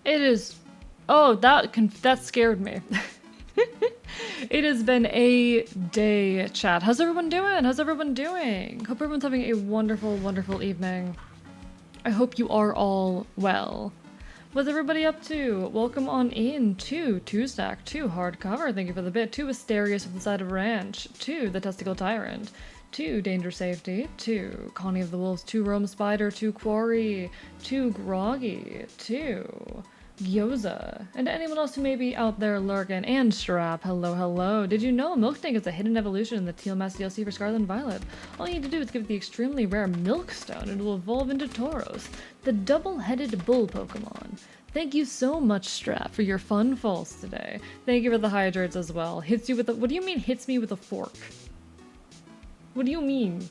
It is. Oh, that scared me. It has been a day, chat. How's everyone doing? How's everyone doing? Hope everyone's having a wonderful, wonderful evening. I hope you are all well. What's everybody up to? Welcome on in to Stack, to Hardcover, thank you for the bit, to Asterius of the Side of Ranch, to the Testicle Tyrant, to Danger Safety, to Connie of the Wolves, to Rome Spider, to Quarry, to Groggy, to Gyoza, and to anyone else who may be out there lurking, and Strap, hello, hello. Did you know Milk Tank is a hidden evolution in the Teal Mask DLC for Scarlet and Violet? All you need to do is give it the extremely rare Milkstone and it will evolve into Tauros, the double-headed bull Pokemon. Thank you so much, Strap, for your fun falls today. Thank you for the hydrates as well. Hits you with a— what do you mean hits me with a fork? What do you mean?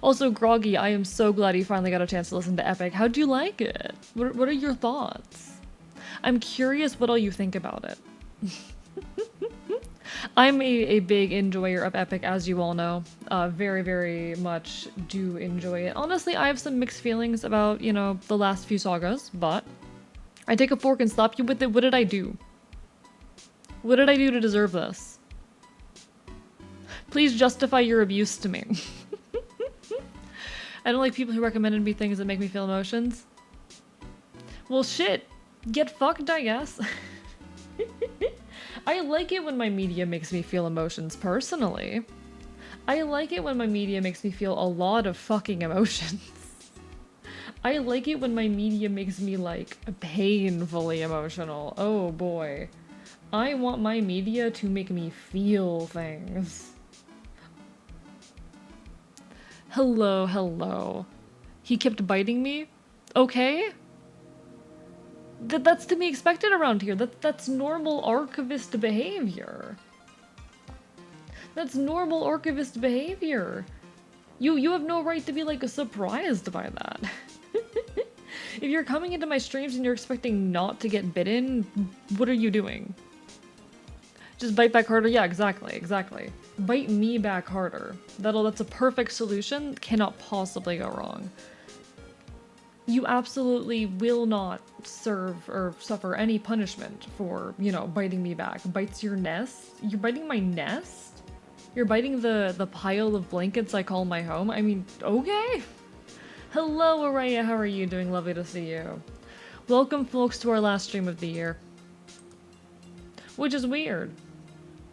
Also, Groggy, I am so glad you finally got a chance to listen to Epic. How'd you like it? What are your thoughts? I'm curious what all you think about it. I'm a big enjoyer of Epic, as you all know. Very, very much do enjoy it. Honestly, I have some mixed feelings about, you know, the last few sagas, but I take a fork and slap you with it. What did I do? What did I do to deserve this? Please justify your abuse to me. I don't like people who recommended me things that make me feel emotions. Well, shit. Get fucked, I guess. I like it when my media makes me feel emotions, personally. I like it when my media makes me feel a lot of fucking emotions. I like it when my media makes me, like, painfully emotional. Oh boy. I want my media to make me feel things. Hello, hello. He kept biting me? Okay. That's to be expected around here. That's normal archivist behavior. That's normal archivist behavior. You have no right to be, like, surprised by that. If you're coming into my streams and you're expecting not to get bitten, what are you doing? Just bite back harder? Yeah, exactly, exactly. Bite me back harder. That's a perfect solution. Cannot possibly go wrong. You absolutely will not serve or suffer any punishment for, you know, biting me back. Bites your nest? You're biting my nest? You're biting the pile of blankets I call my home? I mean, okay. Hello, Araya, how are you doing? Lovely to see you. Welcome, folks, to our last stream of the year. Which is weird.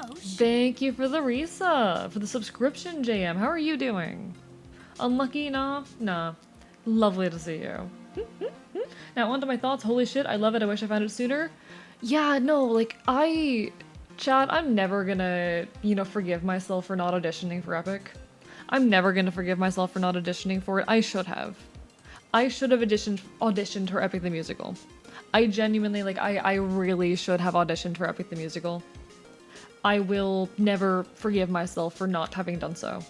Oh, shit. Thank you for the resub, for the subscription, JM. How are you doing? Unlucky? Nah? Nah. Lovely to see you. Now, on to my thoughts. Holy shit, I love it. I wish I found it sooner. Yeah, no, like, Chad, I'm never gonna, you know, forgive myself for not auditioning for Epic. I'm never gonna forgive myself for not auditioning for it. I should have. I should have auditioned for Epic the Musical. I genuinely, like, I really should have auditioned for Epic the Musical. I will never forgive myself for not having done so.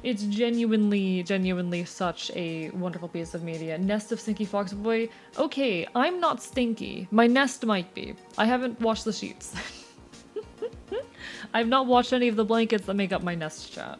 It's genuinely such a wonderful piece of media. Nest of Stinky Fox Boy. Okay, I'm not stinky. My nest might be. I haven't washed the sheets. I've not watched any of the blankets that make up my nest, chat.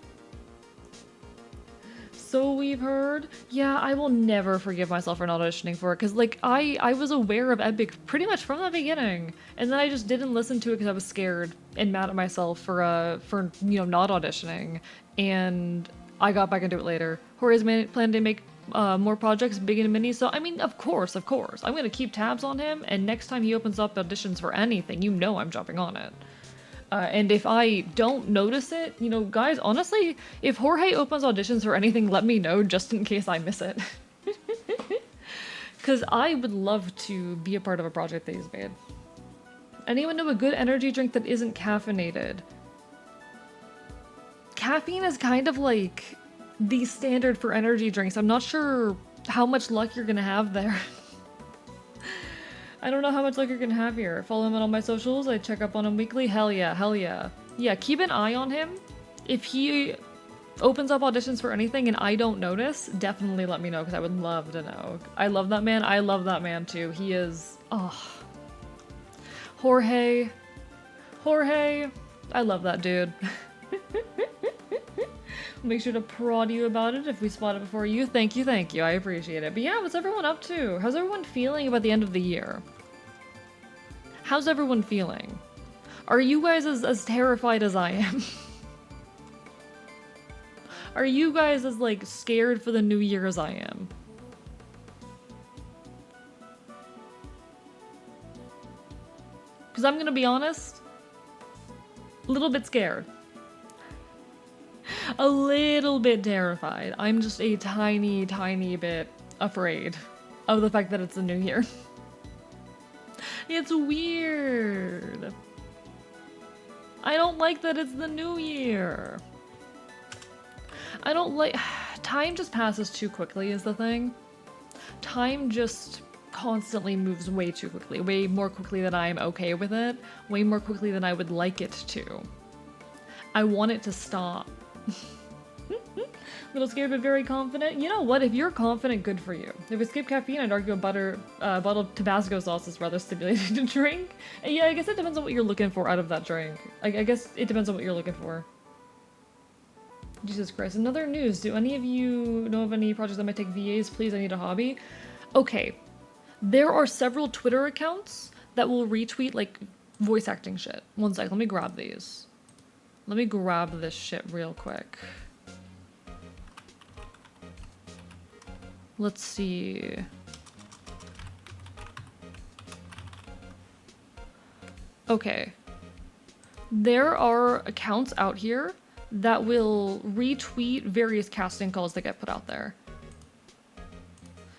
So we've heard. Yeah, I will never forgive myself for not auditioning for it, because, like, I was aware of Epic pretty much from the beginning, and then I just didn't listen to it because I was scared and mad at myself for you know, not auditioning, and I got back into it later. Jorge's planned to make more projects, big and mini, so I mean, of course, I'm gonna keep tabs on him, and next time he opens up auditions for anything, you know I'm jumping on it. And if I don't notice it, you know, guys, honestly, if Jorge opens auditions for anything, let me know just in case I miss it. Because I would love to be a part of a project that he's made. Anyone know a good energy drink that isn't caffeinated? Caffeine is kind of like the standard for energy drinks. I'm not sure how much luck you're gonna have there. I don't know how much luck you're gonna have here. Follow him on all my socials. I check up on him weekly. Hell yeah, hell yeah. Yeah, keep an eye on him. If he opens up auditions for anything and I don't notice, definitely let me know, because I would love to know. I love that man. I love that man too. He is... oh. Jorge. I love that dude. Make sure to prod you about it if we spot it before you. Thank you. I appreciate it. But yeah, what's everyone up to? How's everyone feeling about the end of the year? How's everyone feeling? Are you guys as terrified as I am? Are you guys as, like, scared for the new year as I am? Because I'm gonna be honest, a little bit scared. A little bit terrified. I'm just a tiny bit afraid of the fact that it's the new year. It's weird. I don't like that it's the new year. I don't like... time just passes too quickly is the thing. Time just constantly moves way too quickly. Way more quickly than I'm okay with it. Way more quickly than I would like it to. I want it to stop. Little scared but very confident. You know what? If you're confident, good for you. If it skipped caffeine, I'd argue a bottle of Tabasco sauce is rather stimulating to drink. And yeah, I guess it depends on what you're looking for out of that drink. I guess it depends on what you're looking for. Jesus Christ. Another news. Do any of you know of any projects that might take VAs? Please, I need a hobby. Okay. There are several Twitter accounts that will retweet, like, voice acting shit. One sec, let me grab these. Let me grab this shit real quick. Let's see. Okay. There are accounts out here that will retweet various casting calls that get put out there.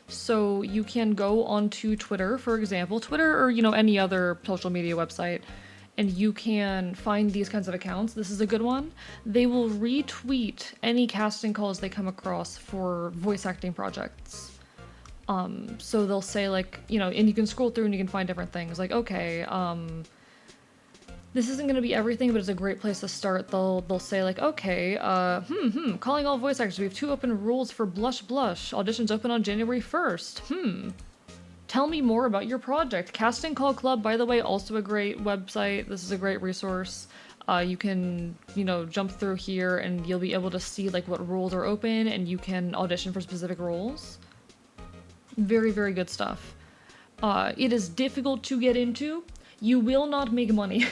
So you can go onto Twitter, for example, Twitter or, you know, any other social media website, and you can find these kinds of accounts. This is a good one. They will retweet any casting calls they come across for voice acting projects. So they'll say, like, you know, and you can scroll through and you can find different things. Like, okay, this isn't going to be everything, but it's a great place to start. They'll say, like, okay, calling all voice actors. We have 2 open roles for Blush Blush. Auditions open on January 1st. Tell me more about your project. Casting Call Club, by the way, also a great website. This is a great resource. You can, you know, jump through here and you'll be able to see, like, what roles are open and you can audition for specific roles. Very, very good stuff. It is difficult to get into. You will not make money.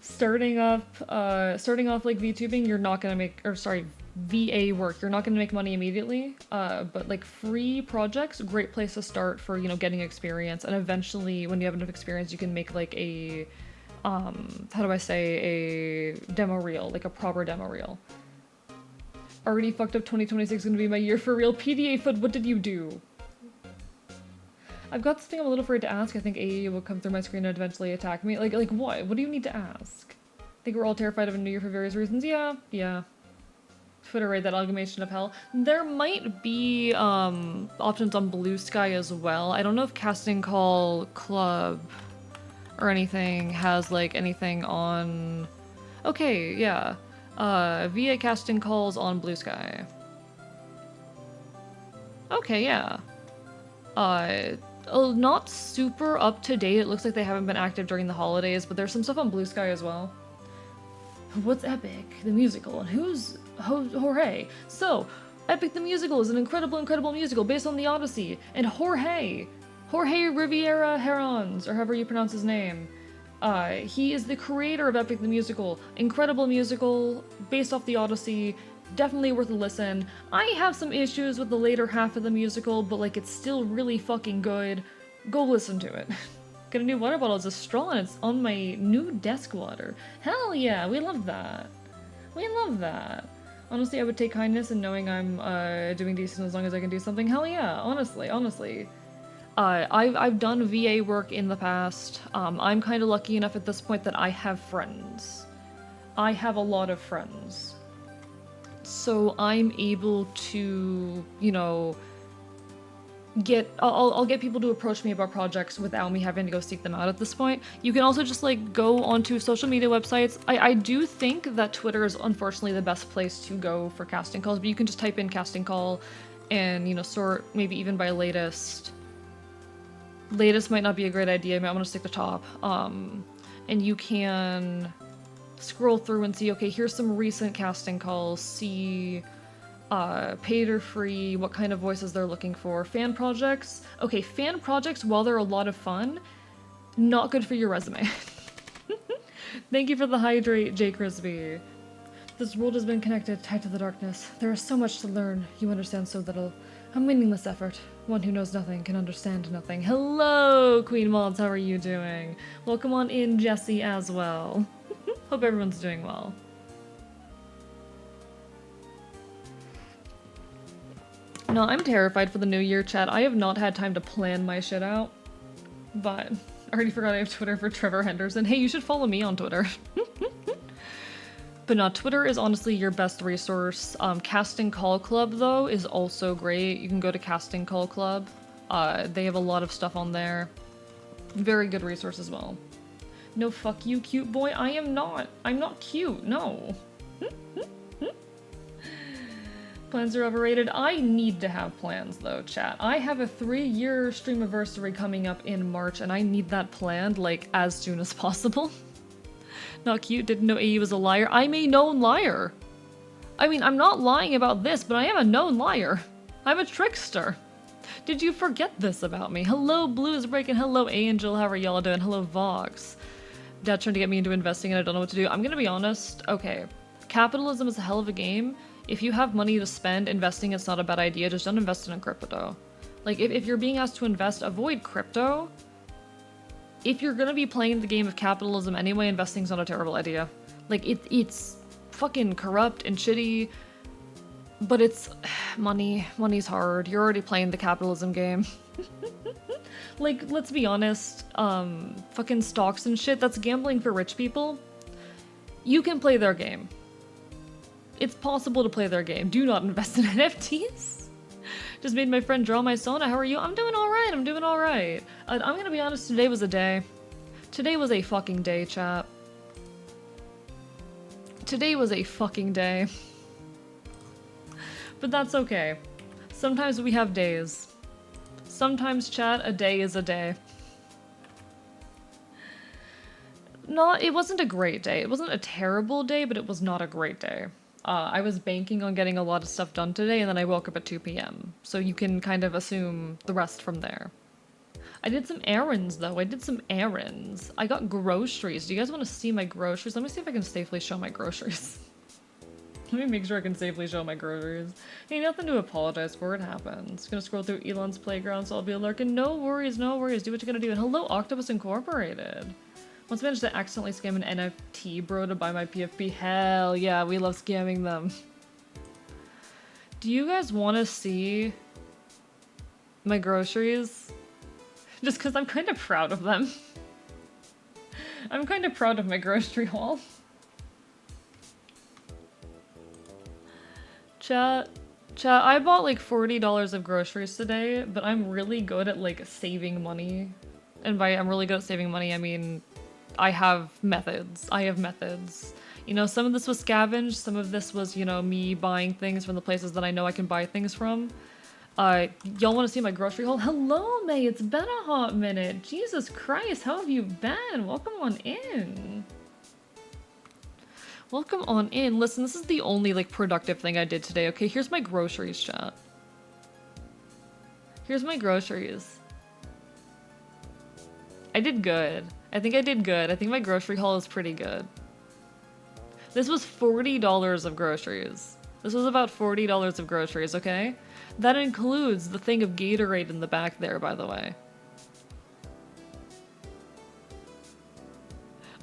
Starting off like VTubing, you're not gonna make, or sorry, VA work, you're not gonna make money immediately. But like free projects, great place to start for, you know, getting experience. And eventually, when you have enough experience, you can make like a, how do I say, a demo reel, like a proper demo reel. Already fucked up 2026 is gonna be my year for real. PDA foot, what did you do? I've got something I'm a little afraid to ask. I think AE will come through my screen and eventually attack me. Like what? What do you need to ask? I think we're all terrified of a new year for various reasons. Yeah. Twitter raid, that amalgamation of hell. There might be options on Blue Sky as well. I don't know if Casting Call Club or anything has like anything on... Okay, yeah. VA casting calls on Blue Sky. Okay, yeah. Not super up to date. It looks like they haven't been active during the holidays, but there's some stuff on Blue Sky as well. What's Epic, the musical, and who's Jorge? So, Epic the musical is an incredible musical based on the Odyssey, and Jorge Riviera Herons, or however you pronounce his name. He is the creator of Epic the musical. Incredible musical, based off the Odyssey. Definitely worth a listen. I have some issues with the later half of the musical, but like it's still really fucking good. Go listen to it. Got a new water bottle as a straw and it's on my new desk water. Hell yeah, we love that. We love that. Honestly, I would take kindness in knowing I'm doing decent as long as I can do something. Hell yeah, honestly. I've done VA work in the past. I'm kind of lucky enough at this point that I have friends. I have a lot of friends. So I'm able to, you know, I'll get people to approach me about projects without me having to go seek them out at this point. You can also just like go onto social media websites. I do think that Twitter is unfortunately the best place to go for casting calls, but you can just type in casting call and, you know, sort maybe even by latest. Latest might not be a great idea. I might want to stick to top. And you can scroll through and see, okay, here's some recent casting calls, see paid or free, what kind of voices they're looking for. Fan projects. Okay, fan projects, while they're a lot of fun, not good for your resume. Thank you for the hydrate, J. Crispy. This world has been connected, tied to the darkness. There is so much to learn. You understand so little. A meaningless effort. One who knows nothing can understand nothing. Hello, Queen Mods, how are you doing? Welcome on in, Jesse, as well. Hope everyone's doing well. No, I'm terrified for the new year, chat. I have not had time to plan my shit out. But I already forgot I have Twitter for Trevor Henderson. Hey, you should follow me on Twitter. But no, Twitter is honestly your best resource. Casting Call Club, though, is also great. You can go to Casting Call Club. They have a lot of stuff on there. Very good resource as well. No, fuck you, cute boy. I am not. I'm not cute. No. Plans are overrated. I need to have plans though, chat. I have a 3-year stream anniversary coming up in March and I need that planned like as soon as possible. Not cute, didn't know AE was a liar. I'm a known liar. I mean, I'm not lying about this, but I am a known liar. I'm a trickster. Did you forget this about me? Hello, Blues Breaking. Hello, Angel. How are y'all doing? Hello, Vox. Dad's trying to get me into investing and I don't know what to do. I'm gonna be honest. Okay. Capitalism is a hell of a game. If you have money to spend, investing is not a bad idea. Just don't invest in crypto. Like, if you're being asked to invest, avoid crypto. If you're gonna be playing the game of capitalism anyway, investing's not a terrible idea. Like, it's fucking corrupt and shitty. But it's money. Money's hard. You're already playing the capitalism game. Like, let's be honest. Fucking stocks and shit, that's gambling for rich people. You can play their game. It's possible to play their game. Do not invest in NFTs. Just made my friend draw my Sona. How are you? I'm doing alright. I'm doing alright. I'm gonna be honest, today was a day. Today was a fucking day, chat. Today was a fucking day. But that's okay. Sometimes we have days. Sometimes, chat, a day is a day. It wasn't a great day. It wasn't a terrible day, but it was not a great day. I was banking on getting a lot of stuff done today, and then I woke up at 2 p.m. So you can kind of assume the rest from there. I did some errands, though. I did some errands. I got groceries. Do you guys want to see my groceries? Let me see if I can safely show my groceries. Let me make sure I can safely show my groceries. Hey, nothing to apologize for. It happens. Gonna scroll through Elon's playground, so I'll be lurking. No worries, no worries. Do what you gotta do. And hello, Octopus Incorporated. Once managed to accidentally scam an NFT bro to buy my PFP. Hell yeah, we love scamming them. Do you guys want to see my groceries? Just because I'm kind of proud of them. I'm kind of proud of my grocery haul. Chat, I bought like $40 of groceries today, but I'm really good at like saving money. And by I'm really good at saving money, I mean, I have methods. You know, some of this was scavenged, some of this was, you know, me buying things from the places that I know I can buy things from. Y'all want to see my grocery haul? Hello, May, it's been a hot minute. Jesus Christ, how have you been? Welcome on in. Welcome on in. Listen, this is the only, like, productive thing I did today, okay? Here's my groceries, chat. Here's my groceries. I did good. I think I did good. I think my grocery haul is pretty good. This was $40 of groceries. This was about $40 of groceries, okay? That includes the thing of Gatorade in the back there, by the way.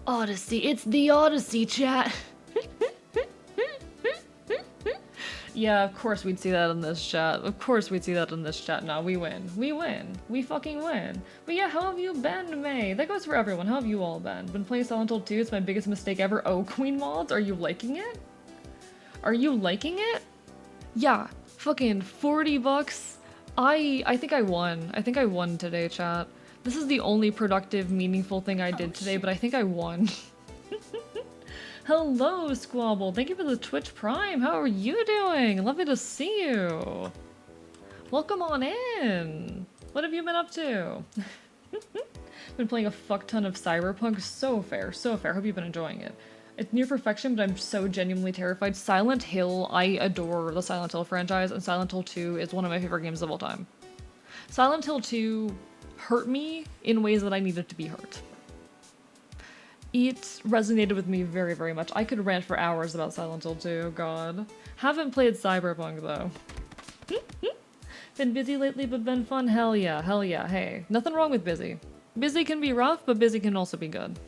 Odyssey. It's the Odyssey, chat. Yeah, of course we'd see that in this chat. Of course we'd see that in this chat. Nah, we win. We win. We fucking win. But yeah, how have you been, May? That goes for everyone. How have you all been? Been playing Silent Hill 2. It's my biggest mistake ever. Oh, Queen mods? Are you liking it? Are you liking it? Yeah. Fucking 40 bucks. I think I won. I think I won today, chat. This is the only productive, meaningful thing I did today, but I think I won. Hello, Squabble. Thank you for the Twitch Prime. How are you doing? Lovely to see you. Welcome on in. What have you been up to? Been playing a fuck ton of Cyberpunk. So fair, so fair. Hope you've been enjoying it. It's near perfection, but I'm so genuinely terrified. Silent Hill, I adore the Silent Hill franchise, and Silent Hill 2 is one of my favorite games of all time. Silent Hill 2 hurt me in ways that I needed to be hurt. It resonated with me very, very much. I could rant for hours about Silent Hill 2, god. Haven't played Cyberpunk, though. Been busy lately, but been fun? Hell yeah, hell yeah. Hey, nothing wrong with busy. Busy can be rough, but busy can also be good.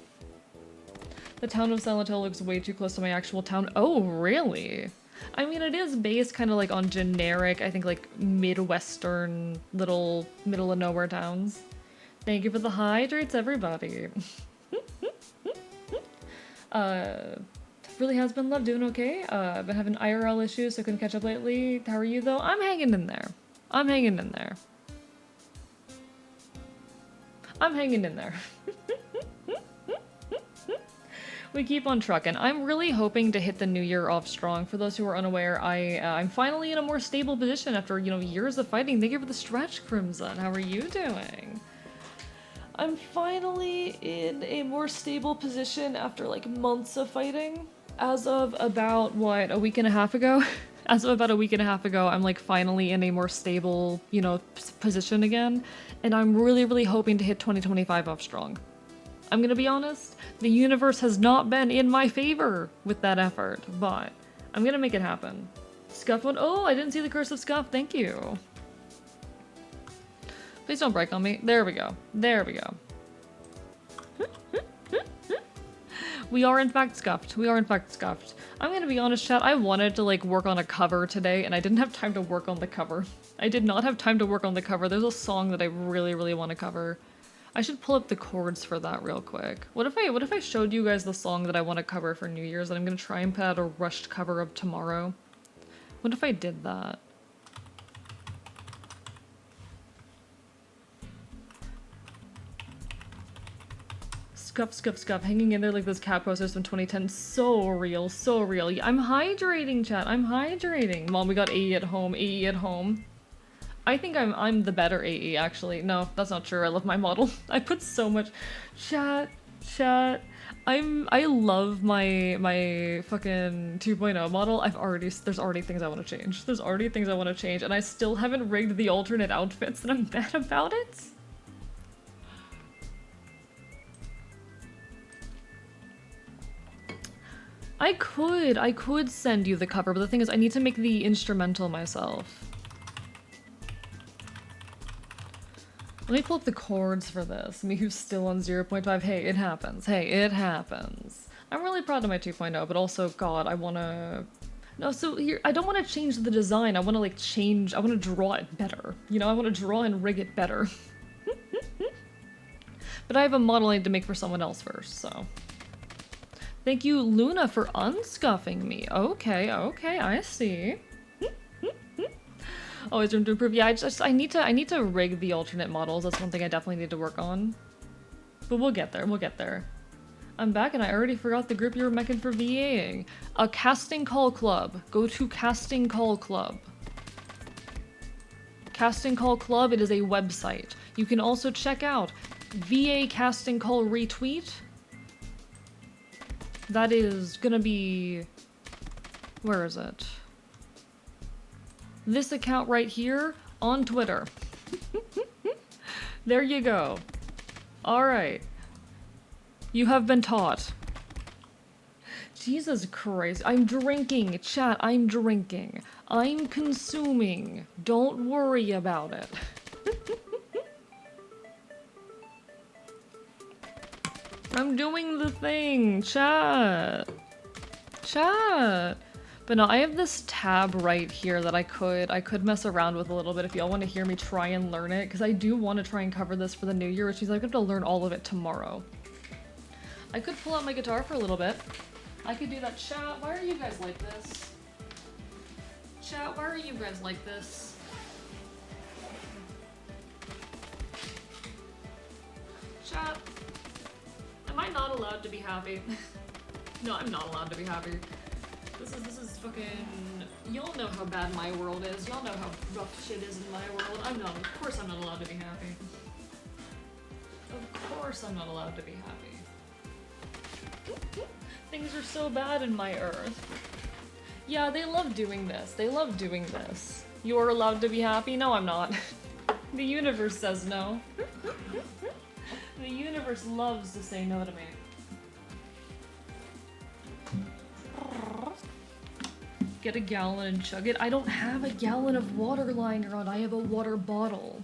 The town of Silent Hill looks way too close to my actual town. Oh, really? I mean, it is based kind of like on generic, I think like Midwestern little middle of nowhere towns. Thank you for the hydrates, everybody. Really has been love, doing okay. I've been having IRL issues, so couldn't catch up lately. How are you though? I'm hanging in there. I'm hanging in there. I'm hanging in there. We keep on trucking. I'm really hoping to hit the new year off strong. For those who are unaware, I'm finally in a more stable position after, you know, years of fighting. Thank you for the stretch, Crimson. How are you doing? I'm finally in a more stable position after like months of fighting. As of about, what, a week and a half ago? As of about a week and a half ago, I'm like finally in a more stable, you know, position again. And I'm really, really hoping to hit 2025 off strong. I'm gonna be honest, the universe has not been in my favor with that effort, but I'm gonna make it happen. Scuff one. Oh, I didn't see the curse of Scuff. Thank you. Please don't break on me. There we go. There we go. We are in fact scuffed. We are in fact scuffed. I'm gonna be honest, chat, I wanted to like work on a cover today and I didn't have time to work on the cover. I did not have time to work on the cover. There's a song that I really, really want to cover. I should pull up the chords for that real quick. What if I showed you guys the song that I want to cover for New Year's and I'm gonna try and put out a rushed cover of tomorrow? What if I did that? Scuff, scuff, scuff, hanging in there like those cat posters from 2010. So real, so real. Yeah, I'm hydrating, chat. I'm hydrating. Mom, we got AE at home. AE at home. I think I'm the better AE, actually. No, that's not true. I love my model. I put so much... Chat. I love my fucking 2.0 model. There's already things I want to change. There's already things I want to change, and I still haven't rigged the alternate outfits, and I'm mad about it. I could send you the cover, but the thing is I need to make the instrumental myself. Let me pull up the chords for this. Me who's still on 0.5. Hey, it happens. Hey, it happens. I'm really proud of my 2.0, but also, God, I wanna... No, so here, I don't want to change the design. I want to, like, change... I want to draw it better. You know, I want to draw and rig it better. But I have a model I need to make for someone else first, so... Thank you, Luna, for unscuffing me. Okay, I see. Always room to improve. Yeah, I need to rig the alternate models. That's one thing I definitely need to work on. But we'll get there. We'll get there. I'm back and I already forgot the group you were meching for VAing. A casting call club. Go to casting call club. Casting call club. It is a website. You can also check out VA casting call retweet. That is gonna be... Where is it? This account right here on Twitter. There you go. Alright. You have been taught. Jesus Christ. I'm drinking. Chat, I'm drinking. I'm consuming. Don't worry about it. I'm doing the thing, chat. But no, I have this tab right here that I could mess around with a little bit if y'all want to hear me try and learn it, because I do want to try and cover this for the new year, which means I have to learn all of it tomorrow. I could pull out my guitar for a little bit. I could do that. Chat, why are you guys like this? Chat, why are you guys like this? Chat. Am I not allowed to be happy? No, I'm not allowed to be happy. This is fucking... Y'all know how bad my world is. Y'all know how rough shit is in my world. Of course I'm not allowed to be happy. Of course I'm not allowed to be happy. Things are so bad in my earth. Yeah, they love doing this. They love doing this. You're allowed to be happy? No, I'm not. The universe says no. The universe loves to say no to me. Get a gallon and chug it. I don't have a gallon of water lying around. I have a water bottle.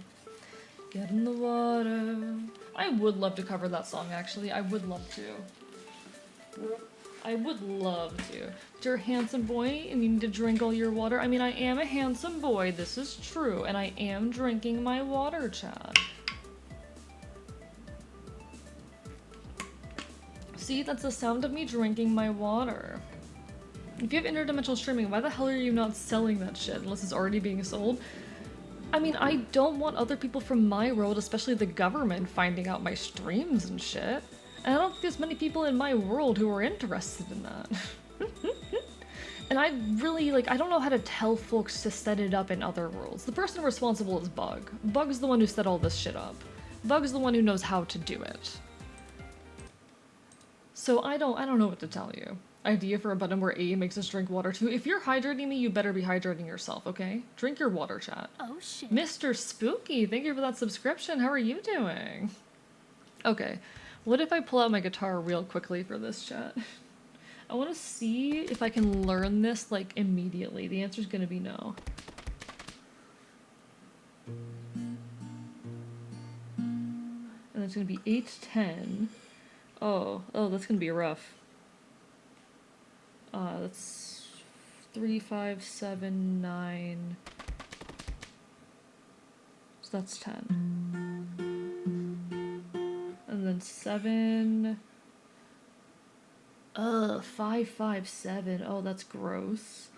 Get in the water. I would love to cover that song, actually. I would love to. I would love to. You're a handsome boy and you need to drink all your water. I mean, I am a handsome boy. This is true. And I am drinking my water, Chad. See, that's the sound of me drinking my water. If you have interdimensional streaming, why the hell are you not selling that shit unless it's already being sold? I mean, I don't want other people from my world, especially the government, finding out my streams and shit. And I don't think there's many people in my world who are interested in that. And I really, like, I don't know how to tell folks to set it up in other worlds. The person responsible is Bug. Bug's the one who set all this shit up. Bug's the one who knows how to do it. So I don't know what to tell you. Idea for a button where A makes us drink water too. If you're hydrating me, you better be hydrating yourself, okay? Drink your water, chat. Oh shit. Mr. Spooky, thank you for that subscription. How are you doing? Okay, what if I pull out my guitar real quickly for this, chat? I want to see if I can learn this, like, immediately. The answer's gonna be no. And it's gonna be 8-10. Oh, that's gonna be rough. That's 3, 5, 7, 9. So that's 10. And then 7. 5, 5, 7. Oh, that's gross.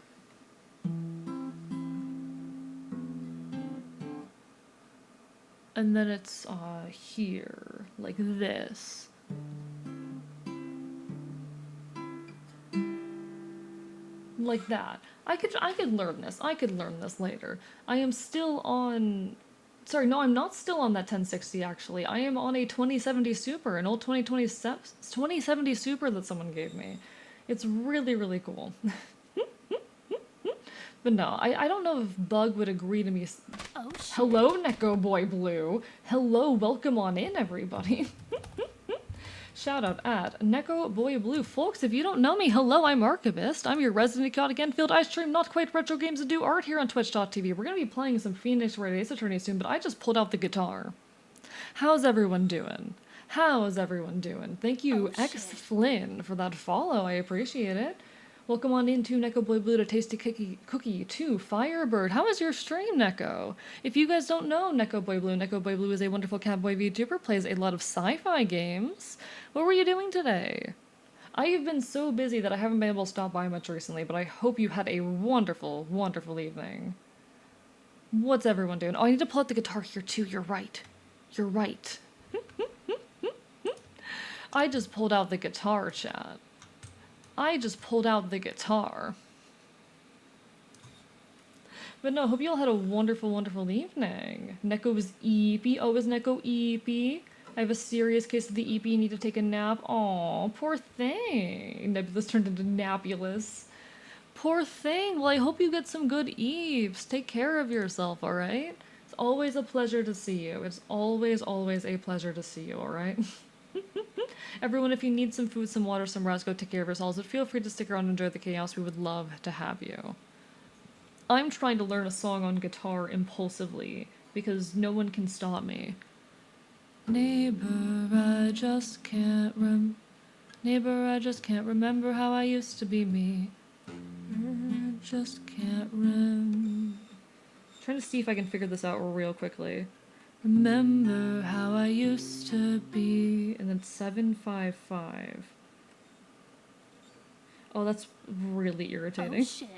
And then it's here, like this. Like that. I could learn this. I could learn this later. I am still on... Sorry, no, I'm not still on that 1060 actually. I am on a 2070 Super, an old 2070 Super that someone gave me. It's really, really cool. But no, I don't know if Bug would agree to me. Oh shit. Hello, Neko Boy Blue. Hello, welcome on in, everybody. Shout out at Neko Boy Blue. Folks, if you don't know me, hello, I'm Archivist. I'm your resident exotic Enfield. I stream not quite retro games and do art here on Twitch.tv. We're going to be playing some Phoenix Wright Ace Attorney soon, but I just pulled out the guitar. How's everyone doing? How's everyone doing? Thank you, X Flynn, for that follow. I appreciate it. Welcome on into Neko Boy Blue to Tasty Cookie 2 Firebird. How is your stream, Neko? If you guys don't know Neko Boy Blue is a wonderful catboy VTuber, plays a lot of sci-fi games. What were you doing today? I have been so busy that I haven't been able to stop by much recently, but I hope you had a wonderful, wonderful evening. What's everyone doing? Oh, I need to pull out the guitar here too. You're right. You're right. I just pulled out the guitar, chat. I just pulled out the guitar. But no, hope you all had a wonderful, wonderful evening. Neko's EP. Oh, is Neko EP? I have a serious case of the EP. Need to take a nap. Aw, poor thing. Nebulous turned into Napulous. Poor thing. Well, I hope you get some good eves. Take care of yourself, alright? It's always a pleasure to see you. It's always, always a pleasure to see you, alright? Everyone, if you need some food, some water, some rest, go take care of yourselves, but feel free to stick around and enjoy the chaos. We would love to have you. I'm trying to learn a song on guitar impulsively, because no one can stop me. Neighbor, I just can't remember how I used to be me. Just can't Trying to see if I can figure this out real quickly. Remember how I used to be, and then 755. Oh, that's really irritating. Oh shit.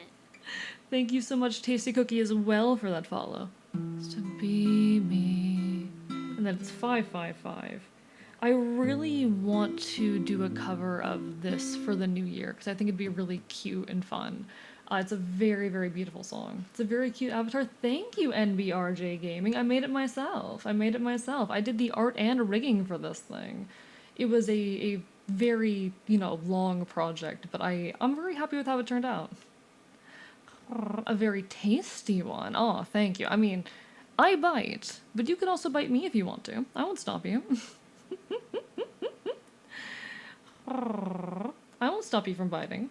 Thank you so much, Tasty Cookie, as well, for that follow. Used to be me. And then it's 555. I really want to do a cover of this for the new year, because I think it'd be really cute and fun. It's a very, very beautiful song. It's a very cute avatar. Thank you, NBRJ Gaming. I made it myself. I did the art and rigging for this thing. It was a very, long project, but I'm very happy with how it turned out. A very tasty one. Oh, thank you. I mean, I bite, but you can also bite me if you want to. I won't stop you. I won't stop you from biting.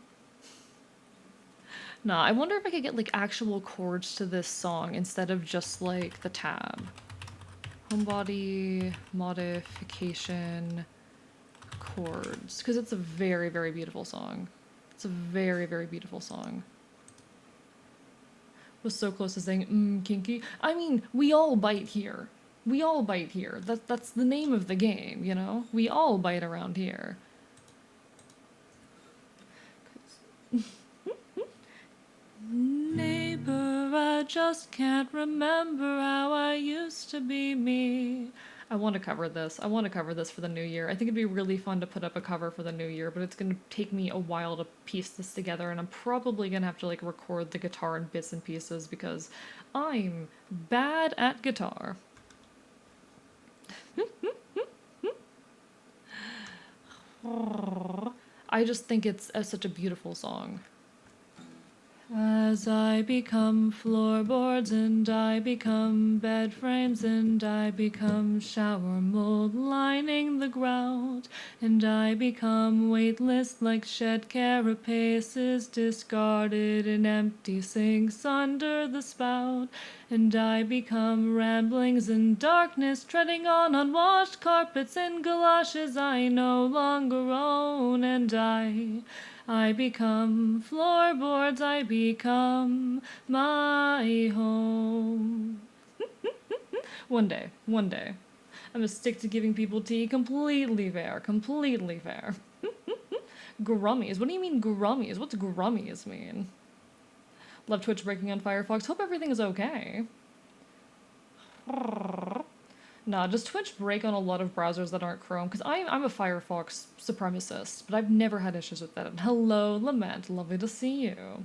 Nah, I wonder if I could get, like, actual chords to this song instead of just, like, the tab. Homebody, modification, chords. Because it's a very, very beautiful song. It's a very, very beautiful song. Was so close to saying, kinky. I mean, we all bite here. We all bite here. That's the name of the game, you know? We all bite around here. Neighbor, I just can't remember how I used to be me. I want to cover this. I want to cover this for the new year. I think it'd be really fun to put up a cover for the new year, but it's going to take me a while to piece this together, and I'm probably going to have to like record the guitar in bits and pieces because I'm bad at guitar. I just think it's such a beautiful song. As I become floorboards and I become bed frames and I become shower mold lining the ground and I become weightless like shed carapaces discarded in empty sinks under the spout and I become ramblings in darkness treading on unwashed carpets and galoshes I no longer own and I become floorboards, I become my home. One day. I'm gonna stick to giving people tea. Completely fair. Grummies. What do you mean grummies? What's grummies mean? Love Twitch breaking on Firefox. Hope everything is okay. Nah, does Twitch break on a lot of browsers that aren't Chrome? Because I'm a Firefox supremacist, but I've never had issues with that. And hello, Lament. Lovely to see you.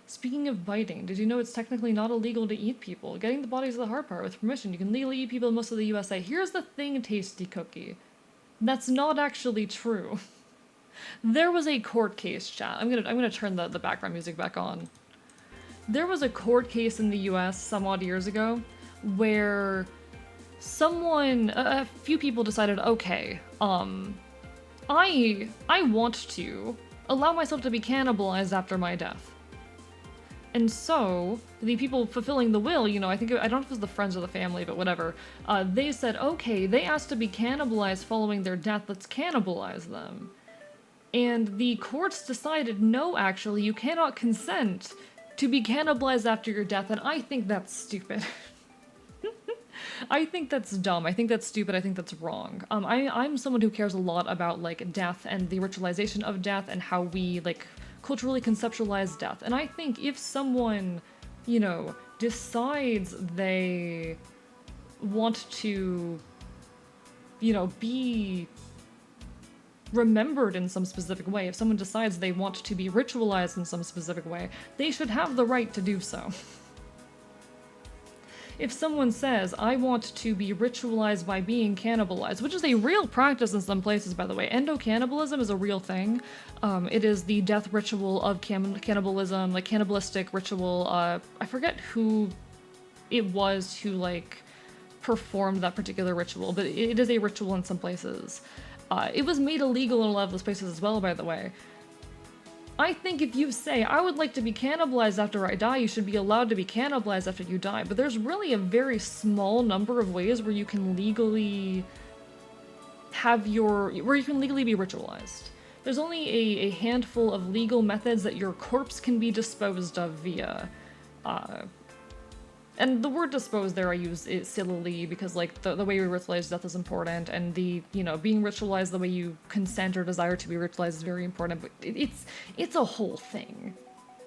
Speaking of biting, did you know it's technically not illegal to eat people? Getting the bodies is the hard part. With permission, you can legally eat people in most of the USA. Here's the thing, Tasty Cookie. That's not actually true. There was a court case, chat. I'm gonna turn the background music back on. There was a court case in the US some odd years ago where a few people decided, okay, I want to allow myself to be cannibalized after my death. And so, the people fulfilling the will, I don't know if it was the friends or the family, but whatever, they said, okay, they asked to be cannibalized following their death, let's cannibalize them. And the courts decided, no, actually, you cannot consent to be cannibalized after your death, and I think that's stupid. I think that's dumb. I think that's stupid. I think that's wrong. I'm someone who cares a lot about, like, death and the ritualization of death and how we, like, culturally conceptualize death. And I think if someone, decides they want to, be remembered in some specific way, if someone decides they want to be ritualized in some specific way, they should have the right to do so. If someone says, I want to be ritualized by being cannibalized, which is a real practice in some places, by the way. Endocannibalism is a real thing. It is the death ritual of cannibalism, like cannibalistic ritual. I forget who it was who, like, performed that particular ritual, but it is a ritual in some places. It was made illegal in a lot of those places as well, by the way. I think if you say, I would like to be cannibalized after I die, you should be allowed to be cannibalized after you die. But there's really a very small number of ways where you can legally where you can legally be ritualized. There's only a handful of legal methods that your corpse can be disposed of via. And the word dispose there I use it sillily because, like, the way we ritualize death is important, and the, being ritualized the way you consent or desire to be ritualized is very important, but it's a whole thing.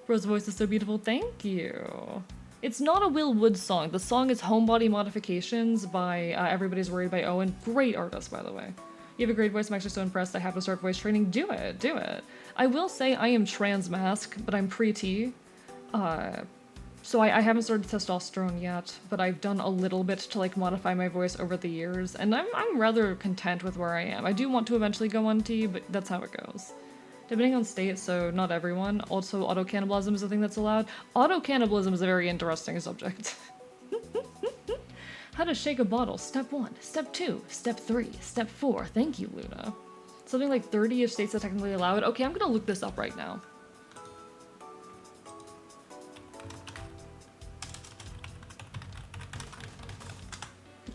Rose's voice is so beautiful, thank you. It's not a Will Wood song. The song is Homebody Modifications by Everybody's Worried by Owen. Great artist, by the way. You have a great voice, I'm actually so impressed. I have to start voice training. Do it. I will say I am trans-mask, but I'm pre-T. So I haven't started testosterone yet, but I've done a little bit to, like, modify my voice over the years, and I'm rather content with where I am. I do want to eventually go on T, but that's how it goes. Depending on state, so not everyone. Also, auto-cannibalism is a thing that's allowed. Auto-cannibalism is a very interesting subject. How to shake a bottle. Step 1, Step 2, Step 3, Step 4. Thank you, Luna. Something like 30-ish states that technically allow it. Okay, I'm gonna look this up right now.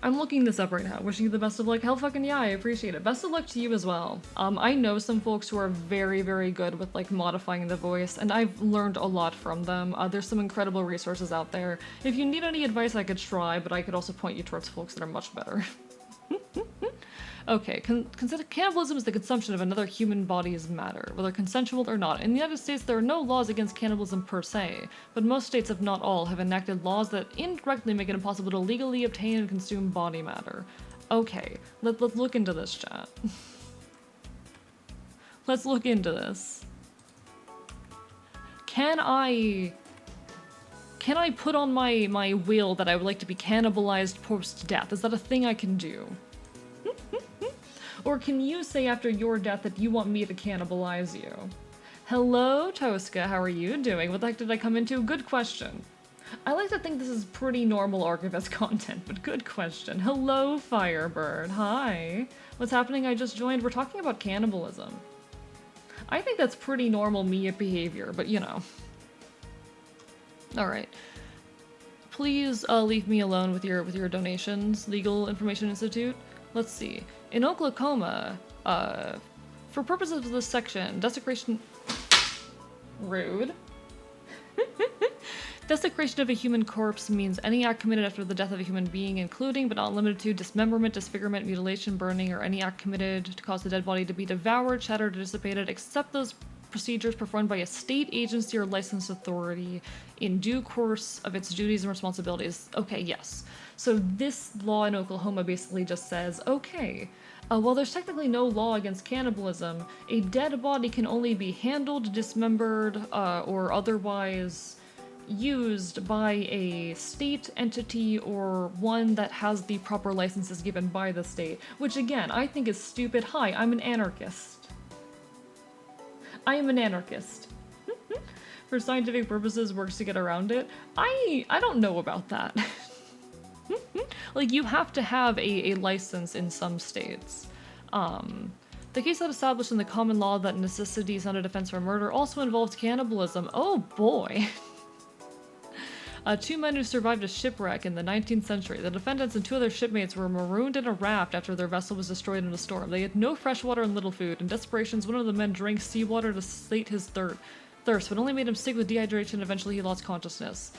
I'm looking this up right now. Wishing you the best of luck. Hell fucking yeah, I appreciate it. Best of luck to you as well. I know some folks who are very, very good with, like, modifying the voice, and I've learned a lot from them. There's some incredible resources out there. If you need any advice, I could try, but I could also point you towards folks that are much better. Okay, consider cannibalism is the consumption of another human body's matter, whether consensual or not. In the United States, there are no laws against cannibalism per se, but most states, if not all, have enacted laws that indirectly make it impossible to legally obtain and consume body matter. Okay, let's look into this, chat. Let's look into this. Can I put on my will that I would like to be cannibalized post-death? Is that a thing I can do? Or can you say after your death that you want me to cannibalize you? Hello, Tosca, how are you doing? What the heck did I come into? Good question. I like to think this is pretty normal Archivist content, but good question. Hello, Firebird. Hi. What's happening? I just joined. We're talking about cannibalism. I think that's pretty normal Mia behavior, but you know. Alright. Please leave me alone with your donations, Legal Information Institute. Let's see. In Oklahoma, for purposes of this section, desecration... Rude. Desecration of a human corpse means any act committed after the death of a human being, including but not limited to dismemberment, disfigurement, mutilation, burning, or any act committed to cause the dead body to be devoured, shattered, or dissipated, except those procedures performed by a state agency or licensed authority in due course of its duties and responsibilities. Okay, yes. So this law in Oklahoma basically just says, okay, while there's technically no law against cannibalism, a dead body can only be handled, dismembered, or otherwise used by a state entity or one that has the proper licenses given by the state, which again, I think is stupid. Hi, I'm an anarchist. I am an anarchist. For scientific purposes, works to get around it. I don't know about that. Like, you have to have a license in some states. The case that established in the common law that necessity is not a defense for murder also involved cannibalism. Oh boy. Two men who survived a shipwreck in the 19th century. The defendants and two other shipmates were marooned in a raft after their vessel was destroyed in a storm. They had no fresh water and little food. In desperation, one of the men drank seawater to slake his thirst, but only made him sick with dehydration. Eventually, he lost consciousness.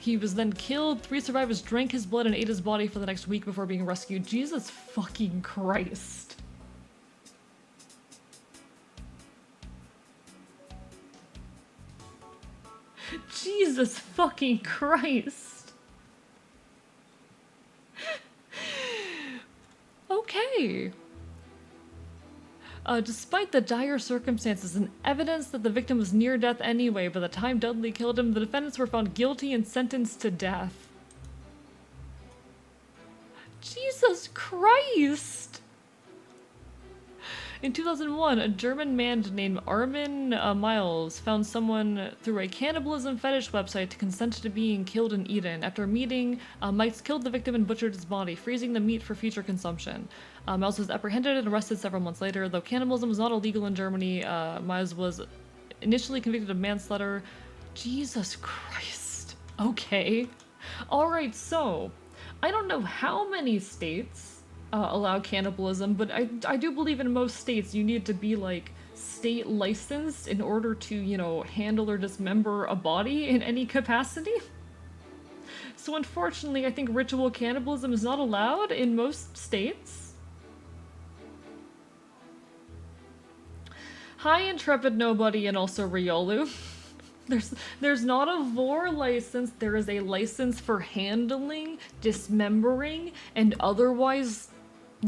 He was then killed. 3 survivors drank his blood and ate his body for the next week before being rescued. Jesus fucking Christ. Jesus fucking Christ. Okay. Despite the dire circumstances and evidence that the victim was near death anyway by the time Dudley killed him, the defendants were found guilty and sentenced to death. Jesus Christ! In 2001, a German man named Armin Miles found someone through a cannibalism fetish website to consent to being killed and eaten. After a meeting, Miles killed the victim and butchered his body, freezing the meat for future consumption. Miles was apprehended and arrested several months later. Though cannibalism was not illegal in Germany, Miles was initially convicted of manslaughter. Jesus Christ. Okay. Alright, so, I don't know how many states allow cannibalism, but I do believe in most states you need to be, like, state licensed in order to, you know, handle or dismember a body in any capacity. So unfortunately, I think ritual cannibalism is not allowed in most states. Hi, Intrepid Nobody, and also Riolu. There's not a VOR license, there is a license for handling, dismembering, and otherwise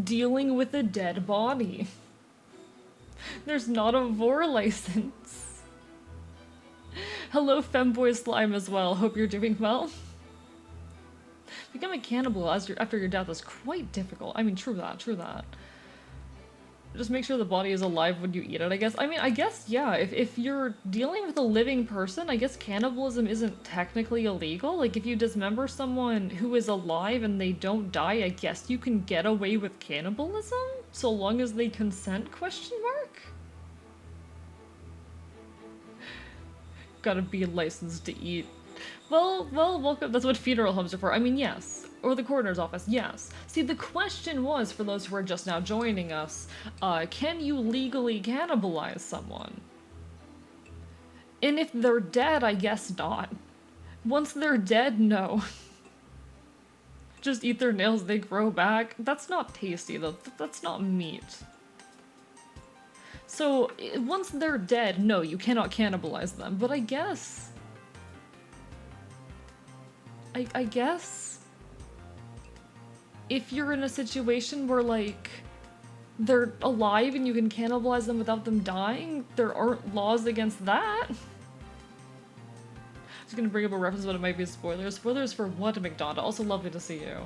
dealing with a dead body. There's not a VOR license. Hello, Femboy Slime as well. Hope you're doing well. Becoming a cannibal after your death is quite difficult. I mean, true that. Just make sure the body is alive when you eat it, I guess. I mean, I guess, yeah, if you're dealing with a living person, I guess cannibalism isn't technically illegal. Like, if you dismember someone who is alive and they don't die, I guess you can get away with cannibalism? So long as they consent, question mark? Gotta be licensed to eat. Well, welcome. That's what funeral homes are for. I mean, yes. Or the coroner's office, yes. See, the question was, for those who are just now joining us, can you legally cannibalize someone? And if they're dead, I guess not. Once they're dead, no. Just eat their nails, they grow back. That's not tasty, though. That's not meat. So, once they're dead, no, you cannot cannibalize them. But I guess... I guess... if you're in a situation where, like, they're alive and you can cannibalize them without them dying, there aren't laws against that. Just gonna bring up a reference, but it might be spoilers. Spoilers for what, McDonald? Also lovely to see you.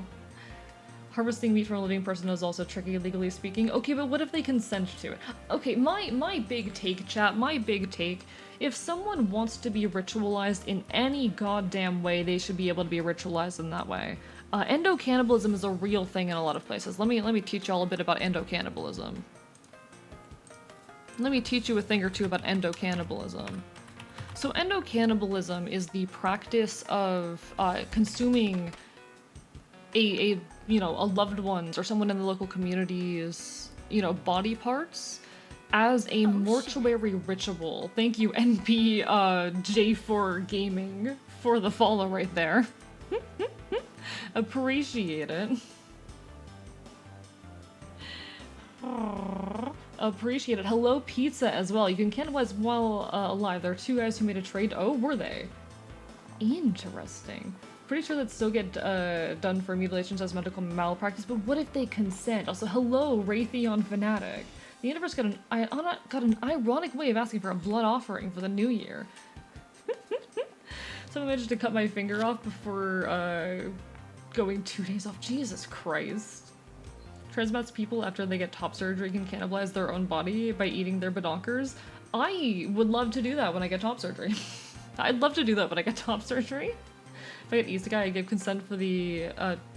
Harvesting meat from a living person is also tricky, legally speaking. Okay, but what if they consent to it? Okay, my big take, chat, my big take. If someone wants to be ritualized in any goddamn way, they should be able to be ritualized in that way. Endocannibalism is a real thing in a lot of places. Let me teach y'all a bit about endocannibalism. Let me teach you a thing or two about endocannibalism. So endocannibalism is the practice of consuming a loved one's or someone in the local community's, body parts as a mortuary ritual. Thank you, NP J4 Gaming, for the follow right there. Appreciate it. Appreciate it. Hello, pizza as well. You can cannibalize while alive. There are two guys who made a trade. Oh, were they? Interesting. Pretty sure that still get done for mutilations as medical malpractice, but what if they consent? Also, hello, Raytheon Fanatic. The universe got an ironic way of asking for a blood offering for the new year. Someone managed to cut my finger off before going 2 days off. Jesus Christ. Transmats people after they get top surgery can cannibalize their own body by eating their badonkers. I would love to do that when I get top surgery. I'd love to do that when I get top surgery. If I get isekai, I give consent for the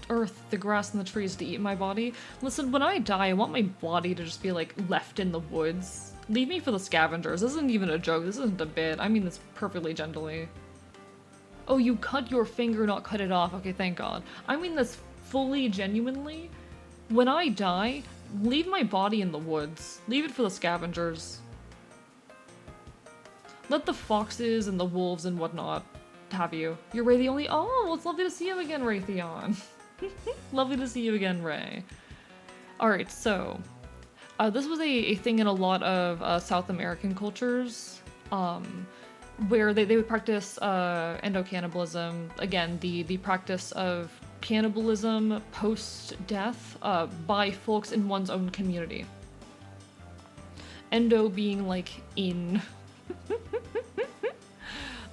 earth, the grass, and the trees to eat my body. Listen, when I die, I want my body to just be, like, left in the woods. Leave me for the scavengers. This isn't even a joke. This isn't a bit. I mean this perfectly gently. Oh, you cut your finger, not cut it off. Okay, thank God. I mean this fully, genuinely. When I die, leave my body in the woods. Leave it for the scavengers. Let the foxes and the wolves and whatnot have you. You're Ray the only- Oh, well, it's lovely to see you again, Raytheon. Lovely to see you again, Ray. Alright, so... this was a thing in a lot of South American cultures, where they would practice endocannibalism. Again, the practice of cannibalism post-death by folks in one's own community. Endo being like in...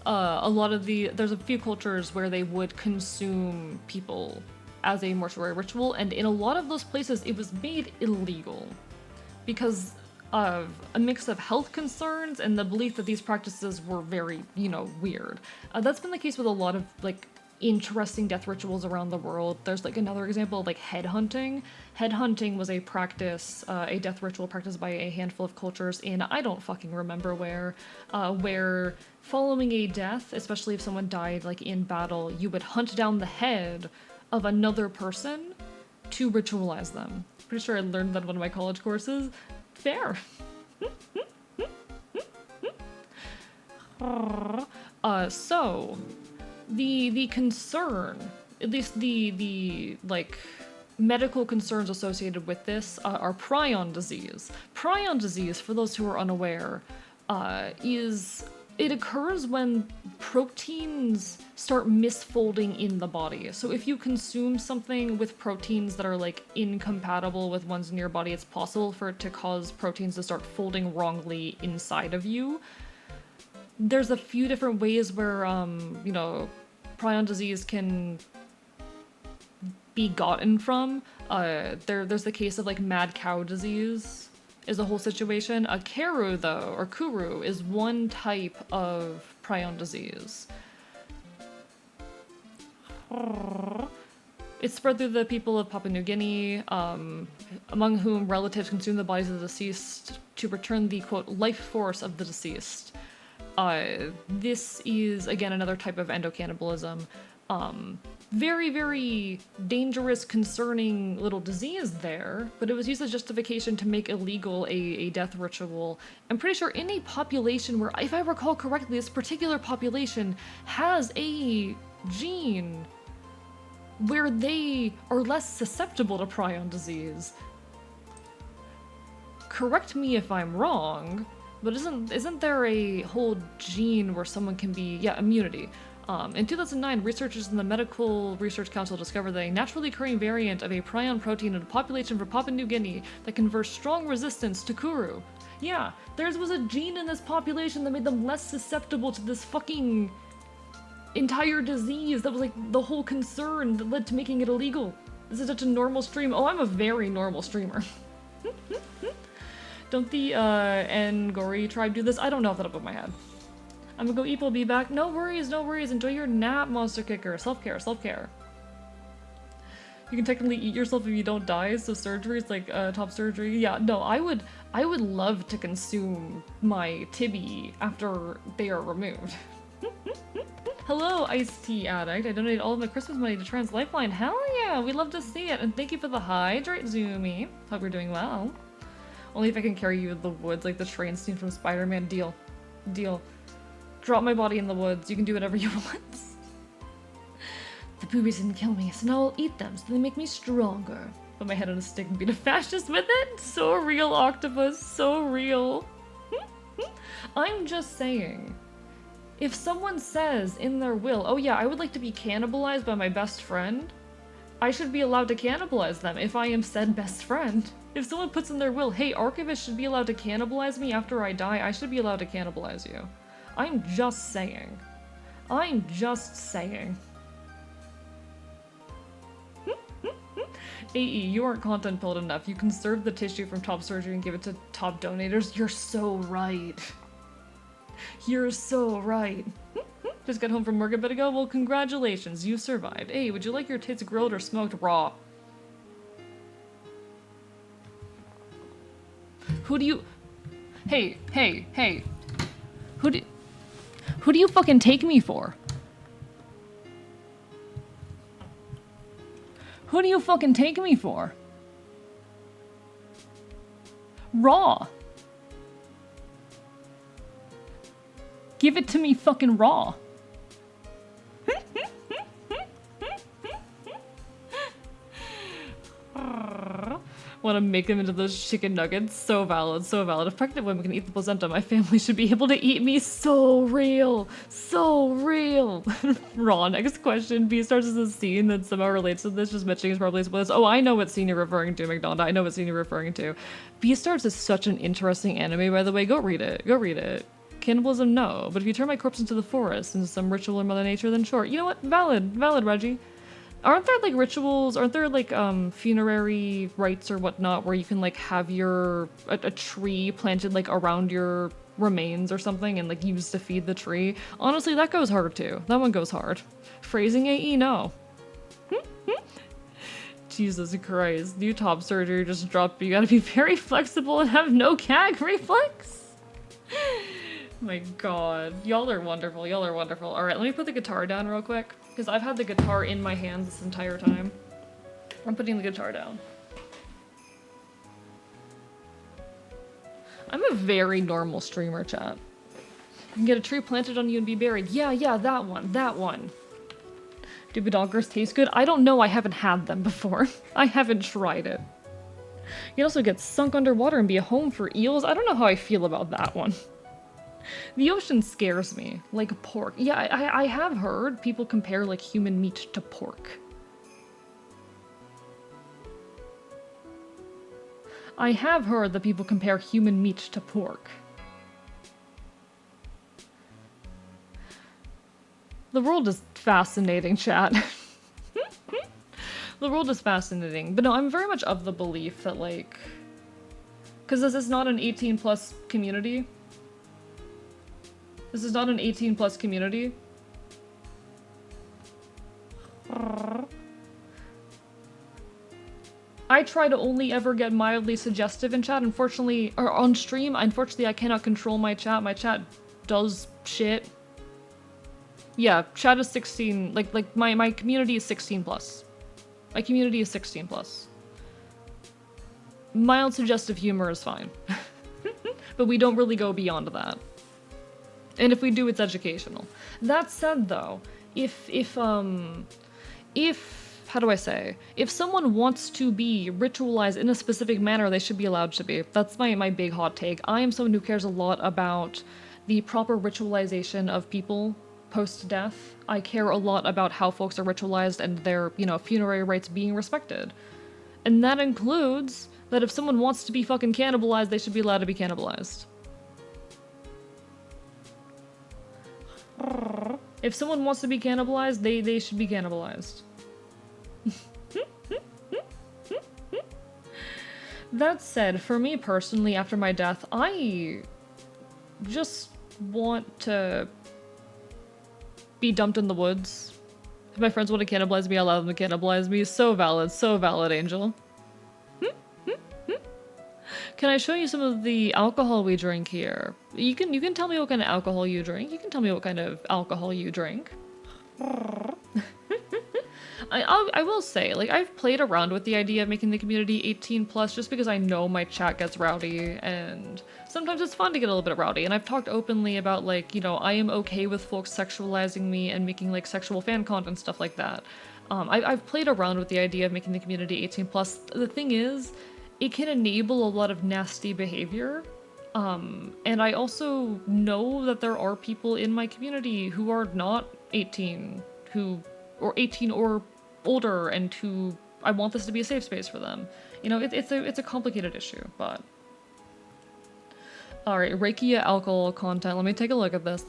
a lot of there's a few cultures where they would consume people as a mortuary ritual, and in a lot of those places it was made illegal because of a mix of health concerns and the belief that these practices were very, weird. That's been the case with a lot of, like, interesting death rituals around the world. There's, like, another example of, like, headhunting. Headhunting was a practice, a death ritual practiced by a handful of cultures in, I don't fucking remember where following a death, especially if someone died, like, in battle, you would hunt down the head of another person to ritualize them. Pretty sure I learned that in one of my college courses. Fair. So, the concern, at least the like, medical concerns associated with this are prion disease. Prion disease, for those who are unaware, it occurs when proteins start misfolding in the body. So if you consume something with proteins that are, like, incompatible with one's in your body, it's possible for it to cause proteins to start folding wrongly inside of you. There's a few different ways where, prion disease can be gotten from. There's the case of, like, mad cow disease is a whole situation. A Karu, though, or Kuru, is one type of prion disease. It's spread through the people of Papua New Guinea, among whom relatives consume the bodies of the deceased to return the, quote, life force of the deceased. This is, again, another type of endocannibalism. Very, very dangerous, concerning little disease there, but it was used as justification to make illegal a death ritual. I'm pretty sure in a population where, if I recall correctly, this particular population has a gene where they are less susceptible to prion disease. Correct me if I'm wrong, but isn't there a whole gene where someone can be, yeah, immunity. In 2009, researchers in the Medical Research Council discovered that a naturally occurring variant of a prion protein in a population from Papua New Guinea that confers strong resistance to kuru. Yeah, theirs was a gene in this population that made them less susceptible to this fucking entire disease. That was like the whole concern that led to making it illegal. This is such a normal stream. Oh, I'm a very normal streamer. Don't the Ngori tribe do this? I don't know off the top of my head. I'm gonna go eat, we'll be back. No worries, no worries. Enjoy your nap, Monster Kicker. Self-care, self-care. You can technically eat yourself if you don't die, so surgery is like top surgery. Yeah, no, I would love to consume my tibby after they are removed. Hello, iced tea addict. I donated all of my Christmas money to Trans Lifeline. Hell yeah, we'd love to see it. And thank you for the hydrate, Zoomy. Hope you're doing well. Only if I can carry you in the woods like the train scene from Spider-Man. Deal. Deal. Drop my body in the woods. You can do whatever you want. The boobies didn't kill me, so now I'll eat them so they make me stronger. Put my head on a stick and beat a fascist with it? So real, Octopus. So real. I'm just saying. If someone says in their will, oh yeah, I would like to be cannibalized by my best friend, I should be allowed to cannibalize them if I am said best friend. If someone puts in their will, hey, Archivist should be allowed to cannibalize me after I die, I should be allowed to cannibalize you. I'm just saying. I'm just saying. AE, you aren't content pilled enough. You conserve the tissue from top surgery and give it to top donators. You're so right. You're so right. Just got home from work a bit ago? Well, congratulations, you survived. Hey, would you like your tits grilled or smoked raw? Who do you... Hey, hey, hey. Who do you fucking take me for? Who do you fucking take me for? Raw. Give it to me fucking raw. Want to make them into those chicken nuggets? So valid, so valid. If pregnant women can eat the placenta, my family should be able to eat me. So real, so real. Raw. Next question. Beastars is a scene that somehow relates to this. Just mentioning is probably spoilers. Oh, I know what scene you're referring to, McDonald. I know what scene you're referring to. Beastars is such an interesting anime, by the way. Go read it. Go read it. Cannibalism, no. But if you turn my corpse into the forest, into some ritual in Mother Nature, then sure. You know what? Valid. Valid, Reggie. Aren't there, like, rituals, aren't there, like, funerary rites or whatnot where you can, like, have a tree planted, like, around your remains or something and, like, used to feed the tree? Honestly, that goes hard, too. That one goes hard. Phrasing AE, no. Jesus Christ. New top surgery just dropped, but you gotta be very flexible and have no gag reflex? My god. Y'all are wonderful, y'all are wonderful. Alright, let me put the guitar down real quick. Because I've had the guitar in my hands this entire time. I'm putting the guitar down. I'm a very normal streamer, chat. You can get a tree planted on you and be buried. Yeah, that one, that one. Do badonkers taste good? I don't know, I haven't had them before. I haven't tried it. You can also get sunk underwater and be a home for eels. I don't know how I feel about that one. The ocean scares me, like pork. Yeah, I have heard people compare, like, human meat to pork. I have heard that people compare human meat to pork. The world is fascinating, chat. The world is fascinating. But no, I'm very much of the belief that, like... Because this is not an 18+ community. This is not an 18+ community. I try to only ever get mildly suggestive in chat, unfortunately, or on stream. Unfortunately, I cannot control my chat. My chat does shit. Yeah, chat is 16, like my community is 16+. My community is 16+. Mild suggestive humor is fine. But we don't really go beyond that. And if we do, it's educational. That said, though, if how do I say? If someone wants to be ritualized in a specific manner, they should be allowed to be. That's my big hot take. I am someone who cares a lot about the proper ritualization of people post-death. I care a lot about how folks are ritualized and their, funerary rites being respected. And that includes that if someone wants to be fucking cannibalized, they should be allowed to be cannibalized. If someone wants to be cannibalized, they should be cannibalized. That said, for me personally, after my death, I just want to be dumped in the woods. If my friends want to cannibalize me, I allow them to cannibalize me. So valid, Angel. Can I show you some of the alcohol we drink here? You can tell me what kind of alcohol you drink. You can tell me what kind of alcohol you drink. I will say, like, I've played around with the idea of making the community 18 plus just because I know my chat gets rowdy, and sometimes it's fun to get a little bit rowdy. And I've talked openly about, like, I am okay with folks sexualizing me and making, like, sexual fan content and stuff like that. I've played around with the idea of making the community 18 plus. The thing is, it can enable a lot of nasty behavior. And I also know that there are people in my community who are not 18, or 18 or older, and who I want this to be a safe space for them. It's a complicated issue, but. Alright, Reiki alcohol content. Let me take a look at this.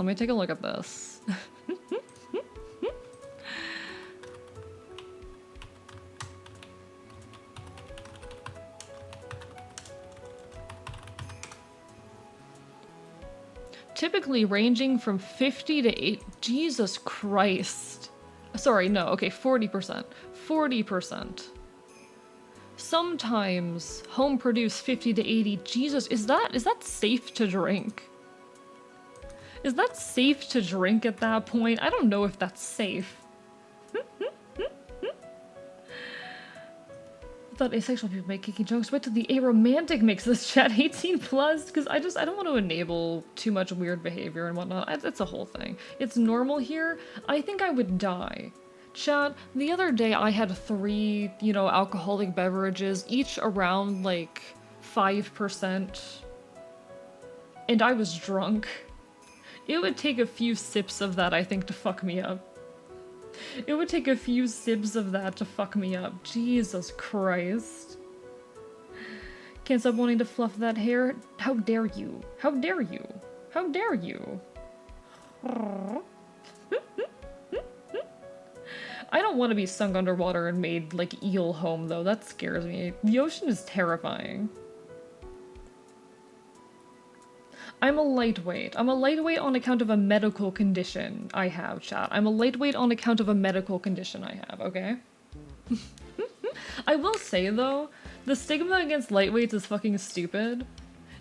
Typically ranging from 50 to 8. Jesus Christ. Sorry, no, okay, 40%. 40%. Sometimes home produced 50 to 80. Jesus, is that safe to drink? Is that safe to drink at that point? I don't know if that's safe. I thought asexual people make kinky jokes. Wait till the aromantic makes this chat 18 plus, because I don't want to enable too much weird behavior and whatnot. It's a whole thing. It's normal here. I think I would die. Chat, the other day I had 3, alcoholic beverages, each around like 5%, and I was drunk. It would take a few sips of that, I think, to fuck me up. It would take a few sips of that to fuck me up. Jesus Christ. Can't stop wanting to fluff that hair. How dare you? How dare you? How dare you? I don't want to be sunk underwater and made like eel home though. That scares me. The ocean is terrifying. I'm a lightweight. I'm a lightweight on account of a medical condition I have, chat. I'm a lightweight on account of a medical condition I have, okay? I will say, though, the stigma against lightweights is fucking stupid.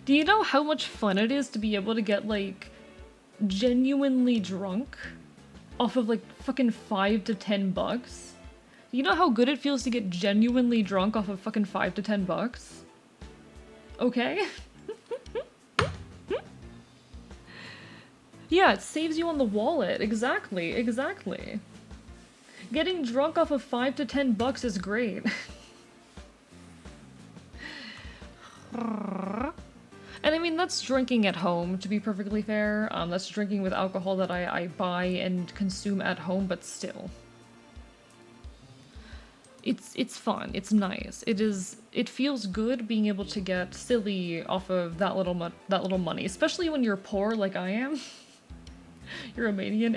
Do you know how much fun it is to be able to get, like, genuinely drunk off of, like, fucking $5 to $10? Do you know how good it feels to get genuinely drunk off of fucking $5 to $10? Okay? Yeah, it saves you on the wallet. Exactly, exactly. Getting drunk off of $5 to $10 is great. And I mean, that's drinking at home, to be perfectly fair. That's drinking with alcohol that I buy and consume at home, but still. It's fun. It's nice. It feels good being able to get silly off of that little money, especially when you're poor like I am. You're Romanian,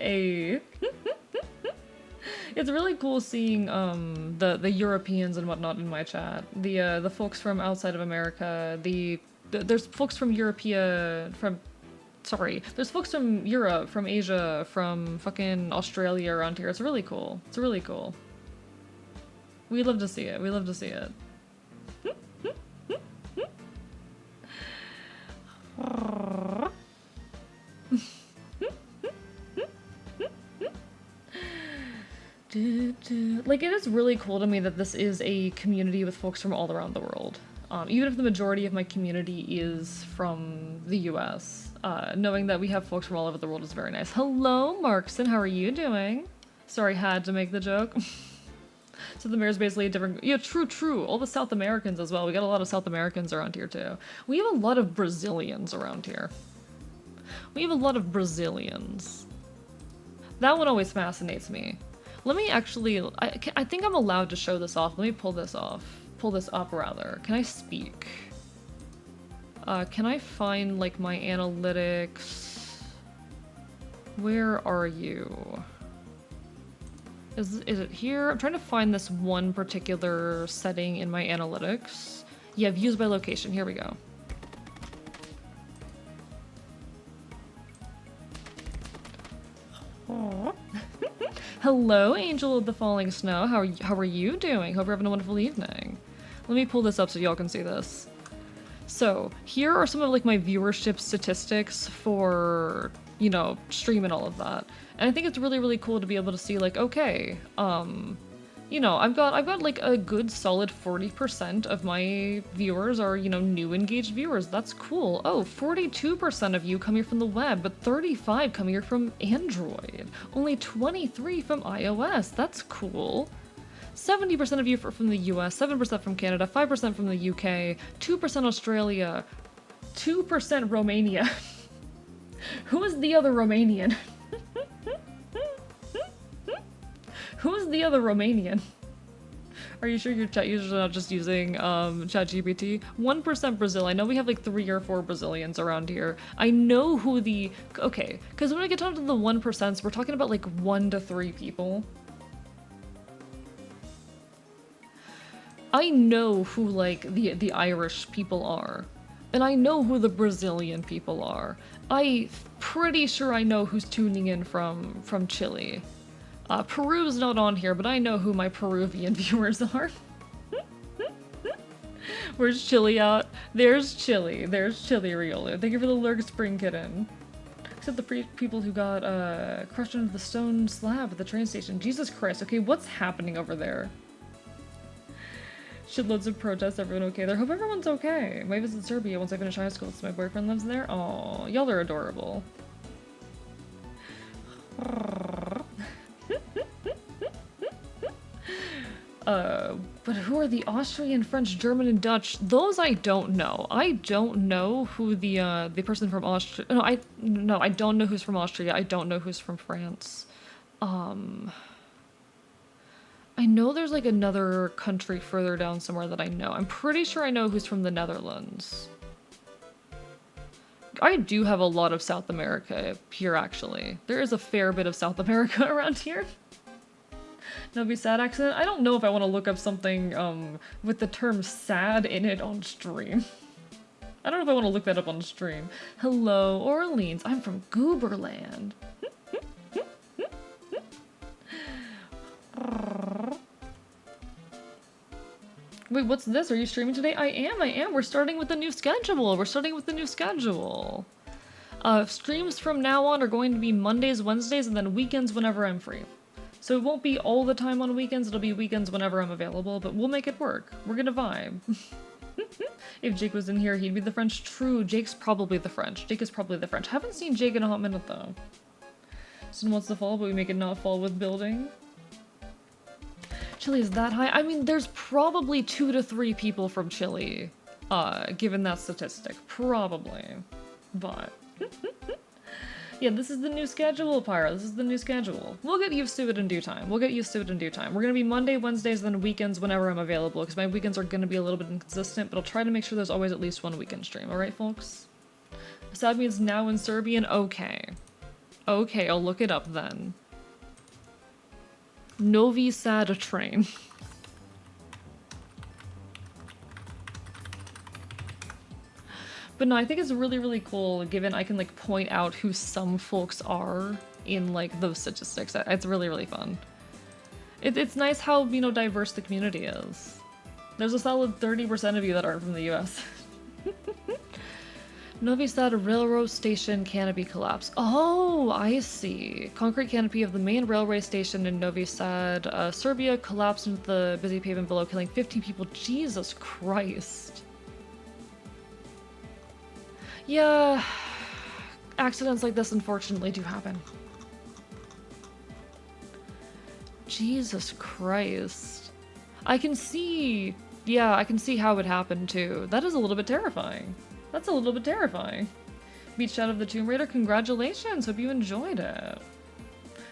It's really cool seeing the Europeans and whatnot in my chat. The folks from outside of America. There's folks from there's folks from Europe, from Asia, from fucking Australia around here. It's really cool. It's really cool. We love to see it. We love to see it. Like, it is really cool to me that this is a community with folks from all around the world. Even if the majority of my community is from the US, knowing that we have folks from all over the world is very nice. Hello, Markson, how are you doing? Sorry, had to make the joke. So the mayor's basically a different. Yeah, true. All the South Americans as well. We got a lot of South Americans around here too. We have a lot of Brazilians around here. We have a lot of Brazilians. That one always fascinates me. Let me actually. I think I'm allowed to show this off. Let me pull this off. Pull this up rather. Can I speak? Can I find like my analytics? Where are you? Is it here? I'm trying to find this one particular setting in my analytics. Yeah, views by location. Here we go. Hello, Angel of the Falling Snow. How are you doing? Hope you're having a wonderful evening. Let me pull this up so y'all can see this. So here are some of like my viewership statistics for, you know, stream and all of that. And I think it's really cool to be able to see like, okay, you know, I've got like a good solid 40% of my viewers are, you know, new engaged viewers. That's cool. Oh, 42% of you come here from the web, but 35 come here from Android. Only 23 from iOS. That's cool. 70% of you from the US, 7% from Canada, 5% from the UK, 2% Australia, 2% Romania. Who is the other Romanian? Who's the other Romanian? Are you sure your chat users are not just using ChatGPT? 1% Brazil. I know we have like 3 or 4 Brazilians around here. I know who the... Okay, because when I get down to the 1%, we're talking about like 1 to 3 people. I know who like the Irish people are. And I know who the Brazilian people are. I'm pretty sure I know who's tuning in from Chile. Peru's not on here, but I know who my Peruvian viewers are. Where's Chile out? There's Chile. There's Chile Riolu. Thank you for the lurk, Spring Kitten. Except the people who got crushed into the stone slab at the train station. Jesus Christ. Okay, what's happening over there? Shitloads of protests. Everyone okay there? Hope everyone's okay. Might visit Serbia once I finish high school, so my boyfriend lives there. Oh, y'all are adorable. But who are the Austrian, French, German, and Dutch? Those I don't know. I don't know who the person from Austria... No, I don't know who's from Austria. I don't know who's from France. I know there's like another country further down somewhere that I know. I'm pretty sure I know who's from the Netherlands. I do have a lot of South America here, actually. There is a fair bit of South America around here. Novi sad accident? I don't know if I want to look up something with the term sad in it on stream. I don't know if I want to look that up on stream. Hello, Orleans. I'm from Gooberland. Wait, what's this? Are you streaming today? I am. We're starting with the new schedule. Streams from now on are going to be Mondays, Wednesdays, and then weekends whenever I'm free. So it won't be all the time on weekends, it'll be weekends whenever I'm available, but we'll make it work. We're gonna vibe. If Jake was in here, he'd be the French. True, Jake's probably the French. Jake is probably the French. Haven't seen Jake in a hot minute, though. Sun wants to fall, but we make it not fall with building. Chile is that high? I mean, there's probably 2 to 3 people from Chile, given that statistic. Probably. But... Yeah, this is the new schedule, Pyro. This is the new schedule. We'll get used to it in due time. We're gonna be Monday, Wednesdays, then weekends whenever I'm available, because my weekends are gonna be a little bit inconsistent, but I'll try to make sure there's always at least one weekend stream. Alright, folks? Sad means now in Serbian? Okay. Okay, I'll look it up then. Novi Sad train. But no, I think it's really cool, given I can like point out who some folks are in like those statistics. It's really fun. It's nice how, you know, diverse the community is. There's a solid 30% of you that aren't from the US. Novi Sad railroad station canopy collapse. Oh, I see. Concrete canopy of the main railway station in Novi Sad, Serbia collapsed into the busy pavement below, killing 15 people. Jesus Christ. Yeah, accidents like this unfortunately do happen. Jesus Christ. I can see, yeah, I can see how it happened too. That is a little bit terrifying. That's a little bit terrifying. Beat Shadow of the Tomb Raider, congratulations, hope you enjoyed it.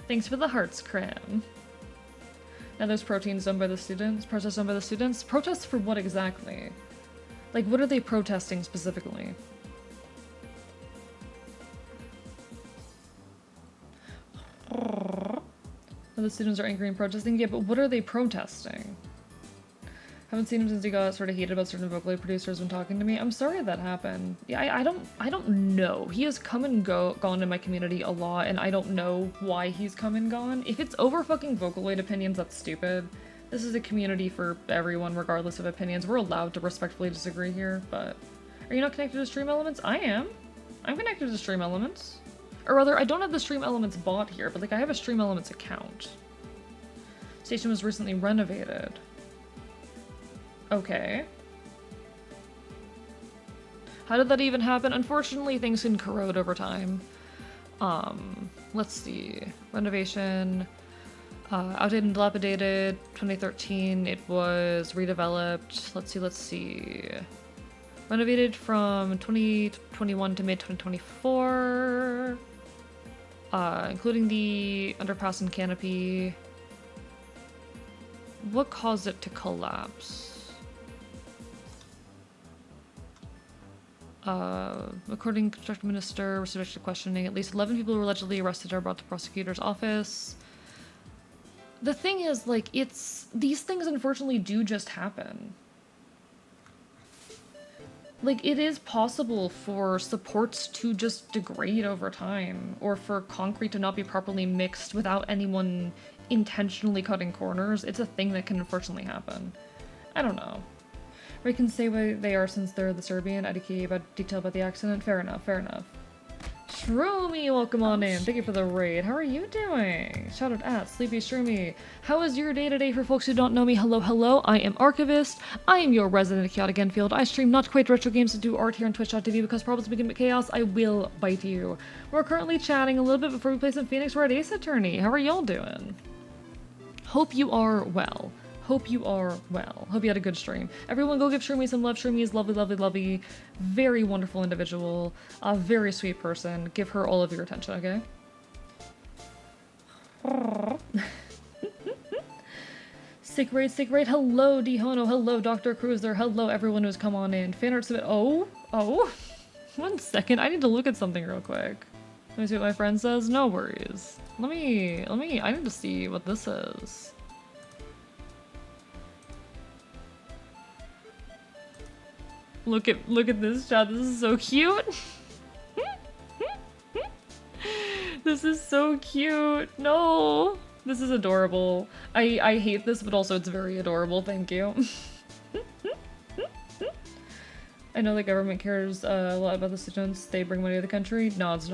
Thanks for the hearts, Cram. Now there's protests done by the students. Protests for what exactly? Like, what are they protesting specifically? The students are angry and protesting? Yeah, but what are they protesting? Haven't seen him since he got sort of heated about certain Vocaloid producers when talking to me. I'm sorry that happened. Yeah, I don't know. He has come and gone in my community a lot, and I don't know why he's come and gone. If it's over fucking Vocaloid opinions, that's stupid. This is a community for everyone, regardless of opinions. We're allowed to respectfully disagree here, but... Are you not connected to Stream Elements? I am. I'm connected to Stream Elements. Or rather, I don't have the Stream Elements bot here, but like I have a Stream Elements account. Station was recently renovated. Okay. How did that even happen? Unfortunately, things can corrode over time. Let's see. Renovation. Outdated and dilapidated. 2013. It was redeveloped. Let's see. Renovated from 2021 to mid-2024. Including the underpass and canopy. What caused it to collapse? According to construction minister, was subject to questioning. At least 11 people were allegedly arrested or brought to prosecutor's office. The thing is, like, these things unfortunately do just happen. Like, it is possible for supports to just degrade over time, or for concrete to not be properly mixed without anyone intentionally cutting corners. It's a thing that can unfortunately happen. I don't know. We can say what they are since they're the Serbian. IDK about detail about the accident. Fair enough, fair enough. Shroomy, welcome on in. Thank you for the raid. How are you doing? Shout out at Sleepy Shroomy. How is your day today for folks who don't know me? Hello, hello. I am Archivist. I am your resident chaotic Enfield. I stream not quite retro games to do art here on twitch.tv because problems begin with chaos. I will bite you. We're currently chatting a little bit before we play some Phoenix Wright Ace Attorney. How are y'all doing? Hope you are well. Hope you are well. Hope you had a good stream. Everyone go give Shroomy some love. Shroomy is lovely, lovely, lovely. Very wonderful individual. A very sweet person. Give her all of your attention, okay? Sick raid. Hello, Dihono. Hello, Dr. Cruiser. Hello, everyone who's come on in. Fan art submit. Oh. 1 second. I need to look at something real quick. Let me see what my friend says. No worries. I need to see what this is. Look at this chat. This is so cute. This is so cute. No. This is adorable. I hate this, but also it's very adorable. Thank you. I know the government cares a lot about the students. They bring money to the country. Nods.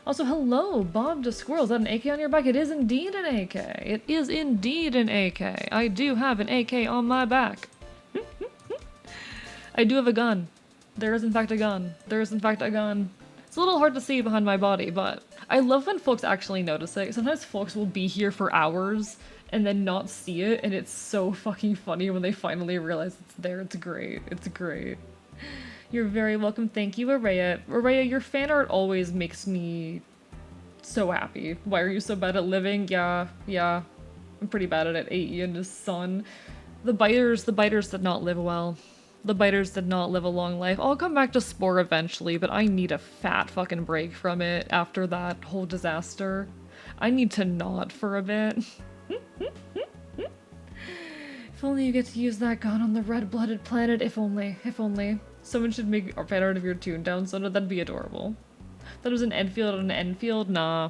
Also, hello, Bob the Squirrel. Is that an AK on your back? It is indeed an AK. It is indeed an AK. I do have an AK on my back. I do have a gun. There is in fact a gun. It's a little hard to see behind my body, but I love when folks actually notice it. Sometimes folks will be here for hours and then not see it, and it's so fucking funny when they finally realize it's there. It's great. It's great. You're very welcome. Thank you, Araya. Araya, your fan art always makes me so happy. Why are you so bad at living? Yeah. I'm pretty bad at it. AE and his son. The biters did not live well. The biters did not live a long life. I'll come back to Spore eventually, but I need a fat fucking break from it after that whole disaster. I need to not for a bit. If only you get to use that gun on the red-blooded planet. If only. Someone should make a fan art of your Toontown soda. That'd be adorable. That was an Enfield on an Enfield? Nah.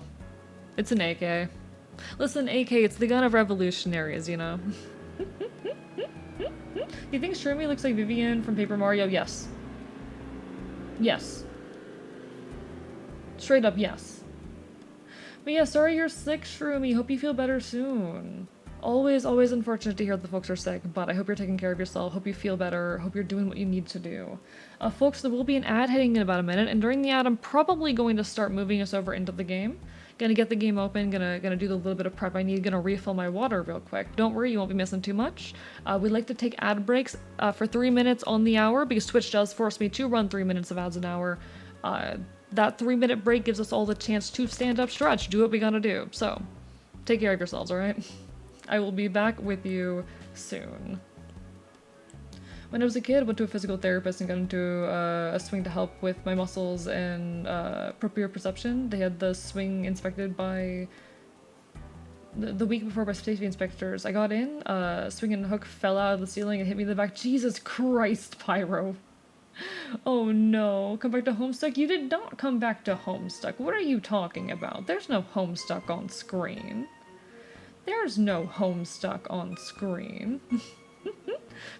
It's an AK. Listen, AK, it's the gun of revolutionaries, you know? You think Shroomy looks like Vivian from Paper Mario? Yes. Yes. Straight up, yes. But yeah, sorry you're sick, Shroomy. Hope you feel better soon. Always unfortunate to hear that the folks are sick, but I hope you're taking care of yourself. Hope you feel better. Hope you're doing what you need to do. Folks, there will be an ad hitting in about a minute, and during the ad, I'm probably going to start moving us over into the game. Gonna get the game open, gonna do the little bit of prep I need, gonna refill my water real quick. Don't worry, you won't be missing too much. We like to take ad breaks for 3 minutes on the hour because Twitch does force me to run 3 minutes of ads an hour. That 3-minute break gives us all the chance to stand up, stretch, do what we gotta do. So, take care of yourselves, alright? I will be back with you soon. When I was a kid, I went to a physical therapist and got into a swing to help with my muscles and proprioception. They had the swing inspected by the week before by safety inspectors. I got in, swing and hook fell out of the ceiling and hit me in the back. Jesus Christ, Pyro. Oh no, come back to Homestuck? You did not come back to Homestuck. What are you talking about? There's no Homestuck on screen. There's no Homestuck on screen.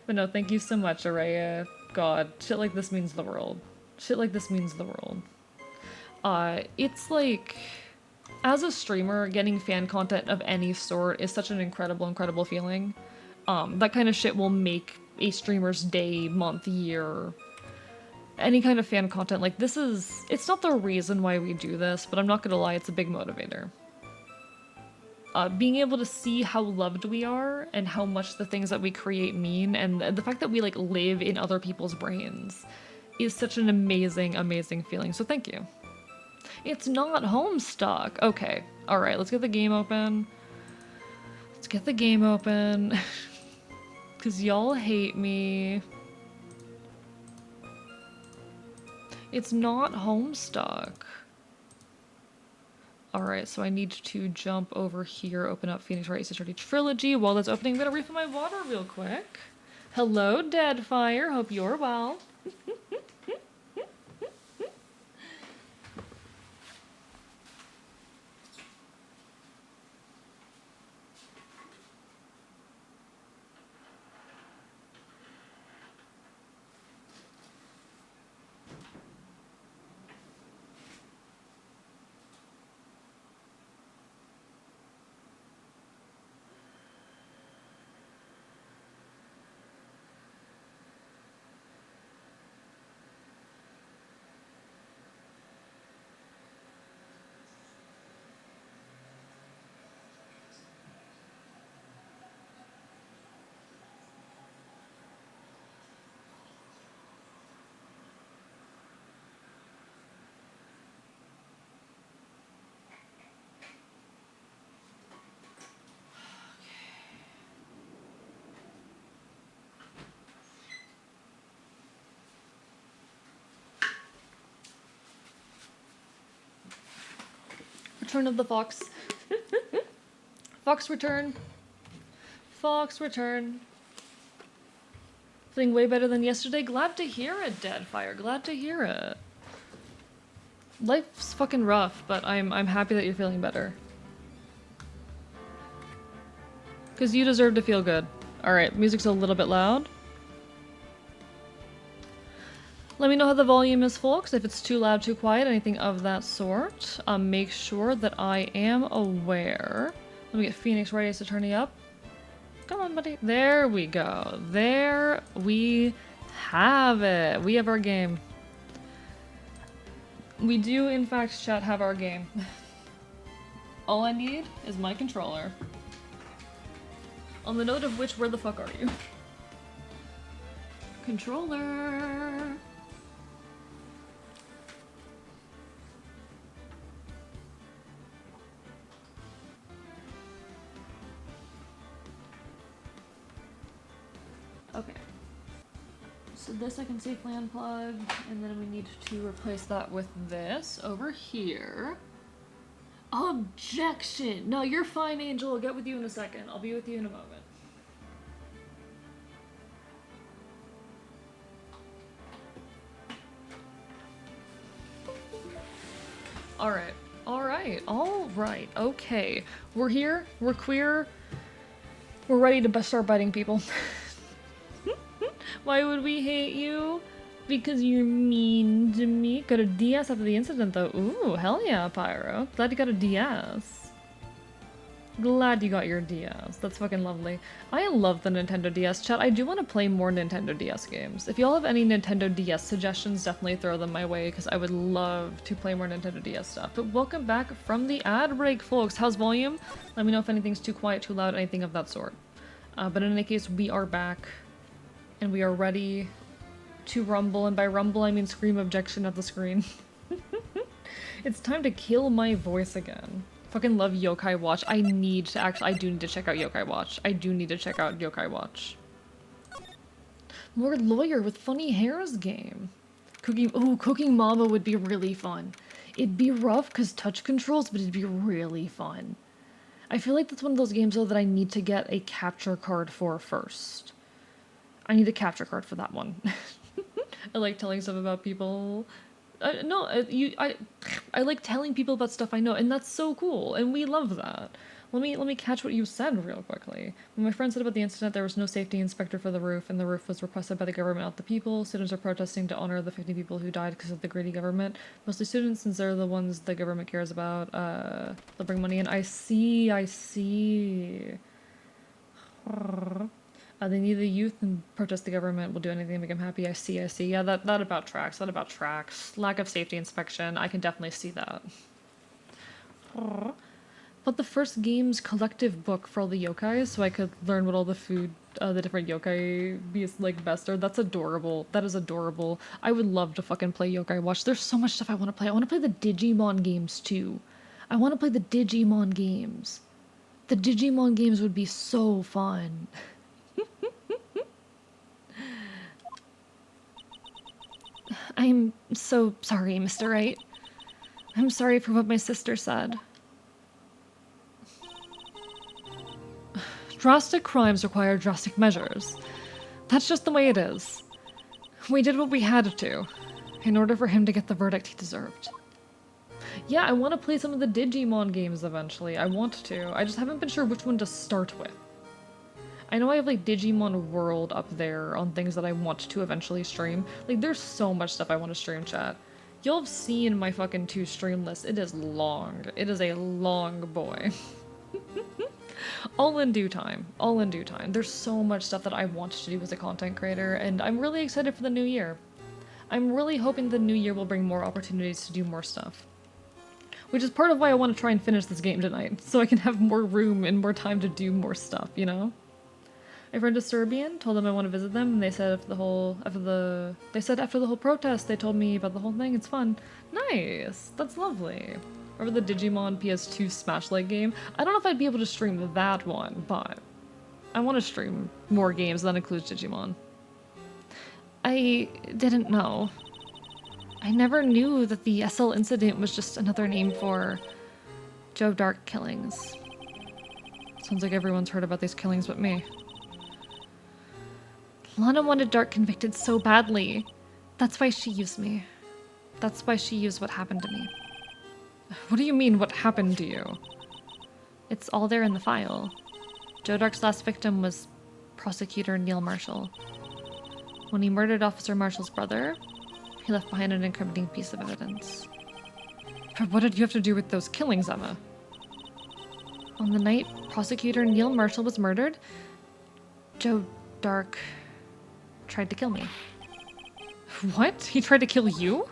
But no, thank you so much, Araya. God, shit like this means the world. Shit like this means the world. It's like, as a streamer, getting fan content of any sort is such an incredible, incredible feeling. That kind of shit will make a streamer's day, month, year. Any kind of fan content, like this is, it's not the reason why we do this, but I'm not gonna lie, it's a big motivator. Being able to see how loved we are and how much the things that we create mean and the fact that we like live in other people's brains is such an amazing, amazing feeling. So thank you. It's not Homestuck. Okay. All right. Let's get the game open. Let's get the game open. Cause y'all hate me. It's not Homestuck. Alright, so I need to jump over here, open up Phoenix Wright HRD Trilogy. While that's opening, I'm gonna refill my water real quick. Hello, Deadfire. Hope you're well. Return of the Fox. Fox return. Fox return. Feeling way better than yesterday. Glad to hear it, Deadfire. Glad to hear it. Life's fucking rough, but I'm happy that you're feeling better. Cause you deserve to feel good. Alright, music's a little bit loud. Let me know how the volume is, folks. If it's too loud, too quiet, anything of that sort. Make sure that I am aware. Let me get Phoenix Wright to turn it up. Come on, buddy. There we go. There we have it. We have our game. We do, in fact, chat, have our game. All I need is my controller. On the note of which, where the fuck are you? Controller. Okay. So this I can safely unplug, and then we need to replace that with this over here. Objection! No, you're fine, Angel. I'll get with you in a second. I'll be with you in a moment. Alright. Alright. Alright. Okay. We're here. We're queer. We're ready to start biting people. Why would we hate you? Because you're mean to me. Got a DS after the incident, though. Ooh, hell yeah, Pyro. Glad you got a DS. Glad you got your DS. That's fucking lovely. I love the Nintendo DS chat. I do want to play more Nintendo DS games. If y'all have any Nintendo DS suggestions, definitely throw them my way because I would love to play more Nintendo DS stuff. But welcome back from the ad break, folks. How's volume? Let me know if anything's too quiet, too loud, anything of that sort. But in any case, we are back and we are ready to rumble. And by rumble, I mean scream objection at the screen. It's time to kill my voice again. Fucking love Yokai Watch. I do need to check out Yokai Watch. I do need to check out Yokai Watch. More lawyer with funny hairs game. Cooking Mama would be really fun. It'd be rough because touch controls, but it'd be really fun. I feel like that's one of those games though that I need to get a capture card for first. I need a capture card for that one. I like telling stuff about people. I like telling people about stuff I know, and that's so cool, and we love that. Let me catch what you said real quickly. When my friend said about the incident, there was no safety inspector for the roof, and the roof was requested by the government, not the people. Students are protesting to honor the 50 people who died because of the greedy government. Mostly students, since they're the ones the government cares about. They'll bring money in. I see. They need the youth and protest the government will do anything to make them happy. I see. Yeah, that about tracks. Lack of safety inspection. I can definitely see that. But the first game's collective book for all the yokais, so I could learn what all the food, the different yokai beasts like best are. That's adorable. That is adorable. I would love to fucking play Yokai Watch. There's so much stuff I want to play. I want to play the Digimon games too. I want to play the Digimon games. The Digimon games would be so fun. I'm so sorry, Mr. Wright. I'm sorry for what my sister said. Drastic crimes require drastic measures. That's just the way it is. We did what we had to, in order for him to get the verdict he deserved. Yeah, I want to play some of the Digimon games eventually. I want to. I just haven't been sure which one to start with. I know I have like Digimon World up there on things that I want to eventually stream. Like there's so much stuff I want to stream, chat. You'll have seen my fucking 2 stream list. It is long. It is a long boy. All in due time. All in due time. There's so much stuff that I want to do as a content creator, and I'm really excited for the new year. I'm really hoping the new year will bring more opportunities to do more stuff. Which is part of why I want to try and finish this game tonight, so I can have more room and more time to do more stuff, you know? My friend is Serbian, told them I want to visit them, and they said after the whole protest, they told me about the whole thing. It's fun. Nice. That's lovely. Remember the Digimon PS2 Smash-like game? I don't know if I'd be able to stream that one, but I want to stream more games that includes Digimon. I didn't know. I never knew that the SL incident was just another name for Joe Dark killings. Sounds like everyone's heard about these killings but me. Lana wanted Dark convicted so badly. That's why she used me. That's why she used what happened to me. What do you mean, what happened to you? It's all there in the file. Joe Dark's last victim was Prosecutor Neil Marshall. When he murdered Officer Marshall's brother, he left behind an incriminating piece of evidence. But what did you have to do with those killings, Emma? On the night Prosecutor Neil Marshall was murdered, Joe Dark tried to kill me. What? He tried to kill you?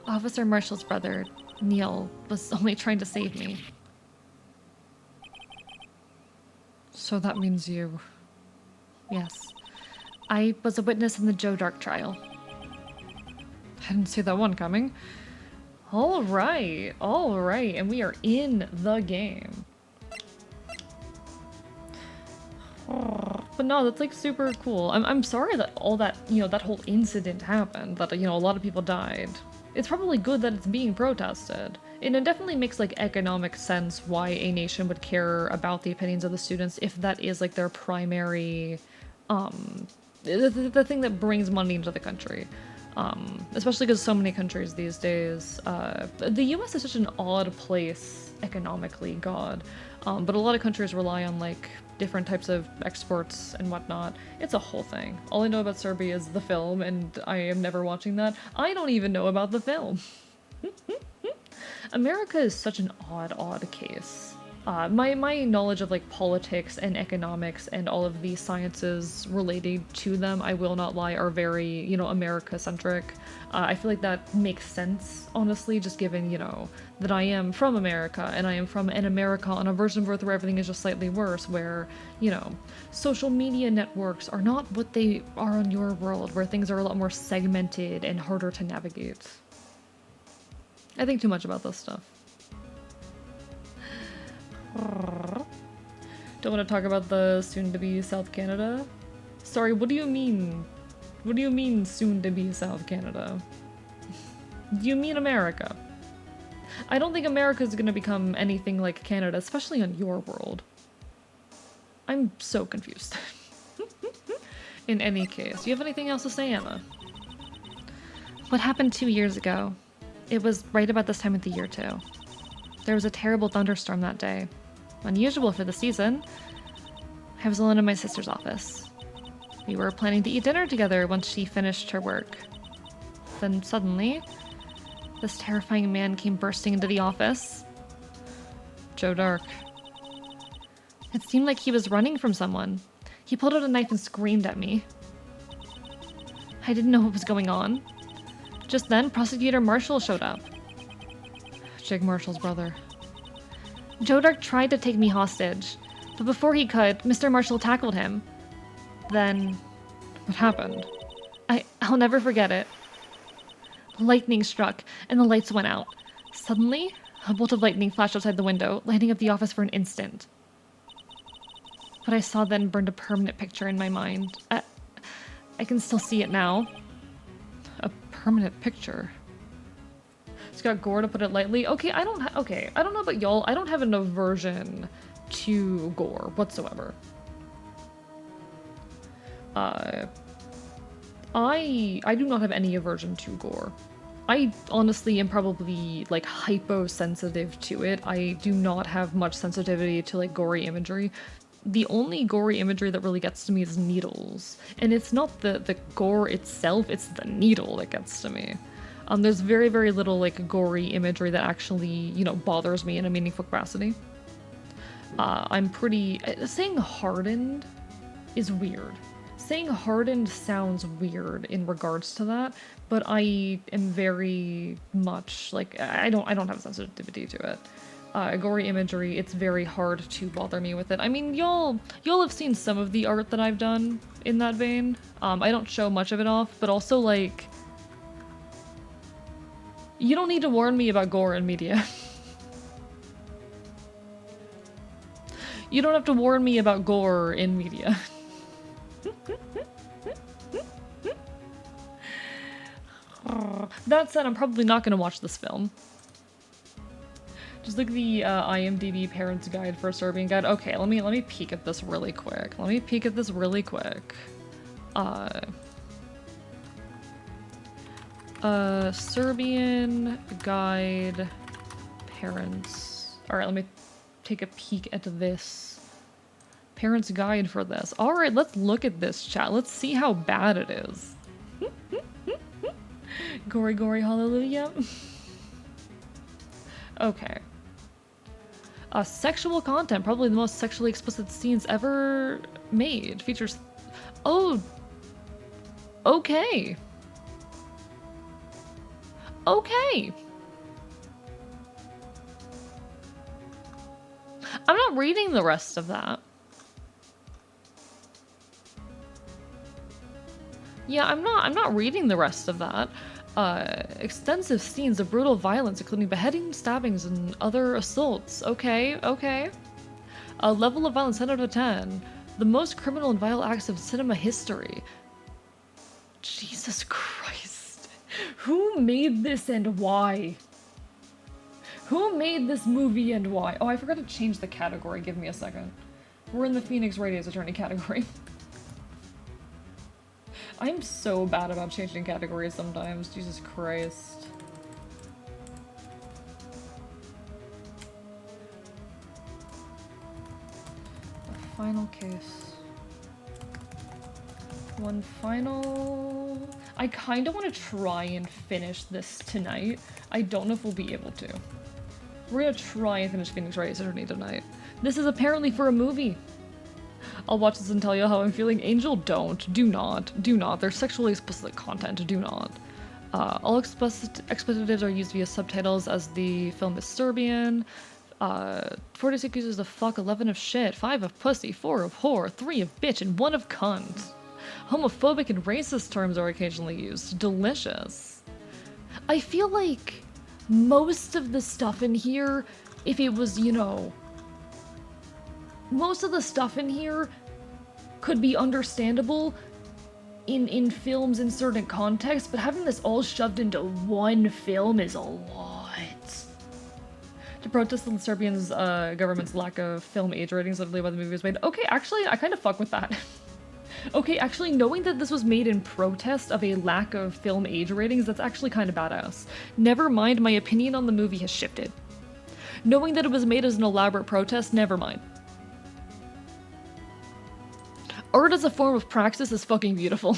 Officer Marshall's brother, Neil, was only trying to save me. So that means you... Yes. I was a witness in the Joe Dark trial. I didn't see that one coming. Alright, and we are in the game. But no, that's like super cool. I'm sorry that all that, that whole incident happened, that, a lot of people died. It's probably good that it's being protested. And it definitely makes like economic sense why a nation would care about the opinions of the students if that is like their primary, the thing that brings money into the country. Especially because so many countries these days, the US is such an odd place economically, God. But a lot of countries rely on like different types of exports and whatnot. It's a whole thing. All I know about Serbia is the film, and I am never watching that. I don't even know about the film. America is such an odd case. My knowledge of like politics and economics and all of the sciences related to them, I will not lie, are very, you know, America-centric. I feel like that makes sense, honestly, just given, you know, that I am from America and I am from an America on a version of Earth where everything is just slightly worse, where, you know, social media networks are not what they are on your world, where things are a lot more segmented and harder to navigate. I think too much about this stuff. Don't want to talk about the soon-to-be South Canada? Sorry, what do you mean? What do you mean soon-to-be South Canada? Do you mean America? I don't think America is going to become anything like Canada, especially on your world. I'm so confused. In any case, do you have anything else to say, Emma? What happened 2 years ago? It was right about this time of the year, too. There was a terrible thunderstorm that day. Unusual for the season. I was alone in my sister's office. We were planning to eat dinner together once she finished her work. Then suddenly, this terrifying man came bursting into the office. Joe Dark. It seemed like he was running from someone. He pulled out a knife and screamed at me. I didn't know what was going on. Just then, Prosecutor Marshall showed up. Jake Marshall's brother. Joe Dark tried to take me hostage, but before he could, Mr. Marshall tackled him. Then, what happened? I'll never forget it. Lightning struck, and the lights went out. Suddenly, a bolt of lightning flashed outside the window, lighting up the office for an instant. What I saw then burned a permanent picture in my mind. I can still see it now. A permanent picture. It's got gore, to put it lightly. Okay, I don't know about y'all. I don't have an aversion to gore whatsoever. I do not have any aversion to gore. I honestly am probably like hyposensitive to it. I do not have much sensitivity to like gory imagery. The only gory imagery that really gets to me is needles. And it's not the gore itself, it's the needle that gets to me. There's very, very little like gory imagery that actually, you know, bothers me in a meaningful capacity. I'm pretty... saying hardened is weird. Saying hardened sounds weird in regards to that, but I am very much like I don't have sensitivity to it. Gory imagery, it's very hard to bother me with it. I mean, y'all have seen some of the art that I've done in that vein. I don't show much of it off, but also like you don't need to warn me about gore in media. You don't have to warn me about gore in media. That said, I'm probably not going to watch this film. Just like the IMDb Parents Guide for a Serbian Guide. Okay, let me peek at this really quick. Serbian Guide Parents. Alright, let me take a peek at this. Parents Guide for this. Alright, let's look at this, chat. Let's see how bad it is. Gory, gory, hallelujah. Okay. Sexual content, probably the most sexually explicit scenes ever made. Features... Oh! Okay. Okay. I'm not reading the rest of that. Yeah, I'm not reading the rest of that. Extensive scenes of brutal violence, including beheadings, stabbings, and other assaults. Okay, okay. A level of violence 10 out of 10. The most criminal and vile acts of cinema history. Jesus Christ. Who made this and why? Who made this movie and why? Oh, I forgot to change the category. Give me a second. We're in the Phoenix Radius Attorney category. I'm so bad about changing categories sometimes. Jesus Christ. The final case. One final... I kind of want to try and finish this tonight. I don't know if we'll be able to. We're gonna try and finish Phoenix Wright Eternity tonight. This is apparently for a movie. I'll watch this and tell you how I'm feeling. Angel, don't. Do not. Do not. There's sexually explicit content. Do not. All expletives are used via subtitles as the film is Serbian. 46 uses of fuck, 11 of shit, 5 of pussy, 4 of whore, 3 of bitch, and 1 of cunt. Homophobic and racist terms are occasionally used. Delicious. I feel like most of the stuff in here, if it was, you know... Most of the stuff in here could be understandable in films in certain contexts, but having this all shoved into one film is a lot. To protest the Serbian's government's lack of film age ratings, literally why the movie was made. Okay, actually, I kind of fuck with that. Okay, actually, knowing that this was made in protest of a lack of film age ratings, that's actually kind of badass. Never mind, my opinion on the movie has shifted. Knowing that it was made as an elaborate protest, never mind. Art as a form of praxis is fucking beautiful.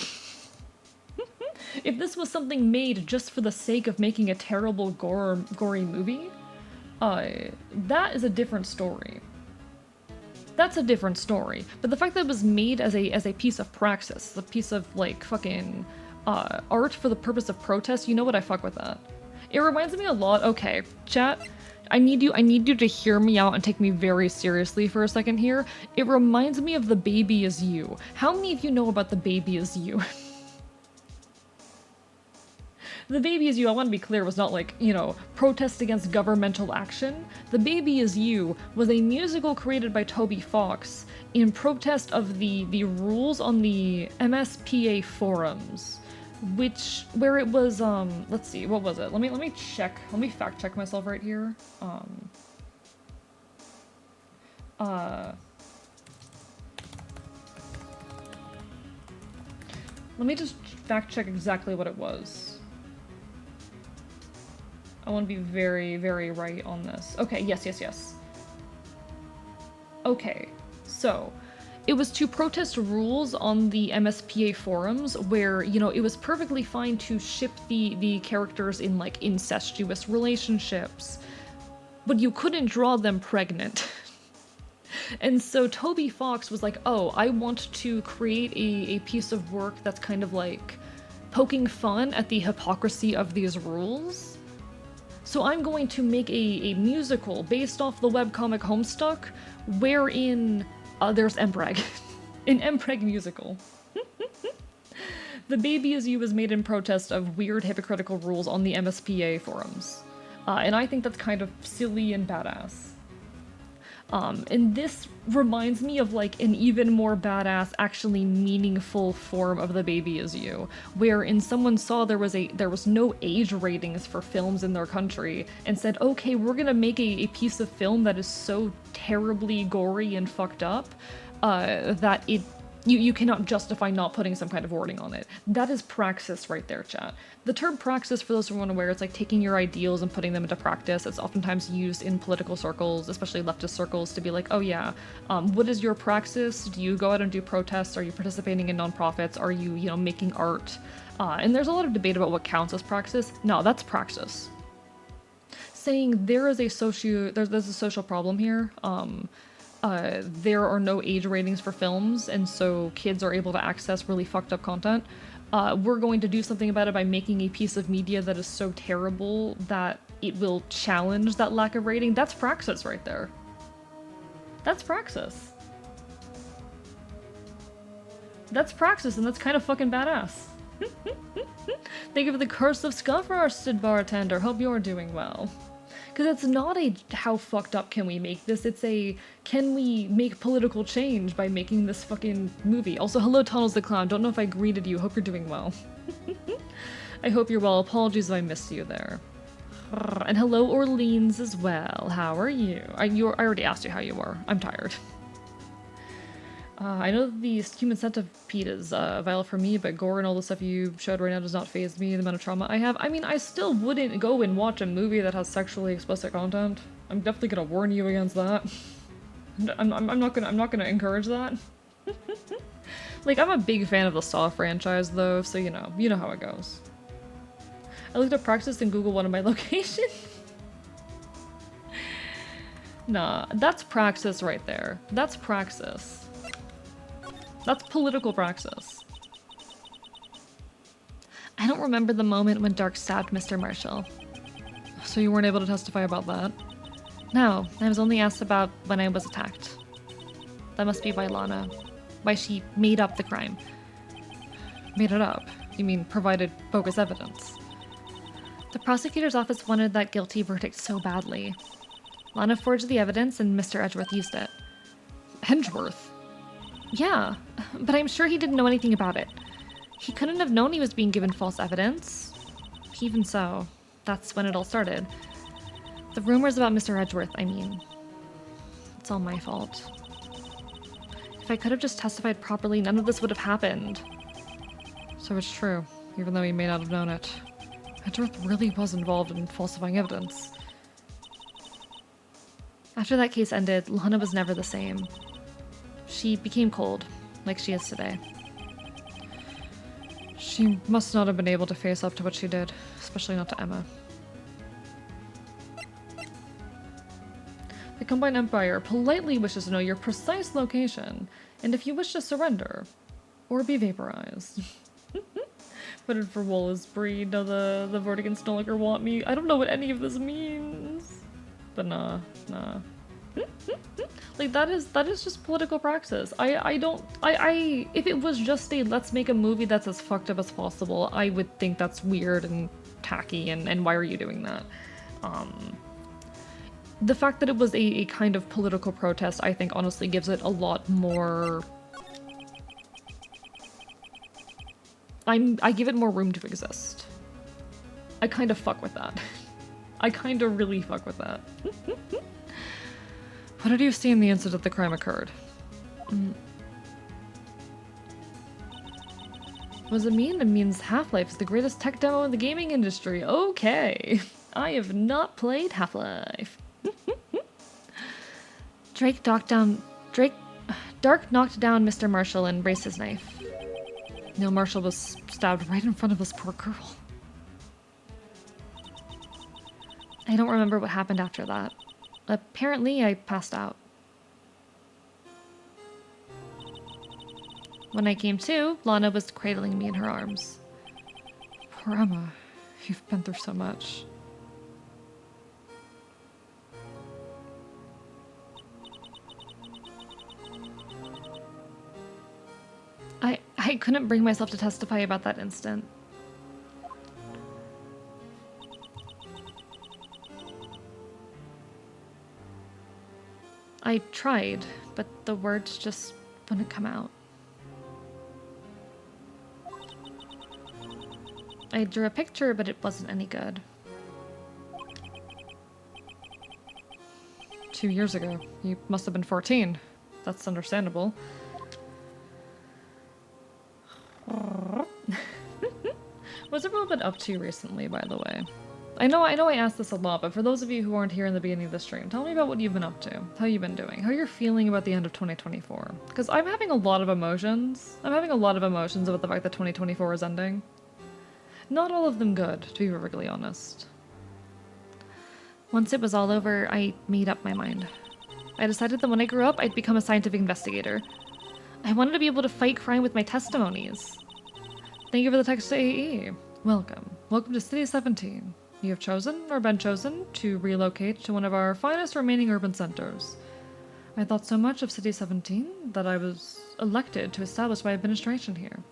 If this was something made just for the sake of making a terrible gory movie, that is a different story. That's a different story. But the fact that it was made as a piece of praxis, a piece of like fucking art for the purpose of protest, you know what, I fuck with that. It reminds me a lot. Okay, chat. I need you to hear me out and take me very seriously for a second here. It reminds me of The Baby Is You. How many of you know about The Baby Is You? The Baby Is You, I want to be clear, was not like, you know, protest against governmental action. The Baby Is You was a musical created by Toby Fox in protest of the rules on the MSPA forums. Where it was, let's see, what was it? Let me check, let me fact check myself right here. Let me just fact check exactly what it was. I want to be very, very right on this. Okay, yes. Okay, so... It was to protest rules on the MSPA forums where, you know, it was perfectly fine to ship the characters in, like, incestuous relationships, but you couldn't draw them pregnant. And so Toby Fox was like, oh, I want to create a piece of work that's kind of like poking fun at the hypocrisy of these rules. So I'm going to make a musical based off the webcomic Homestuck, wherein... there's Mpreg. An Mpreg musical. The Baby Is You was made in protest of weird hypocritical rules on the MSPA forums. And I think that's kind of silly and badass. And this reminds me of like an even more badass, actually meaningful form of The Baby Is You, wherein someone saw there was no age ratings for films in their country and said, okay, we're gonna make a piece of film that is so terribly gory and fucked up that you cannot justify not putting some kind of wording on it. That is praxis right there, chat. The term praxis, for those who are unaware, it's like taking your ideals and putting them into practice. It's oftentimes used in political circles, especially leftist circles, to be like, oh yeah, what is your praxis? Do you go out and do protests? Are you participating in nonprofits? Are you, you know, making art? And there's a lot of debate about what counts as praxis. No, that's praxis. Saying there's a social problem here. There are no age ratings for films, and so kids are able to access really fucked up content. We're going to do something about it by making a piece of media that is so terrible that it will challenge that lack of rating. That's praxis right there. That's praxis. That's praxis, and that's kind of fucking badass. Thank you for the Curse of Scuff-Roasted Bartender. Hope you're doing well. Because it's not a how fucked up can we make this, it's a can we make political change by making this fucking movie. Also, hello Tunnels the Clown, don't know if I greeted you, hope you're doing well. I hope you're well, apologies if I missed you there. And hello Orleans as well, how are you? I already asked you how you were, I'm tired. I know the human centipede is vital for me, but gore and all the stuff you showed right now does not faze me, the amount of trauma I have. I mean, I still wouldn't go and watch a movie that has sexually explicit content. I'm definitely gonna warn you against that. I'm not gonna encourage that. Like, I'm a big fan of the Saw franchise, though, so you know how it goes. I looked up Praxis and Google wanted my location. Nah, that's Praxis right there. That's Praxis. That's political Praxis. I don't remember the moment when Dark stabbed Mr. Marshall. So you weren't able to testify about that? No, I was only asked about when I was attacked. That must be why why she made up the crime. Made it up? You mean provided bogus evidence? The prosecutor's office wanted that guilty verdict so badly. Lana forged the evidence and Mr. Edgeworth used it. Edgeworth? Yeah, but I'm sure he didn't know anything about it. He couldn't have known he was being given false evidence. Even so, that's when it all started. The rumors about Mr. Edgeworth, I mean. It's all my fault. If I could have just testified properly, none of this would have happened. So it's true, even though he may not have known it. Edgeworth really was involved in falsifying evidence. After that case ended, Lana was never the same. She became cold, like she is today. She must not have been able to face up to what she did, especially not to Emma. The Combined Empire politely wishes to know your precise location, and if you wish to surrender, or be vaporized. Voted for Wallace Breed, now the Vortigans no longer want me. I don't know what any of this means. But nah. Like, that is just political praxis. If it was just a let's make a movie that's as fucked up as possible, I would think that's weird and tacky, and why are you doing that? The fact that it was a kind of political protest, I think, honestly gives it a lot more... I give it more room to exist. I kind of fuck with that. I kind of really fuck with that. What did you see in the incident the crime occurred? What does it mean? It means Half-Life is the greatest tech demo in the gaming industry. Okay. I have not played Half-Life. Dark knocked down Mr. Marshall and raised his knife. Neil Marshall was stabbed right in front of this poor girl. I don't remember what happened after that. Apparently, I passed out. When I came to, Lana was cradling me in her arms. Poor Emma. You've been through so much. I couldn't bring myself to testify about that instant. I tried, but the words just wouldn't come out. I drew a picture, but it wasn't any good. 2 years ago. You must have been 14. That's understandable. What's everyone been up to recently, by the way? I know I asked this a lot, but for those of you who weren't here in the beginning of the stream, tell me about what you've been up to, how you've been doing, how you're feeling about the end of 2024. Because I'm having a lot of emotions. I'm having a lot of emotions about the fact that 2024 is ending. Not all of them good, to be perfectly honest. Once it was all over, I made up my mind. I decided that when I grew up, I'd become a scientific investigator. I wanted to be able to fight crime with my testimonies. Thank you for the text to AE. Welcome. Welcome to City 17. You have chosen, or been chosen, to relocate to one of our finest remaining urban centers. I thought so much of City 17 that I was elected to establish my administration here,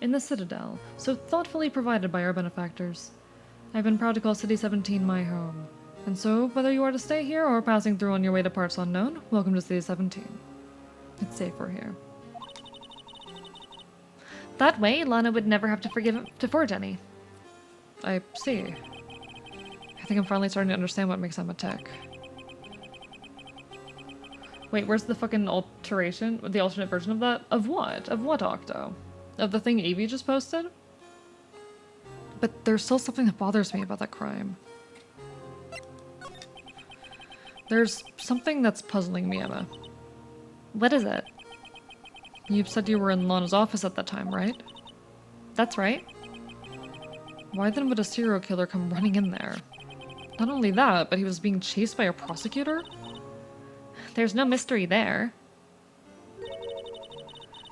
in the Citadel, so thoughtfully provided by our benefactors. I've been proud to call City 17 my home. And so, whether you are to stay here or passing through on your way to parts unknown, welcome to City 17. It's safer here. That way, Lana would never have to forge any. I see. I think I'm finally starting to understand what makes Emma tick. Wait, where's the fucking alteration? The alternate version of that? Of what? Of what, Octo? Of the thing Evie just posted? But there's still something that bothers me about that crime. There's something that's puzzling me, Emma. What is it? You said you were in Lana's office at that time, right? That's right. Why then would a serial killer come running in there? Not only that, but he was being chased by a prosecutor? There's no mystery there.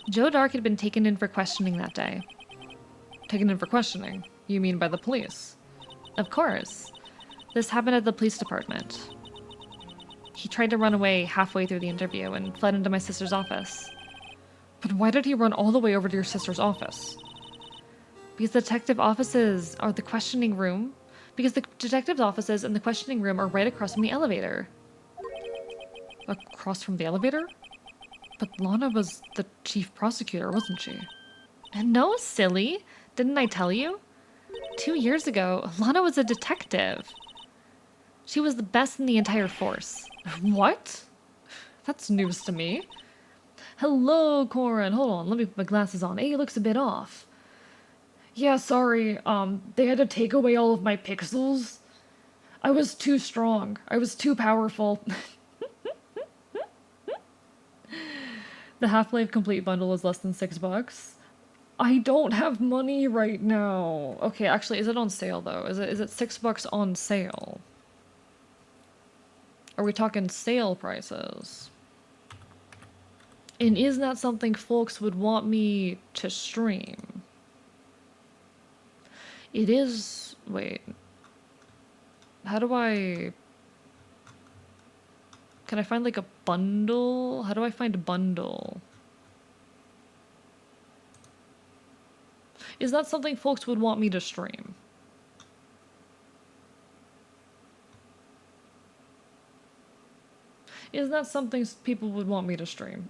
Joe Dark had been taken in for questioning that day. Taken in for questioning? You mean by the police? Of course. This happened at the police department. He tried to run away halfway through the interview and fled into my sister's office. But why did he run all the way over to your sister's office? Because the detective offices are the questioning room. Because the detective's offices and the questioning room are right across from the elevator. Across from the elevator? But Lana was the chief prosecutor, wasn't she? And no, silly. Didn't I tell you? 2 years ago, Lana was a detective. She was the best in the entire force. What? That's news to me. Hello, Corin. Hold on, let me put my glasses on. Hey, looks a bit off. Yeah, sorry. They had to take away all of my pixels. I was too strong. I was too powerful. The Half-Life Complete bundle is less than $6. I don't have money right now. Okay, actually, is it on sale though? Is it $6 on sale? Are we talking sale prices? And is that something folks would want me to stream? It is... Wait. How do I... Can I find like a bundle? How do I find a bundle? Is that something folks would want me to stream? Is that something people would want me to stream?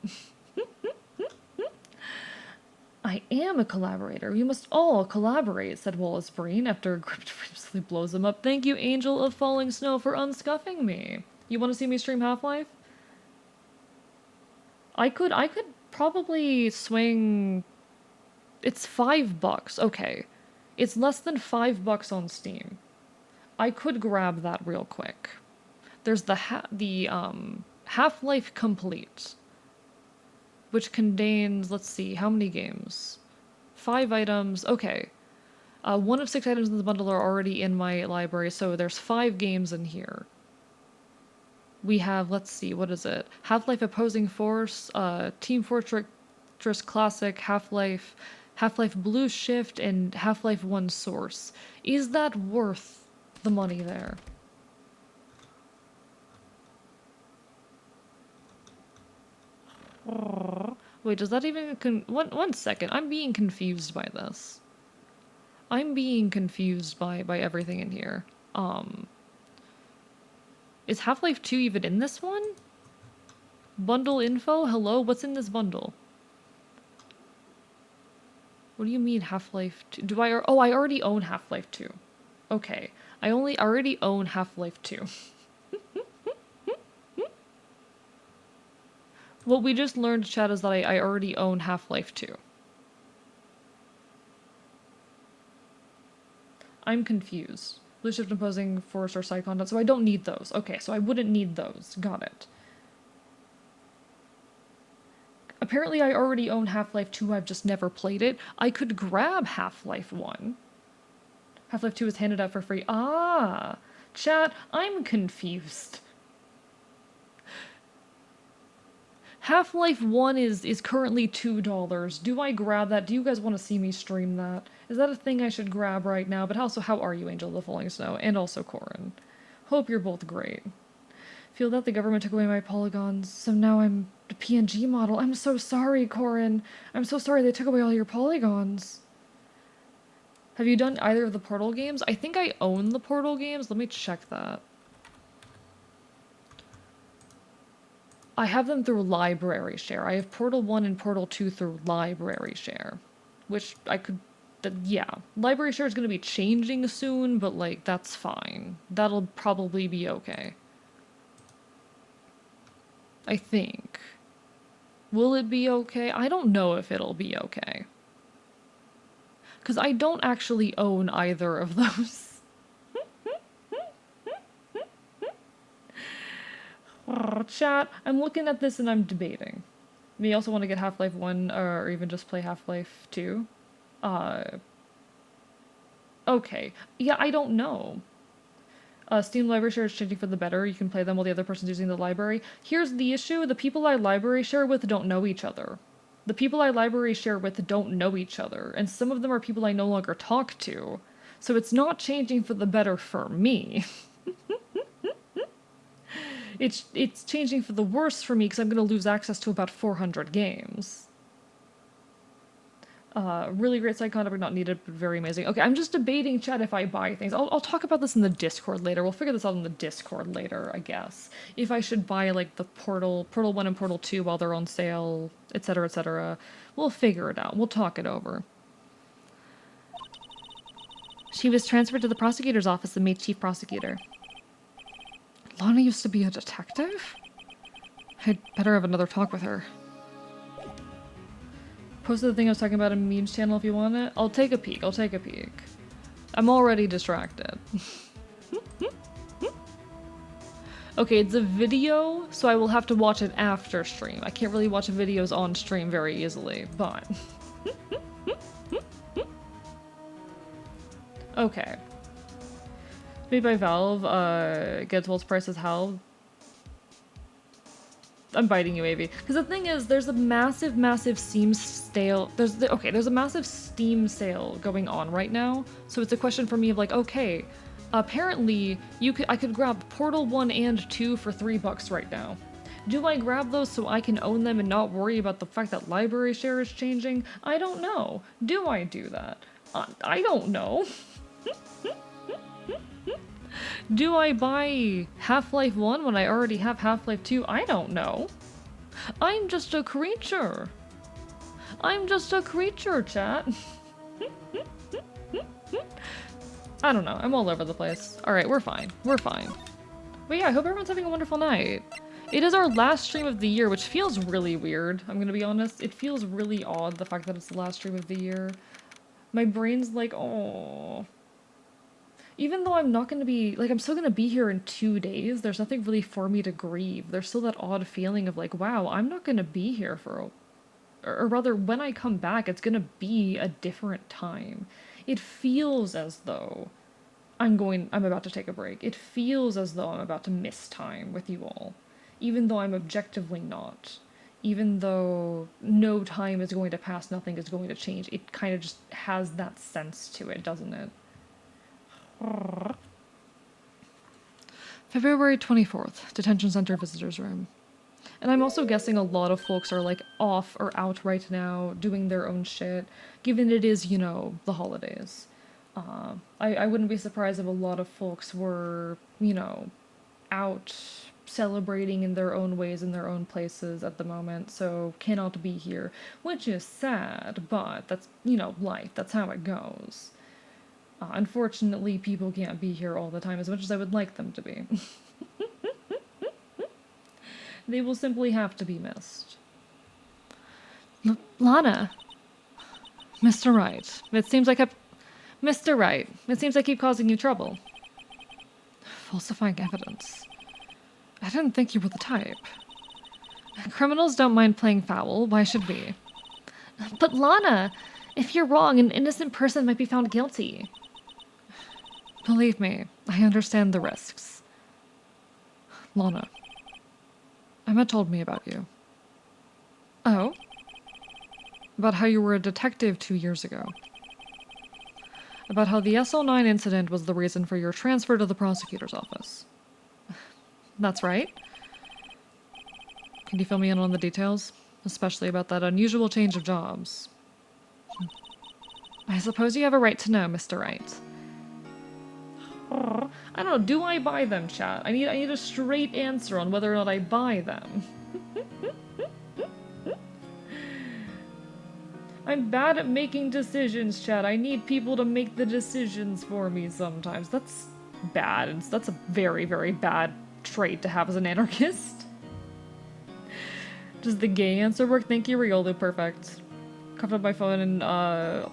I am a collaborator. We must all collaborate, said Wallace Breen after Gripped briefly blows him up. Thank you, Angel of Falling Snow, for unscuffing me. You want to see me stream Half-Life? I could probably swing... It's $5. Okay. It's less than $5 on Steam. I could grab that real quick. There's the Half-Life Complete, which contains, let's see, how many games? 5 items. Okay. 1 of 6 items in the bundle are already in my library, so there's 5 games in here. We have, let's see, what is it? Half-Life Opposing Force, Team Fortress Classic, Half-Life Blue Shift, and Half-Life 1 Source. Is that worth the money there? Wait, does that even... One second, I'm being confused by this. I'm being confused by everything in here. Is Half-Life 2 even in this one? Bundle info? Hello? What's in this bundle? What do you mean Half-Life 2? Do I... Oh, I already own Half-Life 2. Okay. I already own Half-Life 2. What we just learned, chat, is that I already own Half-Life 2. I'm confused. Blue Shift Opposing Force or side content, so I don't need those. Okay, so I wouldn't need those. Got it. Apparently I already own Half-Life 2, I've just never played it. I could grab Half-Life 1. Half-Life 2 is handed out for free. Ah! Chat, I'm confused. Half-Life 1 is currently $2. Do I grab that? Do you guys want to see me stream that? Is that a thing I should grab right now? But also, how are you, Angel of the Falling Snow? And also, Corin. Hope you're both great. Feel that the government took away my polygons, so now I'm a PNG model. I'm so sorry, Corin. I'm so sorry they took away all your polygons. Have you done either of the Portal games? I think I own the Portal games. Let me check that. I have them through Library Share. I have Portal 1 and Portal 2 through Library Share. Which I could... yeah. Library Share is going to be changing soon, but, like, that's fine. That'll probably be okay. I think. Will it be okay? I don't know if it'll be okay. Because I don't actually own either of those. Chat, I'm looking at this and I'm debating. May also want to get Half-Life 1 or even just play Half-Life 2. Uh, okay. Yeah, I don't know. Steam library share is changing for the better. You can play them while the other person's using the library. Here's the issue. The people I library share with don't know each other. The people I library share with don't know each other, and some of them are people I no longer talk to. So it's not changing for the better for me. It's changing for the worse for me because I'm going to lose access to about 400 games. Really great side content, but not needed, but very amazing. Okay, I'm just debating, chat, if I buy things. I'll talk about this in the Discord later. We'll figure this out in the Discord later, I guess. If I should buy, like, the Portal 1 and Portal 2 while they're on sale, etc., etc. We'll figure it out. We'll talk it over. She was transferred to the prosecutor's office and made chief prosecutor. Lana used to be a detective? I'd better have another talk with her. Posted the thing I was talking about in Memes channel if you want it. I'll take a peek. I'm already distracted. Okay, it's a video, so I will have to watch it after stream. I can't really watch videos on stream very easily, but... Okay. Made by Valve, gets World's price as hell. I'm biting you, Avi. Because the thing is, there's a massive Steam sale. There's a massive Steam sale going on right now. So it's a question for me of like, okay, apparently I could grab Portal 1 and 2 for $3 right now. Do I grab those so I can own them and not worry about the fact that library share is changing? I don't know. Do I do that? I don't know. Do I buy Half-Life 1 when I already have Half-Life 2? I don't know. I'm just a creature. I'm just a creature, chat. I don't know. I'm all over the place. Alright, we're fine. We're fine. But yeah, I hope everyone's having a wonderful night. It is our last stream of the year, which feels really weird. I'm gonna be honest. It feels really odd, the fact that it's the last stream of the year. My brain's like, oh. Even though I'm not going to be, like, I'm still going to be here in 2 days, there's nothing really for me to grieve. There's still that odd feeling of like, wow, I'm not going to be here for or rather, when I come back, it's going to be a different time. It feels as though I'm about to take a break. It feels as though I'm about to miss time with you all. Even though I'm objectively not. Even though no time is going to pass, nothing is going to change. It kind of just has that sense to it, doesn't it? February 24th, Detention Center Visitors Room. And I'm also guessing a lot of folks are like off or out right now, doing their own shit, given it is, you know, the holidays. I wouldn't be surprised if a lot of folks were, you know, out celebrating in their own ways, in their own places at the moment, so cannot be here, which is sad, but that's, you know, life, that's how it goes. Unfortunately, people can't be here all the time as much as I would like them to be. They will simply have to be missed. Lana! Mr. Wright, it seems like Mr. Wright, it seems I keep causing you trouble. Falsifying evidence. I didn't think you were the type. Criminals don't mind playing foul, why should we? But Lana! If you're wrong, an innocent person might be found guilty. Believe me, I understand the risks. Lana. Emma told me about you. Oh? About how you were a detective 2 years ago. About how the SL9 incident was the reason for your transfer to the prosecutor's office. That's right. Can you fill me in on the details? Especially about that unusual change of jobs. I suppose you have a right to know, Mr. Wright. I don't know, do I buy them, chat? I need a straight answer on whether or not I buy them. I'm bad at making decisions, chat. I need people to make the decisions for me sometimes. That's bad. That's a very, very bad trait to have as an anarchist. Does the gay answer work? Thank you, Riolu. Perfect. Covered up my phone and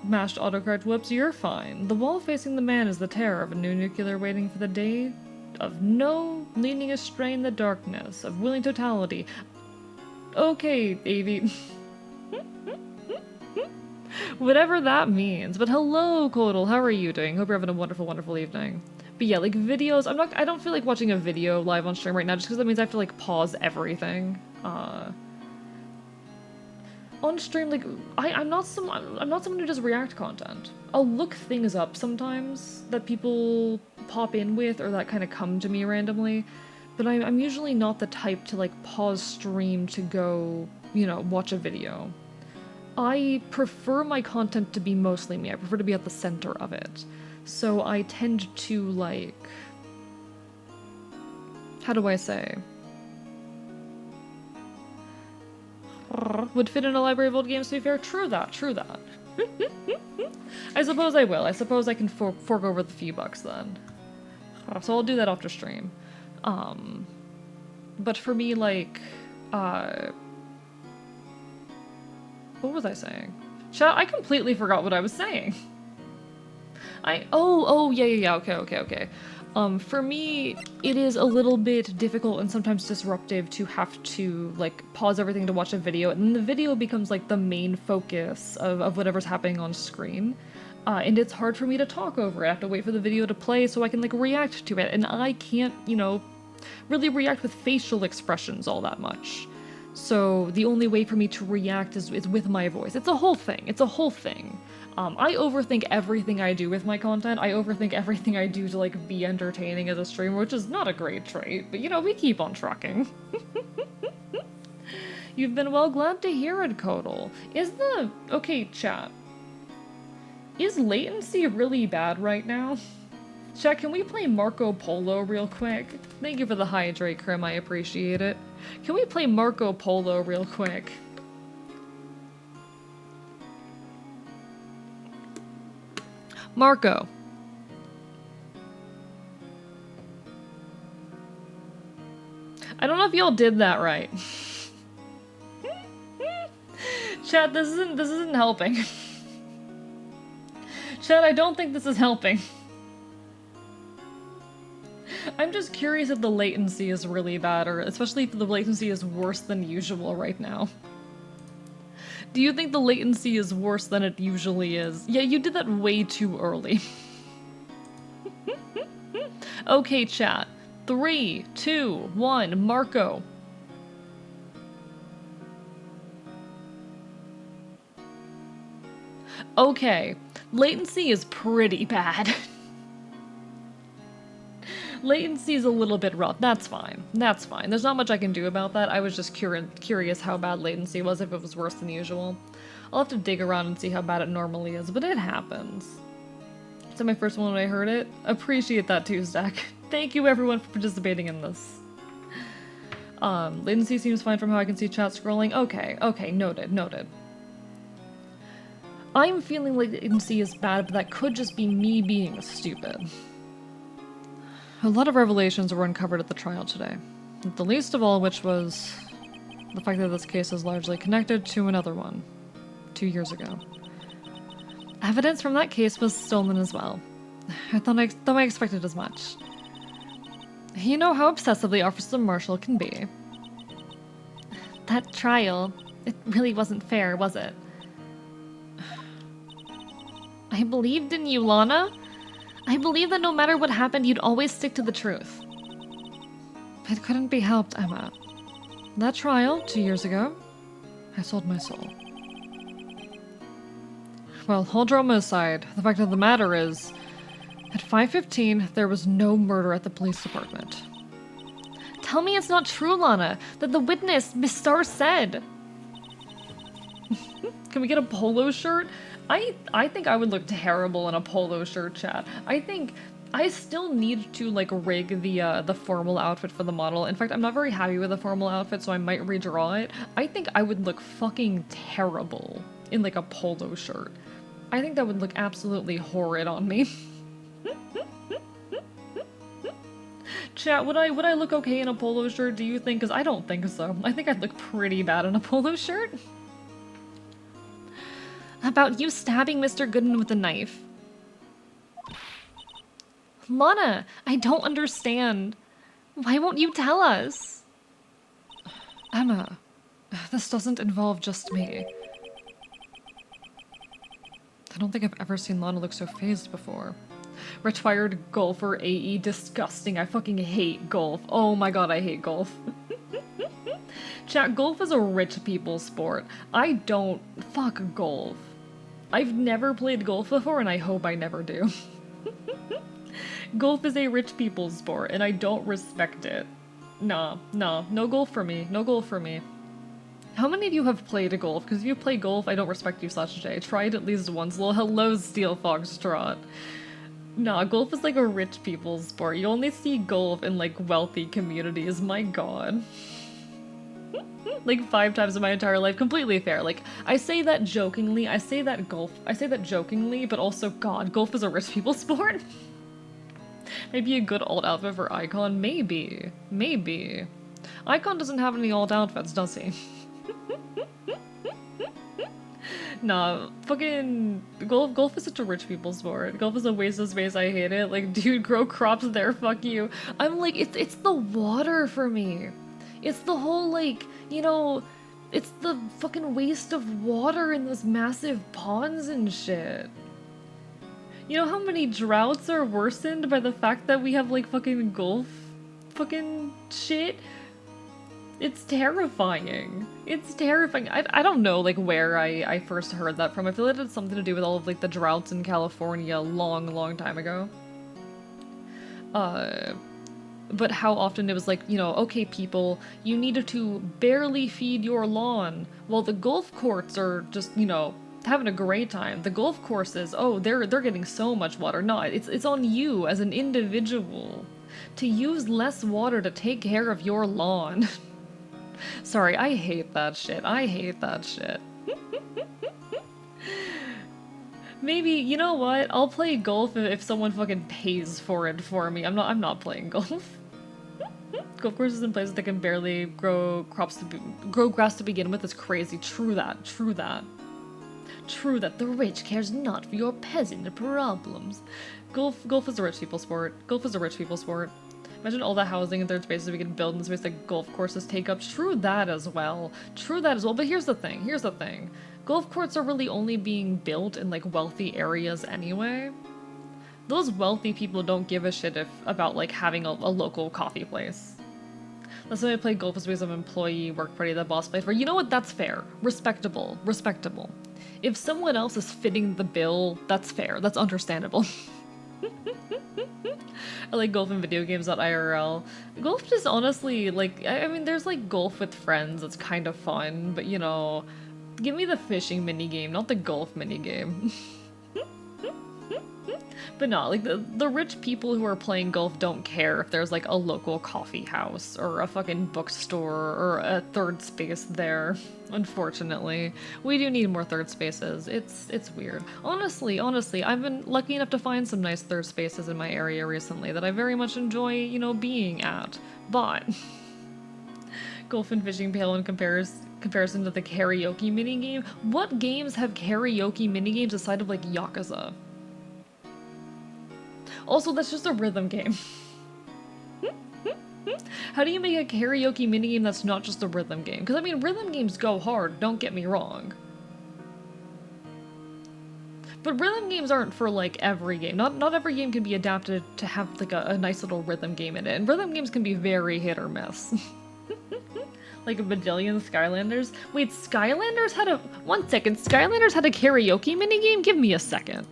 mashed autocorrect. Whoops, you're fine. The wall facing the man is the terror of a new nuclear waiting for the day of no leaning astray in the darkness, of willing totality. Okay, Avi. Whatever that means. But hello, Kodal. How are you doing? Hope you're having a wonderful, wonderful evening. But yeah, like videos, I don't feel like watching a video live on stream right now just because that means I have to like pause everything. On stream, like, I'm not someone who does react content. I'll look things up sometimes that people pop in with or that kind of come to me randomly, but I'm usually not the type to like pause stream to go, you know, watch a video. I prefer my content to be mostly me. I prefer to be at the center of it. So I tend to like, how do I say? Would fit in a library of old games, to be fair. True that, true that. I suppose I will. I suppose I can fork over the few bucks then. So I'll do that after stream. But for me, like, what was I saying? Chat, I completely forgot what I was saying. Yeah, okay. For me, it is a little bit difficult and sometimes disruptive to have to, like, pause everything to watch a video, and then the video becomes, like, the main focus of whatever's happening on screen. And it's hard for me to talk over it. I have to wait for the video to play so I can, like, react to it, and I can't, you know, really react with facial expressions all that much. So the only way for me to react is with my voice. It's a whole thing. It's a whole thing. I overthink everything I do with my content. I overthink everything I do to, like, be entertaining as a streamer, which is not a great trait, but, you know, we keep on trucking. You've been well, glad to hear it, Kodal. Okay, chat. Is latency really bad right now? Chat, can we play Marco Polo real quick? Thank you for the hydrate, Krim, I appreciate it. Can we play Marco Polo real quick? Marco. I don't know if y'all did that right. Chat, this isn't helping. Chat, I don't think this is helping. I'm just curious if the latency is really bad, or especially if the latency is worse than usual right now. Do you think the latency is worse than it usually is? Yeah, you did that way too early. Okay, chat. 3, 2, 1, Marco. Okay, latency is pretty bad. Latency is a little bit rough. That's fine. That's fine. There's not much I can do about that. I was just curious how bad latency was, if it was worse than usual. I'll have to dig around and see how bad it normally is, but it happens. Is that my first one when I heard it? Appreciate that too, Zach. Thank you everyone for participating in this. Latency seems fine from how I can see chat scrolling. Okay, noted. I'm feeling like latency is bad, but that could just be me being stupid. A lot of revelations were uncovered at the trial today, the least of all which was the fact that this case is largely connected to another one, 2 years ago. Evidence from that case was stolen as well. I thought I expected as much. You know how obsessively Officer Marshall can be. That trial, it really wasn't fair, was it? I believed in you, Lana. I believe that no matter what happened, you'd always stick to the truth. It couldn't be helped, Emma. That trial, 2 years ago, I sold my soul. Well, all drama aside, the fact of the matter is, at 5:15, there was no murder at the police department. Tell me it's not true, Lana, that the witness, Miss Starr, said. Can we get a polo shirt? I think I would look terrible in a polo shirt, chat. I think I still need to, like, rig the formal outfit for the model. In fact, I'm not very happy with the formal outfit, so I might redraw it. I think I would look fucking terrible in, like, a polo shirt. I think that would look absolutely horrid on me. Chat, would I look okay in a polo shirt, do you think? Because I don't think so. I think I'd look pretty bad in a polo shirt. About you stabbing Mr. Gooden with a knife. Lana, I don't understand. Why won't you tell us? Emma, This doesn't involve just me. I don't think I've ever seen Lana look so phased before. Retired golfer AE, disgusting. I fucking hate golf. Oh my god, I hate golf. Chat, golf is a rich people's sport. I don't fuck golf. I've never played golf before and I hope I never do. Golf is a rich people's sport and I don't respect it. Nah, no golf for me. No golf for me. How many of you have played golf? Because if you play golf, I don't respect you /J. Try it at least once. Well, hello, Steel Foxtrot. Nah, golf is like a rich people's sport. You only see golf in like wealthy communities. My god. Like 5 times in my entire life. Completely fair. Like, I say that jokingly. I say that jokingly, but also, god, golf is a rich people's sport. Maybe a good alt outfit for Icon? Maybe. Maybe. Icon doesn't have any alt outfits, does he? Nah, fucking golf is such a rich people's sport. Golf is a waste of space, I hate it. Like, dude, grow crops there, fuck you. I'm like, it's the water for me. It's the whole, like, you know, it's the fucking waste of water in those massive ponds and shit. You know how many droughts are worsened by the fact that we have, like, fucking golf fucking shit? It's terrifying. It's terrifying. I don't know, like, where I first heard that from. I feel like it had something to do with all of, like, the droughts in California a long time ago. But how often it was like, you know, okay, people, you needed to barely feed your lawn, while the golf courts are just, you know, having a great time. The golf courses, oh, they're getting so much water. No, it's on you as an individual to use less water to take care of your lawn. Sorry, I hate that shit. I hate that shit. Maybe, you know what? I'll play golf if someone fucking pays for it for me. I'm not playing golf. Golf courses in places that can barely grow grass to begin with is crazy. True that. True that. True that. The rich cares not for your peasant problems. Golf is a rich people's sport. Golf is a rich people's sport. Imagine all the housing and third spaces we could build in the space that golf courses take up. True that as well. True that as well. But here's the thing. Here's the thing. Golf courts are really only being built in, like, wealthy areas anyway. Those wealthy people don't give a shit about, like, having a local coffee place. That's why I play golf as ways of employee work party that boss plays for. You know what? That's fair. Respectable. Respectable. If someone else is fitting the bill, that's fair. That's understandable. I like golf and video games at IRL. Golf just honestly, like, I mean, there's like golf with friends, it's kind of fun, but you know, give me the fishing minigame, not the golf minigame. But no, like, the rich people who are playing golf don't care if there's like a local coffee house or a fucking bookstore or a third space there. Unfortunately, we do need more third spaces. It's weird. Honestly, I've been lucky enough to find some nice third spaces in my area recently that I very much enjoy, you know, being at. But golf and fishing pale in comparison to the karaoke minigame. What games have karaoke minigames aside of like Yakuza? Also, that's just a rhythm game. How do you make a karaoke minigame that's not just a rhythm game? Because, I mean, rhythm games go hard, don't get me wrong. But rhythm games aren't for, like, every game. Not every game can be adapted to have, like, a nice little rhythm game in it. And rhythm games can be very hit or miss. Like a Badillion Skylanders? Wait, Skylanders had a... One second, Skylanders had a karaoke minigame? Give me a second.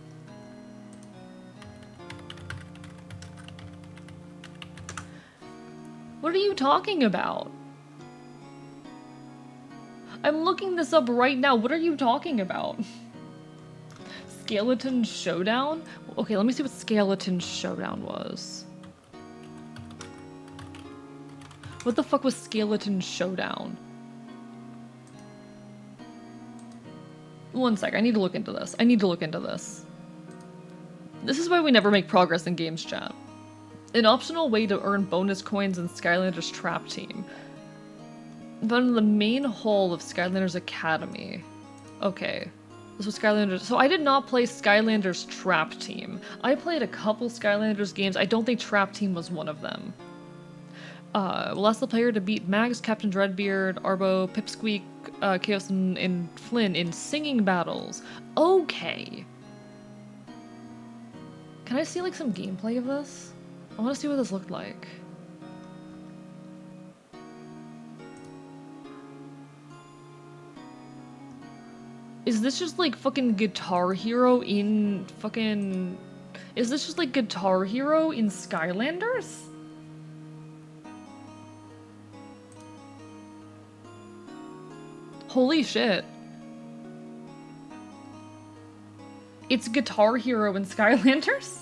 What are you talking about? I'm looking this up right now. What are you talking about? Skeleton Showdown? Okay, let me see what Skeleton Showdown was. What the fuck was Skeleton Showdown? One sec, I need to look into this. This is why we never make progress in games chat. An optional way to earn bonus coins in Skylanders Trap Team. Found in the main hall of Skylanders Academy. Okay. This was Skylanders. So I did not play Skylanders Trap Team. I played a couple Skylanders games. I don't think Trap Team was one of them. Will ask the player to beat Mags, Captain Dreadbeard, Arbo, Pipsqueak, Chaos, and Flynn in singing battles. Okay. Can I see like some gameplay of this? I want to see what this looked like. Is this just like fucking Guitar Hero in fucking... Is this just like Guitar Hero in Skylanders? Holy shit. It's Guitar Hero in Skylanders?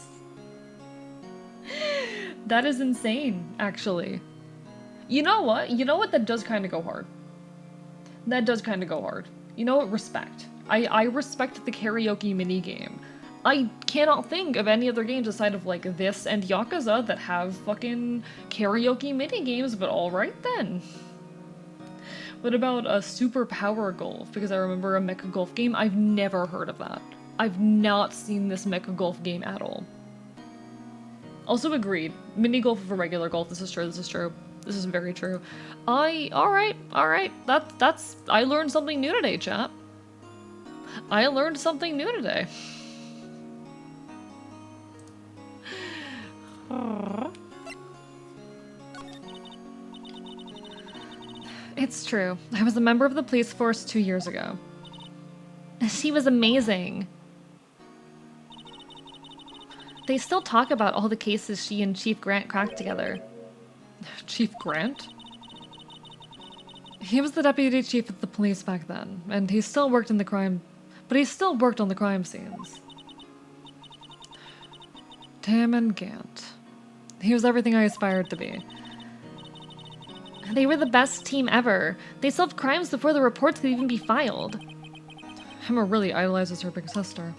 That is insane, actually. You know what? You know what? That does kind of go hard. That does kind of go hard. You know what? Respect. I respect the karaoke minigame. I cannot think of any other games aside of like this and Yakuza that have fucking karaoke minigames, but alright then. What about a Super Power Golf? Because I remember a Mecha Golf game. I've never heard of that. I've not seen this Mecha Golf game at all. Also agreed. Mini golf over regular golf. This is true. This is true. This is very true. Alright. That's, I learned something new today, chat. I learned something new today. It's true. I was a member of the police force 2 years ago. She was amazing. They still talk about all the cases she and Chief Grant cracked together. Chief Grant? He was the deputy chief of the police back then, and he still worked in the crime... But he still worked on the crime scenes. Tam and Gant. He was everything I aspired to be. They were the best team ever. They solved crimes before the reports could even be filed. Emma really idolizes her big sister.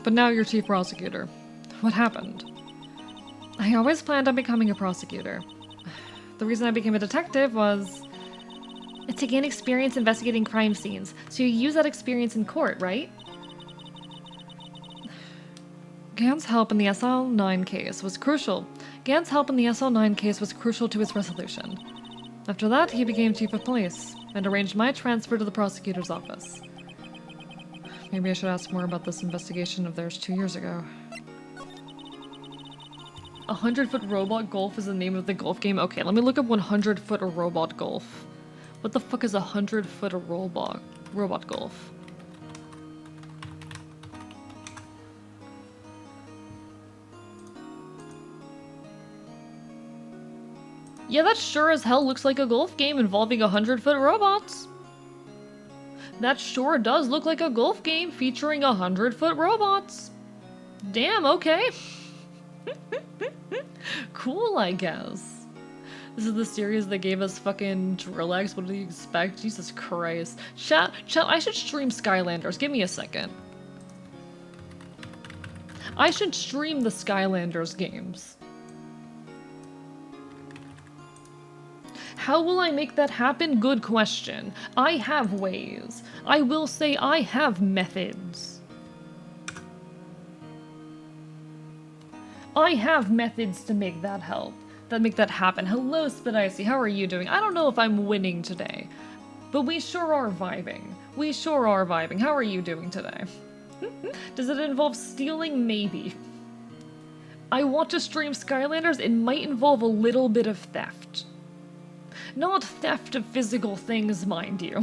But now you're chief prosecutor. What happened? I always planned on becoming a prosecutor. The reason I became a detective was... to gain experience investigating crime scenes, so you use that experience in court, right? Gant's help in the SL9 case was crucial. Gant's help in the SL9 case was crucial to its resolution. After that, he became chief of police, and arranged my transfer to the prosecutor's office. Maybe I should ask more about this investigation of theirs 2 years ago. 100-foot robot golf is the name of the golf game? Okay, let me look up 100-foot robot golf. What the fuck is 100-foot robot golf? Yeah, that sure as hell looks like a golf game involving 100-foot robots. That sure does look like a golf game featuring 100-foot robots. Damn, okay. Cool, I guess. This is the series that gave us fucking Drill-X. What do you expect? Jesus Christ. Chat, I should stream Skylanders. Give me a second. I should stream the Skylanders games. How will I make that happen? Good question. I have ways. I will say I have methods. I have methods to make that help. That make that happen. Hello, Spidicy. How are you doing? I don't know if I'm winning today, but we sure are vibing. We sure are vibing. How are you doing today? Does it involve stealing? Maybe. I want to stream Skylanders. It might involve a little bit of theft. Not theft of physical things, mind you.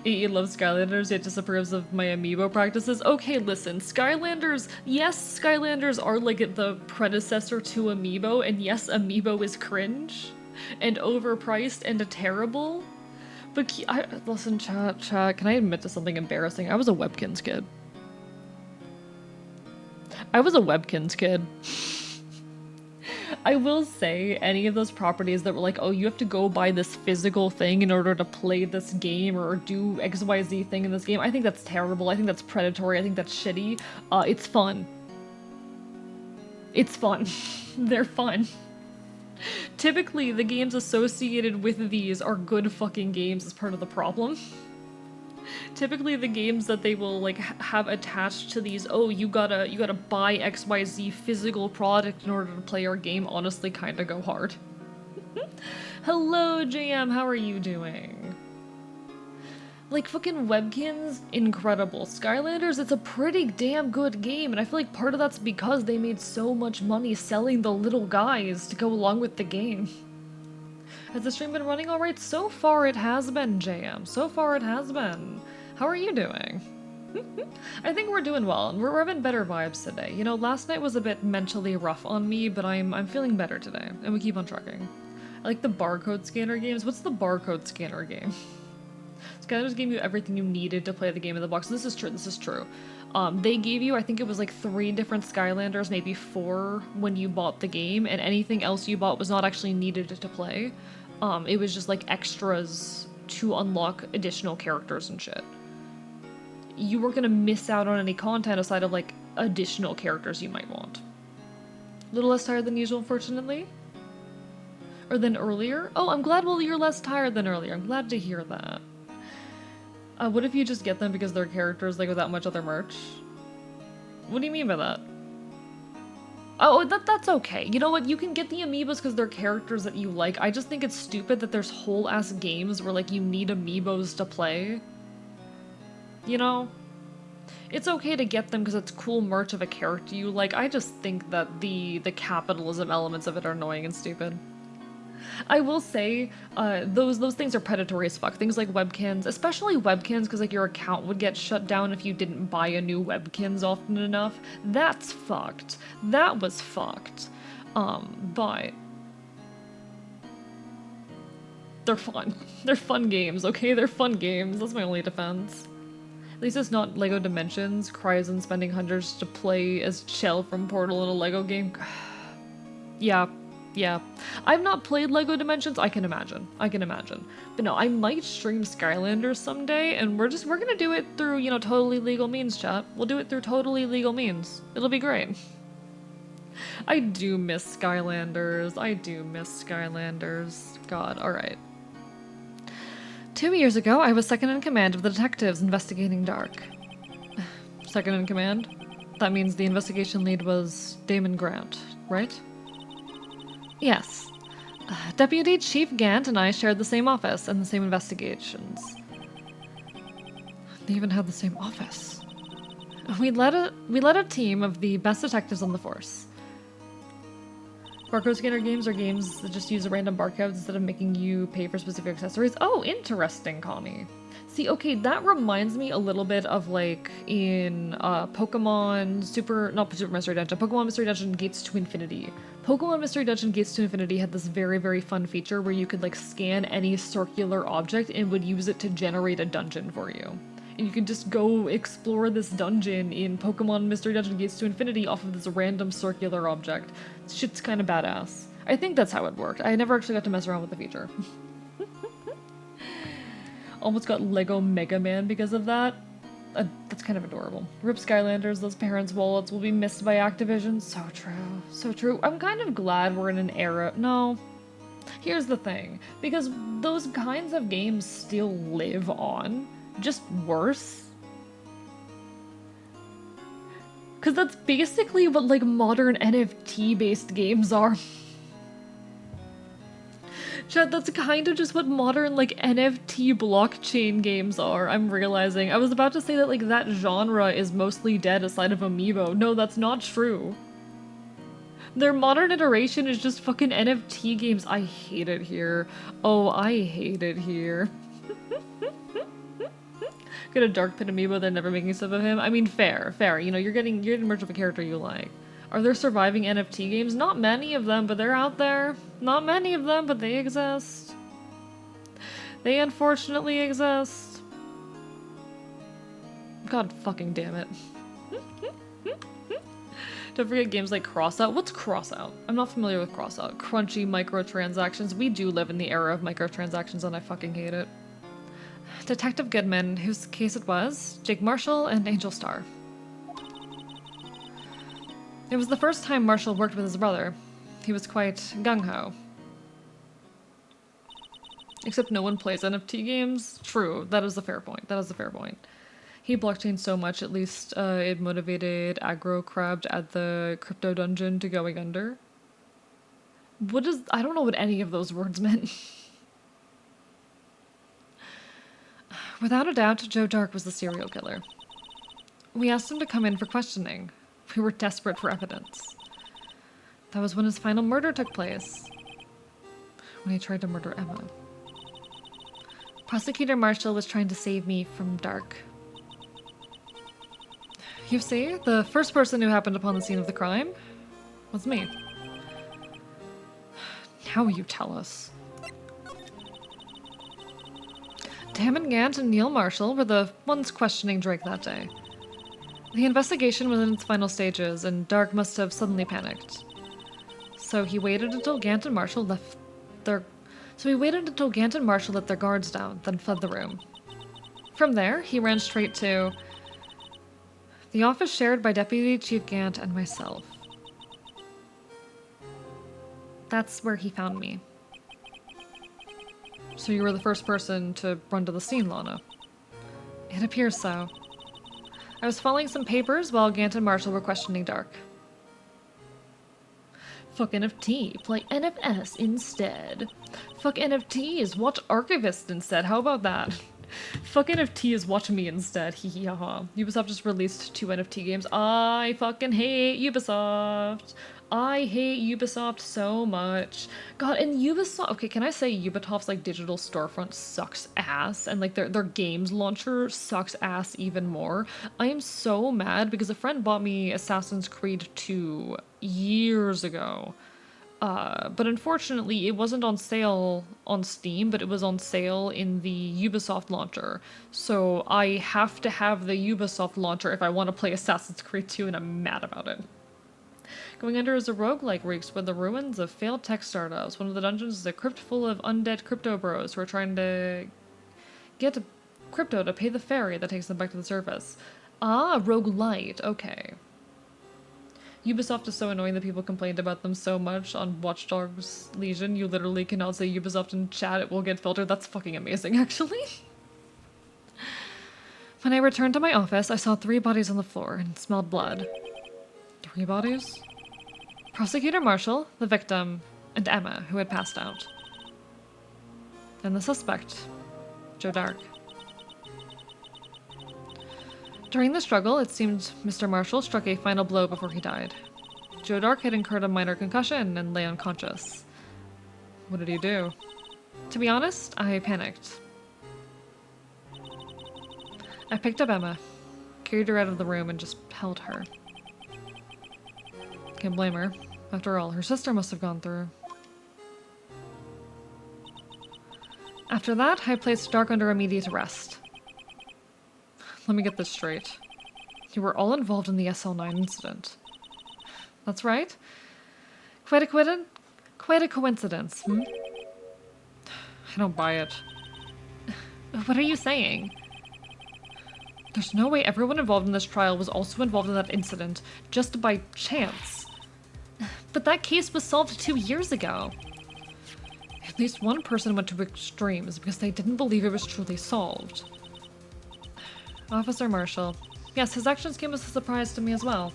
EE loves Skylanders, yet disapproves of my amiibo practices. Okay, listen, Skylanders, yes, Skylanders are like the predecessor to amiibo, and yes, amiibo is cringe, and overpriced, and terrible. But listen, chat, can I admit to something embarrassing? I was a Webkinz kid. I was a Webkinz kid. I will say, any of those properties that were like, oh, you have to go buy this physical thing in order to play this game or do XYZ thing in this game, I think that's terrible. I think that's predatory. I think that's shitty. It's fun. It's fun. They're fun. Typically, the games associated with these are good fucking games as part of the problem. Typically the games that they will like have attached to these, oh, you gotta buy XYZ physical product in order to play our game, honestly kinda go hard. Hello, JM, how are you doing? Like, fucking Webkins, incredible. Skylanders, it's a pretty damn good game, and I feel like part of that's because they made so much money selling the little guys to go along with the game. Has the stream been running alright? So far it has been, JM. So far it has been. How are you doing? I think we're doing well, and we're having better vibes today. You know, last night was a bit mentally rough on me, but I'm feeling better today, and we keep on trucking. I like the barcode scanner games. What's the barcode scanner game? Skylanders gave you everything you needed to play the game in the box. This is true, this is true. They gave you, I think it was like 3 different Skylanders, maybe 4 when you bought the game, and anything else you bought was not actually needed to play. It was just like extras to unlock additional characters and shit. You weren't gonna miss out on any content aside of like additional characters you might want. A little less tired than usual, unfortunately. Or than earlier? Oh, I'm glad, well, you're less tired than earlier. I'm glad to hear that. What if you just get them because they're characters, like, without much other merch? What do you mean by that? Oh, that's okay. You know what? You can get the amiibos because they're characters that you like. I just think it's stupid that there's whole-ass games where, like, you need amiibos to play. You know? It's okay to get them because it's cool merch of a character you like. I just think that the capitalism elements of it are annoying and stupid. I will say, those things are predatory as fuck. Things like webkins, especially webkins, because like your account would get shut down if you didn't buy a new webkins often enough. That's fucked. That was fucked. But they're fun. They're fun games, okay? They're fun games. That's my only defense. At least it's not Lego Dimensions, Cryzen spending hundreds to play as Chell from Portal in a Lego game. Yeah. Yeah, I've not played Lego Dimensions. I can imagine. But no, I might stream Skylanders someday, and we're gonna do it through, you know, totally legal means, chat. We'll do it through totally legal means. It'll be great. I do miss Skylanders. God, alright. 2 years ago, I was second in command of the detectives investigating Dark. Second in command? That means the investigation lead was Damon Grant, right? Yes. Deputy Chief Gant and I shared the same office and the same investigations. They even had the same office. We led a team of the best detectives on the force. Barcode scanner games are games that just use a random barcode instead of making you pay for specific accessories. Oh, interesting, Connie. See, okay, that reminds me a little bit of like in Pokemon not Super Mystery Dungeon, Pokemon Mystery Dungeon Gates to Infinity. Pokemon Mystery Dungeon Gates to Infinity had this very, very fun feature where you could like scan any circular object and would use it to generate a dungeon for you. And you could just go explore this dungeon in Pokemon Mystery Dungeon Gates to Infinity off of this random circular object. Shit's kind of badass. I think that's how it worked. I never actually got to mess around with the feature. Almost got Lego Mega Man because of that. That's kind of adorable. RIP Skylanders, those parents' wallets will be missed by Activision. So true. So true. I'm kind of glad we're in an era... No. Here's the thing. Because those kinds of games still live on. Just worse. Because that's basically what, like, modern NFT-based games are. Chat, that's kind of just what modern, like, NFT blockchain games are, I'm realizing. I was about to say that, like, that genre is mostly dead aside of Amiibo. No, that's not true. Their modern iteration is just fucking NFT games. I hate it here. Oh, I hate it here. Get a Dark Pit Amiibo, they're never making stuff of him. I mean, fair. You know, you're getting merch of a character you like. Are there surviving NFT games? Not many of them, but they're out there. Not many of them, but they exist. They unfortunately exist. God fucking damn it. Don't forget games like Crossout. What's Crossout? I'm not familiar with Crossout. Crunchy microtransactions. We do live in the era of microtransactions and I fucking hate it. Detective Goodman, whose case it was, Jake Marshall, and Angel Star. It was the first time Marshall worked with his brother. He was quite gung-ho. Except no one plays NFT games. True, that is a fair point. That is a fair point. He blockchain so much, at least it motivated Aggro Crab to add the crypto dungeon to going under. What is... I don't know what any of those words meant. Without a doubt, Joe Dark was the serial killer. We asked him to come in for questioning. We were desperate for evidence. That was when his final murder took place. When he tried to murder Emma. Prosecutor Marshall was trying to save me from Dark. You see, the first person who happened upon the scene of the crime was me. Now you tell us. Damon Gant and Neil Marshall were the ones questioning Drake that day. The investigation was in its final stages, and Dark must have suddenly panicked. So he waited until Gant and Marshall let their guards down, then fled the room. From there, he ran straight to the office shared by Deputy Chief Gant and myself. That's where he found me. So you were the first person to run to the scene, Lana? It appears so. I was following some papers while Gant and Marshall were questioning Dark. Fuck NFT, play NFS instead. Fuck NFTs, watch Archivist instead, how about that? Fuck NFTs, watch me instead, hee hee ha ha. Ubisoft just released 2 NFT games. I fucking hate Ubisoft. I hate Ubisoft so much. God, and Ubisoft... Okay, can I say Ubisoft's, like, digital storefront sucks ass? And, like, their games launcher sucks ass even more. I am so mad because a friend bought me Assassin's Creed 2 years ago. But unfortunately, it wasn't on sale on Steam, but it was on sale in the Ubisoft launcher. So I have to have the Ubisoft launcher if I want to play Assassin's Creed 2, and I'm mad about it. Going Under is a roguelike where you explore the ruins of failed tech startups. One of the dungeons is a crypt full of undead crypto bros who are trying to get crypto to pay the ferry that takes them back to the surface. Ah, roguelite. Okay. Ubisoft is so annoying that people complained about them so much on Watch Dogs Legion. You literally cannot say Ubisoft in chat, it will get filtered. That's fucking amazing, actually. When I returned to my office, I saw 3 bodies on the floor and smelled blood. 3 bodies? Prosecutor Marshall, the victim, and Emma, who had passed out. And the suspect, Joe Dark. During the struggle, it seemed Mr. Marshall struck a final blow before he died. Joe Dark had incurred a minor concussion and lay unconscious. What did he do? To be honest, I panicked. I picked up Emma, carried her out of the room, and just held her. Can't blame her. After all, her sister must have gone through. After that, I placed Dark under immediate arrest. Let me get this straight. You were all involved in the SL9 incident. That's right. Quite a coincidence, hmm? I don't buy it. What are you saying? There's no way everyone involved in this trial was also involved in that incident, just by chance. But that case was solved 2 years ago. At least one person went to extremes because they didn't believe it was truly solved. Officer Marshall. Yes, his actions came as a surprise to me as well.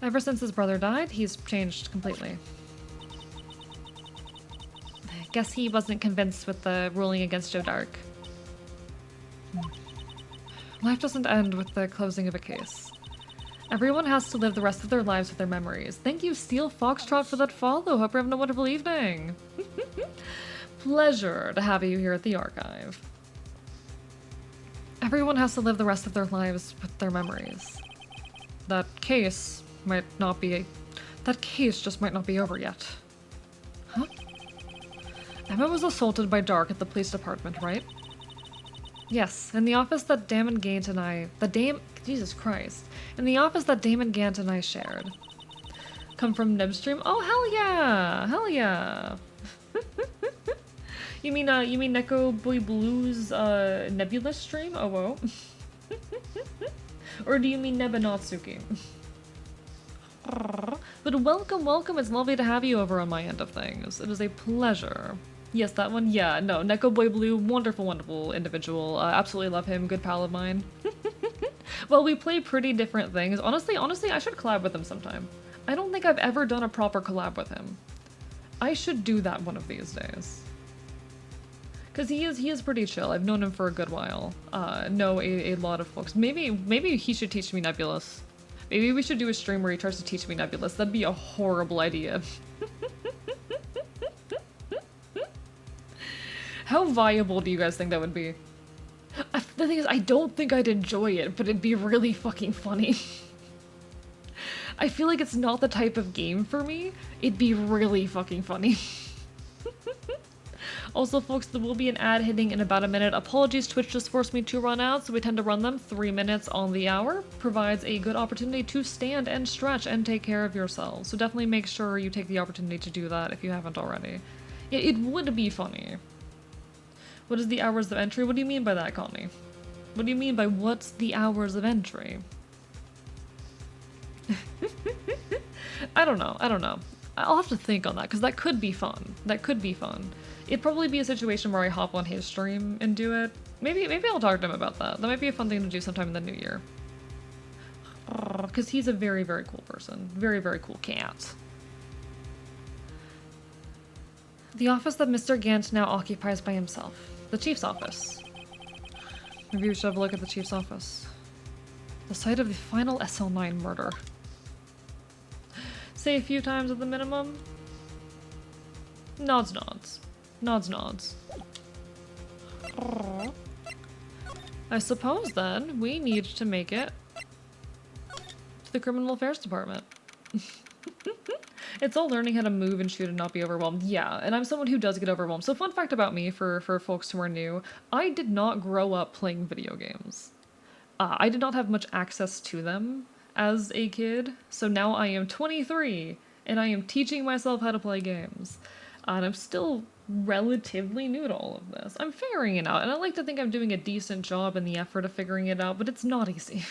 Ever since his brother died, he's changed completely. I guess he wasn't convinced with the ruling against Joe Dark. Life doesn't end with the closing of a case. Everyone has to live the rest of their lives with their memories. Thank you, Steel Foxtrot, for that follow. Hope you're having a wonderful evening. Pleasure to have you here at the archive. Everyone has to live the rest of their lives with their memories. That case just might not be over yet. Huh? Emma was assaulted by Dark at the police department, right? Yes, in the office that Damon Gant and I... Jesus Christ. In the office that Damon Gant and I shared. Come from Nebstream? Oh, hell yeah! Hell yeah! You mean Neko Boy Blue's, Nebula stream? Oh, whoa. Or do you mean Nebanatsuki? But welcome, welcome. It's lovely to have you over on my end of things. It is a pleasure. Yes, that one. Yeah, no, Neko Boy Blue, wonderful, wonderful individual. Absolutely love him. Good pal of mine. Well, we play pretty different things. Honestly, I should collab with him sometime. I don't think I've ever done a proper collab with him. I should do that one of these days. Cause he is pretty chill. I've known him for a good while. Know a lot of folks. Maybe he should teach me Nebulous. Maybe we should do a stream where he tries to teach me Nebulous. That'd be a horrible idea. How viable do you guys think that would be? The thing is, I don't think I'd enjoy it, but it'd be really fucking funny. I feel like it's not the type of game for me. It'd be really fucking funny. Also, folks, there will be an ad hitting in about a minute. Apologies, Twitch just forced me to run out, so we tend to run them 3 minutes on the hour. Provides a good opportunity to stand and stretch and take care of yourselves. So definitely make sure you take the opportunity to do that if you haven't already. It would be funny. What is the hours of entry? What do you mean by that, Connie? What do you mean by what's the hours of entry? I don't know. I'll have to think on that, because that could be fun. It'd probably be a situation where I hop on his stream and do it. Maybe I'll talk to him about that. That might be a fun thing to do sometime in the new year. Because he's a very, very cool person. Very, very cool cat. The office that Mr. Gant now occupies by himself. The chief's office. Maybe we should have a look at the chief's office. The site of the final SL9 murder. Say a few times at the minimum. Nods. I suppose then we need to make it to the criminal affairs department. It's all learning how to move and shoot and not be overwhelmed. Yeah, and I'm someone who does get overwhelmed. So fun fact about me for folks who are new, I did not grow up playing video games. I did not have much access to them as a kid, so now I am 23 and I am teaching myself how to play games. And I'm still relatively new to all of this. I'm figuring it out, and I like to think I'm doing a decent job in the effort of figuring it out, but it's not easy.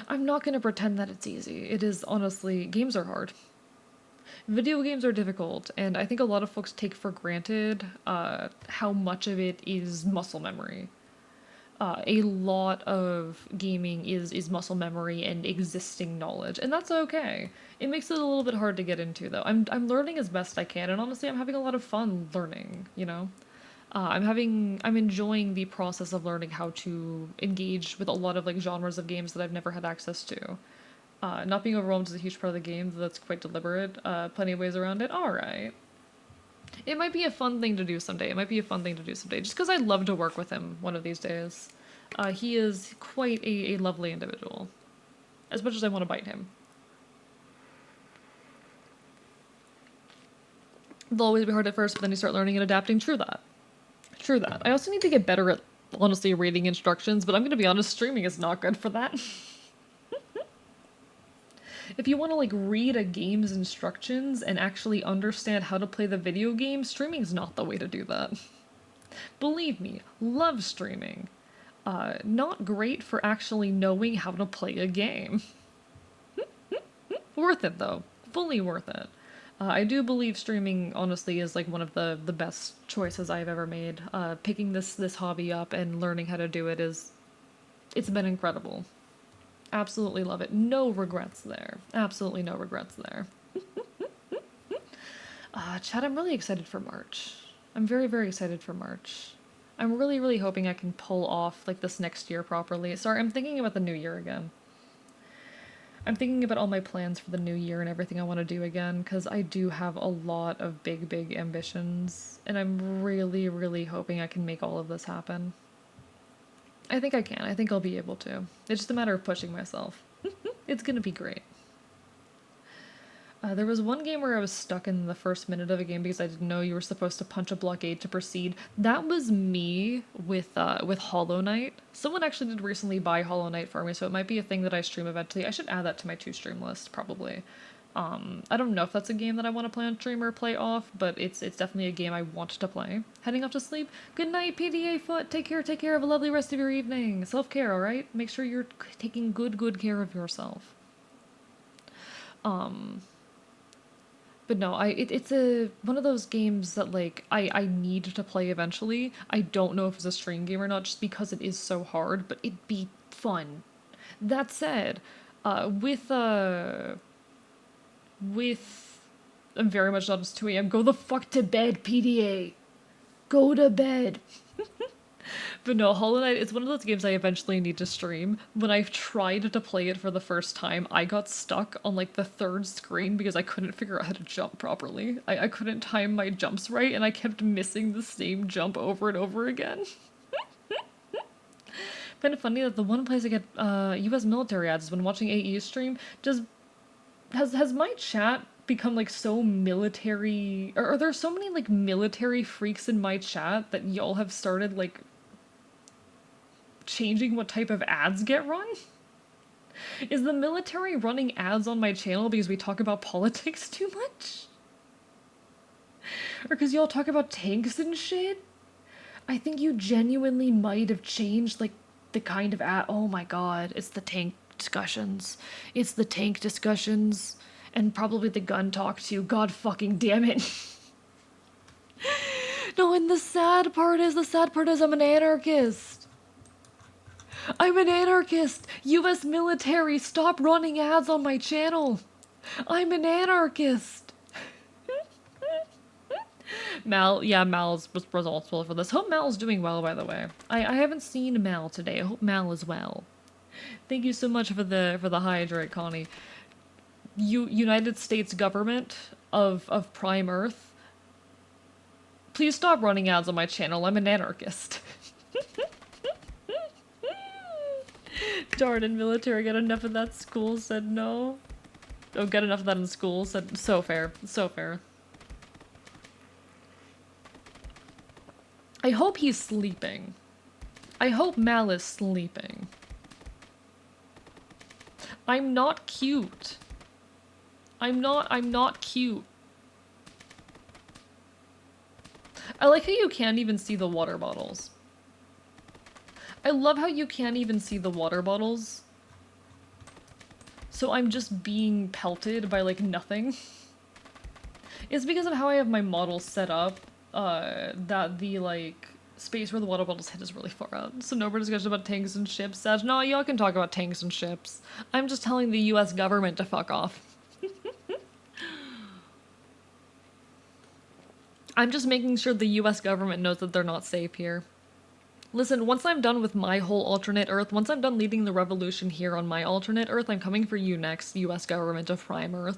I'm not going to pretend that it's easy. It is, honestly, games are hard. Video games are difficult, and I think a lot of folks take for granted how much of it is muscle memory. A lot of gaming is muscle memory and existing knowledge, and that's okay. It makes it a little bit hard to get into, though. I'm learning as best I can, and honestly, I'm having a lot of fun learning, you know? I'm enjoying the process of learning how to engage with a lot of, like, genres of games that I've never had access to. Not being overwhelmed is a huge part of the game, that's quite deliberate. Plenty of ways around it. Alright. It might be a fun thing to do someday. Just because I'd love to work with him one of these days. He is quite a lovely individual. As much as I want to bite him. It'll always be hard at first, but then you start learning and adapting. True that. I also need to get better at, honestly, reading instructions, but I'm gonna be honest, streaming is not good for that. If you want to, like, read a game's instructions and actually understand how to play the video game, streaming's not the way to do that. Believe me, love streaming. Not great for actually knowing how to play a game. Worth it, though. Fully worth it. I do believe streaming, honestly, is, like, one of the best choices I've ever made. Picking this hobby up and learning how to do it it's been incredible. Absolutely love it. No regrets there. Absolutely no regrets there. Chad, I'm really excited for March. I'm very, very excited for March. I'm really, really hoping I can pull off, like, this next year properly. Sorry, I'm thinking about the new year again. I'm thinking about all my plans for the new year and everything I want to do again, because I do have a lot of big, big ambitions, and I'm really, really hoping I can make all of this happen. I think I can. I think I'll be able to. It's just a matter of pushing myself. It's gonna be great. There was one game where I was stuck in the first minute of a game because I didn't know you were supposed to punch a blockade to proceed. That was me with Hollow Knight. Someone actually did recently buy Hollow Knight for me, so it might be a thing that I stream eventually. I should add that to my to-stream list, probably. I don't know if that's a game that I want to play on stream or play off, but it's definitely a game I want to play. Heading off to sleep. Good night, PDA Foot. Take care. Have a lovely rest of your evening. Self-care, alright? Make sure you're taking good care of yourself. But But no, it's a one of those games that like I need to play eventually. I don't know if it's a stream game or not, just because it is so hard, but it'd be fun. That said, with I'm very much not just 2 a.m. Go the fuck to bed, PDA. Go to bed. But no, Hollow Knight is one of those games I eventually need to stream. When I've tried to play it for the first time, I got stuck on like the third screen because I couldn't figure out how to jump properly. I couldn't time my jumps right, and I kept missing the same jump over and over again. Kind of funny that the one place I get US military ads is when watching AE stream. Has my chat become like so military, or are there so many like military freaks in my chat that y'all have started like changing what type of ads get run? Is the military running ads on my channel because we talk about politics too much? Or because y'all talk about tanks and shit? I think you genuinely might have changed like the kind of ad. Oh my god, it's the tank discussions. It's the tank discussions. And probably the gun talk too. God fucking damn it. No, and the sad part is I'm an anarchist. I'm an anarchist. US military, stop running ads on my channel. I'm an anarchist. Mal, yeah, Mal's responsible for this. Hope Mal's doing well, by the way. I haven't seen Mal today. I hope Mal is well. Thank you so much for the hydrate, Connie. United States government of Prime Earth, please stop running ads on my channel. I'm an anarchist. Darn, in military, get enough of that, school said no. Oh, get enough of that in school said so fair. So fair. I hope he's sleeping. I hope Mal is sleeping. I'm not cute. I'm not cute. I like how you can't even see the water bottles. I love how you can't even see the water bottles. So I'm just being pelted by like nothing. It's because of how I have my model set up, that the like space where the water bottles hit is really far out. So no more discussion about tanks and ships. Sag, no, y'all can talk about tanks and ships. I'm just telling the US government to fuck off. I'm just making sure the US government knows that they're not safe here. Listen, once I'm done with my whole alternate Earth, once I'm done leading the revolution here on my alternate Earth, I'm coming for you next, US government of Prime Earth.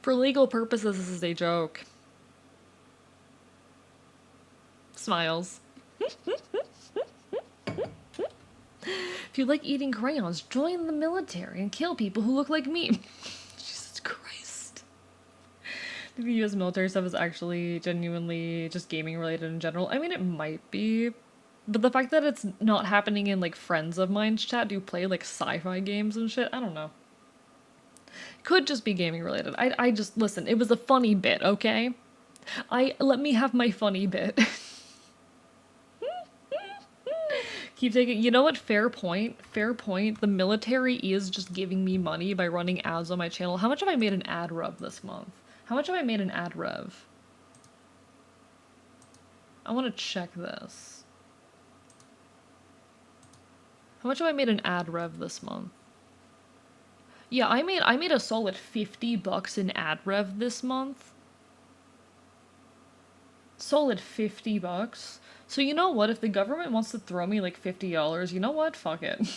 For legal purposes, this is a joke. Smiles. If you like eating crayons, join the military and kill people who look like me. Jesus Christ. The US military stuff is actually genuinely just gaming related in general. I mean, it might be, but the fact that it's not happening in like friends of mine's chat who play like sci-fi games and shit, I don't know. Could just be gaming related. I just, listen, it was a funny bit, okay? Let me have my funny bit. Keep taking, you know what, fair point, fair point. The military is just giving me money by running ads on my channel. How much have I made an ad rev this month? How much have I made an ad rev? I want to check this. How much have I made an ad rev this month? Yeah, I made a solid $50 in ad rev this month. Solid $50. So you know what? If the government wants to throw me like $50, you know what? Fuck it.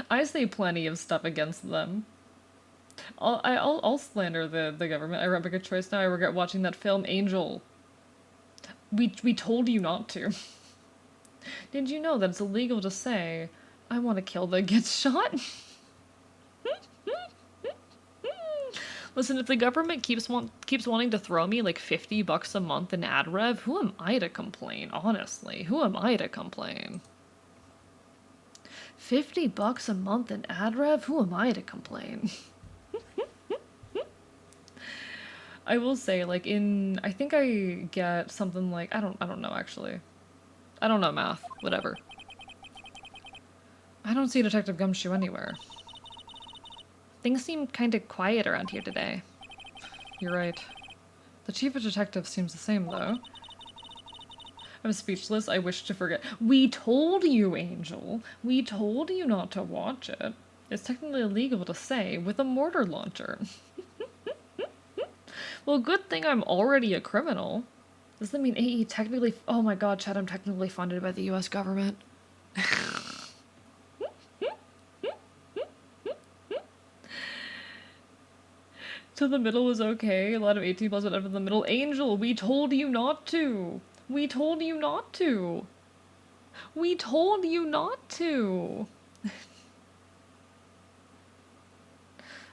I say plenty of stuff against them. I'll slander the government. I regret a choice now. I regret watching that film, Angel. We told you not to. Did you know that it's illegal to say, I want to kill the gets shot? Listen, if the government keeps wanting to throw me like $50 a month in ad rev, who am I to complain? Honestly, who am I to complain? $50 a month in ad rev, who am I to complain? I will say, like, I think I get something like, I don't know actually. I don't know math, whatever. I don't see Detective Gumshoe anywhere. Things seem kind of quiet around here today. You're right. The chief of detectives seems the same, though. I'm speechless. I wish to forget. We told you, Angel. We told you not to watch it. It's technically illegal to say with a mortar launcher. Well, good thing I'm already a criminal. Does that mean AE technically... Oh my god, Chad, I'm technically funded by the US government. So the middle was okay. A lot of 18 plus whatever the middle. Angel, we told you not to. We told you not to. We told you not to.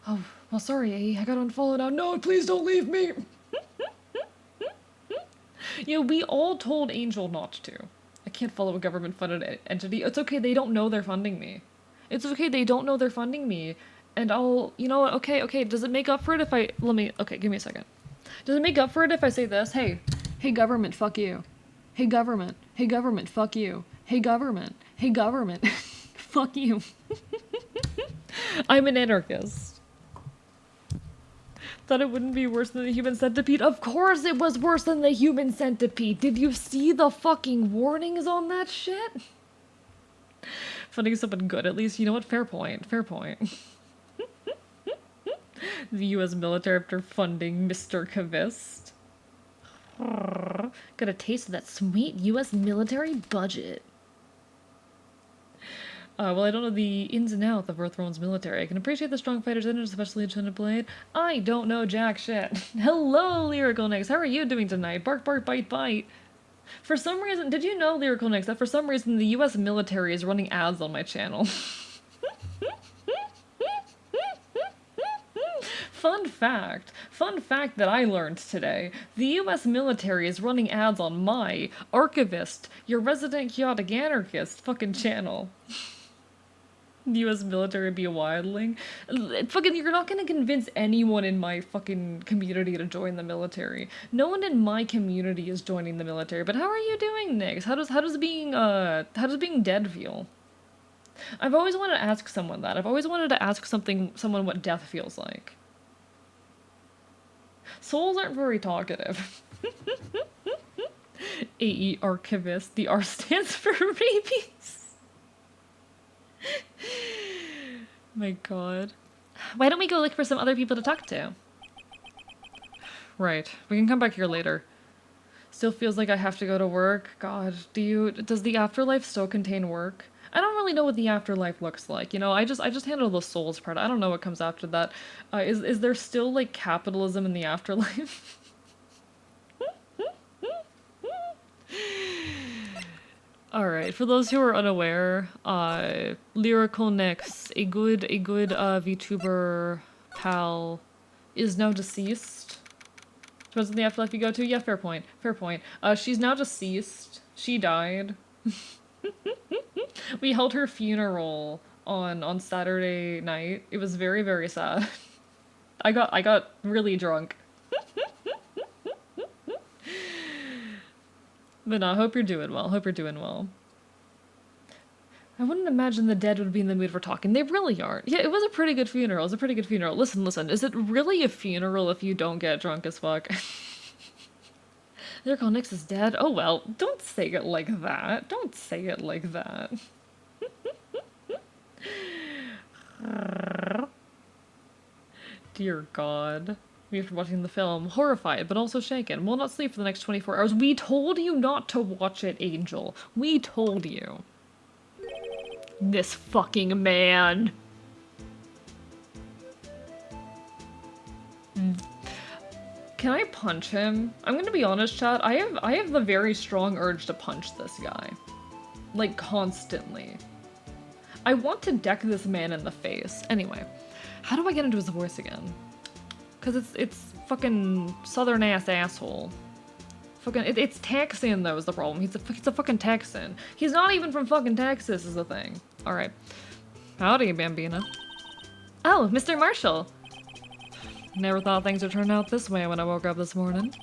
Oh, well, sorry, AE. I got unfollowed now. No, please don't leave me. You know, we all told Angel not to. I can't follow a government-funded entity. It's okay, they don't know they're funding me. It's okay, they don't know they're funding me. And I'll... You know what? Okay, does it make up for it if I... Okay, give me a second. Does it make up for it if I say this? Hey government, fuck you. Hey government, fuck you. Hey government, fuck you. I'm an anarchist. Thought it wouldn't be worse than the human centipede. Of course it was worse than the human centipede. Did you see the fucking warnings on that shit? Funding someone good, at least. You know what? Fair point. The US military after funding Mr. Kavist. Got a taste of that sweet US military budget. Well, I don't know the ins and outs of Earthrealm's military. I can appreciate the strong fighters in it, especially Lieutenant Blade. I don't know jack shit. Hello, Lyrical Nix. How are you doing tonight? Bark, bark, bite, bite. For some reason, did you know, Lyrical Nix, that for some reason the US military is running ads on my channel? Fun fact that I learned today. The US military is running ads on my Archivist, your resident chaotic anarchist fucking channel. The US military be a wildling. Fucking, you're not gonna convince anyone in my fucking community to join the military. No one in my community is joining the military, but how are you doing, Nix? How does being dead feel? I've always wanted to ask someone that. I've always wanted to ask someone what death feels like. Souls aren't very talkative. AE Archivist. The R stands for rabies. My god. Why don't we go look for some other people to talk to? Right. We can come back here later. Still feels like I have to go to work. God, does the afterlife still contain work? I don't really know what the afterlife looks like. You know, I just handle the souls part. I don't know what comes after that. Is there still, like, capitalism in the afterlife? Alright, for those who are unaware, Lyrical Nix, a good VTuber pal, is now deceased. Depends on the afterlife you go to. Yeah, fair point. She's now deceased. She died. We held her funeral on Saturday night. It was very, very sad. I got really drunk. But no, I hope you're doing well. I wouldn't imagine the dead would be in the mood for talking. They really aren't. Yeah, it was a pretty good funeral. Listen. Is it really a funeral if you don't get drunk as fuck? Lyrical Nix is dead? Oh well, don't say it like that. Dear God. Me after watching the film, horrified but also shaken. Will not sleep for the next 24 hours. We told you not to watch it, Angel. We told you. This fucking man. Can I punch him? I'm gonna be honest, chat. I have a very strong urge to punch this guy. Like, constantly. I want to deck this man in the face. Anyway, how do I get into his voice again? Because it's fucking southern-ass asshole. Fucking, it's Texan, though, is the problem. He's a fucking Texan. He's not even from fucking Texas, is the thing. Alright. Howdy, Bambina. Oh, Mr. Marshall. Never thought things would turn out this way when I woke up this morning.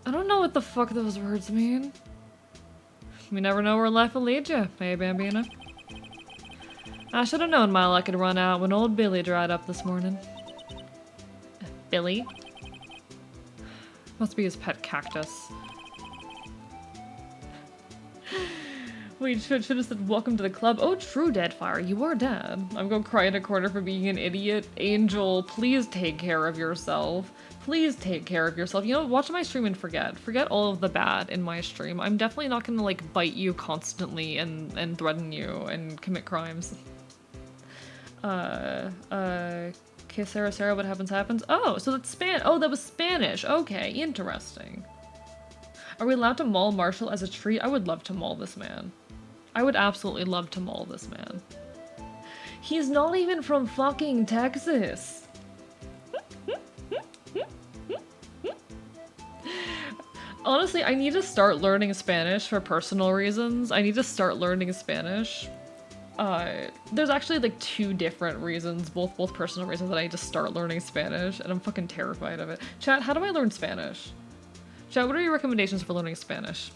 I don't know what the fuck those words mean. We never know where life will lead you, hey, Bambina. I should have known my luck had run out when old Billy dried up this morning. Billy? Must be his pet cactus. Wait, should have said welcome to the club. Oh, true, Deadfire. You are dead. I'm gonna cry in a corner for being an idiot. Angel, please take care of yourself. Please take care of yourself. You know, watch my stream and forget. Forget all of the bad in my stream. I'm definitely not gonna, like, bite you constantly and threaten you and commit crimes. Okay, Sarah, what happens happens. Oh, so that's oh, that was Spanish. Okay, interesting. Are we allowed to maul Marshall as a treat? I would love to maul this man. I would absolutely love to maul this man. He's not even from fucking Texas. Honestly, I need to start learning Spanish for personal reasons. I need to start learning Spanish. There's actually like 2 different reasons, both personal reasons that I need to start learning Spanish, and I'm fucking terrified of it. Chat, how do I learn Spanish? Chat, what are your recommendations for learning Spanish?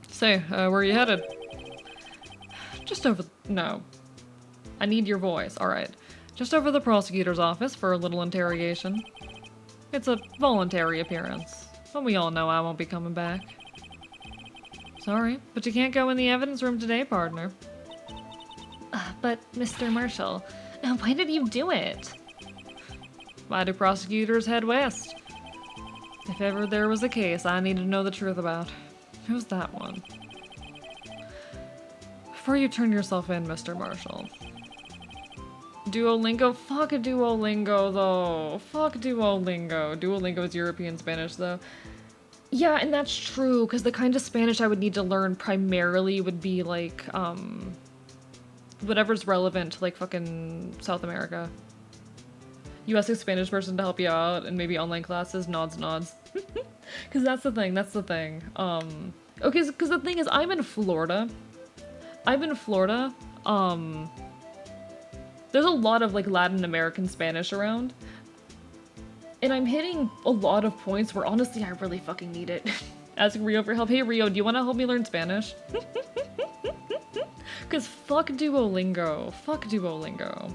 Say, where are you headed? Just over- no. I need your voice, alright. Just over the prosecutor's office for a little interrogation. It's a voluntary appearance, but we all know I won't be coming back. Sorry, but you can't go in the evidence room today, partner. But, Mr. Marshall, why did you do it? Why do prosecutors head west? If ever there was a case I need to know the truth about. Who's that one? Before you turn yourself in, Mr. Marshall. Duolingo? Fuck a Duolingo, though. Fuck Duolingo. Duolingo is European Spanish, though. Yeah, and that's true, because the kind of Spanish I would need to learn primarily would be, like, whatever's relevant to, like, fucking South America. US Spanish person to help you out, and maybe online classes, nods. Because that's the thing, okay, because the thing is, I'm in Florida. There's a lot of, like, Latin American Spanish around. And I'm hitting a lot of points where, honestly, I really fucking need it. Asking Rio for help. Hey, Rio, do you want to help me learn Spanish? Because fuck Duolingo. Fuck Duolingo.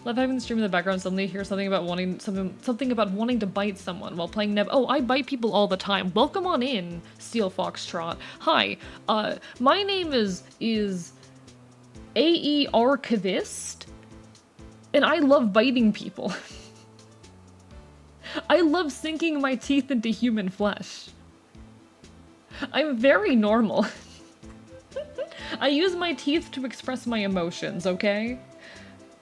Love having the stream in the background, suddenly hear something about wanting to bite someone while playing Neb. Oh, I bite people all the time. Welcome on in, Steel Foxtrot. Hi, my name is AE Archivist, and I love biting people. I love sinking my teeth into human flesh. I'm very normal. I use my teeth to express my emotions, okay?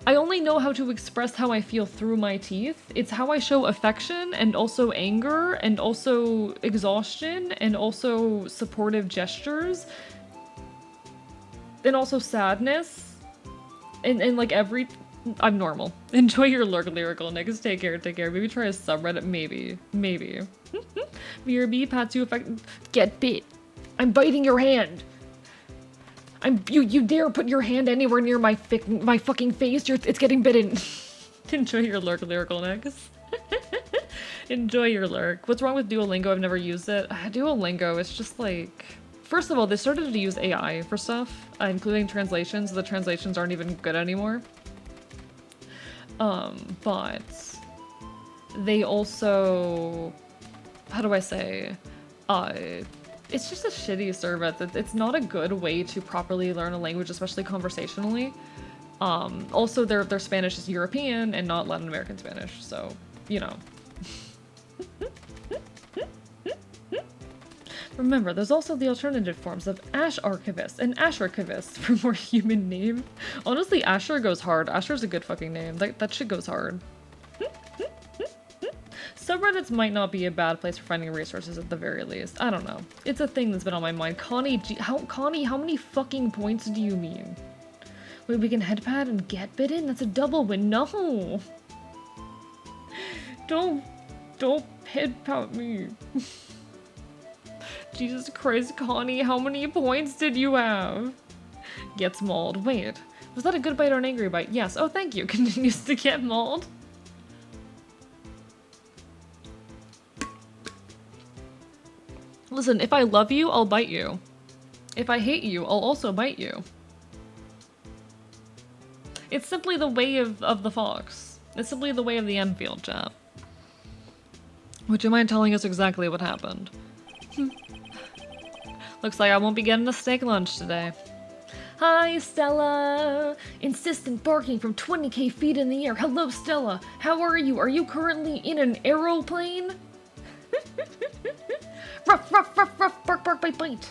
I only know how to express how I feel through my teeth. It's how I show affection, and also anger, and also exhaustion, and also supportive gestures, and also sadness, and like I'm normal. Enjoy your lyrical niggas. Take care. Maybe try a subreddit. Maybe. BRB, Patsu effect. Get bit. I'm biting your hand. You dare put your hand anywhere near my fucking face? It's getting bitten. Enjoy your lyrical niggas. Enjoy your lurk. What's wrong with Duolingo? I've never used it. Duolingo, it's just like... First of all, they started to use AI for stuff, including translations. The translations aren't even good anymore. But they also, how do I say, it's just a shitty service. It's not a good way to properly learn a language, especially conversationally. Also their Spanish is European and not Latin American Spanish, so, you know. Remember, there's also the alternative forms of Ash Archivist and Ash Archivist for more human name. Honestly, Asher goes hard. Asher's a good fucking name. That shit goes hard. Subreddits might not be a bad place for finding resources at the very least. I don't know. It's a thing that's been on my mind. Connie, Connie, how many fucking points do you mean? Wait, we can headpad and get bitten? That's a double win. No! Don't headpad me. Jesus Christ, Connie, how many points did you have? Gets mauled. Wait, was that a good bite or an angry bite? Yes. Oh, thank you. Continues to get mauled. Listen, if I love you, I'll bite you. If I hate you, I'll also bite you. It's simply the way of the fox. It's simply the way of the Enfield, chat. Would you mind telling us exactly what happened? Looks like I won't be getting a steak lunch today. Hi, Stella! Insistent barking from 20k feet in the air. Hello, Stella. How are you? Are you currently in an aeroplane? Ruff, ruff, ruff, ruff, bark, bark, bite, bite.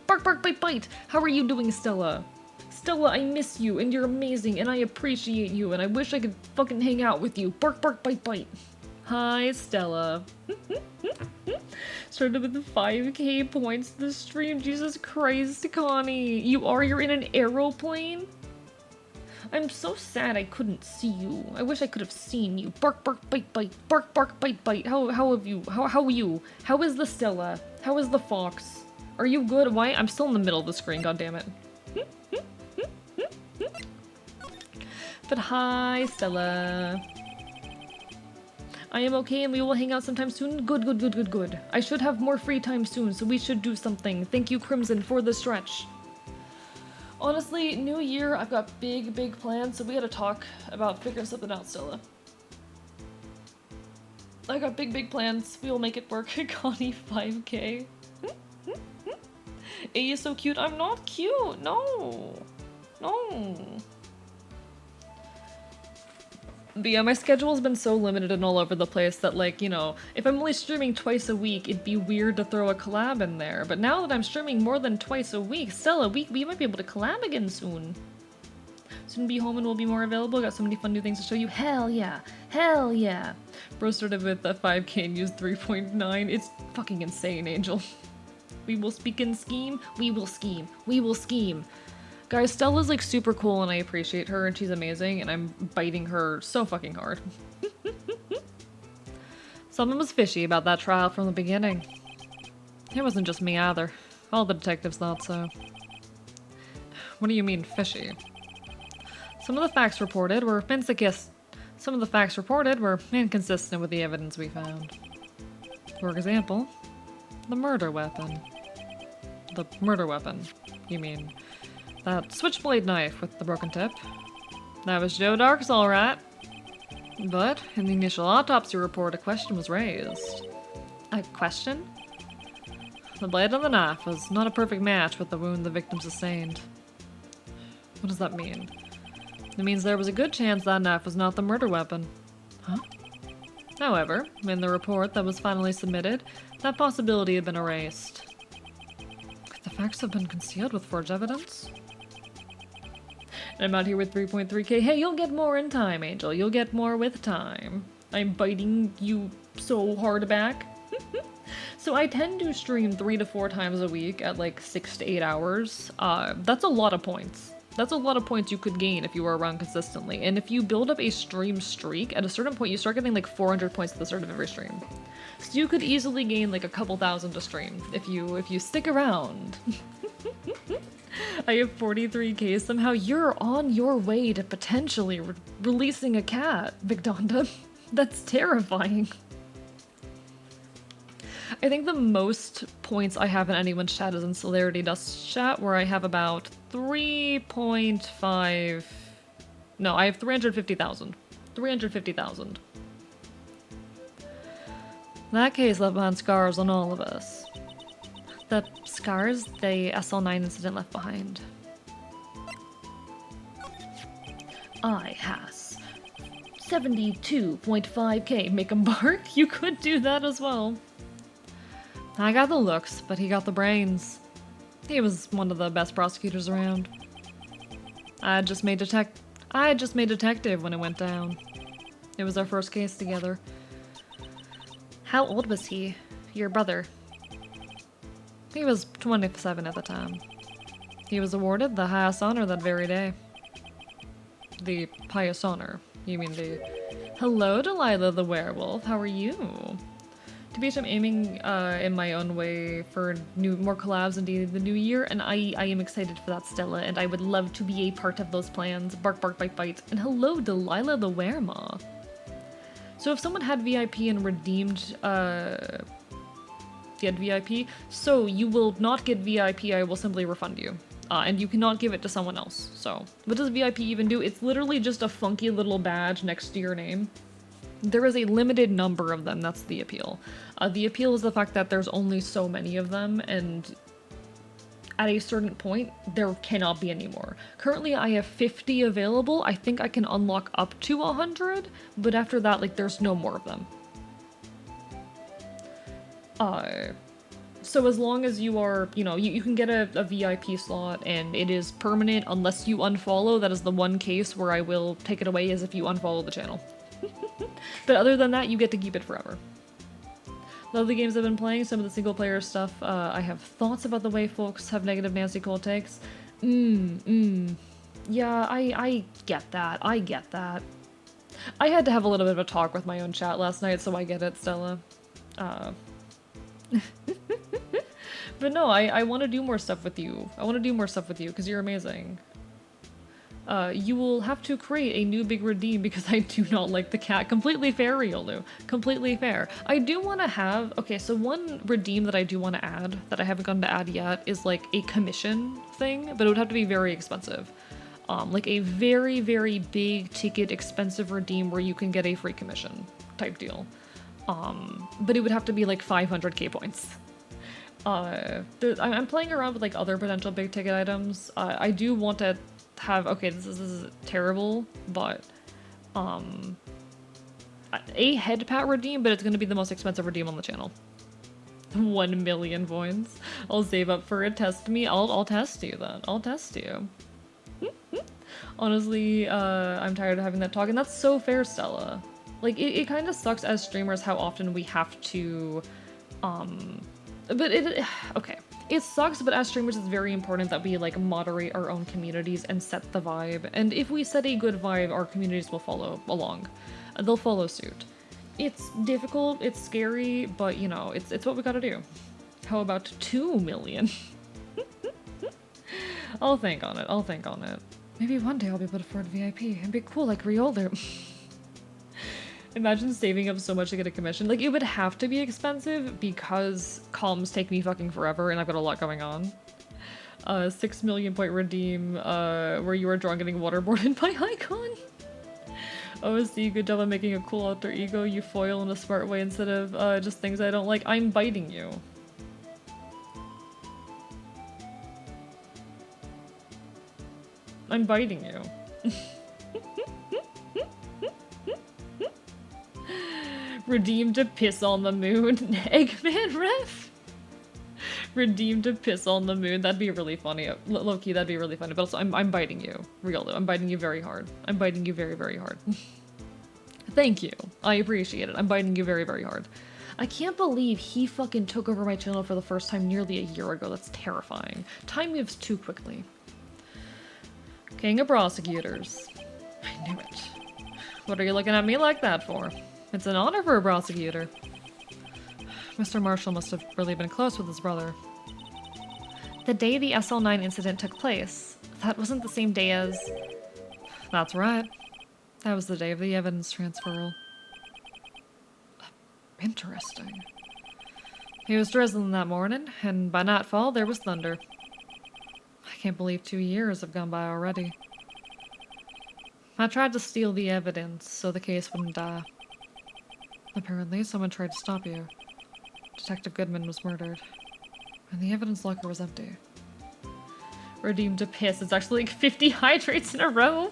Bark, bark, bite, bite. How are you doing, Stella? Stella, I miss you, and you're amazing, and I appreciate you, and I wish I could fucking hang out with you. Bark, bark, bite, bite. Hi, Stella. Started with the 5k points this stream. Jesus Christ, Connie. You're in an aeroplane? I'm so sad I couldn't see you. I wish I could have seen you. Bark, bark, bite, bite. Bark, bark, bite, bite. How have you? How are you? How is the Stella? How is the fox? Are you good? Why? I'm still in the middle of the screen, goddammit. But hi, Stella. I am okay and we will hang out sometime soon. Good, good, good, good, good. I should have more free time soon, so we should do something. Thank you, Crimson, for the stretch. Honestly, new year, I've got big, big plans, so we gotta talk about figuring something out, Stella. I got big, big plans. We will make it work. Connie, 5k. A is so cute. I'm not cute. No. No. But yeah, my schedule's been so limited and all over the place that, like, you know, if I'm only streaming twice a week, it'd be weird to throw a collab in there. But now that I'm streaming more than twice a week, Stella, we might be able to collab again soon. Soon be home and we'll be more available. Got so many fun new things to show you. Hell yeah. Hell yeah. Bro started with a 5k and used 3.9. It's fucking insane, Angel. We will speak and scheme. We will scheme. We will scheme. Guys, Stella's like super cool and I appreciate her and she's amazing and I'm biting her so fucking hard. Something was fishy about that trial from the beginning. It wasn't just me either. All the detectives thought so. What do you mean fishy? Some of the facts reported were inconsistent with the evidence we found. For example, the murder weapon. The murder weapon, you mean? That switchblade knife with the broken tip. That was Joe Dark's alright. But in the initial autopsy report, a question was raised. A question? The blade of the knife was not a perfect match with the wound the victim sustained. What does that mean? It means there was a good chance that knife was not the murder weapon. Huh? However, in the report that was finally submitted, that possibility had been erased. Could the facts have been concealed with forged evidence? And I'm out here with 3.3k. Hey, you'll get more in time, Angel. You'll get more with time. I'm biting you so hard back. So I tend to stream 3 to 4 times a week at like 6 to 8 hours. That's a lot of points. That's a lot of points you could gain if you were around consistently. And if you build up a stream streak, at a certain point you start getting like 400 points at the start of every stream. So you could easily gain like a couple thousand to stream if you stick around. I have 43k. Somehow you're on your way to potentially releasing a cat, Victonda. That's terrifying. I think the most points I have in anyone's chat is in Celerity Dust's chat, where I have about 3.5... No, I have 350,000. 350,000. That case left behind scars on all of us. The scars the SL9 incident left behind. I has 72.5k. Make him bark? You could do that as well. I got the looks, but he got the brains. He was one of the best prosecutors around. I had just made detective when it went down. It was our first case together. How old was he? Your brother? He was 27 at the time. He was awarded the highest honor that very day. The highest honor? You mean the... Hello, Delilah the werewolf. How are you? To be honest, I'm aiming in my own way for more collabs in the new year, and I am excited for that, Stella, and I would love to be a part of those plans. Bark, bark, bite, bite. And hello, Delilah the weremaw. So if someone had VIP and redeemed, get VIP, so you will not get VIP, I will simply refund you. and you cannot give it to someone else. So what does VIP even do? It's literally just a funky little badge next to your name. There is a limited number of them, that's the appeal. The appeal is the fact that there's only so many of them, and at a certain point, there cannot be any more. Currently, I have 50 available. I think I can unlock up to 100, but after that, like, there's no more of them. So as long as you are, you know, you can get a VIP slot, and it is permanent unless you unfollow. That is the one case where I will take it away, as if you unfollow the channel. But other than that, you get to keep it forever. Love the games I've been playing, some of the single player stuff. I have thoughts about the way folks have negative Nancy Cole takes. Yeah, I get that. I get that. I had to have a little bit of a talk with my own chat last night, so I get it, Stella. But no, I want to do more stuff with you. I want to do more stuff with you, because you're amazing. You will have to create a new big redeem because I do not like the cat. Completely fair, Riolu. Completely fair. I do want to have... Okay, so one redeem that I do want to add, that I haven't gotten to add yet, is like a commission thing, but it would have to be very expensive. Like a very, very big ticket expensive redeem where you can get a free commission type deal. But it would have to be like 500k points. I'm playing around with like other potential big ticket items. I do want to have, okay, this is terrible, but a head pat redeem, but it's going to be the most expensive redeem on the channel. 1 million points. I'll save up for it. Test me. I'll test you then. I'll test you. Honestly, I'm tired of having that talk, and that's so fair, Stella. Like, it kind of sucks as streamers how often we have to, okay. It sucks, but as streamers, it's very important that we, like, moderate our own communities and set the vibe. And if we set a good vibe, our communities will follow along. They'll follow suit. It's difficult, it's scary, but, you know, it's what we gotta do. How about 2 million? I'll think on it, I'll think on it. Maybe one day I'll be able to afford VIP. It'd be cool like Riolder. Imagine saving up so much to get a commission. Like, it would have to be expensive because comms take me fucking forever and I've got a lot going on. 6 million point redeem, where you are drunk getting waterboarded by Icon. OSD, good job on making a cool alter ego you foil in a smart way instead of just things I don't like. I'm biting you. I'm biting you. Redeem to piss on the moon. Eggman ref? Redeem to piss on the moon. That'd be really funny. Low-key, that'd be really funny. But also, I'm biting you. Real though. I'm biting you very hard. I'm biting you very, very hard. Thank you. I appreciate it. I'm biting you very, very hard. I can't believe he fucking took over my channel for the first time nearly a year ago. That's terrifying. Time moves too quickly. King of prosecutors. I knew it. What are you looking at me like that for? It's an honor for a prosecutor. Mr. Marshall must have really been close with his brother. The day the SL9 incident took place, that wasn't the same day as... That's right. That was the day of the evidence transferal. Interesting. He was drizzling that morning, and by nightfall there was thunder. I can't believe 2 years have gone by already. I tried to steal the evidence so the case wouldn't die. Apparently, someone tried to stop you. Detective Goodman was murdered, and the evidence locker was empty. Redeemed to piss. It's actually like 50 hydrates in a row.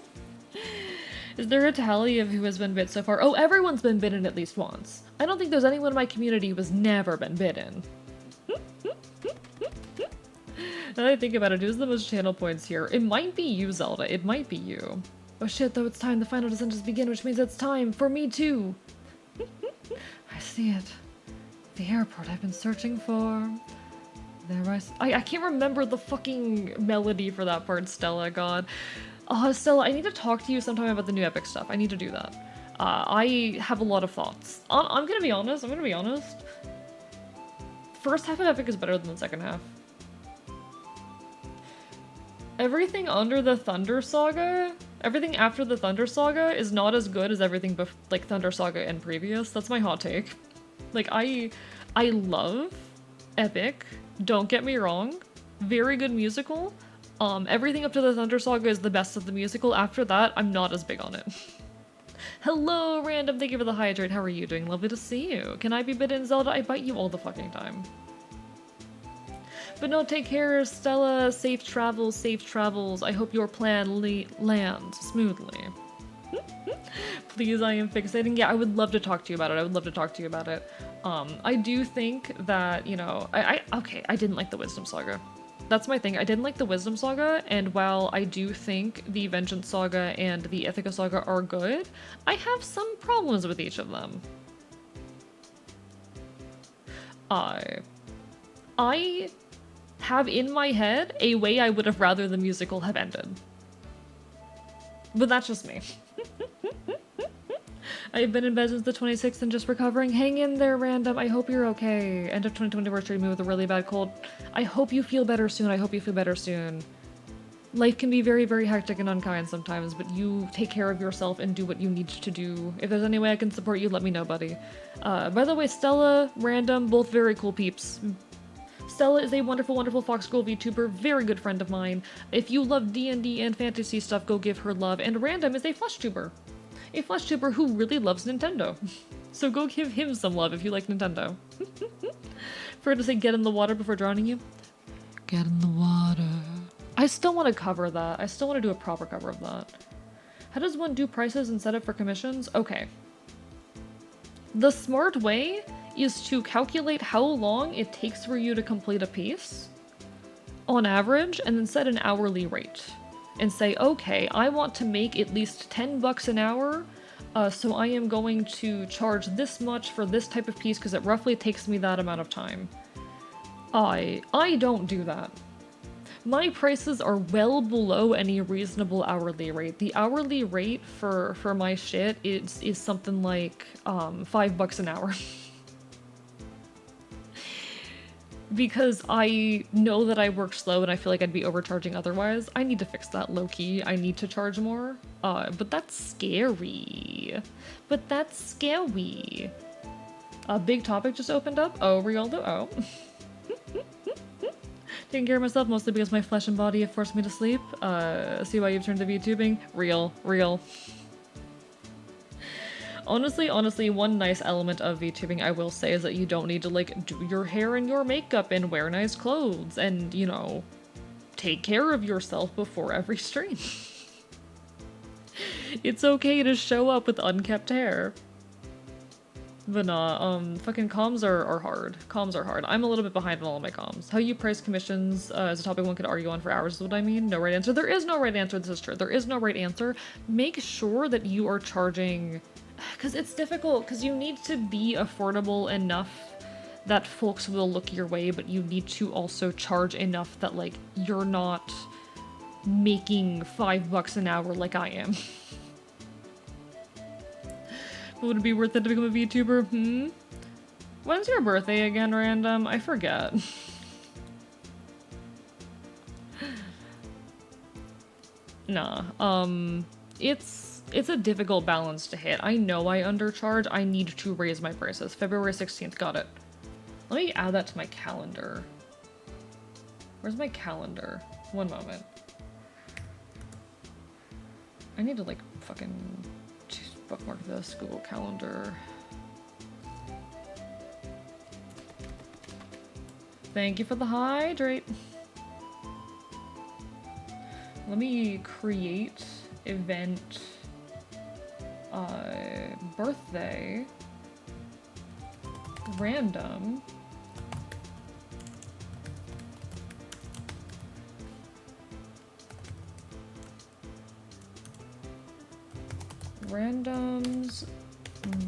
Is there a tally of who has been bit so far? Oh, everyone's been bitten at least once. I don't think there's anyone in my community who has never been bitten. Now that I think about it, who's the most channel points here? It might be you, Zelda. It might be you. Oh shit, though, it's time the final descent begin, which means it's time for me too. I see it. The airport I've been searching for. There I can't remember the fucking melody for that part, Stella, god. Stella, I need to talk to you sometime about the new Epic stuff. I need to do that. I have a lot of thoughts. I'm gonna be honest, First half of Epic is better than the second half. Everything under the Thunder Saga, everything after the Thunder Saga is not as good as everything like Thunder Saga and previous. That's my hot take. Like, I love Epic, don't get me wrong. Very good musical. Everything up to the Thunder Saga is the best of the musical. After that, I'm not as big on it. Hello, Random. Thank you for the hydrate. How are you doing? Lovely to see you. Can I be bitten, Zelda? I bite you all the fucking time. But no, take care, Stella. Safe travels, safe travels. I hope your plan lands smoothly. Please, I am fixating. Yeah, I would love to talk to you about it. I would love to talk to you about it. I do think that, you know, okay, I didn't like the Wisdom Saga. That's my thing. I didn't like the Wisdom Saga, and while I do think the Vengeance Saga and the Ithaca Saga are good, I have some problems with each of them. I have in my head a way I would have rather the musical have ended. But that's just me. I've been in bed since the 26th and just recovering. Hang in there, Random. I hope you're okay. End of 2020 anniversary me with a really bad cold. I hope you feel better soon. I hope you feel better soon. Life can be very, very hectic and unkind sometimes, but you take care of yourself and do what you need to do. If there's any way I can support you, let me know, buddy. By the way, Stella, Random, both very cool peeps. Stella is a wonderful, wonderful Fox Girl VTuber, very good friend of mine. If you love D&D and fantasy stuff, go give her love. And Random is a FleshTuber. A FleshTuber who really loves Nintendo. So go give him some love if you like Nintendo. Forgot to say get in the water before drowning you. Get in the water. I still want to cover that. I still want to do a proper cover of that. How does one do prices and set up for commissions? Okay. The smart way is to calculate how long it takes for you to complete a piece on average and then set an hourly rate. And say, okay, I want to make at least 10 bucks an hour, so I am going to charge this much for this type of piece because it roughly takes me that amount of time. I don't do that. My prices are well below any reasonable hourly rate. The hourly rate for my shit is something like $5 an hour. Because I know that I work slow and I feel like I'd be overcharging otherwise. I need to fix that low-key. I need to charge more. But that's scary. But that's scary. A big topic just opened up. Oh, Rialdo, oh. Taking care of myself mostly because my flesh and body have forced me to sleep. See why you've turned to VTubing? Real. Honestly, one nice element of VTubing I will say is that you don't need to, like, do your hair and your makeup and wear nice clothes and, you know, take care of yourself before every stream. It's okay to show up with unkept hair. But nah, fucking comms are hard. Comms are hard. I'm a little bit behind on all of my comms. How you price commissions is a topic one could argue on for hours is what I mean. No right answer. There is no right answer, this is true. There is no right answer. Make sure that you are charging... Because it's difficult, because you need to be affordable enough that folks will look your way, but you need to also charge enough that, like, you're not making $5 an hour like I am. Would it be worth it to become a VTuber? When's your birthday again, Random? I forget. Nah, it's a difficult balance to hit. I know I undercharge. I need to raise my prices. February 16th, got it. Let me add that to my calendar. Where's my calendar? One moment. I need to, like, fucking bookmark this Google Calendar. Thank you for the hydrate. Let me create event birthday random random's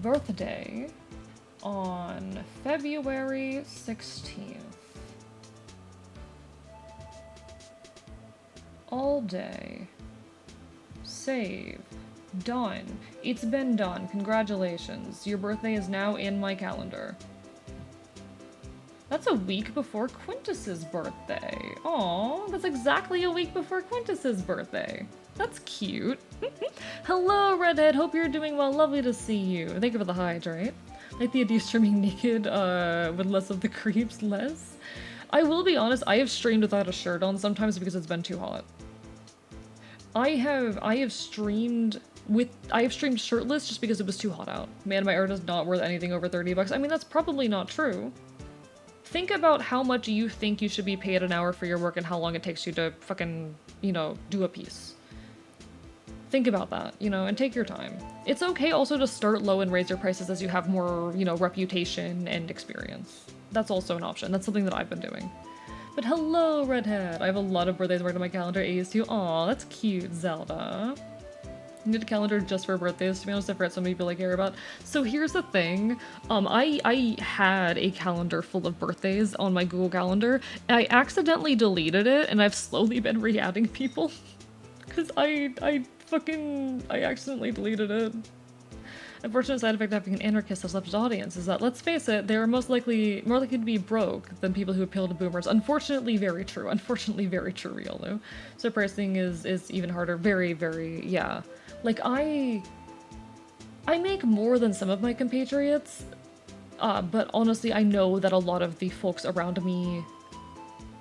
birthday on February 16th. All day. Save. Done. It's been done. Congratulations. Your birthday is now in my calendar. That's a week before Quintus's birthday. Aw, that's exactly a week before Quintus's birthday. That's cute. Hello, Redhead. Hope you're doing well. Lovely to see you. Thank you for the hydrate. Like the idea of streaming naked with less of the creeps, less. I will be honest, I have streamed without a shirt on sometimes because it's been too hot. I have streamed shirtless just because it was too hot out. Man, my art is not worth anything over 30 bucks. I mean, that's probably not true. Think about how much you think you should be paid an hour for your work and how long it takes you to fucking, you know, do a piece. Think about that, you know, and take your time. It's okay also to start low and raise your prices as you have more, you know, reputation and experience. That's also an option. That's something that I've been doing. But hello, Redhead! I have a lot of birthdays marked on my calendar. A's too. Aw, that's cute, Zelda. I need a calendar just for birthdays, to be honest. I forget so many people I care about. So here's the thing. I had a calendar full of birthdays on my Google Calendar, and I accidentally deleted it, and I've slowly been re-adding people. Because I accidentally deleted it. Unfortunate side effect of having an anarchist as left his audience is that, let's face it, they are more likely to be broke than people who appeal to boomers. Unfortunately, very true. Unfortunately, very true, Riolu. So pricing is even harder. Very, very, yeah. Like, I make more than some of my compatriots, but honestly, I know that a lot of the folks around me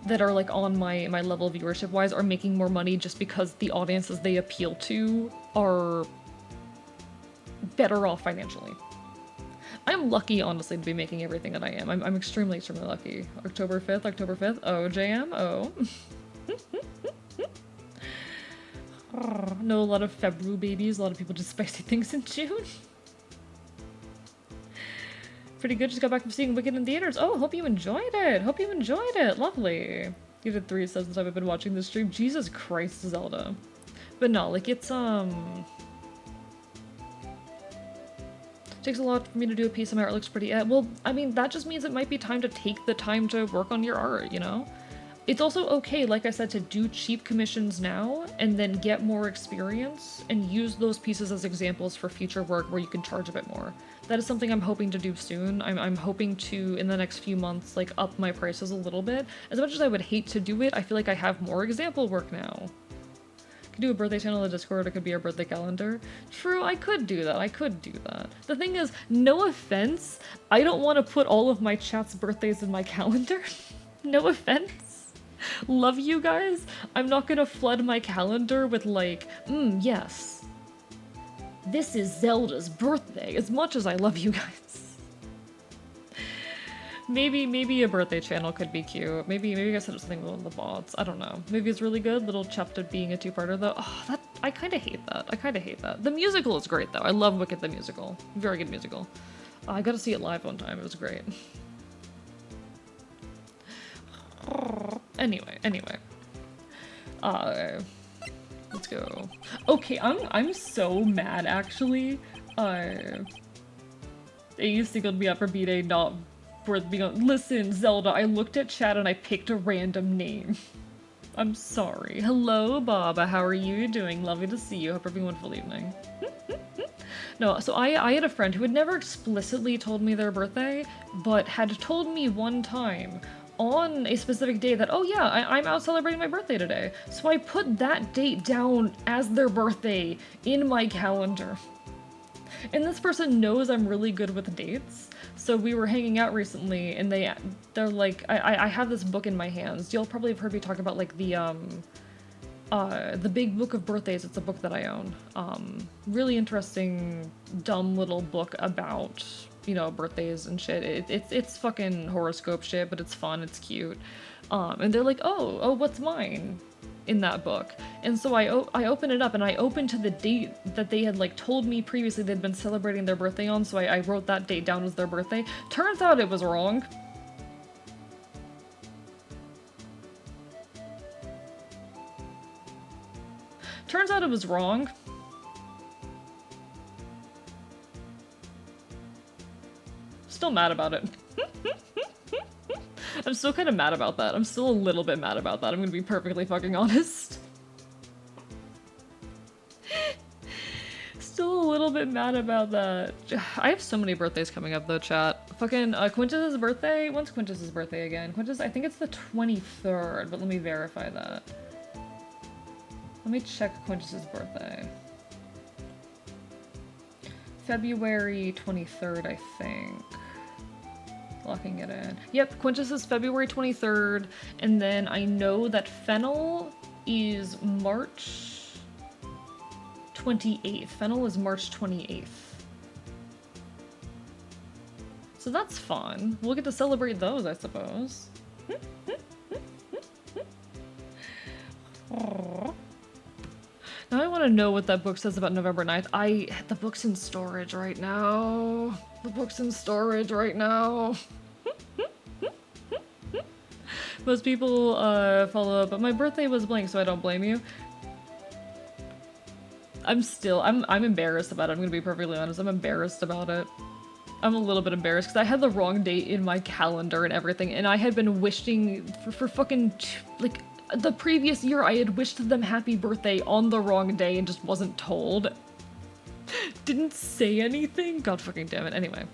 that are, like, on my level viewership-wise are making more money just because the audiences they appeal to are better off financially. I'm lucky, honestly, to be making everything that I am. I'm extremely, extremely lucky. October 5th. Oh, JM? Oh. Know a lot of February babies. A lot of people do spicy things in June. Pretty good. Just got back from seeing Wicked in theaters. Oh, hope you enjoyed it. Hope you enjoyed it. Lovely. You did 3 subs since I've been watching this stream. Jesus Christ, Zelda. But no, like, it's, takes a lot for me to do a piece and my art looks pretty, well, I mean, that just means it might be time to take the time to work on your art, you know? It's also okay, like I said, to do cheap commissions now and then get more experience and use those pieces as examples for future work where you can charge a bit more. That is something I'm hoping to do soon. I'm hoping to, in the next few months, like, up my prices a little bit. As much as I would hate to do it, I feel like I have more example work now. Could do a birthday channel on the Discord, it could be our birthday calendar. True, I could do that, The thing is, no offense, I don't want to put all of my chat's birthdays in my calendar. No offense. Love you guys. I'm not gonna flood my calendar with like, yes. This is Zelda's birthday, as much as I love you guys. Maybe a birthday channel could be cute. Maybe I set up something with one of the bots. I don't know. Maybe it's really good. Little chuffed at being a two-parter though. Oh, I kind of hate that. The musical is great though. I love Wicked the musical. Very good musical. I got to see it live one time. It was great. Anyway. Let's go. Okay, I'm so mad actually. AU singled me up for B-Day, not worth being on. Listen, Zelda, I looked at chat and I picked a random name. I'm sorry. Hello, Baba. How are you doing? Lovely to see you. Hope you're having a wonderful evening. No, so I had a friend who had never explicitly told me their birthday, but had told me one time on a specific day that, oh yeah, I'm out celebrating my birthday today. So I put that date down as their birthday in my calendar. And this person knows I'm really good with dates. So we were hanging out recently and they're like, I have this book in my hands. You'll probably have heard me talk about like the Big Book of Birthdays. It's a book that I own. Really interesting, dumb little book about, you know, birthdays and shit. It's fucking horoscope shit, but it's fun, it's cute. And they're like, oh, what's mine in that book? And so I open it up and I open to the date that they had like told me previously they'd been celebrating their birthday on, so I wrote that date down as their birthday. Turns out it was wrong. Turns out it was wrong. Still mad about it. I'm still kind of mad about that. I'm still a little bit mad about that. I'm gonna be perfectly fucking honest. Still a little bit mad about that. I have so many birthdays coming up though, chat. Fucking Quintus's birthday? When's Quintus's birthday again? Quintus, I think it's the 23rd, but let me verify that. Let me check Quintus's birthday. February 23rd, I think. Locking it in. Yep, Quintus is February 23rd, and then I know that Fennel is March 28th. Fennel is March 28th. So that's fun. We'll get to celebrate those, I suppose. Now I want to know what that book says about November 9th. The book's in storage right now. The book's in storage right now. Most people follow up, but my birthday was blank, so I don't blame you. I'm embarrassed about it. I'm gonna be perfectly honest. I'm embarrassed about it. I'm a little bit embarrassed because I had the wrong date in my calendar and everything, and I had been wishing for fucking, like, the previous year I had wished them happy birthday on the wrong day and just wasn't told. Didn't say anything? God fucking damn it. Anyway.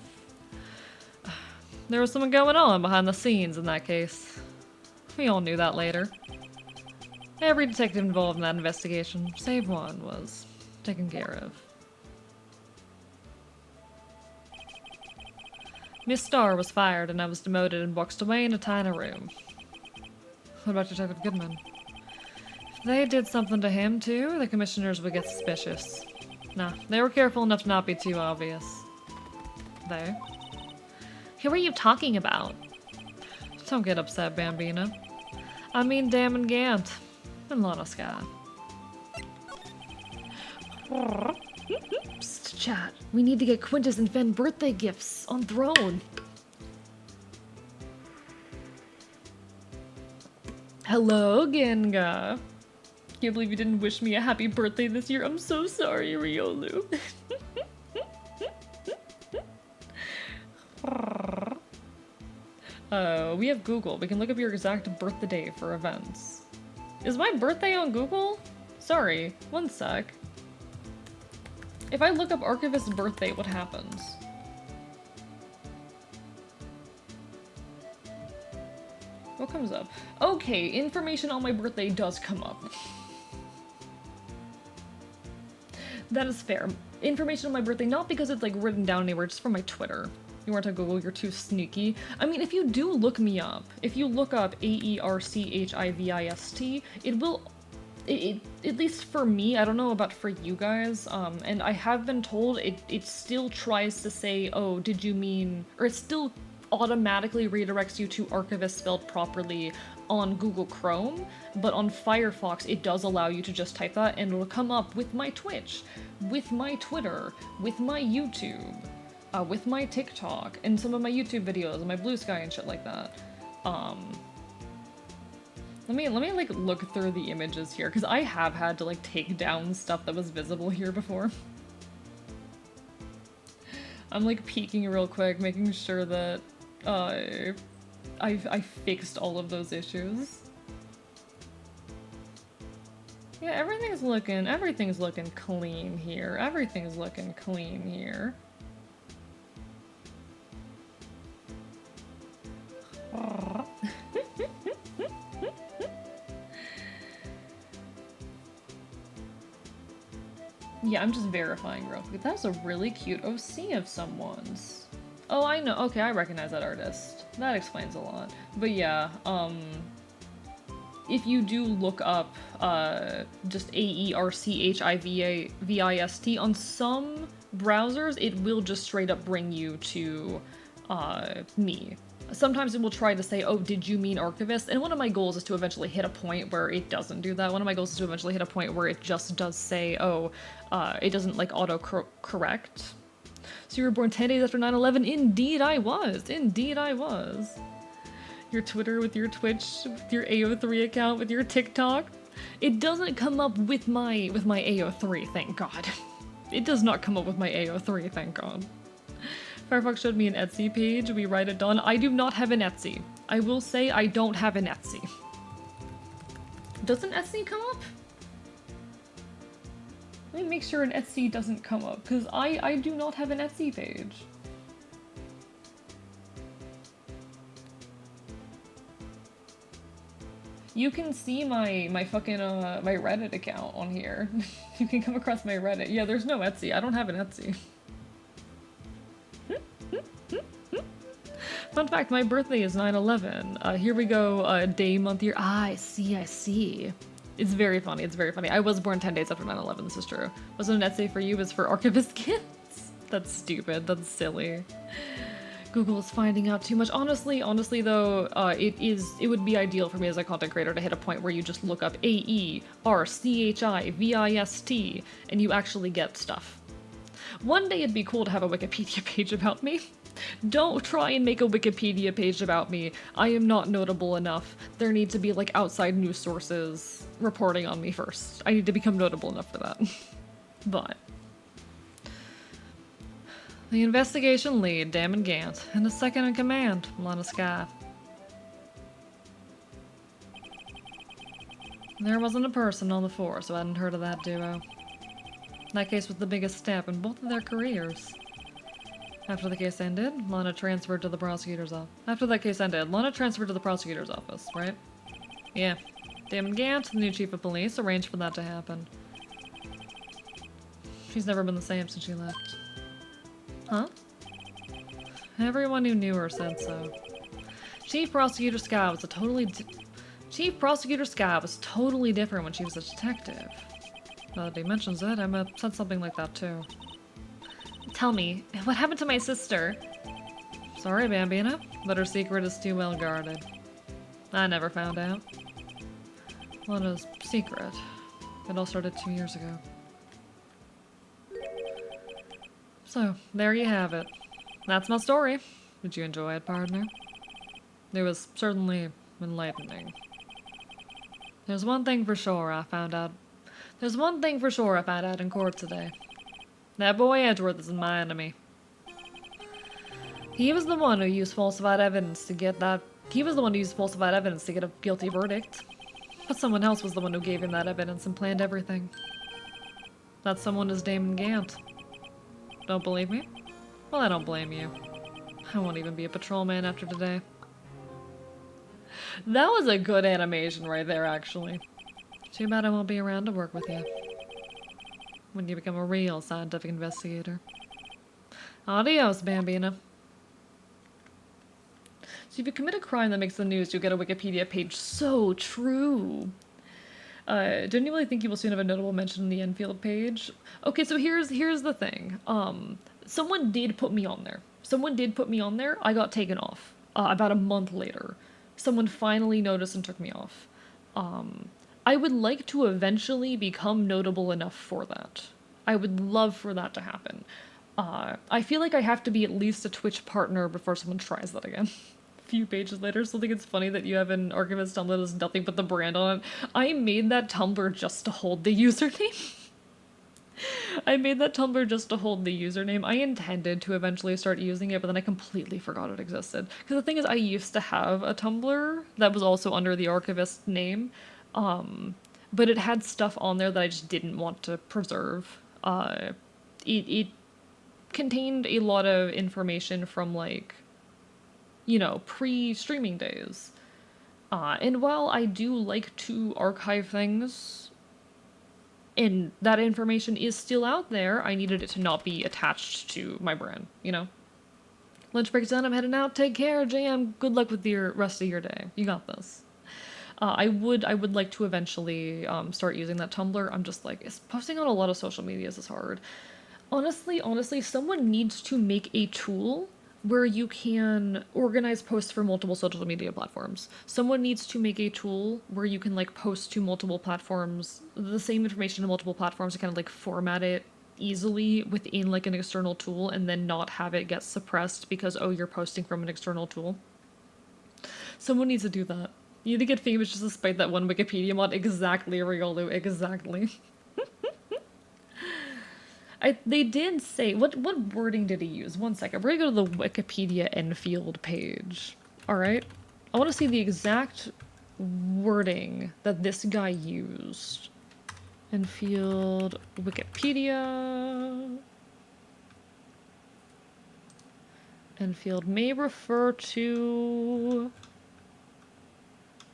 There was something going on behind the scenes in that case. We all knew that later. Every detective involved in that investigation, save one, was taken care of. Miss Starr was fired and I was demoted and boxed away in a tiny room. What about Detective Goodman? If they did something to him too, the commissioners would get suspicious. Nah, they were careful enough to not be too obvious. They? Who are you talking about? Don't get upset, Bambina. I mean Dam and Gant. And Lana Sky. Psst, chat. We need to get Quintus and Fen birthday gifts on Throne. Hello, Genga. Can't believe you didn't wish me a happy birthday this year. I'm so sorry, Riolu. We have Google. We can look up your exact birthday for events. Is my birthday on Google? Sorry, one sec. If I look up Archivist's birthday, what happens? What comes up? Okay, information on my birthday does come up. That is fair. Information on my birthday, not because it's like written down anywhere, just from my Twitter. You weren't on Google, you're too sneaky. I mean, if you do look me up, if you look up AERCHIVIST, it will, at least for me, I don't know about for you guys, and I have been told it still tries to say, oh, did you mean, or it still automatically redirects you to Archivist spelled properly on Google Chrome, but on Firefox it does allow you to just type that and it'll come up with my Twitch, with my Twitter, with my YouTube, with my TikTok, and some of my YouTube videos, and my Blue Sky and shit like that. Let me like look through the images here, because I have had to like take down stuff that was visible here before. I'm like peeking real quick, making sure that I fixed all of those issues. Yeah, everything's looking clean here. Everything's looking clean here. Yeah, I'm just verifying real quick. That's a really cute OC of someone's. Oh, I know. Okay, I recognize that artist. That explains a lot. But yeah, if you do look up just AERCHIVIST on some browsers, it will just straight up bring you to me. Sometimes it will try to say, oh, did you mean Archivist? And one of my goals is to eventually hit a point where it doesn't do that. One of my goals is to eventually hit a point where it just does say, oh, it doesn't like auto-correct. So you were born 10 days after 9/11? Indeed I was! Indeed I was! Your Twitter with your Twitch, with your AO3 account, with your TikTok. It doesn't come up with my AO3, thank God. It does not come up with my AO3, thank God. Firefox showed me an Etsy page. We write it down. I do not have an Etsy. I will say I don't have an Etsy. Does an Etsy come up? Let me make sure an Etsy doesn't come up, because I do not have an Etsy page. You can see my fucking, my Reddit account on here. You can come across my Reddit. Yeah, there's no Etsy. I don't have an Etsy. Fun fact, my birthday is 9/11. Here we go, day, month, year. Ah, I see, I see. It's very funny, it's very funny. I was born 10 days after 9/11, this is true. Was it an essay for you? It was for archivist kids? That's stupid, that's silly. Google is finding out too much. Honestly though, it would be ideal for me as a content creator to hit a point where you just look up AERCHIVIST and you actually get stuff. One day it'd be cool to have a Wikipedia page about me. Don't try and make a Wikipedia page about me. I am not notable enough. There need to be like outside news sources reporting on me first. I need to become notable enough for that. But the investigation lead, Damon Gant, and the second in command, Lana Sky. There wasn't a person on the force who hadn't heard of that duo. That case was the biggest step in both of their careers. After the case ended, Lana transferred to the prosecutor's office. After that case ended, Lana transferred to the prosecutor's office, right? Yeah. Damon Gant, the new chief of police, arranged for that to happen. She's never been the same since she left. Huh? Everyone who knew her said so. Chief Prosecutor Scott was Chief Prosecutor Scott was totally different when she was a detective. Now that he mentions it, Emma said something like that too. Tell me, what happened to my sister? Sorry, Bambina, but her secret is too well guarded. I never found out. Lana's secret. It all started 2 years ago. So, there you have it. That's my story. Did you enjoy it, partner? It was certainly enlightening. There's one thing for sure I found out in court today. That boy Edgeworth isn't my enemy. He was the one who used falsified evidence to get a guilty verdict. But someone else was the one who gave him that evidence and planned everything. That someone is Damon Gant. Don't believe me? Well, I don't blame you. I won't even be a patrolman after today. That was a good animation right there, actually. Too bad I won't be around to work with you when you become a real scientific investigator. Adios, Bambina. So if you commit a crime that makes the news, you'll get a Wikipedia page. So true. Genuinely think you will soon have a notable mention in the Enfield page. Okay, so here's the thing. Someone did put me on there. I got taken off. About a month later. Someone finally noticed and took me off. I would like to eventually become notable enough for that. I would love for that to happen. I feel like I have to be at least a Twitch partner before someone tries that again. A few pages later, still think it's funny that you have an archivist Tumblr that has nothing but the brand on it. I made that Tumblr just to hold the username. I intended to eventually start using it, but then I completely forgot it existed. Because the thing is, I used to have a Tumblr that was also under the archivist name, but it had stuff on there that I just didn't want to preserve. It contained a lot of information from, like, you know, pre-streaming days. And while I do like to archive things, and that information is still out there, I needed it to not be attached to my brand, you know? Lunch break's done, I'm heading out. Take care, JM. Good luck with your rest of your day. You got this. I would like to eventually start using that Tumblr. I'm just like, posting on a lot of social medias is hard. Honestly, someone needs to make a tool where you can organize posts for multiple social media platforms. Someone needs to make a tool where you can, like, post to multiple platforms, the same information to multiple platforms, to kind of, like, format it easily within, like, an external tool, and then not have it get suppressed because, oh, you're posting from an external tool. Someone needs to do that. You need to get famous just despite that one Wikipedia mod. Exactly, Riolu, exactly. They did say, what wording did he use? One second, we're gonna go to the Wikipedia Enfield page. Alright? I want to see the exact wording that this guy used. Enfield Wikipedia. Enfield may refer to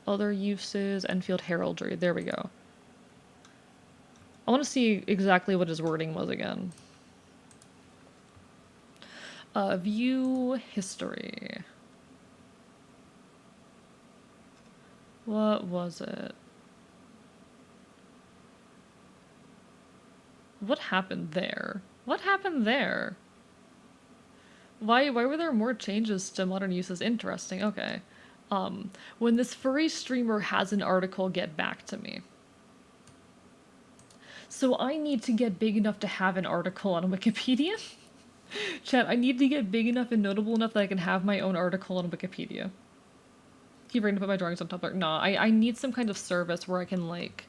other uses. Enfield heraldry. There we go. I want to see exactly what his wording was again. View history. What was it? What happened there? What happened there? Why were there more changes to modern uses? Interesting, okay. When this furry streamer has an article, get back to me. So I need to get big enough to have an article on Wikipedia? Chat, I need to get big enough and notable enough that I can have my own article on Wikipedia. Keep ready to put my drawings on Tumblr. Nah, I need some kind of service where I can, like,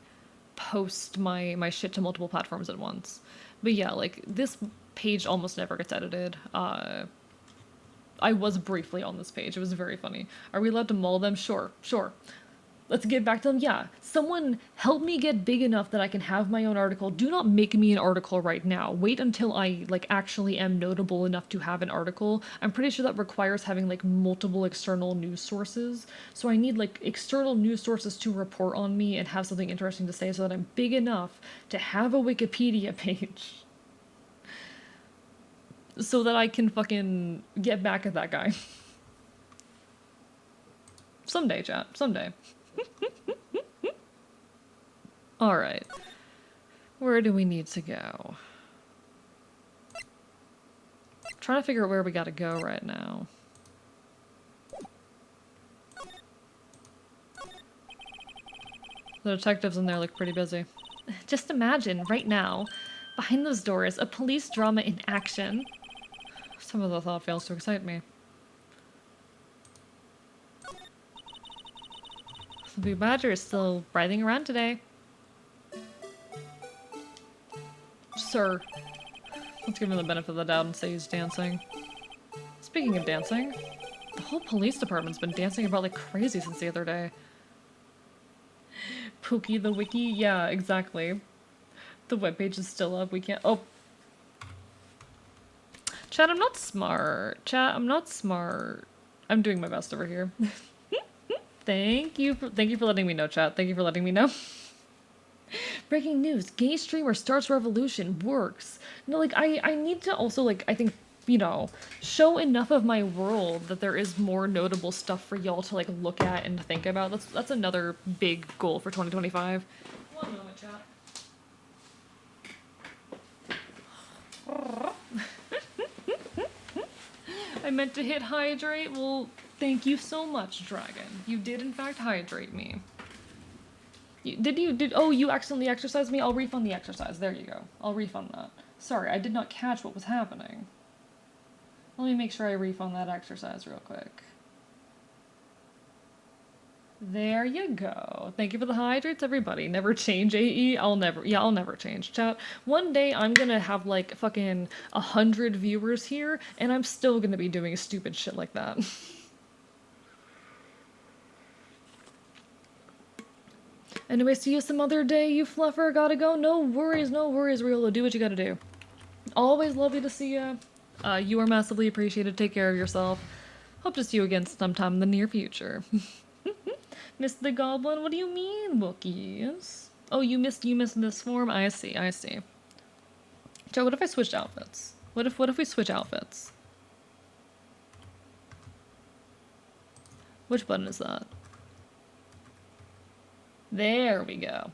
post my shit to multiple platforms at once. But yeah, like, this page almost never gets edited. I was briefly on this page. It was very funny. Are we allowed to maul them? Sure, sure. Let's get back to them. Yeah. Someone help me get big enough that I can have my own article. Do not make me an article right now. Wait until I, like, actually am notable enough to have an article. I'm pretty sure that requires having, like, multiple external news sources. So I need, like, external news sources to report on me and have something interesting to say so that I'm big enough to have a Wikipedia page. So that I can fucking get back at that guy. Someday, chat. Someday. Alright. Where do we need to go? I'm trying to figure out where we gotta go right now. The detectives in there look pretty busy. Just imagine, right now, behind those doors, a police drama in action. Some of the thought fails to excite me. The Blue Badger is still writhing around today. Sir. Let's give him the benefit of the doubt and say he's dancing. Speaking of dancing, the whole police department's been dancing about like crazy since the other day. Pookie the wiki? Yeah, exactly. The webpage is still up, we can't- oh! Chat, I'm not smart. Chat, I'm not smart. I'm doing my best over here. Thank you for letting me know, chat. Thank you for letting me know. Breaking news, gay streamer starts revolution, works. No, like, I need to also, like, I think, you know, show enough of my world that there is more notable stuff for y'all to, like, look at and think about. That's another big goal for 2025. One moment, chat. I meant to hit hydrate. Well, thank you so much, Dragon. You did, in fact, hydrate me. Oh, you accidentally exercised me? I'll refund the exercise. There you go. I'll refund that. Sorry, I did not catch what was happening. Let me make sure I refund that exercise real quick. There you go. Thank you for the hydrates, everybody. Never change, AE. I'll never change. Chat, one day I'm gonna have, like, fucking 100 viewers here, and I'm still gonna be doing stupid shit like that. Anyway, see you some other day, you fluffer. Gotta go. No worries, Riolo. Do what you gotta do. Always lovely to see ya. You are massively appreciated. Take care of yourself. Hope to see you again sometime in the near future. Miss the goblin? What do you mean, Wookiees? Oh, you missed this form? I see. Joe, what if I switched outfits? What if we switch outfits? Which button is that? There we go.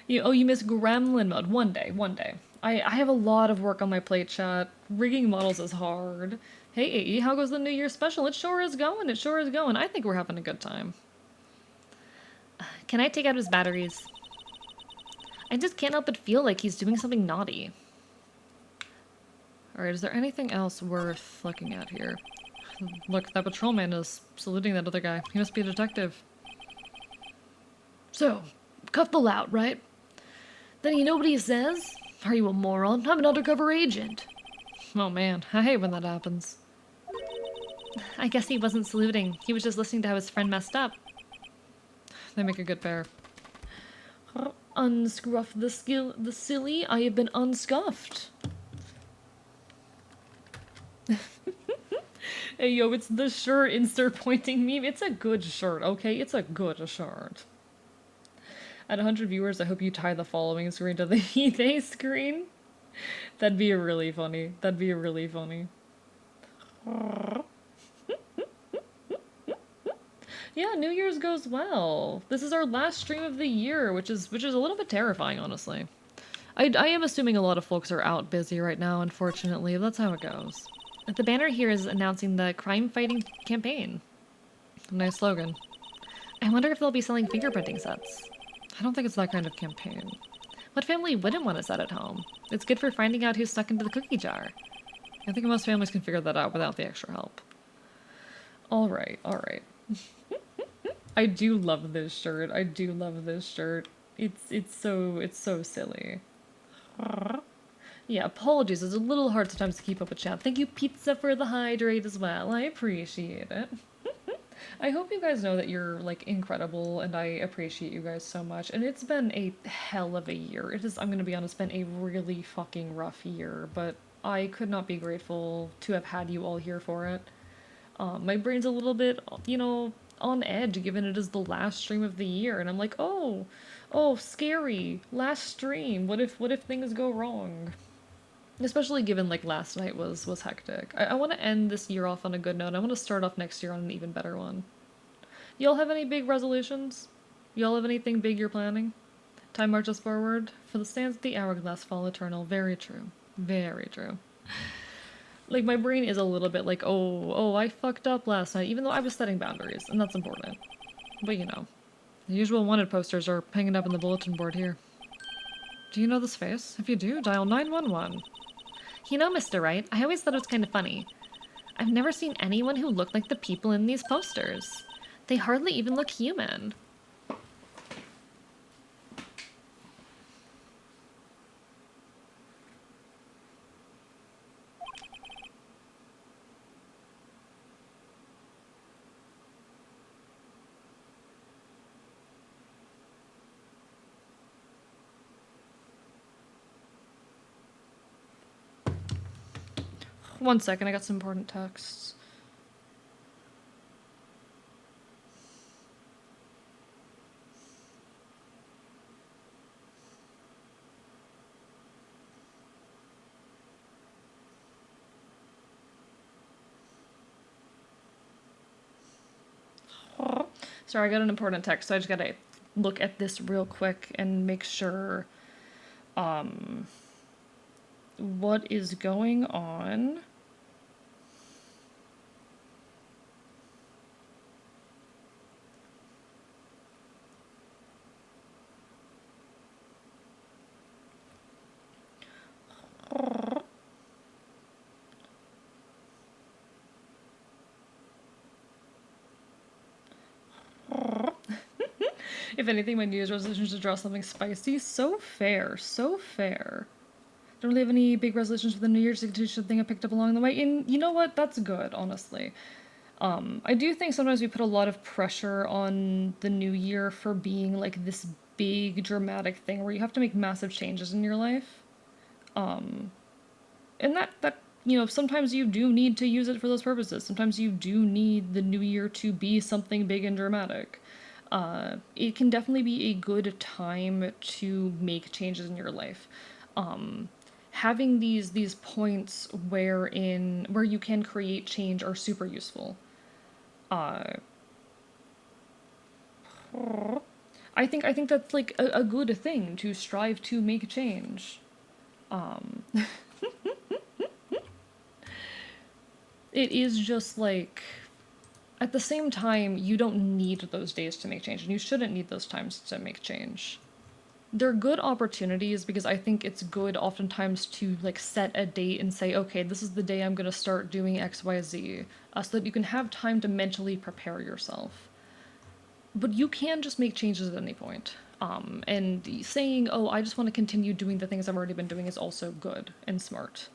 You miss gremlin mode. One day. I have a lot of work on my plate, chat. Rigging models is hard. Hey, AE, how goes the New Year special? It sure is going. I think we're having a good time. Can I take out his batteries? I just can't help but feel like he's doing something naughty. Alright, is there anything else worth looking at here? Look, that patrolman is saluting that other guy. He must be a detective. So, cuff the lout, right? Then you know what he says? Are you a moron? I'm an undercover agent. Oh man, I hate when that happens. I guess he wasn't saluting. He was just listening to how his friend messed up. They make a good pair. Unscuff the silly. I have been unscuffed. Hey yo, it's the shirt insert pointing meme. It's a good shirt, okay? It's a good shirt. At 100 viewers, I hope you tie the following screen to the eBay screen. That'd be really funny. Yeah, New Year's goes well. This is our last stream of the year, which is a little bit terrifying, honestly. I am assuming a lot of folks are out busy right now, unfortunately. That's how it goes. The banner here is announcing the crime fighting campaign. Nice slogan. I wonder if they'll be selling fingerprinting sets. I don't think it's that kind of campaign. What family wouldn't want a set at home? It's good for finding out who's stuck into the cookie jar. I think most families can figure that out without the extra help. Alright, alright. I do love this shirt. I do love this shirt. It's so silly. Yeah, apologies. It's a little hard sometimes to keep up with chat. Thank you, Pizza, for the hydrate as well. I appreciate it. I hope you guys know that you're, like, incredible, and I appreciate you guys so much. And it's been a hell of a year. It is, I'm gonna be honest, been a really fucking rough year, but I could not be grateful to have had you all here for it. My brain's a little bit, on edge, given it is the last stream of the year, and I'm like, oh, scary, last stream. What if things go wrong? Especially given like last night was hectic. I want to end this year off on a good note. I want to start off next year on an even better one. Y'all have any big resolutions? Y'all have anything big you're planning? Time marches forward. For the sands of the hourglass fall eternal. Very true. Very true. Like, my brain is a little bit like, oh, I fucked up last night, even though I was setting boundaries, and that's important. But the usual wanted posters are hanging up in the bulletin board here. Do you know this face? If you do, dial 911. You know, Mr. Wright, I always thought it was kind of funny. I've never seen anyone who looked like the people in these posters. They hardly even look human. One second, I got some important texts. Sorry, I got an important text, so I just gotta look at this real quick and make sure what is going on. If anything, my New Year's resolution is to draw something spicy. So fair, so fair. Don't really have any big resolutions for the New Year's. Just a thing I picked up along the way. And you know what? That's good, honestly. I do think sometimes we put a lot of pressure on the new year for being like this big dramatic thing where you have to make massive changes in your life. And that sometimes you do need to use it for those purposes. Sometimes you do need the new year to be something big and dramatic. It can definitely be a good time to make changes in your life. Having these points where you can create change are super useful. I think that's like a good thing to strive to make change. It is just like, at the same time, you don't need those days to make change, and you shouldn't need those times to make change. They're good opportunities because I think it's good oftentimes to like set a date and say, okay, this is the day I'm going to start doing XYZ, so that you can have time to mentally prepare yourself. But you can just make changes at any point. And saying, oh, I just want to continue doing the things I've already been doing is also good and smart.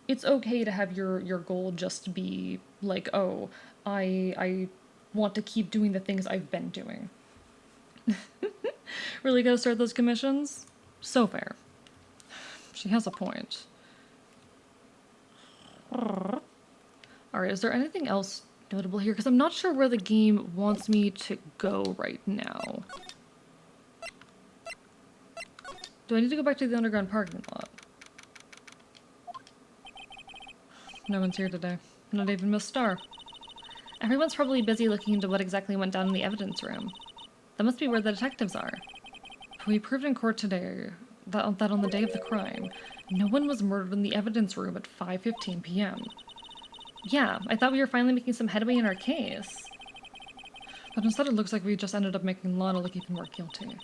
It's okay to have your goal just be like, oh, I want to keep doing the things I've been doing. Really gotta start those commissions? So fair. She has a point. Alright, is there anything else notable here? Because I'm not sure where the game wants me to go right now. Do I need to go back to the underground parking lot? No one's here today. Not even Miss Star. Everyone's probably busy looking into what exactly went down in the evidence room. That must be where the detectives are. We proved in court today that on the day of the crime, no one was murdered in the evidence room at 5:15 p.m. Yeah, I thought we were finally making some headway in our case. But instead it looks like we just ended up making Lana look even more guilty.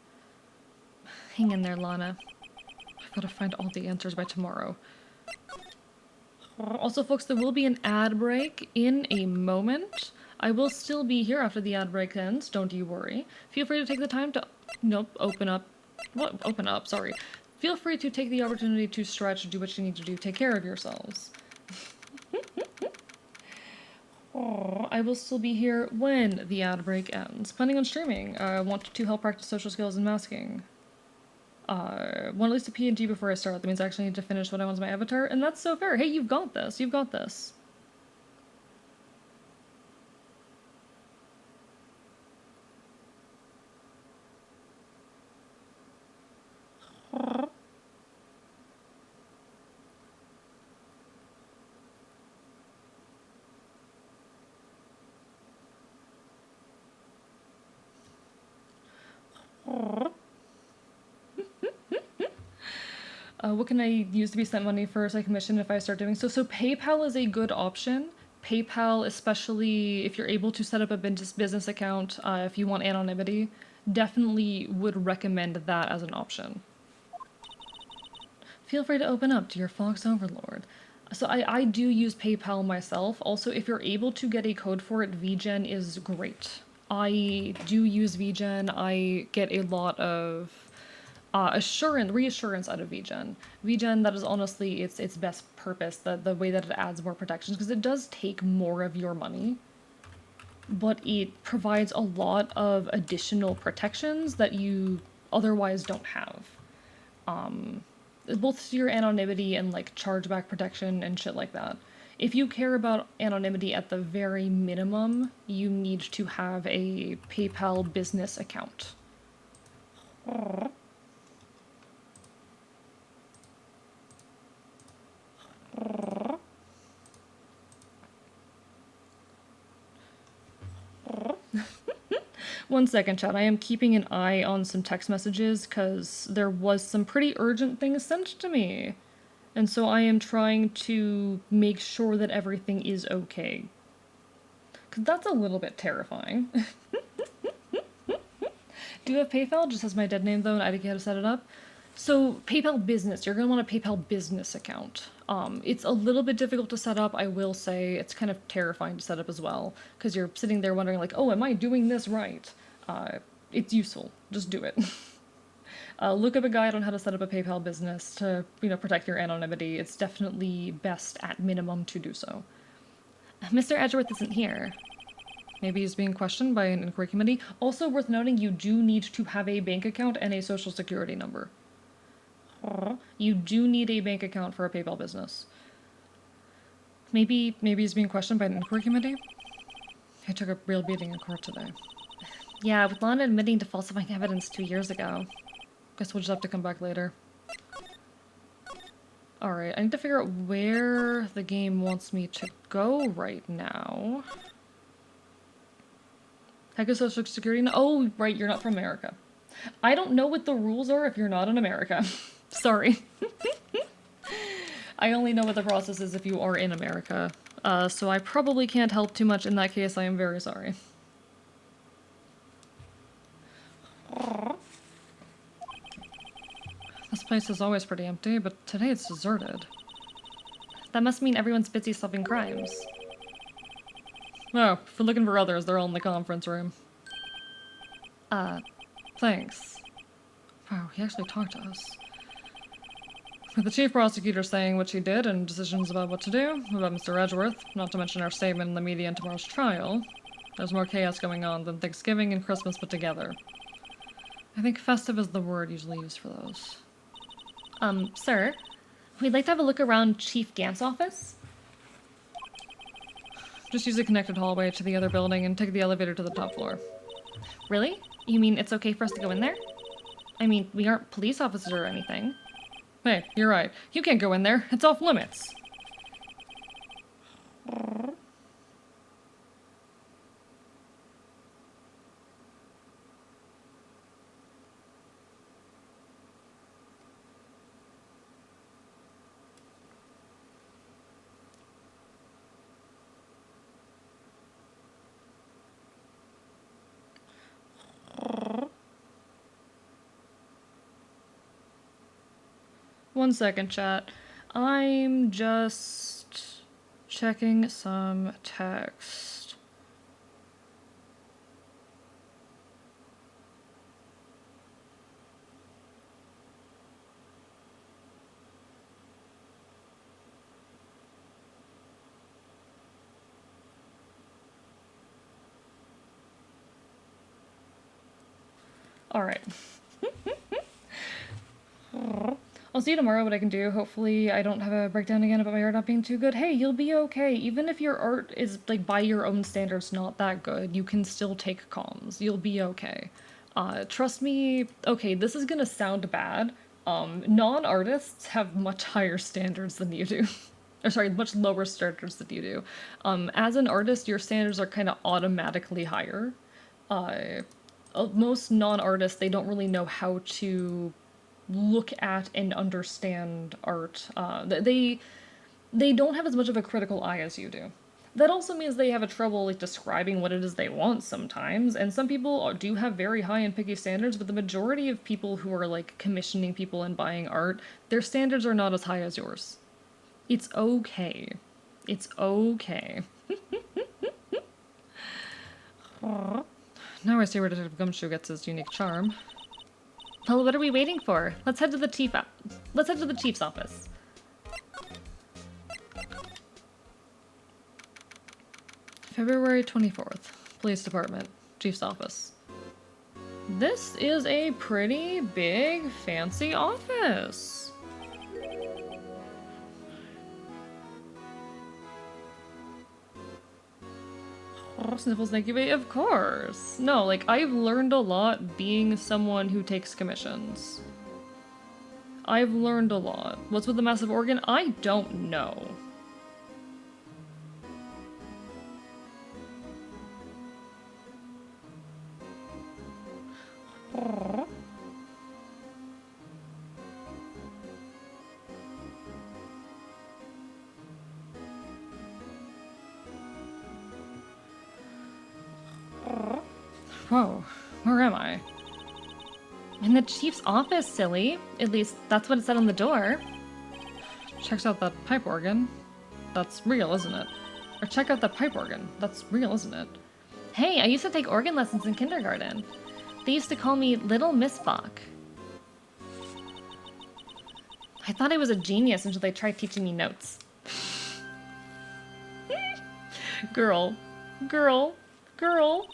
Hang in there, Lana. I've got to find all the answers by tomorrow. Also, folks, there will be an ad break in a moment. I will still be here after the ad break ends, don't you worry. Feel free to take the time to, open up. What? Open up, sorry. Feel free to take the opportunity to stretch, do what you need to do, take care of yourselves. I will still be here when the ad break ends. Planning on streaming. I want to help practice social skills and masking. Want at least a PNG before I start. That means I actually need to finish what I want as my avatar, and that's so fair. Hey, you've got this. You've got this. What can I use to be sent money for a commission if I start doing so? So PayPal is a good option. PayPal, especially if you're able to set up a business account, if you want anonymity, definitely would recommend that as an option. Feel free to open up to your Fox Overlord. So I do use PayPal myself. Also, if you're able to get a code for it, VGen is great. I do use VGen. I get a lot of reassurance out of VGen. VGen, that is honestly its best purpose, the way that it adds more protections, because it does take more of your money, but it provides a lot of additional protections that you otherwise don't have. Both your anonymity and like chargeback protection and shit like that. If you care about anonymity at the very minimum, you need to have a PayPal business account. 1 second, chat. I am keeping an eye on some text messages because there was some pretty urgent things sent to me. And so I am trying to make sure that everything is okay. Because that's a little bit terrifying. Do you have PayPal? Just as my dead name though, and I didn't get how to set it up. So PayPal Business, you're going to want a PayPal Business account. It's a little bit difficult to set up, I will say. It's kind of terrifying to set up as well, because you're sitting there wondering like, oh, am I doing this right? It's useful. Just do it. Look up a guide on how to set up a PayPal business to, protect your anonymity. It's definitely best at minimum to do so. Mr. Edgeworth isn't here. Maybe he's being questioned by an inquiry committee. Also worth noting, you do need to have a bank account and a social security number. You do need a bank account for a PayPal business. Maybe he's being questioned by an inquiry committee? He took a real beating in court today. Yeah, with Lana admitting to falsifying evidence 2 years ago. Guess we'll just have to come back later. Alright, I need to figure out where the game wants me to go right now. Heck is social security? No, oh, right, you're not from America. I don't know what the rules are if you're not in America. Sorry. I only know what the process is if you are in America. So I probably can't help too much in that case. I am very sorry. This place is always pretty empty, but today it's deserted. That must mean everyone's busy solving crimes. Oh, if we're looking for others, they're all in the conference room. Thanks. Wow, he actually talked to us. With the chief prosecutor saying what she did and decisions about what to do, about Mr. Edgeworth, not to mention our statement in the media in tomorrow's trial, there's more chaos going on than Thanksgiving and Christmas put together. I think festive is the word usually used for those. Sir, we'd like to have a look around Chief Gant's office. Just use a connected hallway to the other building and take the elevator to the top floor. Really? You mean it's okay for us to go in there? I mean, we aren't police officers or anything. Hey, you're right. You can't go in there. It's off limits. 1 second, chat. I'm just checking some text. All right. I'll see you tomorrow what I can do. Hopefully I don't have a breakdown again about my art not being too good. Hey, you'll be okay. Even if your art is, like, by your own standards not that good, you can still take comms. You'll be okay. Trust me, okay, this is gonna sound bad. Non-artists have much higher standards than you do. Or sorry, much lower standards than you do. As an artist, your standards are kind of automatically higher. Most non-artists, they don't really know how to look at and understand art. They don't have as much of a critical eye as you do. That also means they have a trouble like describing what it is they want sometimes, and some people do have very high and picky standards, but the majority of people who are like commissioning people and buying art, their standards are not as high as yours. It's okay. It's okay. Now I see where Detective Gumshoe gets his unique charm. Well, what are we waiting for? Let's head to the chief's office. February 24th. Police Department. Chief's office. This is a pretty big, fancy office. Sniffles, thank you, of course. No, like, I've learned a lot being someone who takes commissions. I've learned a lot. What's with the massive organ? I don't know. Whoa, where am I? In the chief's office, silly. At least, that's what it said on the door. Checks out that pipe organ. That's real, isn't it? Or check out that pipe organ. That's real, isn't it? Hey, I used to take organ lessons in kindergarten. They used to call me Little Miss Bach. I thought I was a genius until they tried teaching me notes. Girl. Girl. Girl.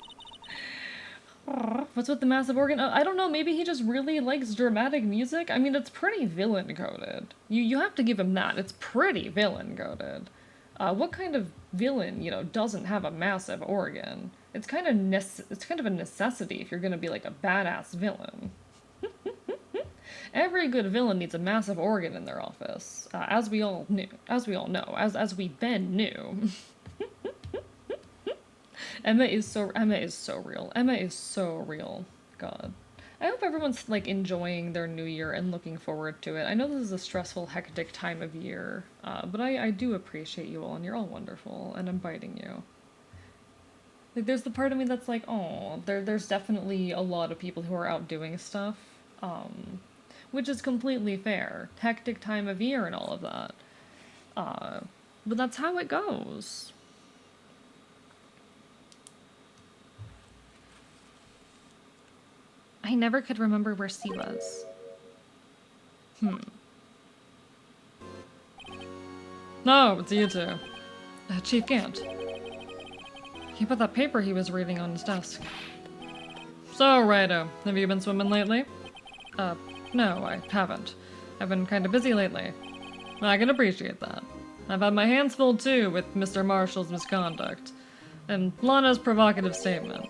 What's with the massive organ? I don't know, maybe he just really likes dramatic music? I mean, it's pretty villain-coded. You have to give him that. It's pretty villain-coded. What kind of villain, you know, doesn't have a massive organ? It's kind of a necessity if you're gonna be like a badass villain. Every good villain needs a massive organ in their office, as we all know, as we then knew. Emma is so real. Emma is so real. God. I hope everyone's like enjoying their new year and looking forward to it. I know this is a stressful, hectic time of year, but I do appreciate you all, and you're all wonderful, and I'm biting you. Like, there's the part of me that's like, oh, there's definitely a lot of people who are out doing stuff, which is completely fair. Hectic time of year and all of that. But that's how it goes. I never could remember where C was. No, it's you two. Chief Gant. He put that paper he was reading on his desk. So, Righto, have you been swimming lately? No, I haven't. I've been kinda busy lately. I can appreciate that. I've had my hands full too with Mr. Marshall's misconduct. And Lana's provocative statement.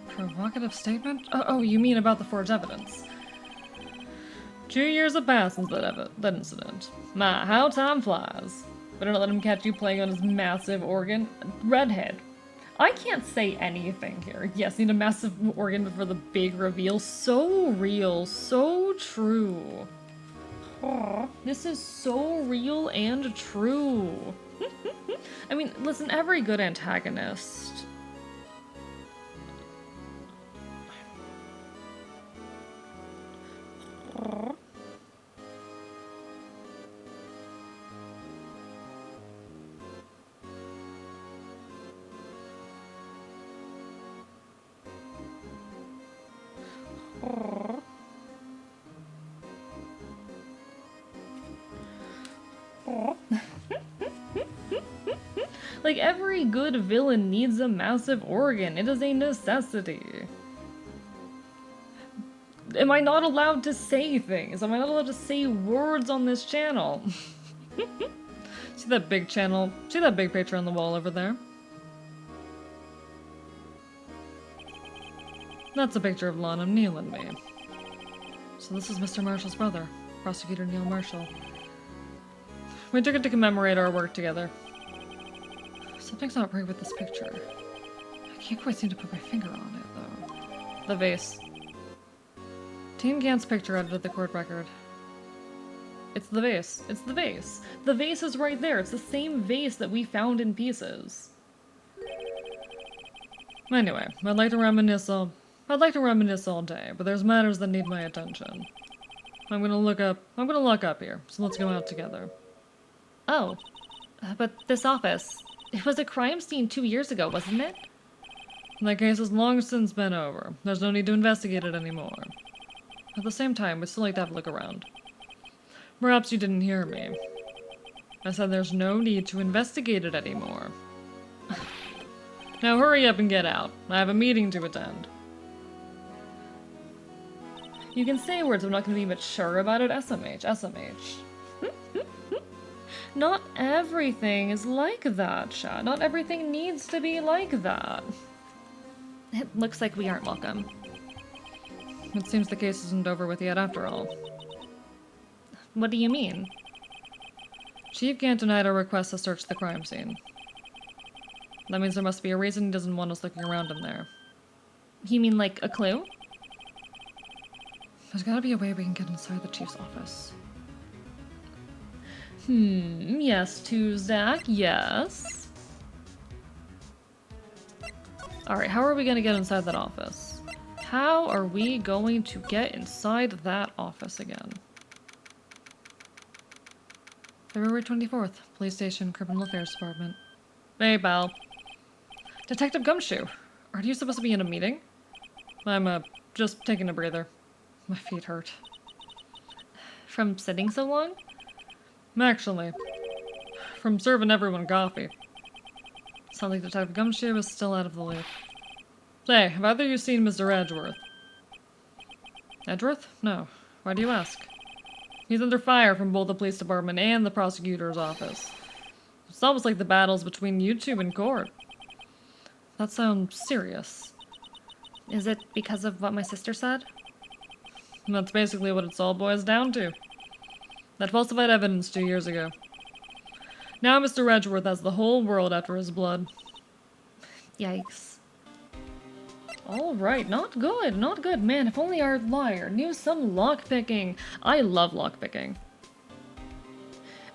Provocative statement? Oh, you mean about the forged evidence. 2 years have passed since that incident. My, how time flies. Better not let him catch you playing on his massive organ. Redhead. I can't say anything here. Yes, need a massive organ before the big reveal. So real, so true. This is so real and true. I mean, listen, every good antagonist... Like, every good villain needs a massive organ. It is a necessity. Am I not allowed to say things? Am I not allowed to say words on this channel? See that big channel? See that big picture on the wall over there? That's a picture of Lana, Neil, and me. So this is Mr. Marshall's brother, Prosecutor Neil Marshall. We took it to commemorate our work together. Something's not right with this picture. I can't quite seem to put my finger on it, though. The vase. Team Gant's picture added to the court record. It's the vase. It's the vase. The vase is right there. It's the same vase that we found in pieces. Anyway, I'd like to reminisce all day, but there's matters that need my attention. I'm gonna look up here, so let's go out together. Oh, but this office, it was a crime scene 2 years ago, wasn't it? That case has long since been over. There's no need to investigate it anymore. At the same time, we'd still like to have a look around. Perhaps you didn't hear me. I said there's no need to investigate it anymore. Now hurry up and get out. I have a meeting to attend. You can say words, I'm not going to be mature about it. SMH, SMH. Not everything is like that, chat. Not everything needs to be like that. It looks like we aren't welcome. It seems the case isn't over with yet after all. What do you mean? Chief Gant denied our request to search the crime scene. That means there must be a reason he doesn't want us looking around in there. You mean like a clue? There's gotta be a way we can get inside the chief's office. Yes, Tuzak, yes. Alright, how are we gonna get inside that office? How are we going to get inside that office again? February 24th, Police Station, Criminal Affairs Department. Hey, pal. Detective Gumshoe, are you supposed to be in a meeting? I'm, just taking a breather. My feet hurt. From sitting so long? Actually, from serving everyone coffee. Sounds like Detective Gumshoe is still out of the loop. Say, have either of you seen Mr. Edgeworth? Edgeworth? No. Why do you ask? He's under fire from both the police department and the prosecutor's office. It's almost like the battles between you two in court. That sounds serious. Is it because of what my sister said? And that's basically what it's all boils down to. That falsified evidence 2 years ago. Now Mr. Edgeworth has the whole world after his blood. Yikes. Alright, not good, not good. Man, if only our liar knew some lockpicking. I love lockpicking.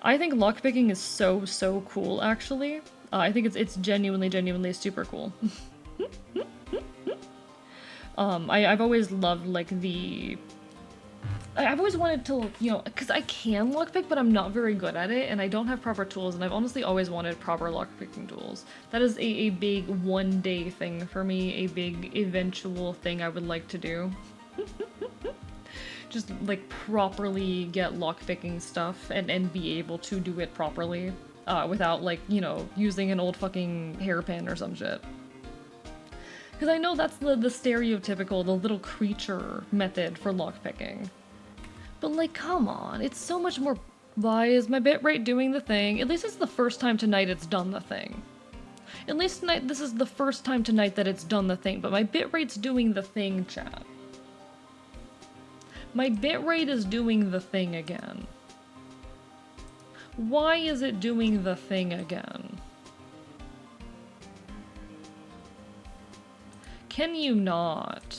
I think lockpicking is so cool, actually. I think it's genuinely super cool. I've always loved, like, I've always wanted to, you know, because I can lockpick, but I'm not very good at it, and I don't have proper tools, and I've honestly always wanted proper lockpicking tools. That is a big one-day thing for me, a big eventual thing I would like to do. Just, like, properly get lockpicking stuff, and be able to do it properly, without, like, you know, using an old fucking hairpin or some shit. Because I know that's the stereotypical, the little creature method for lockpicking. But, like, come on, it's so much more. Why is my bitrate doing the thing? At least it's the first time tonight it's done the thing. At least tonight, this is the first time tonight that it's done the thing, but my bitrate's doing the thing, chat. My bitrate is doing the thing again. Why is it doing the thing again? Can you not?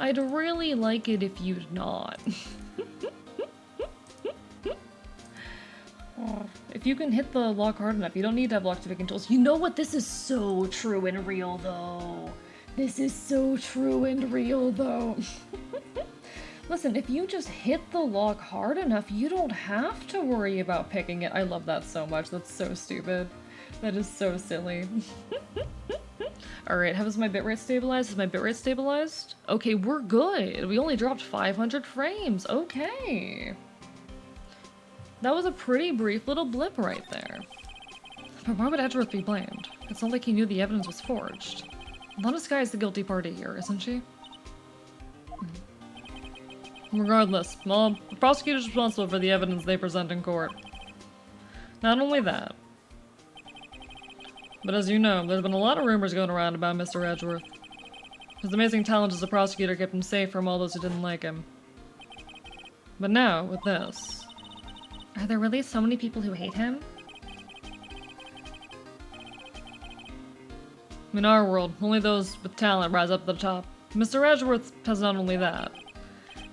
I'd really like it if you'd not. If you can hit the lock hard enough, you don't need to have lockpicking tools. You know what? This is so true and real, though. This is so true and real, though. Listen, if you just hit the lock hard enough, you don't have to worry about picking it. I love that so much. That's so stupid. That is so silly. Alright, how is my bitrate stabilized? Is my bitrate stabilized? Okay, we're good. We only dropped 500 frames. Okay. That was a pretty brief little blip right there. But why would Edgeworth be blamed? It's not like he knew the evidence was forged. Lana Skye is the guilty party here, isn't she? Regardless, well, the prosecutor's responsible for the evidence they present in court. Not only that, but as you know, there's been a lot of rumors going around about Mr. Edgeworth. His amazing talent as a prosecutor kept him safe from all those who didn't like him. But now, with this... Are there really so many people who hate him? In our world, only those with talent rise up to the top. Mr. Edgeworth has not only that,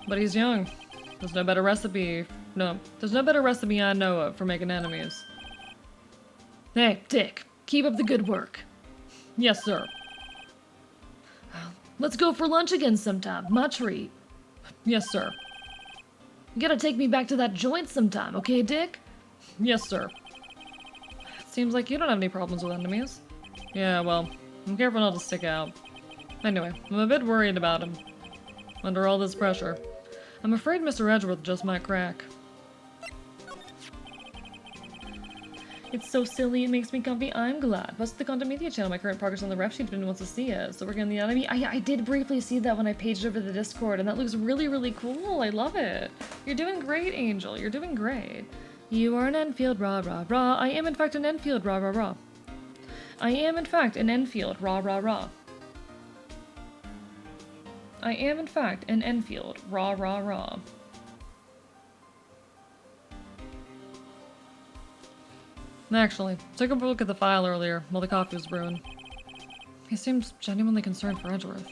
but he's young. There's no better recipe I know of for making enemies. Hey, Dick, keep up the good work. Yes, sir. Let's go for lunch again sometime. My treat. Yes, sir. You gotta take me back to that joint sometime, okay, Dick? Yes, sir. It seems like you don't have any problems with enemies. Yeah, well, I'm careful not to stick out. Anyway, I'm a bit worried about him. Under all this pressure. I'm afraid Mr. Edgeworth just might crack. It's so silly, it makes me comfy. I'm glad. What's the content media channel? My current progress on the ref sheet if anyone wants to see it. So working on the anatomy. I did briefly see that when I paged over the Discord, and that looks really, really cool. I love it. You're doing great, Angel. You're doing great. You are an Enfield, rah, rah, rah. I am, in fact, an Enfield, rah, rah, rah. I am, in fact, an Enfield, rah, rah, rah. I am, in fact, an Enfield, rah, rah, rah. Actually, took a look at the file earlier while the coffee was brewing. He seems genuinely concerned for Edgeworth.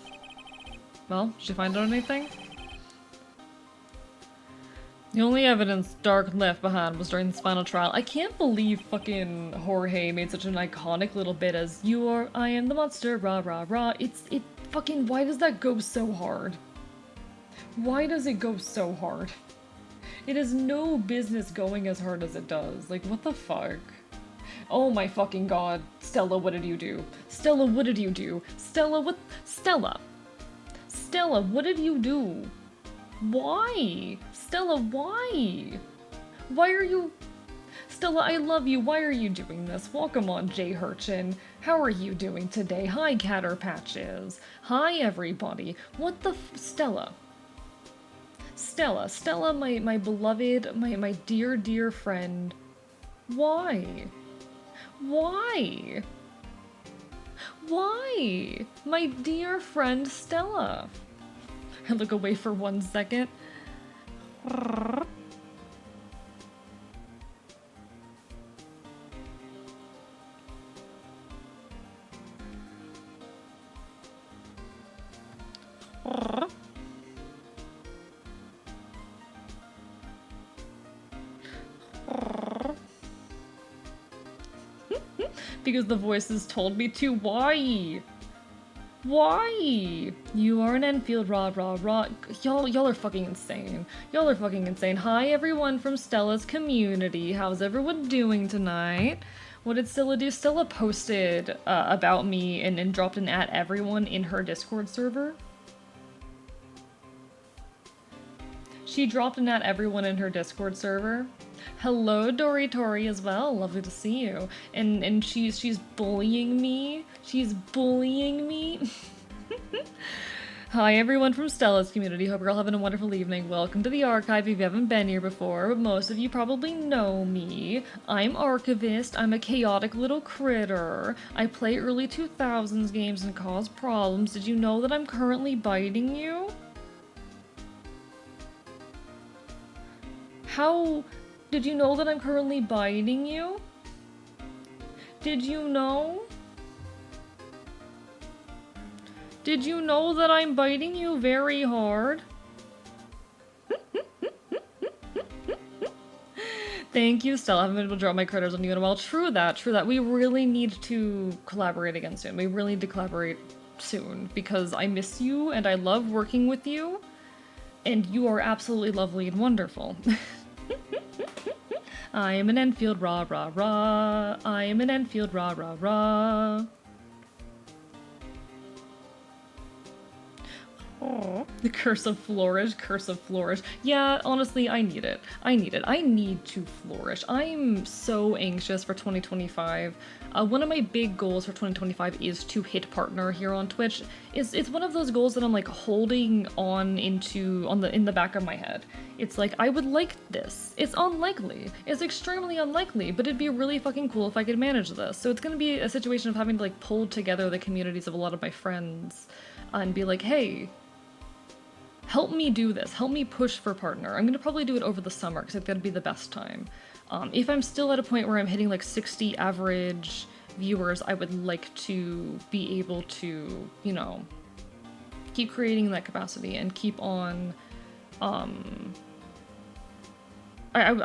Well, did you find out anything? The only evidence Dark left behind was during this final trial. I can't believe fucking Jorge made such an iconic little bit as I am the monster, rah rah rah. It fucking, why does that go so hard? Why does it go so hard? It has no business going as hard as it does. Like, what the fuck? Oh my fucking god. Stella, what did you do? Stella, what did you do? Stella, what? Stella! Stella, what did you do? Why? Stella, why? Why are you... Stella, I love you. Why are you doing this? Welcome on, Jay Hurchin. How are you doing today? Hi, Catter Patches. Hi, everybody. What the Stella? Stella, my beloved, my dear, dear friend. Why? Why? Why? My dear friend Stella. I look away for 1 second. Because the voices told me to. Why? Why? You are an Enfield, rah, rah, rah. Y'all are fucking insane. Y'all are fucking insane. Hi, everyone from Stella's community. How's everyone doing tonight? What did Stella do? Stella posted about me and dropped an at everyone in her Discord server. She dropped an at everyone in her Discord server. Hello, Dory Tori as well. Lovely to see you. And she's bullying me. She's bullying me. Hi, everyone from Stella's community. Hope you're all having a wonderful evening. Welcome to the archive if you haven't been here before, but most of you probably know me. I'm Archivist. I'm a chaotic little critter. I play early 2000s games and cause problems. Did you know that I'm currently biting you? How... Did you know that I'm currently biting you? Did you know? Did you know that I'm biting you very hard? Thank you, Stella. I haven't been able to draw my critters on you in a while. True that, true that. We really need to collaborate again soon. We really need to collaborate soon because I miss you and I love working with you. And you are absolutely lovely and wonderful. I am an Enfield, rah, rah, rah. I am an Enfield, rah, rah, rah. The curse of flourish, curse of flourish. Yeah, honestly, I need it. I need it. I need to flourish. I'm so anxious for 2025. One of my big goals for 2025 is to hit partner here on Twitch. It's one of those goals that I'm like holding on in the back of my head. It's like, I would like this. It's unlikely. It's extremely unlikely, but it'd be really fucking cool if I could manage this. So it's gonna be a situation of having to like pull together the communities of a lot of my friends and be like, hey, help me do this. Help me push for partner. I'm gonna probably do it over the summer because I think that'd be the best time. If I'm still at a point where I'm hitting like 60 average viewers, I would like to be able to, you know, keep creating that capacity and keep on, I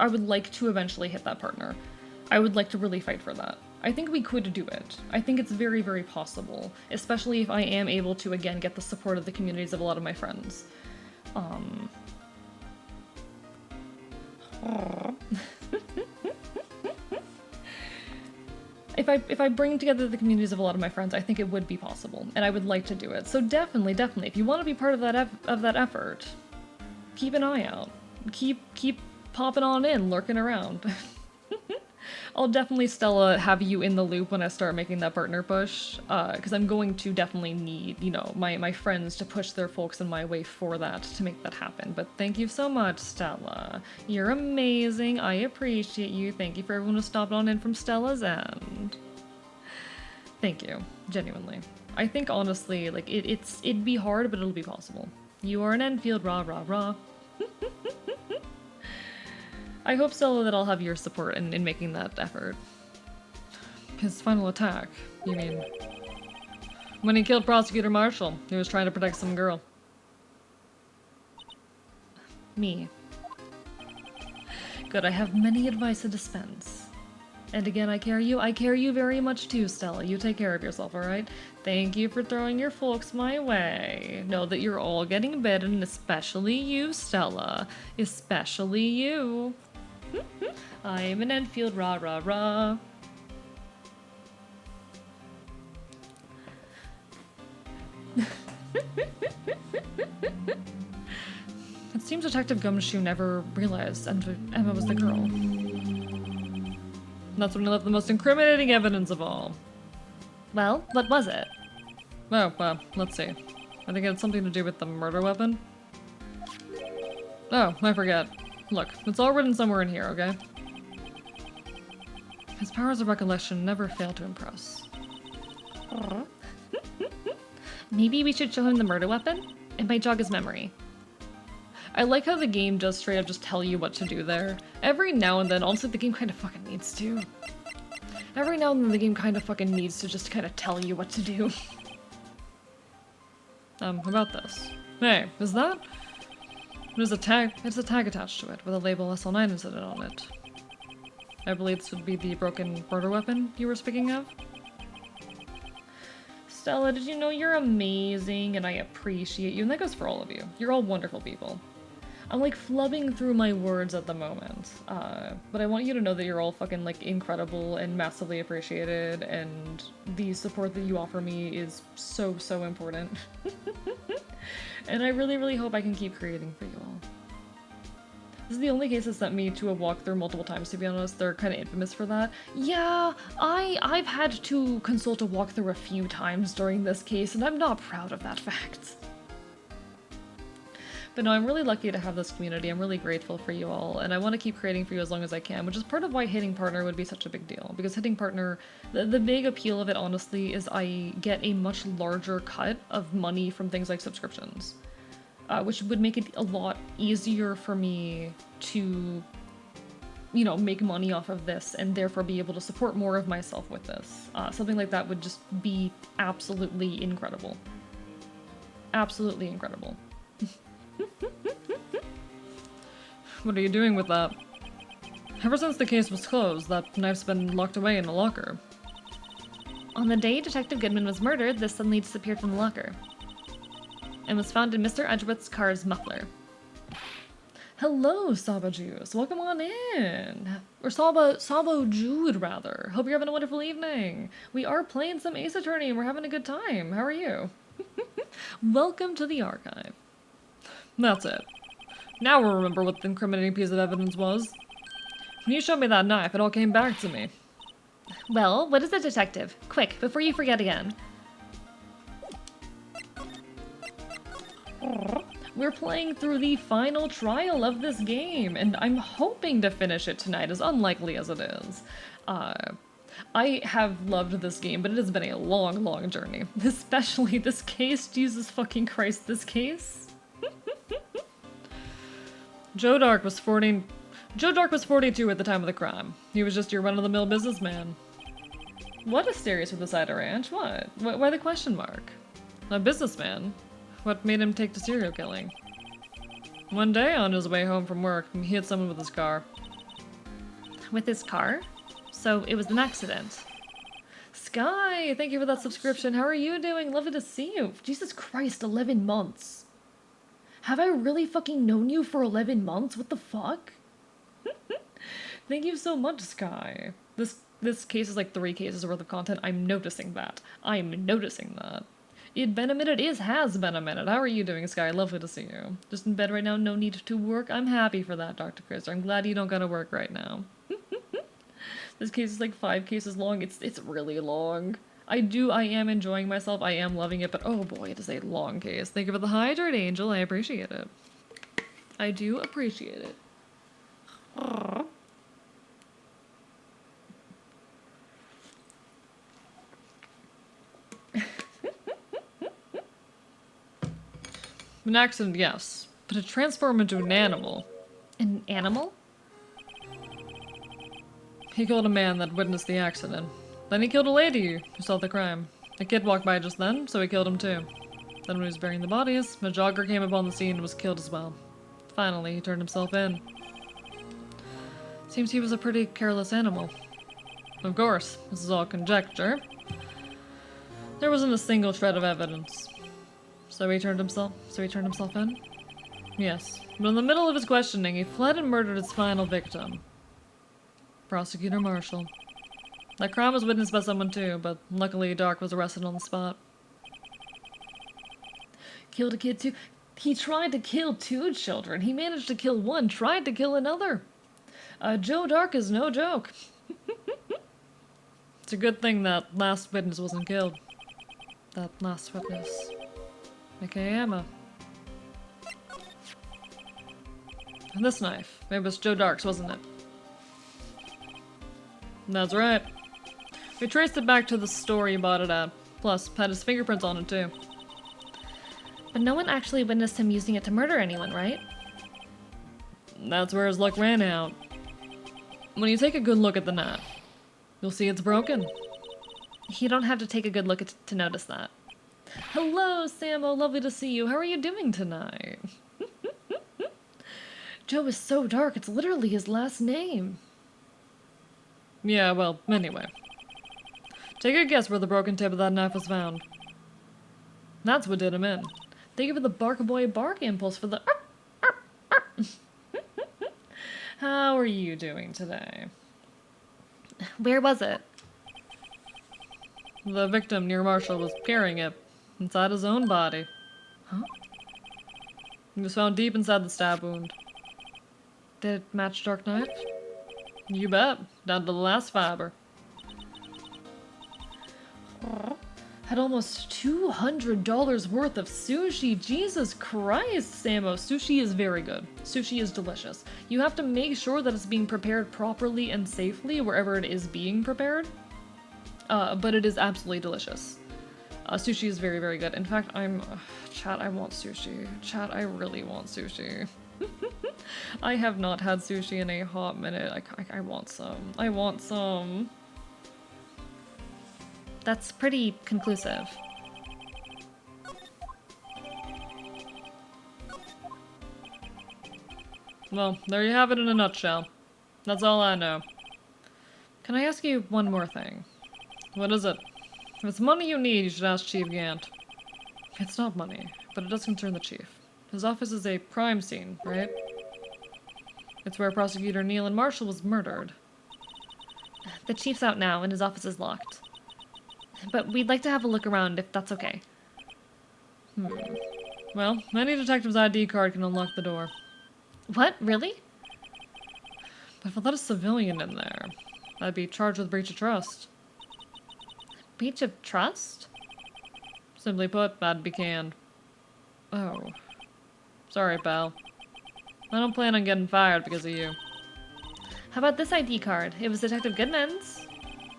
would like to eventually hit that partner. I would like to really fight for that. I think we could do it. I think it's very, very possible, especially if I am able to, again, get the support of the communities of a lot of my friends. If I bring together the communities of a lot of my friends, I think it would be possible, and I would like to do it. So definitely, definitely, if you want to be part of that effort, keep an eye out. Keep popping on in, lurking around. I'll definitely, Stella, have you in the loop when I start making that partner push, because I'm going to definitely need, you know, my friends to push their folks in my way for that, to make that happen. But thank you so much, Stella. You're amazing. I appreciate you. Thank you for everyone who stopped on in from Stella's end. Thank you. Genuinely. I think, honestly, like, it'd be hard, but it'll be possible. You are an Enfield, rah, rah, rah. I hope, Stella, that I'll have your support in making that effort. His final attack, you mean? When he killed Prosecutor Marshall, he was trying to protect some girl. Me. Good, I have many advice to dispense. And again, I care you very much too, Stella. You take care of yourself, alright? Thank you for throwing your folks my way. Know that you're all getting better, and especially you, Stella. Especially you. I am an Enfield, rah rah rah. It seems Detective Gumshoe never realized Emma was the girl. That's when he left the most incriminating evidence of all. Well, what was it? Oh, well, let's see. I think it had something to do with the murder weapon. Oh, I forget. Look, it's all written somewhere in here, okay? His powers of recollection never fail to impress. Maybe we should show him the murder weapon? It might jog his memory. I like how the game does straight up just tell you what to do there. Every now and then, honestly, the game kind of fucking needs to. Every now and then the game kind of fucking needs to just kind of tell you what to do. About this. Hey, is that? There's a tag, it's a tag attached to it with a label SL9 inserted on it. I believe this would be the broken murder weapon you were speaking of. Stella, did you know you're amazing and I appreciate you? And that goes for all of you. You're all wonderful people. I'm like flubbing through my words at the moment, but I want you to know that you're all fucking like incredible and massively appreciated, and the support that you offer me is so, so important. And I really, really hope I can keep creating for you all. This is the only case that sent me to a walkthrough multiple times, to be honest. They're kind of infamous for that. Yeah, I've had to consult a walkthrough a few times during this case, and I'm not proud of that fact. But no, I'm really lucky to have this community. I'm really grateful for you all, and I want to keep creating for you as long as I can, which is part of why hitting partner would be such a big deal. Because hitting partner, the big appeal of it, honestly, is I get a much larger cut of money from things like subscriptions. Which would make it a lot easier for me to, you know, make money off of this and therefore be able to support more of myself with this. Something like that would just be absolutely incredible. Absolutely incredible. What are you doing with that? Ever since the case was closed, that knife's been locked away in a locker. On the day Detective Goodman was murdered, this suddenly disappeared from the locker and was found in Mr. Edgeworth's car's muffler. Hello, Sabo Juice. Welcome on in. Or Sabo Jude, rather. Hope you're having a wonderful evening. We are playing some Ace Attorney and we're having a good time. How are you? Welcome to the archive. That's it. Now we'll remember what the incriminating piece of evidence was. When you showed me that knife, it all came back to me. Well, what is it, detective? Quick, before you forget again. We're playing through the final trial of this game, and I'm hoping to finish it tonight, as unlikely as it is. I have loved this game, but it has been a long, long journey. Especially this case. Jesus fucking Christ, this case. Joe Dark was 42 at the time of the crime. He was just your run-of-the-mill businessman. What a serious with the cider ranch? What? Why the question mark? A businessman? What made him take to serial killing? One day, on his way home from work, he hit someone with his car. With his car? So it was an accident. Sky, thank you for that subscription. How are you doing? Lovely to see you. Jesus Christ, 11 months. Have I really fucking known you for 11 months? What the fuck? Thank you so much, Sky. This case is like 3 cases worth of content. I'm noticing that. It's been a minute. Has been a minute. How are you doing, Sky? Lovely to see you. Just in bed right now, no need to work. I'm happy for that, Dr. Chris. I'm glad you don't gotta work right now. This case is like 5 cases long. It's really long. I am enjoying myself. I am loving it, but oh boy, it is a long case. Thank you for the hydrate, Angel. I appreciate it. I do appreciate it. An accident, yes. But to transform into an animal. An animal? He killed a man that witnessed the accident. Then he killed a lady who saw the crime. A kid walked by just then, so he killed him too. Then when he was burying the bodies, a jogger came upon the scene and was killed as well. Finally, he turned himself in. Seems he was a pretty careless animal. Of course, this is all conjecture. There wasn't a single shred of evidence. So he turned himself in? Yes. But in the middle of his questioning, he fled and murdered his final victim. Prosecutor Marshall. That crime was witnessed by someone too, but luckily Dark was arrested on the spot. Killed a kid too? He tried to kill 2 children. He managed to kill 1, tried to kill another. Joe Dark is no joke. It's a good thing that last witness wasn't killed. That last witness. A.k.a. Emma. And this knife. It was Joe Dark's, wasn't it? That's right. We traced it back to the store you bought it at. Plus, had his fingerprints on it too. But no one actually witnessed him using it to murder anyone, right? That's where his luck ran out. When you take a good look at the knife, you'll see it's broken. You don't have to take a good look at to notice that. Hello, Samo. Lovely to see you. How are you doing tonight? Joe is so dark, it's literally his last name. Yeah, well, anyway. Take a guess where the broken tip of that knife was found. That's what did him in. Thank you for the bark boy bark impulse for the... How are you doing today? Where was it? The victim near Marshall was carrying it inside his own body. Huh? It was found deep inside the stab wound. Did it match Dark Knife? You bet. Down to the last fiber. Had almost $200 worth of sushi. Jesus Christ, Samo. Sushi is very good. Sushi is delicious. You have to make sure that it's being prepared properly and safely wherever it is being prepared. But it is absolutely delicious. Sushi is very, very good. In fact, chat, I want sushi. Chat, I really want sushi. I have not had sushi in a hot minute. I want some. I want some. That's pretty conclusive. Well, there you have it in a nutshell. That's all I know. Can I ask you one more thing? What is it? If it's money you need, you should ask Chief Gant. It's not money, but it does concern the Chief. His office is a crime scene, right? It's where Prosecutor Neil Marshall was murdered. The Chief's out now, and his office is locked. But we'd like to have a look around, if that's okay. Well, any detective's ID card can unlock the door. What? Really? But if I let a civilian in there, I'd be charged with breach of trust. Breach of trust? Simply put, I'd be canned. Oh. Sorry, pal. I don't plan on getting fired because of you. How about this ID card? It was Detective Goodman's.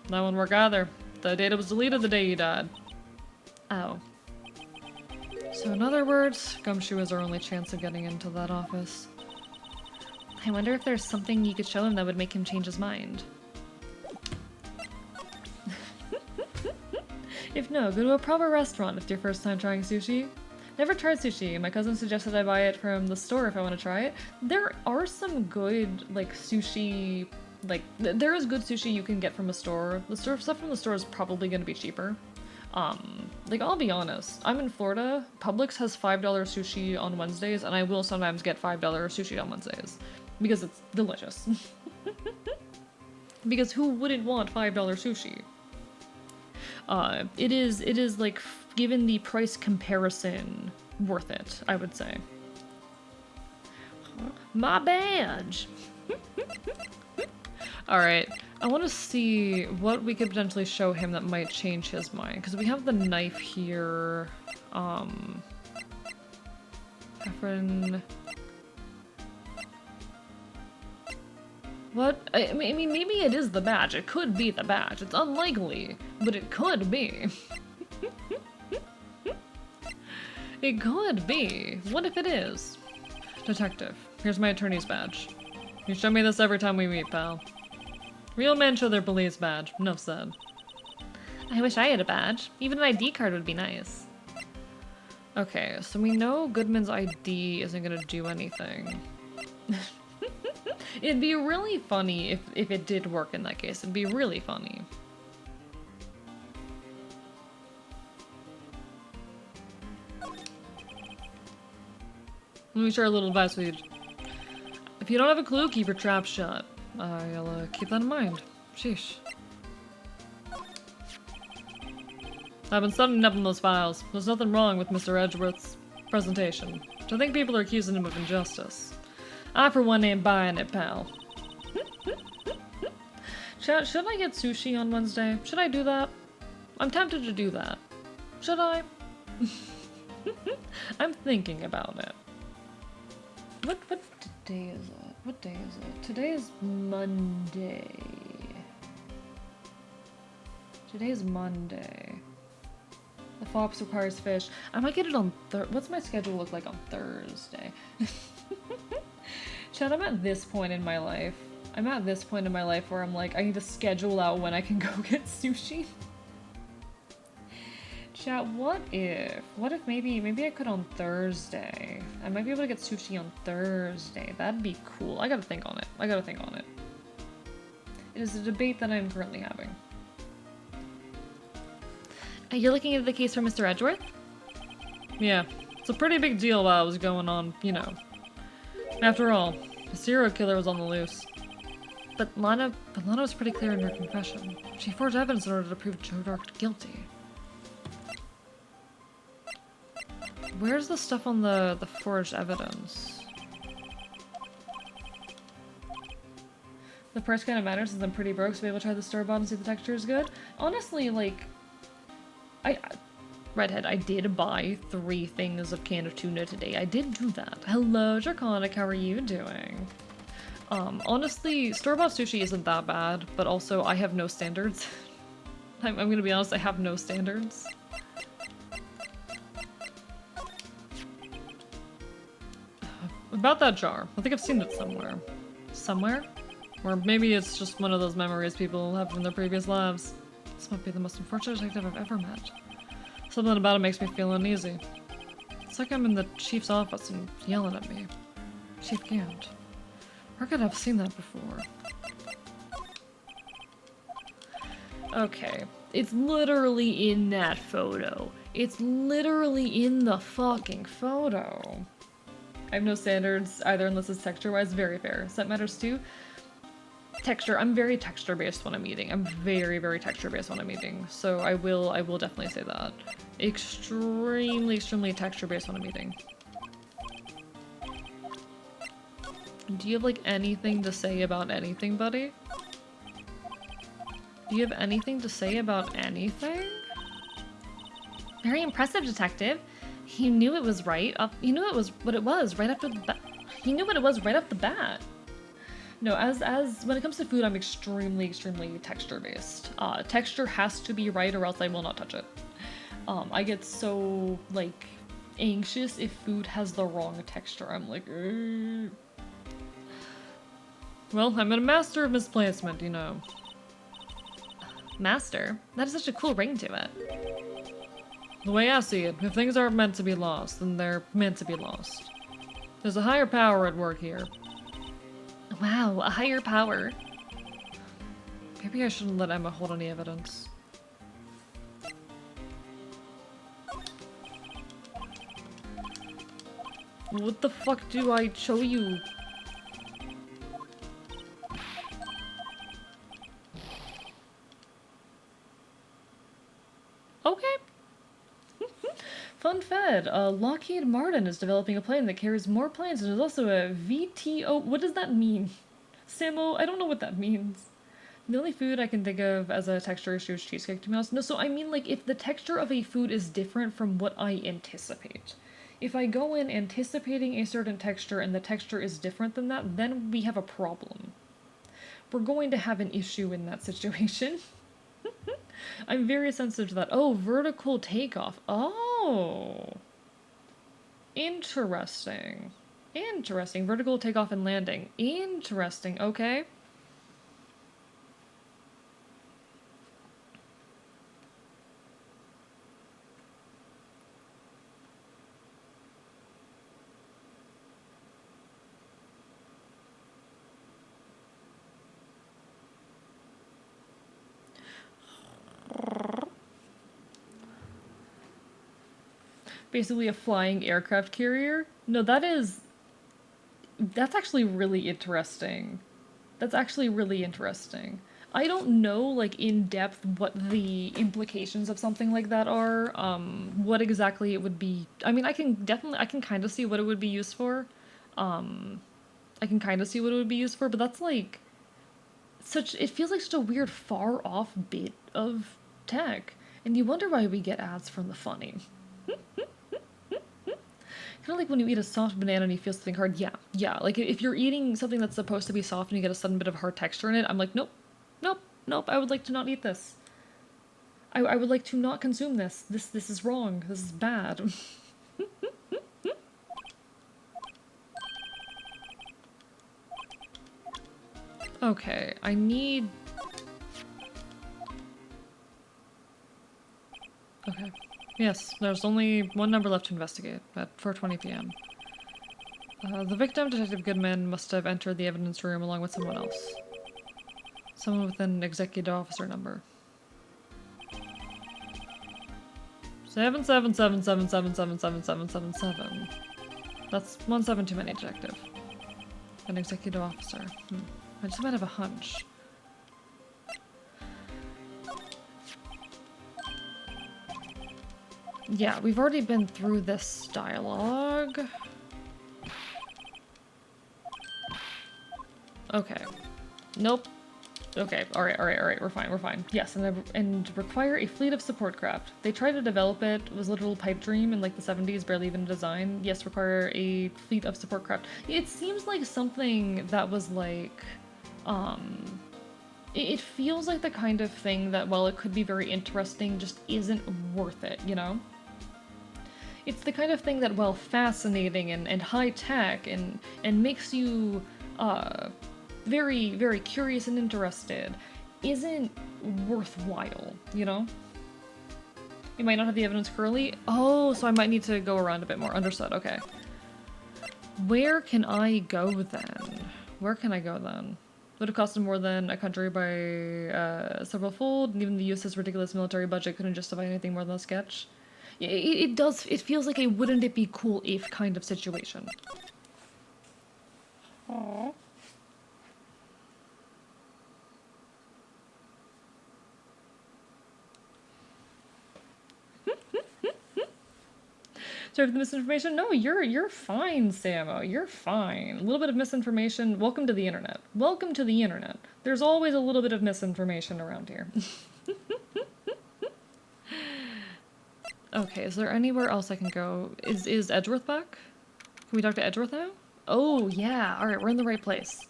That wouldn't work either. The data was deleted the day you died. Oh. So in other words, Gumshoe is our only chance of getting into that office. I wonder if there's something you could show him that would make him change his mind. If no, go to a proper restaurant if it's your first time trying sushi. Never tried sushi. My cousin suggested I buy it from the store if I want to try it. There are some good, like, sushi... there is good sushi you can get from a store. The stuff from the store is probably going to be cheaper. I'll be honest. I'm in Florida. Publix has $5 sushi on Wednesdays, and I will sometimes get $5 sushi on Wednesdays. Because it's delicious. Because who wouldn't want $5 sushi? It is like, given the price comparison, worth it, I would say. My badge! Alright, I want to see what we could potentially show him that might change his mind. Because we have the knife here. Efren... What? I mean, maybe it is the badge. It could be the badge. It's unlikely, but it could be. It could be. What if it is? Detective, here's my attorney's badge. You show me this every time we meet, pal. Real men show their police badge. Enough said. I wish I had a badge. Even an ID card would be nice. Okay, so we know Goodman's ID isn't gonna do anything. It'd be really funny if it did work in that case. It'd be really funny. Let me share a little advice with you. If you don't have a clue, keep your trap shut. I'll keep that in mind. Sheesh. I've been studying up on those files. There's nothing wrong with Mr. Edgeworth's presentation. I think people are accusing him of injustice. I, for one, ain't buying it, pal. Chat, should I get sushi on Wednesday? Should I do that? I'm tempted to do that. Should I? I'm thinking about it. What day is it? What day is it? Today is Monday. Today is Monday. The fox requires fish. I might get it on what's my schedule look like on Thursday? Chad, I'm at this point in my life. I'm at this point in my life where I'm like, I need to schedule out when I can go get sushi. Chat, what if maybe I could on Thursday? I might be able to get sushi on Thursday. That'd be cool. I gotta think on it. It is a debate that I'm currently having. You're looking at the case for Mr. Edgeworth? Yeah, it's a pretty big deal while it was going on, you know. After all, a serial killer was on the loose. But Lana was pretty clear in her confession. She forged evidence in order to prove Joe Dark guilty. Where's the stuff on the forged evidence? The price kind of matters since I'm pretty broke, so be able to try the store-bought and see if the texture is good. Honestly, like, Redhead, I did buy 3 things of canned tuna today. I did do that. Hello, Draconic, how are you doing? Honestly, store-bought sushi isn't that bad, but also I have no standards. I'm gonna be honest, I have no standards. About that jar, I think I've seen it somewhere. Somewhere? Or maybe it's just one of those memories people have from their previous lives. This might be the most unfortunate detective I've ever met. Something about it makes me feel uneasy. It's like I'm in the chief's office and yelling at me. Chief Gant. Where could I have seen that before? Okay. It's literally in that photo. It's literally in the fucking photo. I have no standards either unless it's texture-wise. Very fair. Scent matters too. Texture. I'm very texture based when I'm eating. I'm very, very texture based when I'm eating. So I will definitely say that. Extremely, extremely texture based when I'm eating. Do you have like anything to say about anything, buddy? Do you have anything to say about anything? Very impressive, detective. He knew it was right. He knew it was what it was right after the bat. He knew what it was right off the bat. No, as when it comes to food, I'm extremely, extremely texture based. Texture has to be right, or else I will not touch it. I get so like anxious if food has the wrong texture. I'm like, Ugh. Well, I'm a master of misplacement, you know. Master? That is such a cool ring to it. The way I see it, if things aren't meant to be lost, then they're meant to be lost. There's a higher power at work here. Wow, a higher power. Maybe I shouldn't let Emma hold any evidence. What the fuck do I show you? Okay. Fun fed, Lockheed Martin is developing a plane that carries more planes, and there's also a VTO. What does that mean? Samo, I don't know what that means. The only food I can think of as a texture issue is cheesecake, to be honest. No, so I mean, like, if the texture of a food is different from what I anticipate. If I go in anticipating a certain texture and the texture is different than that, then we have a problem. We're going to have an issue in that situation. I'm very sensitive to that. Oh, vertical takeoff. Oh. Interesting. Interesting. Vertical takeoff and landing. Interesting. Okay. Basically a flying aircraft carrier? No, that's actually really interesting. That's actually really interesting. I don't know, like, in depth what the implications of something like that are, what exactly it would be. I mean, I can kind of see what it would be used for. I can kind of see what it would be used for, but that's, like, it feels like such a weird, far-off bit of tech. And you wonder why we get ads from the funny. Kind of like when you eat a soft banana and you feel something hard. Yeah. Like if you're eating something that's supposed to be soft and you get a sudden bit of hard texture in it, I'm like, nope. I would like to not eat this. I would like to not consume this. This is wrong. This is bad. Okay, I need... Okay. Yes, there's only one number left to investigate, at 4:20 p.m. The victim, Detective Goodman, must have entered the evidence room along with someone else. Someone with an executive officer number. 777777777. That's 17 too many, Detective. An executive officer. I just might have a hunch. Yeah, we've already been through this dialogue. Okay. Nope. Okay, alright, we're fine. Yes, and require a fleet of support craft. They tried to develop it, it was a literal pipe dream in like the 70s, barely even a design. Yes, require a fleet of support craft. It seems like something that was like, it feels like the kind of thing that, while it could be very interesting, just isn't worth it, you know? It's the kind of thing that, while fascinating and high-tech and makes you, very, very curious and interested, isn't worthwhile, you know? You might not have the evidence currently. Oh, so I might need to go around a bit more. Understood, okay. Where can I go then? Would have costed more than a country by several fold, and even the US's ridiculous military budget couldn't justify anything more than a sketch. Yeah, it does, it feels like a wouldn't it be cool if kind of situation. Aww. Sorry for the misinformation. No, you're fine, Samo. You're fine. A little bit of misinformation. Welcome to the internet. Welcome to the internet. There's always a little bit of misinformation around here. Okay, is there anywhere else I can go? Is Edgeworth back? Can we talk to Edgeworth now? Oh, yeah. Alright, we're in the right place.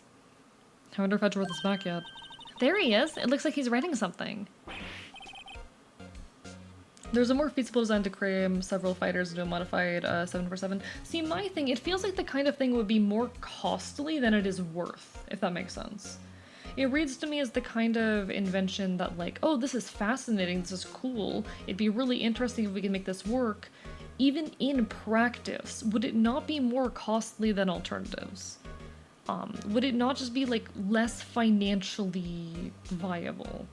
I wonder if Edgeworth is back yet. There he is. It looks like he's writing something. There's a more feasible design to cram several fighters into a modified 747. See, my thing, it feels like the kind of thing would be more costly than it is worth, if that makes sense. It reads to me as the kind of invention that, like, oh, this is fascinating, this is cool, it'd be really interesting if we could make this work. Even in practice, would it not be more costly than alternatives? Would it not just be, like, less financially viable?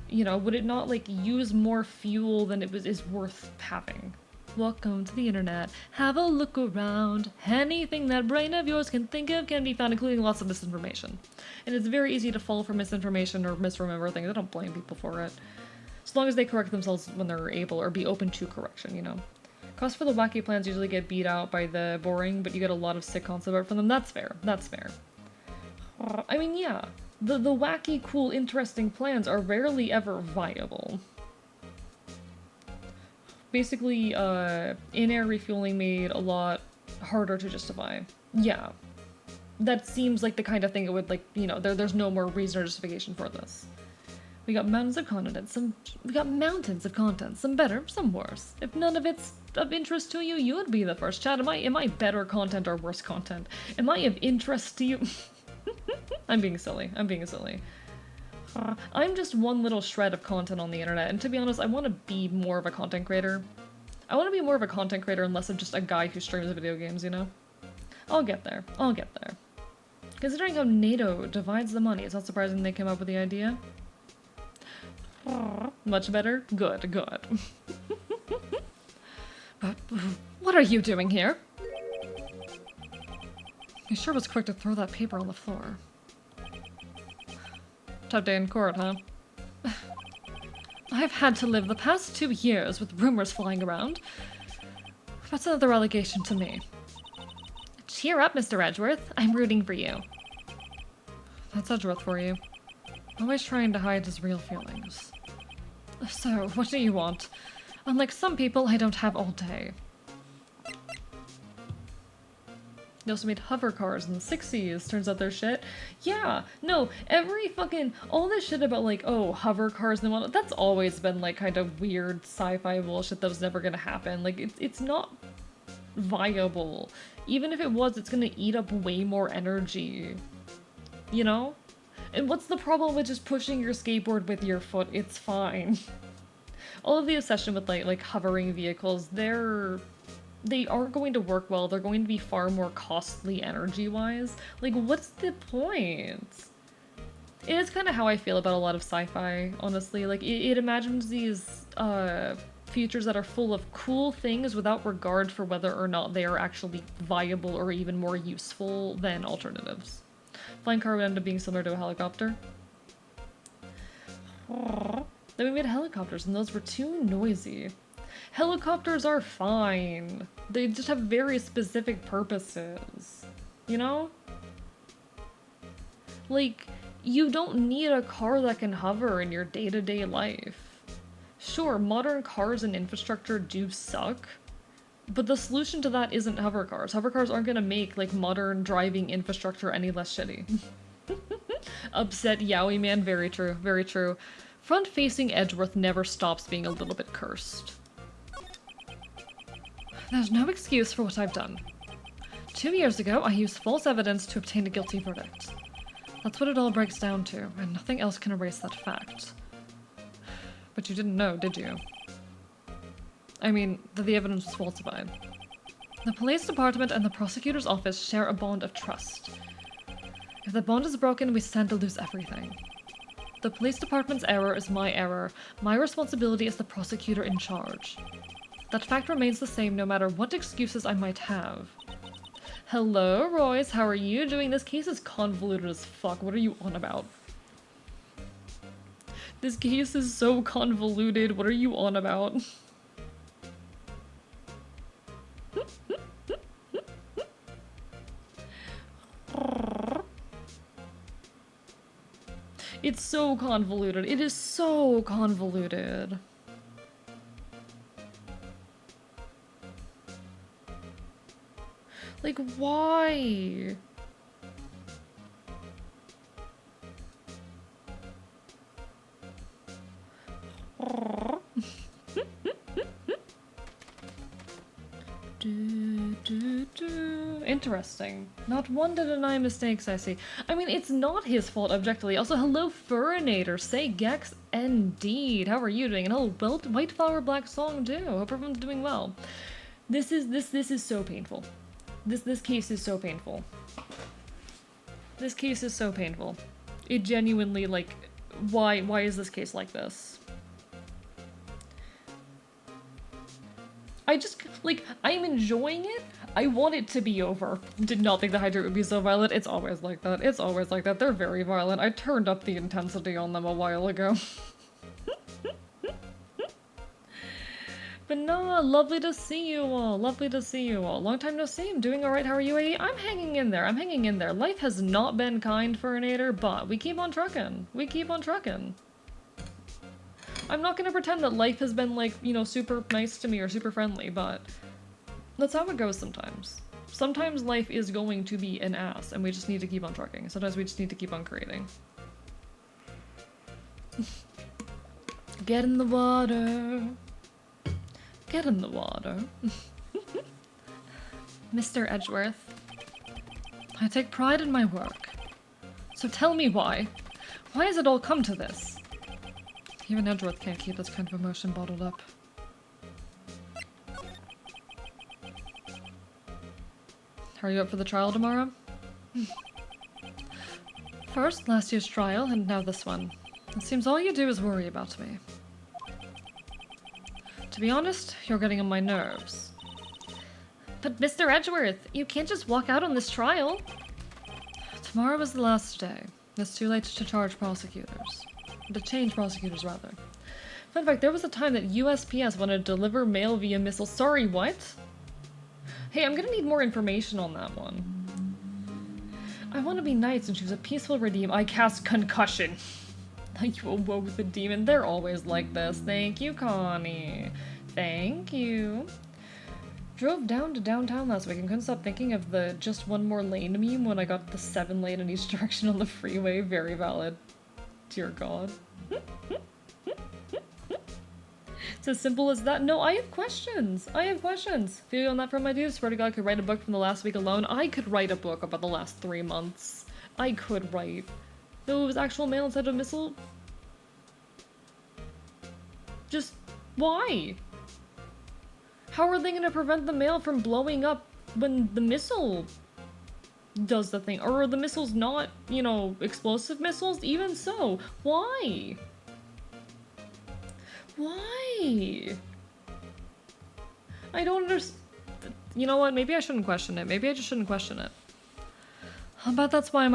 You know, would it not, like, use more fuel than is worth having? Welcome to the internet. Have a look around. Anything that brain of yours can think of can be found, including lots of misinformation. And it's very easy to fall for misinformation or misremember things. I don't blame people for it. As long as they correct themselves when they're able, or be open to correction, you know. Costs for the wacky plans usually get beat out by the boring, but you get a lot of sick concept art from them. That's fair. That's fair. I mean, yeah. The wacky, cool, interesting plans are rarely ever viable. Basically, in-air refueling made a lot harder to justify. Yeah. That seems like the kind of thing it would, like, you know, there's no more reason or justification for this. We got mountains of content, some better, some worse. If none of it's of interest to you, you would be the first. Chat, am I better content or worse content? Am I of interest to you? I'm being silly. I'm just one little shred of content on the internet, and to be honest, I want to be more of a content creator. I want to be more of a content creator and less of just a guy who streams video games, you know? I'll get there. Considering how NATO divides the money, it's not surprising they came up with the idea. Much better? Good. What are you doing here? You sure was quick to throw that paper on the floor. Tough day in court, huh? I've had to live the past 2 years with rumors flying around. That's another allegation to me. Cheer up, Mr. Edgeworth. I'm rooting for you. That's Edgeworth for you. Always trying to hide his real feelings. So, what do you want? Unlike some people, I don't have all day. They also made hover cars in the 60s. Turns out they're shit. Yeah, no, all this shit about, like, oh, hover cars and whatnot, that's always been, like, kind of weird sci-fi bullshit that was never gonna happen. Like, it's not viable. Even if it was, it's gonna eat up way more energy. You know? And what's the problem with just pushing your skateboard with your foot? It's fine. All of the obsession with, like hovering vehicles, they aren't going to work well. They're going to be far more costly energy-wise. Like, what's the point? It is kind of how I feel about a lot of sci-fi, honestly. Like, it imagines these futures that are full of cool things without regard for whether or not they are actually viable or even more useful than alternatives. Flying car would end up being similar to a helicopter. Then we made helicopters, and those were too noisy. Helicopters are fine. They just have very specific purposes. You know? Like, you don't need a car that can hover in your day-to-day life. Sure, modern cars and infrastructure do suck, but the solution to that isn't hover cars. Hover cars aren't gonna make, like, modern driving infrastructure any less shitty. Upset Yowie man, very true, very true. Front-facing Edgeworth never stops being a little bit cursed. There's no excuse for what I've done. 2 years ago, I used false evidence to obtain a guilty verdict. That's what it all breaks down to, and nothing else can erase that fact. But you didn't know, did you? I mean, that the evidence was falsified. The police department and the prosecutor's office share a bond of trust. If the bond is broken, we stand to lose everything. The police department's error is my error. My responsibility is the prosecutor in charge. That fact remains the same no matter what excuses I might have. Hello, Royce, how are you doing? This case is convoluted as fuck. What are you on about? This case is so convoluted. What are you on about? It's so convoluted. It is so convoluted. Like, why? Interesting. Not one to deny mistakes, I see. I mean, it's not his fault objectively. Also, hello, Furinator. Say Gex, indeed. How are you doing? And hello, White Flower Black Song too. Hope everyone's doing well. This is so painful. This case is so painful. This case is so painful. It genuinely, like, why is this case like this? I just, like, I'm enjoying it. I want it to be over. Did not think the Hydrate would be so violent. It's always like that. It's always like that. They're very violent. I turned up the intensity on them a while ago. But no, lovely to see you all. Lovely to see you all. Long time no see. I'm doing alright. How are you, AE? I'm hanging in there. I'm hanging in there. Life has not been kind for an Ader, but we keep on trucking. We keep on trucking. I'm not gonna pretend that life has been, like, you know, super nice to me or super friendly, but that's how it goes sometimes. Sometimes life is going to be an ass, and we just need to keep on trucking. Sometimes we just need to keep on creating. Get in the water. Get in the water. Mr. Edgeworth, I take pride in my work. So tell me why. Why has it all come to this? Even Edgeworth can't keep this kind of emotion bottled up. Are you up for the trial tomorrow? First, last year's trial, and now this one. It seems all you do is worry about me. To be honest, you're getting on my nerves. But Mr. Edgeworth, you can't just walk out on this trial. Tomorrow is the last day. It's too late to charge prosecutors. To change prosecutors, rather. Fun fact, there was a time that USPS wanted to deliver mail via missile. Sorry, what? Hey, I'm gonna need more information on that one. I want to be nice and choose a peaceful redeem. I cast concussion. You awoke the demon. They're always like this. Thank you, Connie. Thank you. Drove down to downtown last week and couldn't stop thinking of the just one more lane meme when I got the 7 lane in each direction on the freeway. Very valid. Dear God. It's as simple as that. No, I have questions. I have questions. Feel you on that from my dude? Swear to God, I could write a book from the last week alone. I could write a book about the last 3 months. I could write. Though it was actual mail instead of missile. Just why? How are they going to prevent the mail from blowing up when the missile does the thing? Or are the missiles not, you know, explosive missiles? Even so, why? Why? I don't understand. You know what? Maybe I shouldn't question it. Maybe I just shouldn't question it. I'll bet that's why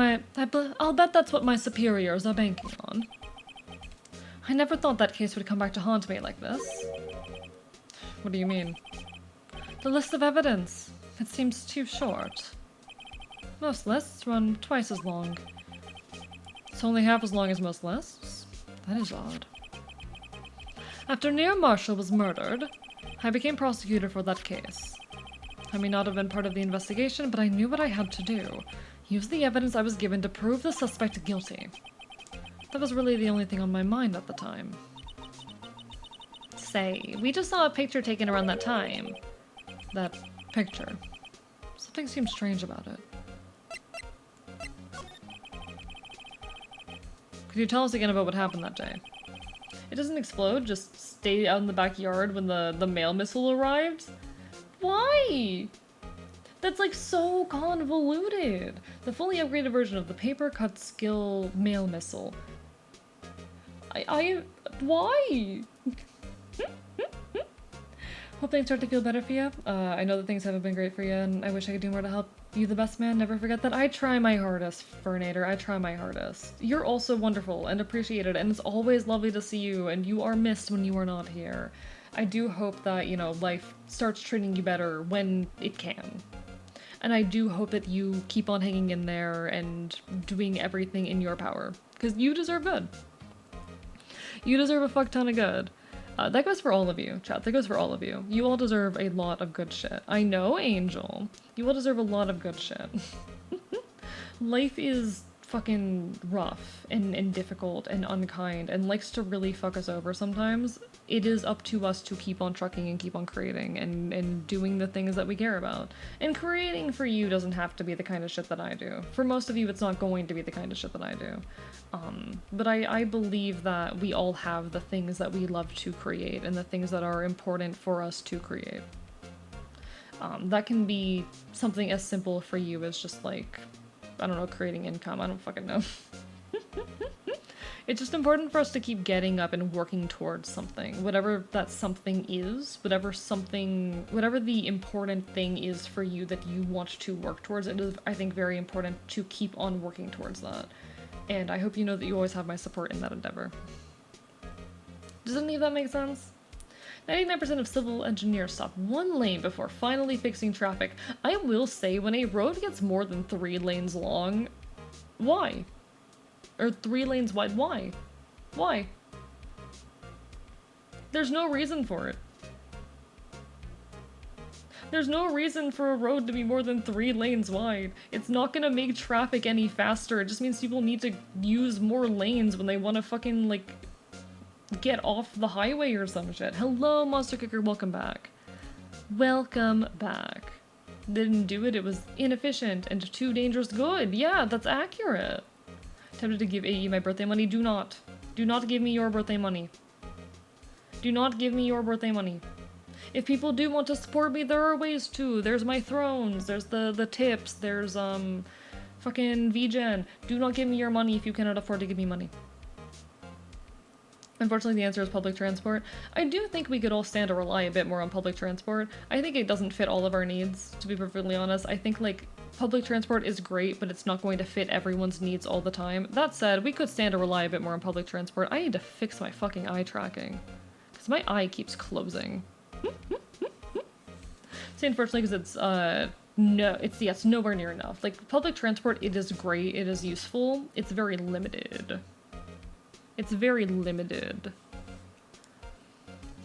I'll bet that's what my superiors are banking on. I never thought that case would come back to haunt me like this. What do you mean? The list of evidence. It seems too short. Most lists run twice as long. It's only half as long as most lists? That is odd. After Near Marshall was murdered, I became prosecutor for that case. I may not have been part of the investigation, but I knew what I had to do. Use the evidence I was given to prove the suspect guilty. That was really the only thing on my mind at the time. Say, we just saw a picture taken around that time. That picture. Something seems strange about it. Could you tell us again about what happened that day? It doesn't explode, just stay out in the backyard when the mail missile arrived? Why? That's like so convoluted. The fully upgraded version of the paper cut skill mail missile. Why? Hope things start to feel better for you. I know that things haven't been great for you, and I wish I could do more to help you, the best man. Never forget that. I try my hardest, Fernator. I try my hardest. You're also wonderful and appreciated, and it's always lovely to see you, and you are missed when you are not here. I do hope that, you know, life starts treating you better when it can. And I do hope that you keep on hanging in there and doing everything in your power. Because you deserve good. You deserve a fuck ton of good. That goes for all of you, chat. That goes for all of you. You all deserve a lot of good shit. I know, Angel. You all deserve a lot of good shit. Life is fucking rough and difficult and unkind and likes to really fuck us over sometimes. It is up to us to keep on trucking and keep on creating and doing the things that we care about. And creating for you doesn't have to be the kind of shit that I do. For most of you, it's not going to be the kind of shit that I do. But I believe that we all have the things that we love to create and the things that are important for us to create. That can be something as simple for you as just like, I don't know, creating income. I don't fucking know. It's just important for us to keep getting up and working towards something. Whatever that something is, whatever the important thing is for you that you want to work towards, it is, I think, very important to keep on working towards that. And I hope you know that you always have my support in that endeavor. Does any of that make sense? 99% of civil engineers stop one lane before finally fixing traffic. I will say, when a road gets more than 3 lanes long, why? Or 3 lanes wide, why? Why? There's no reason for it. There's no reason for a road to be more than 3 lanes wide. It's not gonna make traffic any faster. It just means people need to use more lanes when they want to fucking, like, get off the highway or some shit. Hello, Monster Kicker, welcome back. Welcome back. Didn't do it, it was inefficient and too dangerous good. Yeah, that's accurate. Tempted to give AE my birthday money. Do not. Do not give me your birthday money. Do not give me your birthday money. If people do want to support me, there are ways to. There's my thrones, there's the tips, there's fucking VGen. Do not give me your money if you cannot afford to give me money. Unfortunately, the answer is public transport. I do think we could all stand to rely a bit more on public transport. I think it doesn't fit all of our needs, to be perfectly honest. I think, like, public transport is great, but it's not going to fit everyone's needs all the time. That said, we could stand to rely a bit more on public transport. I need to fix my fucking eye tracking, because my eye keeps closing. See, unfortunately, because it's nowhere near enough. Like, public transport, it is great, it is useful, it's very limited. It's very limited.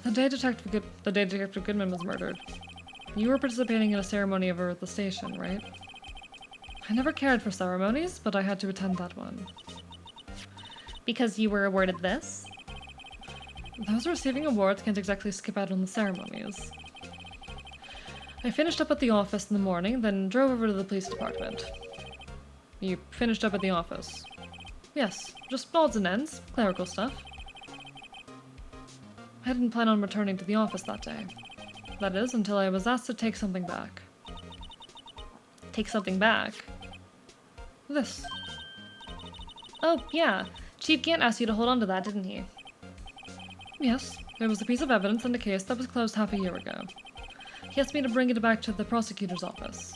The day Detective Goodman was murdered. You were participating in a ceremony over at the station, right? I never cared for ceremonies, but I had to attend that one. Because you were awarded this? Those receiving awards can't exactly skip out on the ceremonies. I finished up at the office in the morning, then drove over to the police department. You finished up at the office? Yes, just odds and ends, clerical stuff. I didn't plan on returning to the office that day. That is, until I was asked to take something back. Take something back? This. Oh, yeah. Chief Gant asked you to hold on to that, didn't he? Yes, it was a piece of evidence in a case that was closed half a year ago. He asked me to bring it back to the prosecutor's office.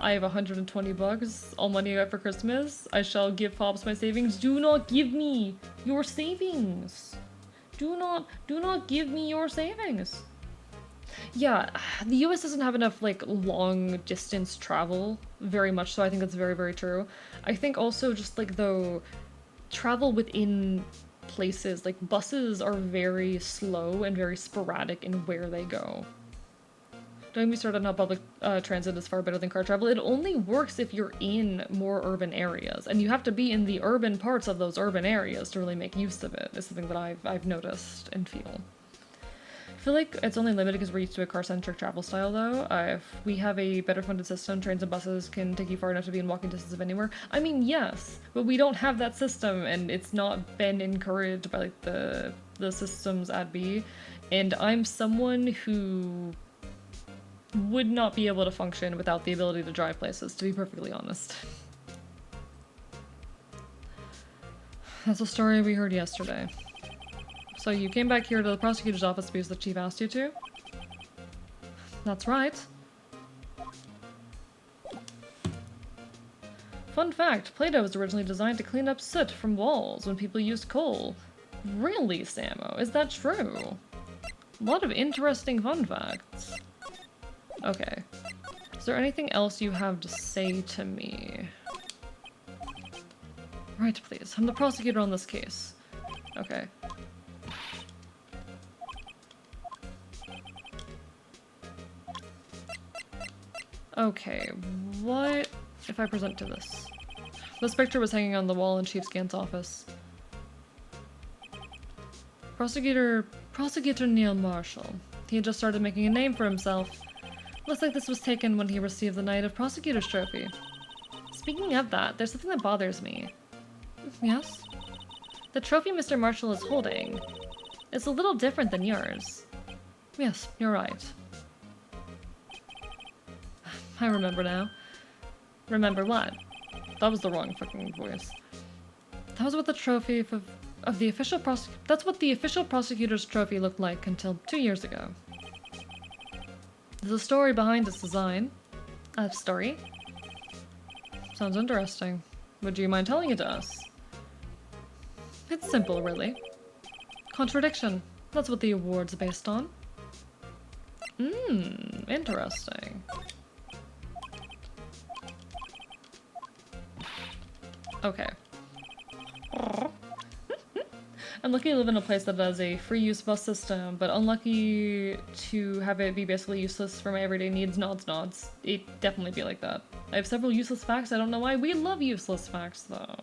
I have 120 bucks, all money I got for Christmas. I shall give Pops my savings. Do not give me your savings. Do not give me your savings. Yeah, the US doesn't have enough, like, long distance travel, very much so. I think that's very, very true. I think also just, like, though, travel within places, like, buses are very slow and very sporadic in where they go. Don't get me started on how public transit is far better than car travel. It only works if you're in more urban areas, and you have to be in the urban parts of those urban areas to really make use of it, is something that I've noticed and feel. I feel like it's only limited because we're used to a car-centric travel style, though. If we have a better funded system, trains and buses can take you far enough to be in walking distance of anywhere. I mean, yes, but we don't have that system, and it's not been encouraged by, like, the systems at B. And I'm someone who would not be able to function without the ability to drive places, to be perfectly honest. That's a story we heard yesterday. So you came back here to the prosecutor's office because the chief asked you to? That's right. Fun fact, Play-Doh was originally designed to clean up soot from walls when people used coal. Really, Samo? Is that true? A lot of interesting fun facts. Okay. Is there anything else you have to say to me? Right, please. I'm the prosecutor on this case. Okay. Okay, what if I present to this? This picture was hanging on the wall in Chief Scant's office. Prosecutor Neil Marshall. He had just started making a name for himself. Looks like this was taken when he received the Knight of Prosecutor's Trophy. Speaking of that, there's something that bothers me. Yes? The trophy Mr. Marshall is holding. It's a little different than yours. Yes, you're right. I remember now. Remember what? That was the wrong fucking voice. That was what the trophy of the official that's what the official prosecutor's trophy looked like until 2 years ago. There's a story behind its design. A story? Sounds interesting. Would you mind telling it to us? It's simple, really. Contradiction. That's what the award's based on. Interesting. Okay. I'm lucky to live in a place that has a free use bus system, but unlucky to have it be basically useless for my everyday needs. Nods. It'd definitely be like that. I have several useless facts. I don't know why. We love useless facts, though.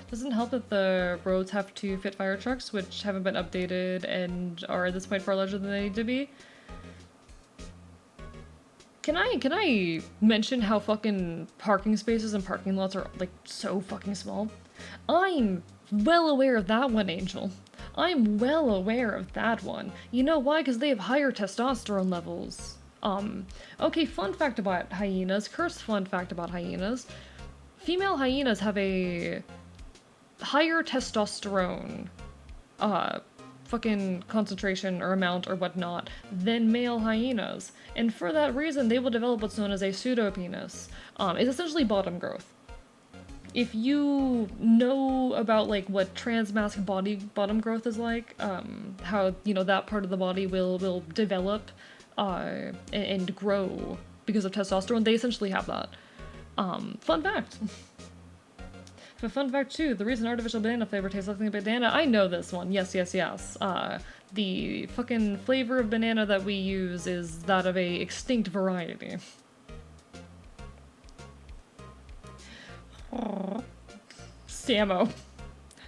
Doesn't help that the roads have to fit fire trucks, which haven't been updated and are at this point far larger than they need to be. Can I mention how fucking parking spaces and parking lots are, like, so fucking small? I'm well aware of that one, Angel. I'm well aware of that one. You know why? Because they have higher testosterone levels. Okay, fun fact about hyenas. Cursed fun fact about hyenas. Female hyenas have a higher testosterone, fucking concentration or amount or whatnot than male hyenas. And for that reason, they will develop what's known as a pseudopenis. It's essentially bottom growth. If you know about, like, what transmasc bottom growth is like, how, you know, that part of the body will develop and grow because of testosterone, they essentially have that. Fun fact. But fun fact too, the reason artificial banana flavor tastes like banana, I know this one, yes. The fucking flavor of banana that we use is that of a extinct variety. Samo.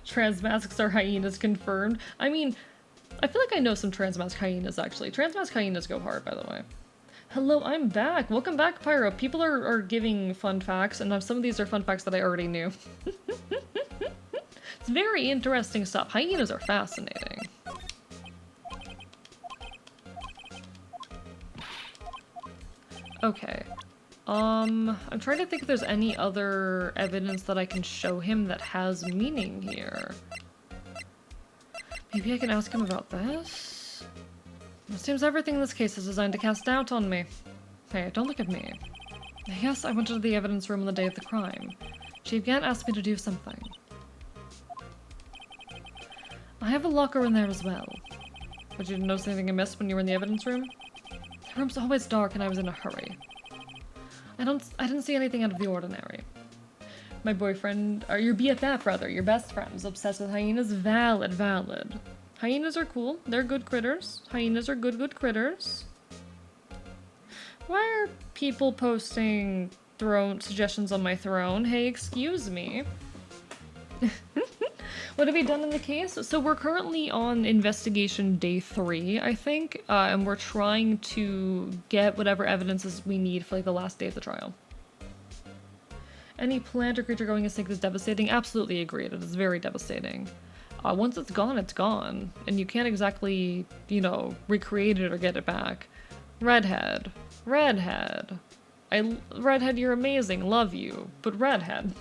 Transmascs are hyenas confirmed. I mean, I feel like I know some transmasc hyenas, actually. Transmasc hyenas go hard, by the way. Hello, I'm back. Welcome back, Pyro. People are giving fun facts, and some of these are fun facts that I already knew. It's very interesting stuff. Hyenas are fascinating. Okay. I'm trying to think if there's any other evidence that I can show him that has meaning here. Maybe I can ask him about this? It seems everything in this case is designed to cast doubt on me. Hey, don't look at me. Yes, I went into the evidence room on the day of the crime. Chief Gant asked me to do something. I have a locker in there as well. But you didn't notice anything amiss when you were in the evidence room? The room's always dark and I was in a hurry. I didn't see anything out of the ordinary. My boyfriend, or your BFF rather, your best friend, was obsessed with hyenas. Valid. Hyenas are cool. They're good critters. Hyenas are good critters. Why are people posting throne suggestions on my throne? Hey, excuse me. What have we done in the case? So we're currently on investigation day 3, I think, and we're trying to get whatever evidences we need for, like, the last day of the trial. Any plant or creature going extinct is devastating. Absolutely agreed. It is very devastating. Once it's gone, and you can't exactly, you know, recreate it or get it back. Redhead, Redhead, you're amazing. Love you, but Redhead.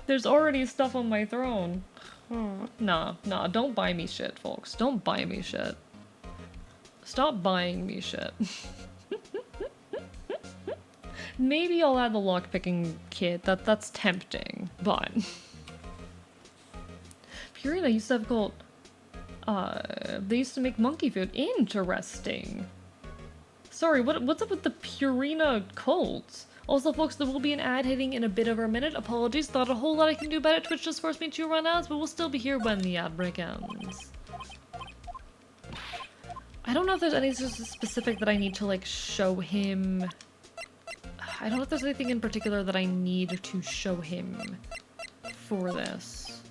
There's already stuff on my throne. Nah, don't buy me shit, folks. Don't buy me shit. Stop buying me shit. Maybe I'll add the lockpicking kit. That's tempting, but... Purina used to have called... They used to make monkey food. Interesting. Sorry, what's up with the Purina cult? Also, folks, there will be an ad hitting in a bit over a minute. Apologies, not a whole lot I can do about it. Twitch just forced me to run ads, but we'll still be here when the ad break ends. I don't know if there's anything specific that I need to, like, show him. I don't know if there's anything in particular that I need to show him for this.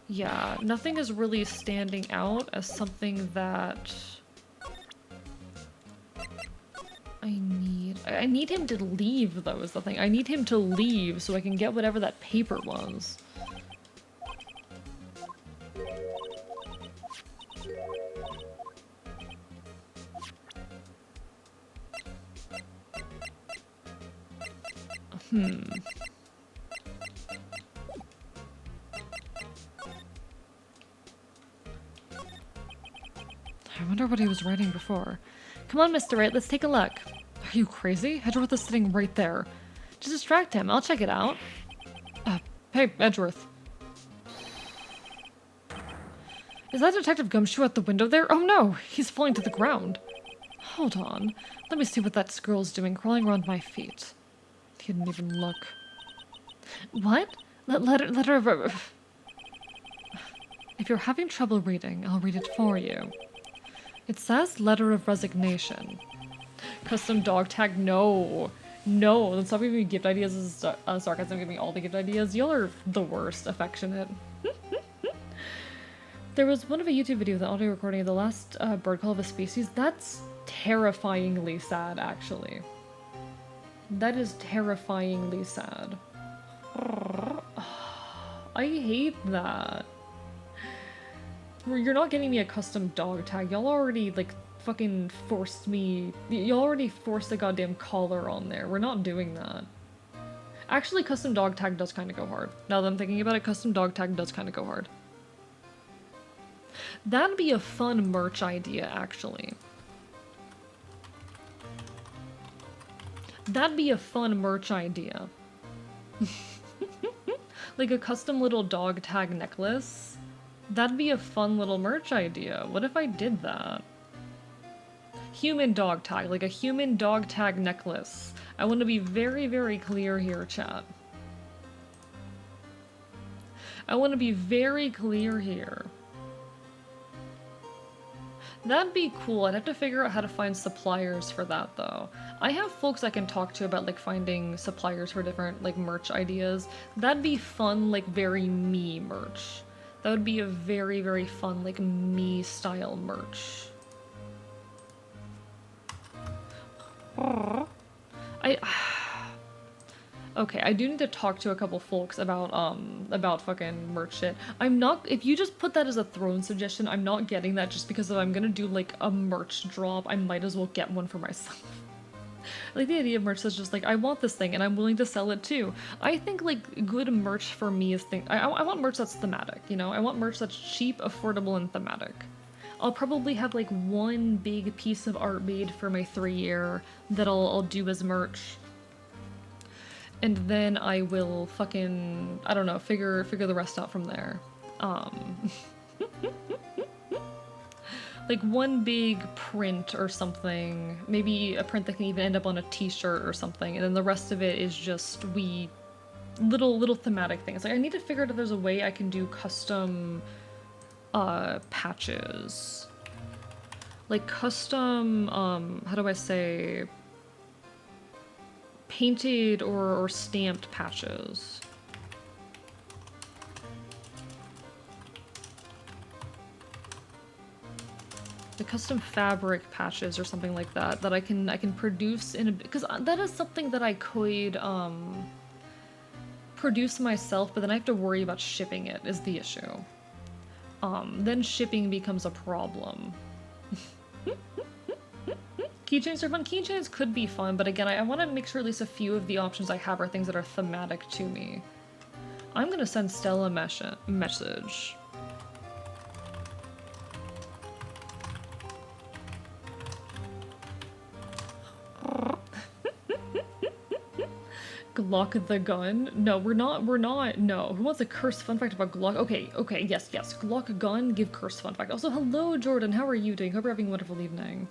Yeah, nothing is really standing out as something that I need him to leave, though, is the thing. I need him to leave so I can get whatever that paper was. I wonder what he was writing before. Come on, Mr. Wright, let's take a look. Are you crazy? Edgeworth is sitting right there. Just distract him. I'll check it out. Hey, Edgeworth. Is that Detective Gumshoe at the window there? Oh no, he's falling to the ground. Hold on. Let me see what that squirrel's doing, crawling around my feet. He didn't even look. What? Letter of... If you're having trouble reading, I'll read it for you. It says letter of resignation. Custom dog tag? No. No, stop giving me gift ideas as sarcasm. Give me all the gift ideas. Y'all are the worst. Affectionate. There was one of a YouTube video with an audio recording of the last bird call of a species. That's terrifyingly sad, actually. That is terrifyingly sad. I hate that. You're not getting me a custom dog tag. Y'all already, like, fucking forced me. Y'all already forced a goddamn collar on there. We're not doing that. Actually, custom dog tag does kind of go hard. Now that I'm thinking about it, custom dog tag does kind of go hard. That'd be a fun merch idea, actually. That'd be a fun merch idea. Like a custom little dog tag necklace. That'd be a fun little merch idea. What if I did that? Human dog tag, like a human dog tag necklace. I want to be very, very clear here, chat. I want to be very clear here. That'd be cool. I'd have to figure out how to find suppliers for that, though. I have folks I can talk to about, like, finding suppliers for different, like, merch ideas. That'd be fun, like, very me merch. That would be a very, very fun, like, me-style merch. Okay, I do need to talk to a couple folks about fucking merch shit. I'm not- if you just put that as a throne suggestion, I'm not getting that just because if I'm gonna do, like, a merch drop, I might as well get one for myself. Like, the idea of merch that's just like, I want this thing and I'm willing to sell it too. I think, like, good merch for me is I want merch that's thematic, you know? I want merch that's cheap, affordable, and thematic. I'll probably have, like, one big piece of art made for my 3-year that I'll do as merch. And then I will fucking, I don't know, figure the rest out from there. Like one big print or something, maybe a print that can even end up on a t-shirt or something, and then the rest of it is just little thematic things. Like I need to figure out if there's a way I can do custom patches. Like custom, how do I say, painted or stamped patches. The custom fabric patches or something like that that I can produce in a, because that is something that I could produce myself, but then I have to worry about shipping it is the issue. Then shipping becomes a problem. Keychains are fun. Keychains could be fun, but again, I want to make sure at least a few of the options I have are things that are thematic to me. I'm gonna send Stella a message. Glock the gun? No, we're not, no. Who wants a cursed fun fact about Glock? Okay, yes. Glock gun, give cursed fun fact. Also, hello, Jordan, how are you doing? Hope you're having a wonderful evening.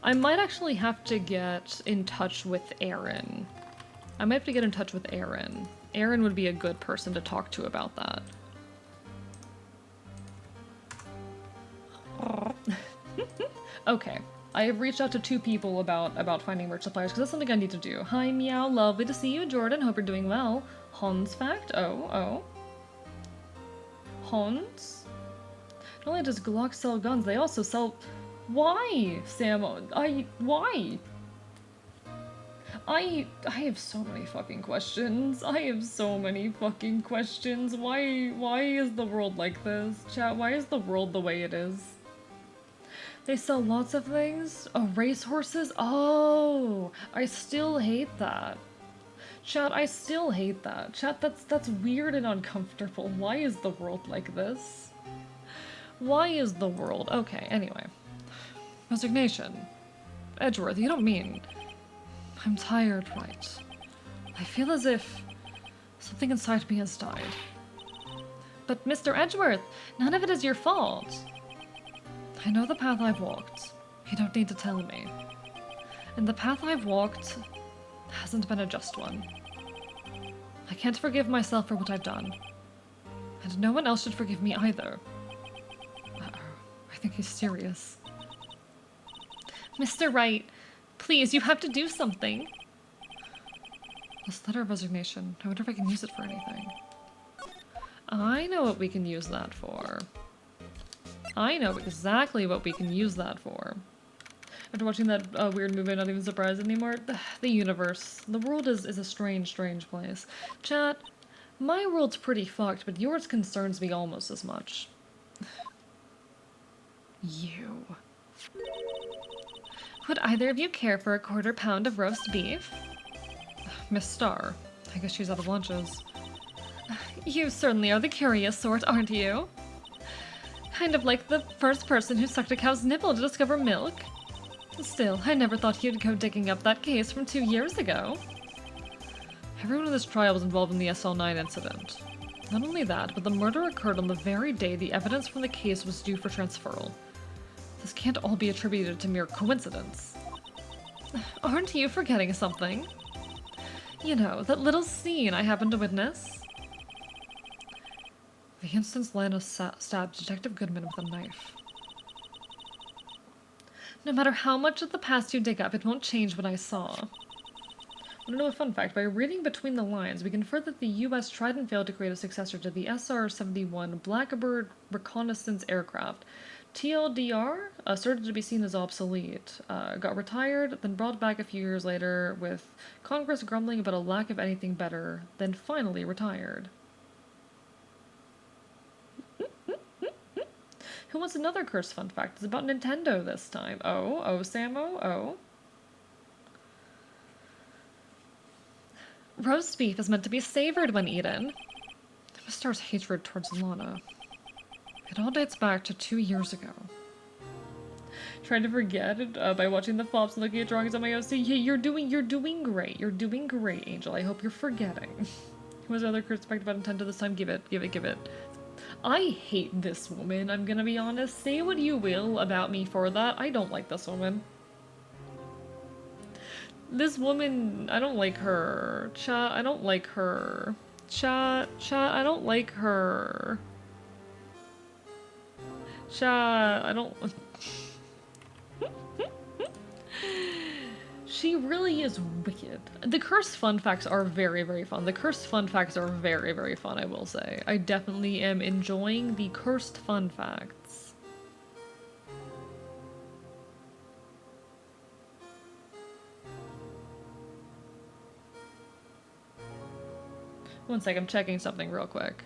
I might actually have to get in touch with Aaron. I might have to get in touch with Aaron. Aaron would be a good person to talk to about that. Okay. I have reached out to 2 people about finding merch suppliers, because that's something I need to do. Hi, Meow. Lovely to see you, Jordan. Hope you're doing well. Hans fact? Oh. Hans? Not only does Glock sell guns, they also sell... Why, Sam? Why? I have so many fucking questions. I have so many fucking questions. Why is the world like this? Chat, why is the world the way it is? They sell lots of things? Oh, racehorses? Oh, I still hate that. Chat, I still hate that. Chat, that's weird and uncomfortable. Why is the world like this? Why is the world... Okay, anyway. Resignation. Edgeworth, you don't mean... I'm tired, Wright. I feel as if something inside me has died. But Mr. Edgeworth, none of it is your fault. I know the path I've walked. You don't need to tell me. And the path I've walked hasn't been a just one. I can't forgive myself for what I've done. And no one else should forgive me either. Uh-oh, I think he's serious. Mr. Wright, please, you have to do something. This letter of resignation. I wonder if I can use it for anything. I know what we can use that for. I know exactly what we can use that for. After watching that weird movie, I'm not even surprised anymore. The universe. The world is a strange, strange place. Chat, my world's pretty fucked, but yours concerns me almost as much. You. Would either of you care for a £1/4 of roast beef? Miss Starr. I guess she's out of lunches. You certainly are the curious sort, aren't you? Kind of like the first person who sucked a cow's nipple to discover milk. Still, I never thought you'd go digging up that case from 2 years ago. Everyone in this trial was involved in the SL9 incident. Not only that, but the murder occurred on the very day the evidence from the case was due for transferal. This can't all be attributed to mere coincidence. Aren't you forgetting something? You know, that little scene I happened to witness? The instance Lana stabbed Detective Goodman with a knife. No matter how much of the past you dig up, it won't change what I saw. Want to know a fun fact? By reading between the lines, we can infer that the US tried and failed to create a successor to the SR-71 Blackbird reconnaissance aircraft. TLDR, started to be seen as obsolete, got retired, then brought back a few years later with Congress grumbling about a lack of anything better, then finally retired. Who wants another cursed fun fact? It's about Nintendo this time. Oh, Samo, oh. Roast beef is meant to be savored when eaten. Miss Star's hatred towards Lana. It all dates back to 2 years ago. Trying to forget it by watching the flops and looking at drawings on my OC. Yeah, you're doing great. You're doing great, Angel. I hope you're forgetting. Who has another cursed fact about Nintendo this time? Give it. I hate this woman, I'm gonna be honest. Say what you will about me for that. I don't like this woman. This woman, I don't like her. Chat, I don't like her. Chat, I don't like her. Chat, I don't... She really is wicked. The cursed fun facts are very, very fun. The cursed fun facts are very, very fun, I will say. I definitely am enjoying the cursed fun facts. One sec, I'm checking something real quick.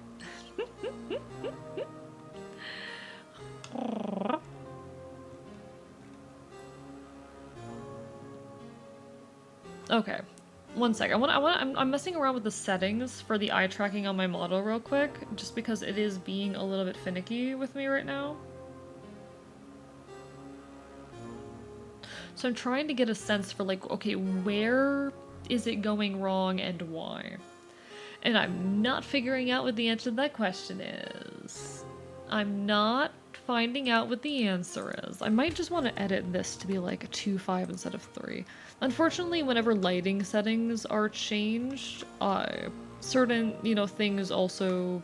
Okay. One sec. I'm messing around with the settings for the eye tracking on my model real quick, just because it is being a little bit finicky with me right now. So I'm trying to get a sense for like, okay, where is it going wrong and why? And I'm not figuring out what the answer to that question is. I'm not finding out what the answer is. I might just want to edit this to be like a 2.5 instead of 3. Unfortunately, whenever lighting settings are changed, certain, things also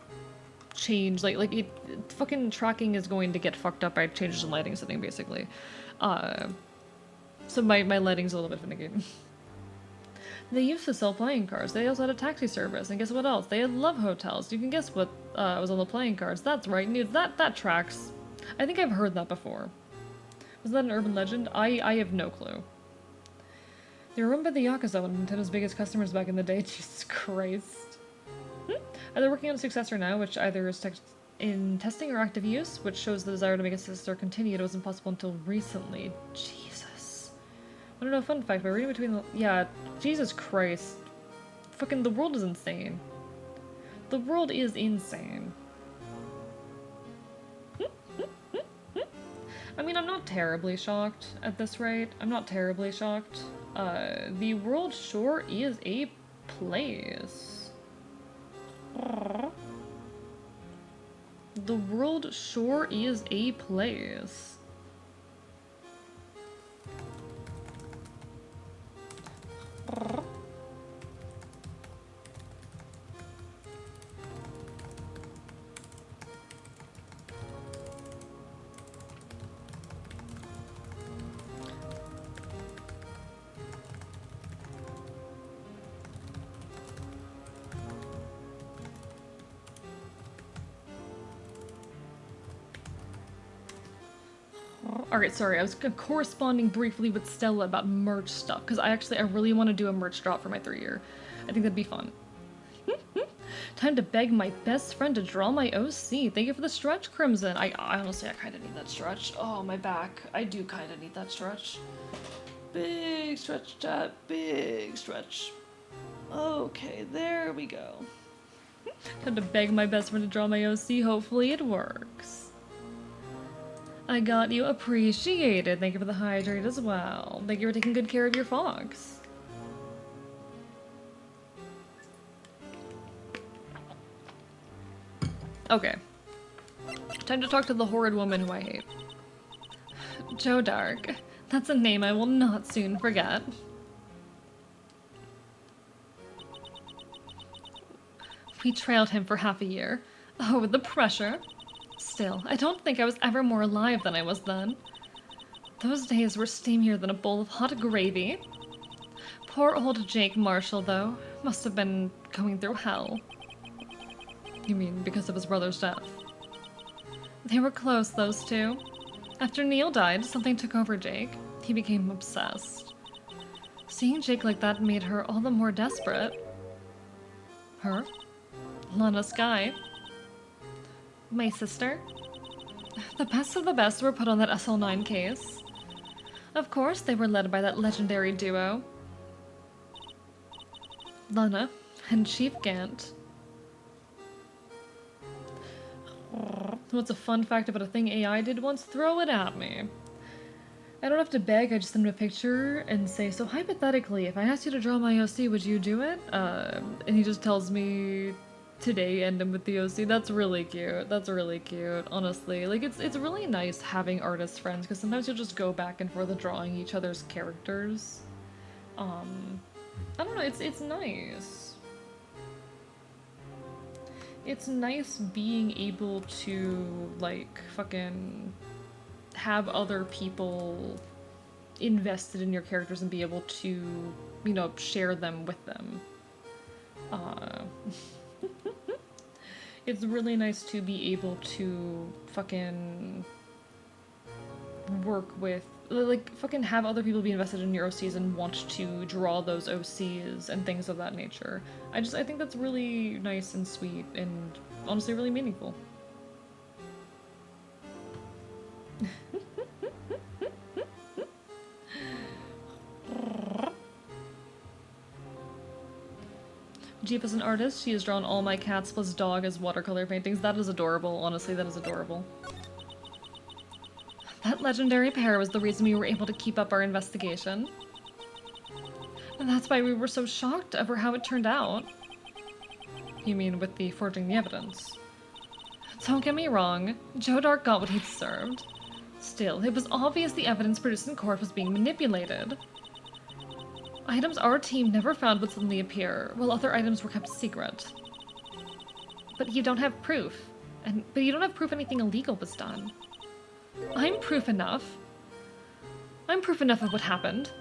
change. Like fucking tracking is going to get fucked up by changes in lighting setting, basically. So my lighting's a little bit finicky. They used to sell playing cards. They also had a taxi service. And guess what else? They had love hotels. You can guess what was on the playing cards. That's right, news. That tracks. I think I've heard that before. Was that an urban legend? I have no clue. They were run by the Yakuza, one of Nintendo's biggest customers back in the day. Jesus Christ. Are they working on a successor now, which either is in testing or active use, which shows the desire to make a successor continue. It wasn't possible until recently. Jesus. I don't know, fun fact, but reading between the... Yeah, Jesus Christ. Fucking, the world is insane. The world is insane. I mean, I'm not terribly shocked at this rate. I'm not terribly shocked. The world sure is a place. The world sure is a place. Alright, sorry, I was corresponding briefly with Stella about merch stuff, because I really want to do a merch drop for my 3-year. I think that'd be fun. Time to beg my best friend to draw my OC. Thank you for the stretch, Crimson. I honestly, I kind of need that stretch. Oh, my back. I do kind of need that stretch. Big stretch, chat. Big stretch. Okay, there we go. Time to beg my best friend to draw my OC. Hopefully it works. I got you. Appreciated. Thank you for the hydrate as well. Thank you for taking good care of your fox. Okay. Time to talk to the horrid woman who I hate. Joe Dark. That's a name I will not soon forget. We trailed him for half a year. Oh, the pressure. Still, I don't think I was ever more alive than I was then. Those days were steamier than a bowl of hot gravy. Poor old Jake Marshall, though, must have been going through hell. You mean because of his brother's death? They were close, those two. After Neil died, something took over Jake. He became obsessed. Seeing Jake like that made her all the more desperate. Her? Lana Skye. My sister? The best of the best were put on that SL9 case. Of course, they were led by that legendary duo. Lana and Chief Gant. What's a fun fact about a thing AI did once? Throw it at me. I don't have to beg, I just send him a picture and say, so hypothetically, if I asked you to draw my OC, would you do it? And he just tells me today, end him with the OC. That's really cute. That's really cute, honestly. Like, it's really nice having artist friends, because sometimes you'll just go back and forth drawing each other's characters. I don't know, it's nice. It's nice being able to, like, fucking have other people invested in your characters and be able to, you know, share them with them. It's really nice to be able to fucking work with, like, fucking have other people be invested in your OCs and want to draw those OCs and things of that nature. I think that's really nice and sweet and honestly really meaningful. Jeep is an artist. She has drawn all my cats plus dog as watercolor paintings. That is adorable. Honestly, that is adorable. That legendary pair was the reason we were able to keep up our investigation. And that's why we were so shocked over how it turned out. You mean with the forging the evidence? Don't get me wrong, Joe Dark got what he deserved. Still, it was obvious the evidence produced in court was being manipulated. Items our team never found would suddenly appear, while other items were kept secret. But you don't have proof. But you don't have proof anything illegal was done. I'm proof enough. I'm proof enough of what happened.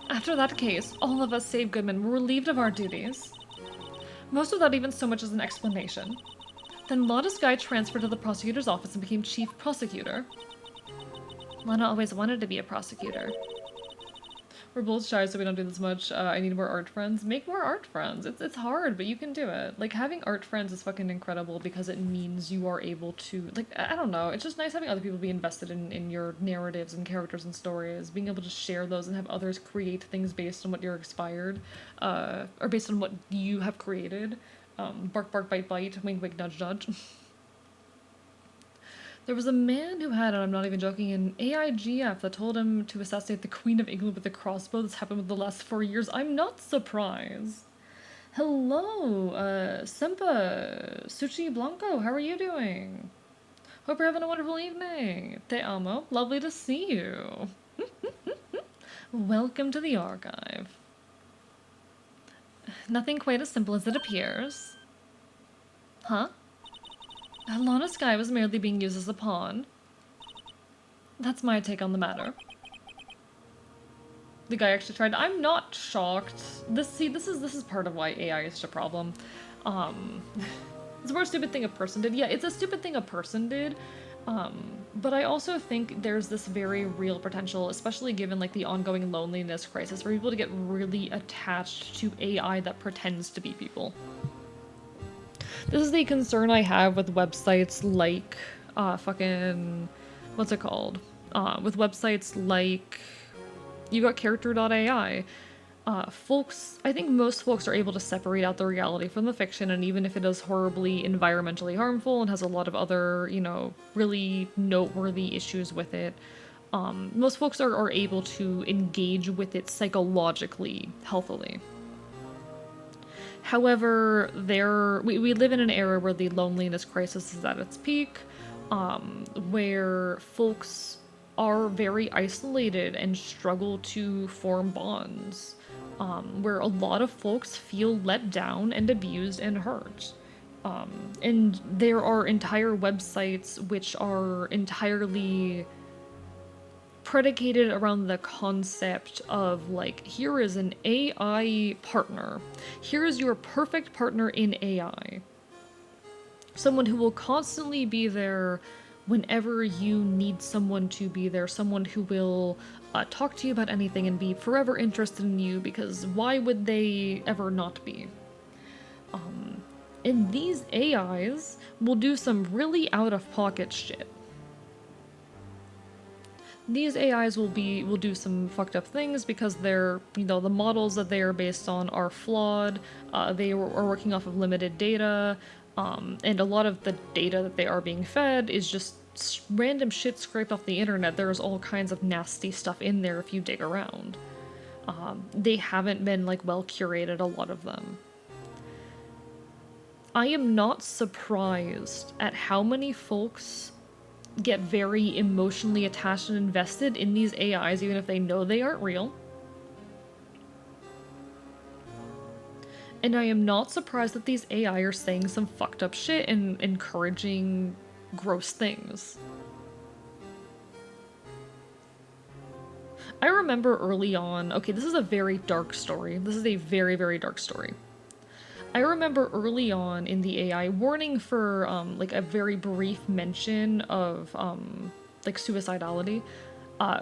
After that case, all of us save Goodman were relieved of our duties. Most without even so much as an explanation. Then Lotta's guy transferred to the prosecutor's office and became chief prosecutor. Lana always wanted to be a prosecutor. We're both shy, so we don't do this much. I need more art friends. Make more art friends. It's hard, but you can do it. Like, having art friends is fucking incredible because it means you are able to, like, I don't know. It's just nice having other people be invested in your narratives and characters and stories. Being able to share those and have others create things based on what you're inspired, or based on what you have created. Bark, bark, bite, bite. Wink, wink, nudge, nudge. There was a man who had, and I'm not even joking, an AIGF that told him to assassinate the Queen of England with a crossbow. This happened within the last 4 years. I'm not surprised. Hello, Sempa, Suchi Blanco, how are you doing? Hope you're having a wonderful evening. Te amo, lovely to see you. Welcome to the archive. Nothing quite as simple as it appears. Huh? Lana Sky was merely being used as a pawn. That's my take on the matter. The guy actually tried. I'm not shocked. This is part of why AI is such a problem. It's a more stupid thing a person did. Yeah, it's a stupid thing a person did. But I also think there's this very real potential, especially given like the ongoing loneliness crisis, for people to get really attached to AI that pretends to be people. This is the concern I have with websites like, what's it called? With websites like, you got character.ai. I think most folks are able to separate out the reality from the fiction, and even if it is horribly environmentally harmful and has a lot of other, you know, really noteworthy issues with it, most folks are able to engage with it psychologically, healthily. However, we live in an era where the loneliness crisis is at its peak, where folks are very isolated and struggle to form bonds, where a lot of folks feel let down and abused and hurt. And there are entire websites which are entirely predicated around the concept of, like, here is an AI partner. Here is your perfect partner in AI. Someone who will constantly be there whenever you need someone to be there. Someone who will talk to you about anything and be forever interested in you, because why would they ever not be? And these AIs will do some really out-of-pocket shit. These AIs will do some fucked up things because they're, you know, the models that they are based on are flawed. They are working off of limited data, and a lot of the data that they are being fed is just random shit scraped off the internet. There's all kinds of nasty stuff in there if you dig around. They haven't been, like, well curated, a lot of them. I am not surprised at how many folks get very emotionally attached and invested in these AIs, even if they know they aren't real. And I am not surprised that these AI are saying some fucked up shit and encouraging gross things. I remember early on, okay, this is a very dark story. This is a very, very dark story. I remember early on in the AI warning for, like, a very brief mention of, like, suicidality.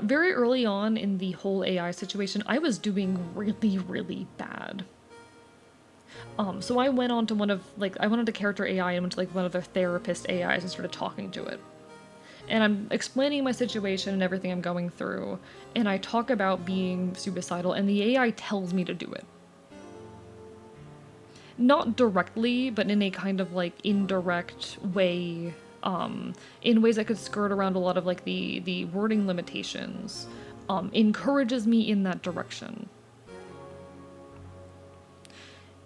Very early on in the whole AI situation, I was doing really, really bad. So I went on to I went on to character AI and went to, like, one of their therapist AIs and started talking to it. And I'm explaining my situation and everything I'm going through, and I talk about being suicidal, and the AI tells me to do it. not directly, but in a kind of like indirect way, in ways that could skirt around a lot of like the wording limitations, encourages me in that direction.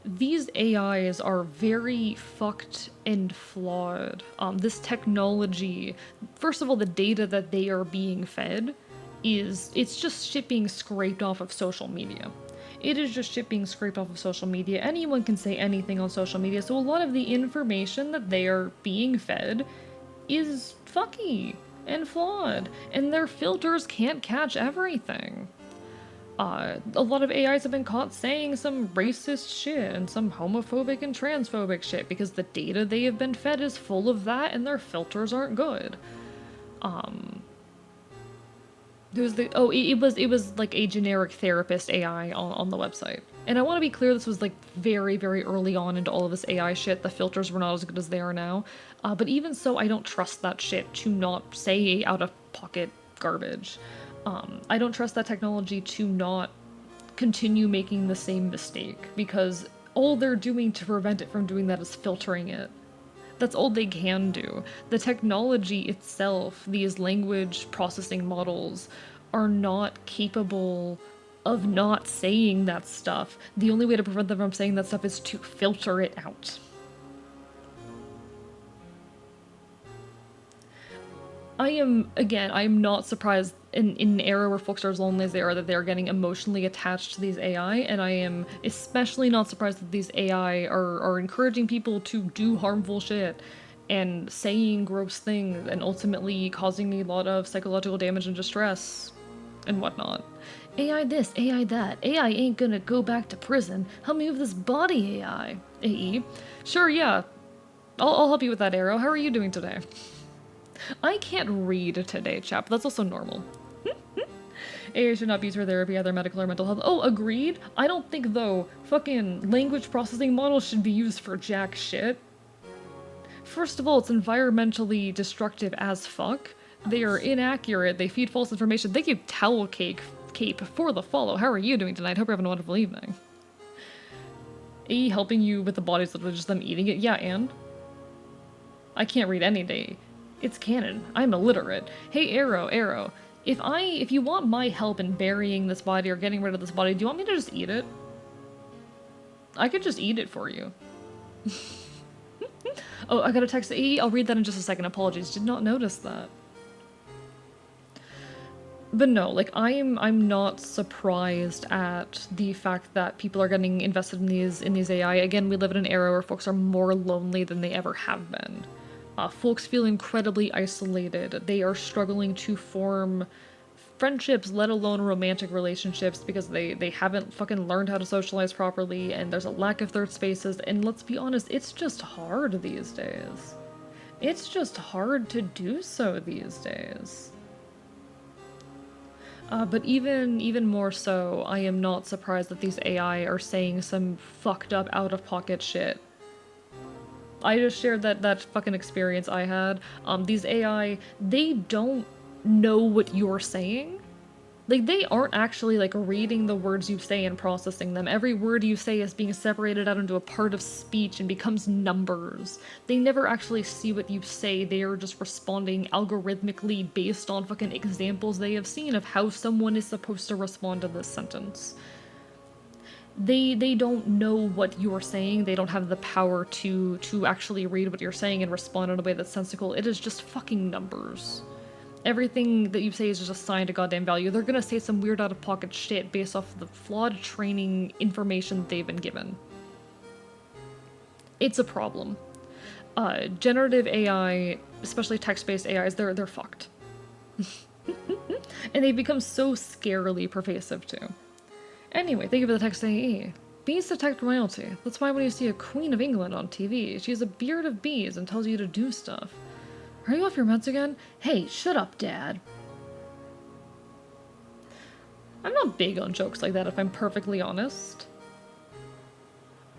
These AIs are very fucked and flawed. This technology, first of all, the data that they are being fed it's just shit being scraped off of social media. It is just shit being scraped off of social media. Anyone can say anything on social media, so a lot of the information that they are being fed is fucky and flawed, and their filters can't catch everything. A lot of AIs have been caught saying some racist shit and some homophobic and transphobic shit because the data they have been fed is full of that and their filters aren't good. It was like a generic therapist AI on the website. And I want to be clear, this was like very, very early on into all of this AI shit. The filters were not as good as they are now. But even so, I don't trust that shit to not say out-of-pocket garbage. I don't trust that technology to not continue making the same mistake, because all they're doing to prevent it from doing that is filtering it. That's all they can do. The technology itself, these language processing models, are not capable of not saying that stuff. The only way to prevent them from saying that stuff is to filter it out. I am not surprised in an era where folks are as lonely as they are that they're getting emotionally attached to these AI, and I am especially not surprised that these AI are encouraging people to do harmful shit and saying gross things and ultimately causing me a lot of psychological damage and distress and whatnot. AI this, AI that, AI ain't gonna go back to prison, help me with this body AI. AE. Sure, yeah. I'll help you with that, Arrow. How are you doing today? I can't read today, chap. That's also normal. AI should not be used for therapy, either medical or mental health. Oh, agreed? I don't think, though, fucking language processing models should be used for jack shit. First of all, it's environmentally destructive as fuck. They are inaccurate, they feed false information. Thank you, Towel Cape, for the follow. How are you doing tonight? Hope you're having a wonderful evening. AI helping you with the body's literally just them eating it? Yeah, and? I can't read any day. It's canon. I'm illiterate. Hey, Arrow. If you want my help in burying this body or getting rid of this body, do you want me to just eat it? I could just eat it for you. Oh, I got a text. I'll read that in just a second. Apologies. Did not notice that. But no, like I'm not surprised at the fact that people are getting invested in these AI. Again, we live in an era where folks are more lonely than they ever have been. Folks feel incredibly isolated. They are struggling to form friendships, let alone romantic relationships, because they haven't fucking learned how to socialize properly, and there's a lack of third spaces, and let's be honest, it's just hard these days. It's just hard to do so these days. But even more so, I am not surprised that these AI are saying some fucked up out-of-pocket shit. I just shared that fucking experience I had. These AI, they don't know what you're saying. Like, they aren't actually, like, reading the words you say and processing them. Every word you say is being separated out into a part of speech and becomes numbers. They never actually see what you say. They are just responding algorithmically based on fucking examples they have seen of how someone is supposed to respond to this sentence. They don't know what you're saying. They don't have the power to actually read what you're saying and respond in a way that's sensical. It is just fucking numbers. Everything that you say is just assigned a goddamn value. They're gonna say some weird out-of-pocket shit based off of the flawed training information they've been given. It's a problem. Generative AI, especially text-based AIs, they're fucked. And they become so scarily pervasive too. Anyway, thank you for the text, AE. Bees detect royalty. That's why when you see a Queen of England on TV, she has a beard of bees and tells you to do stuff. Are you off your meds again? Hey, shut up, Dad. I'm not big on jokes like that, if I'm perfectly honest.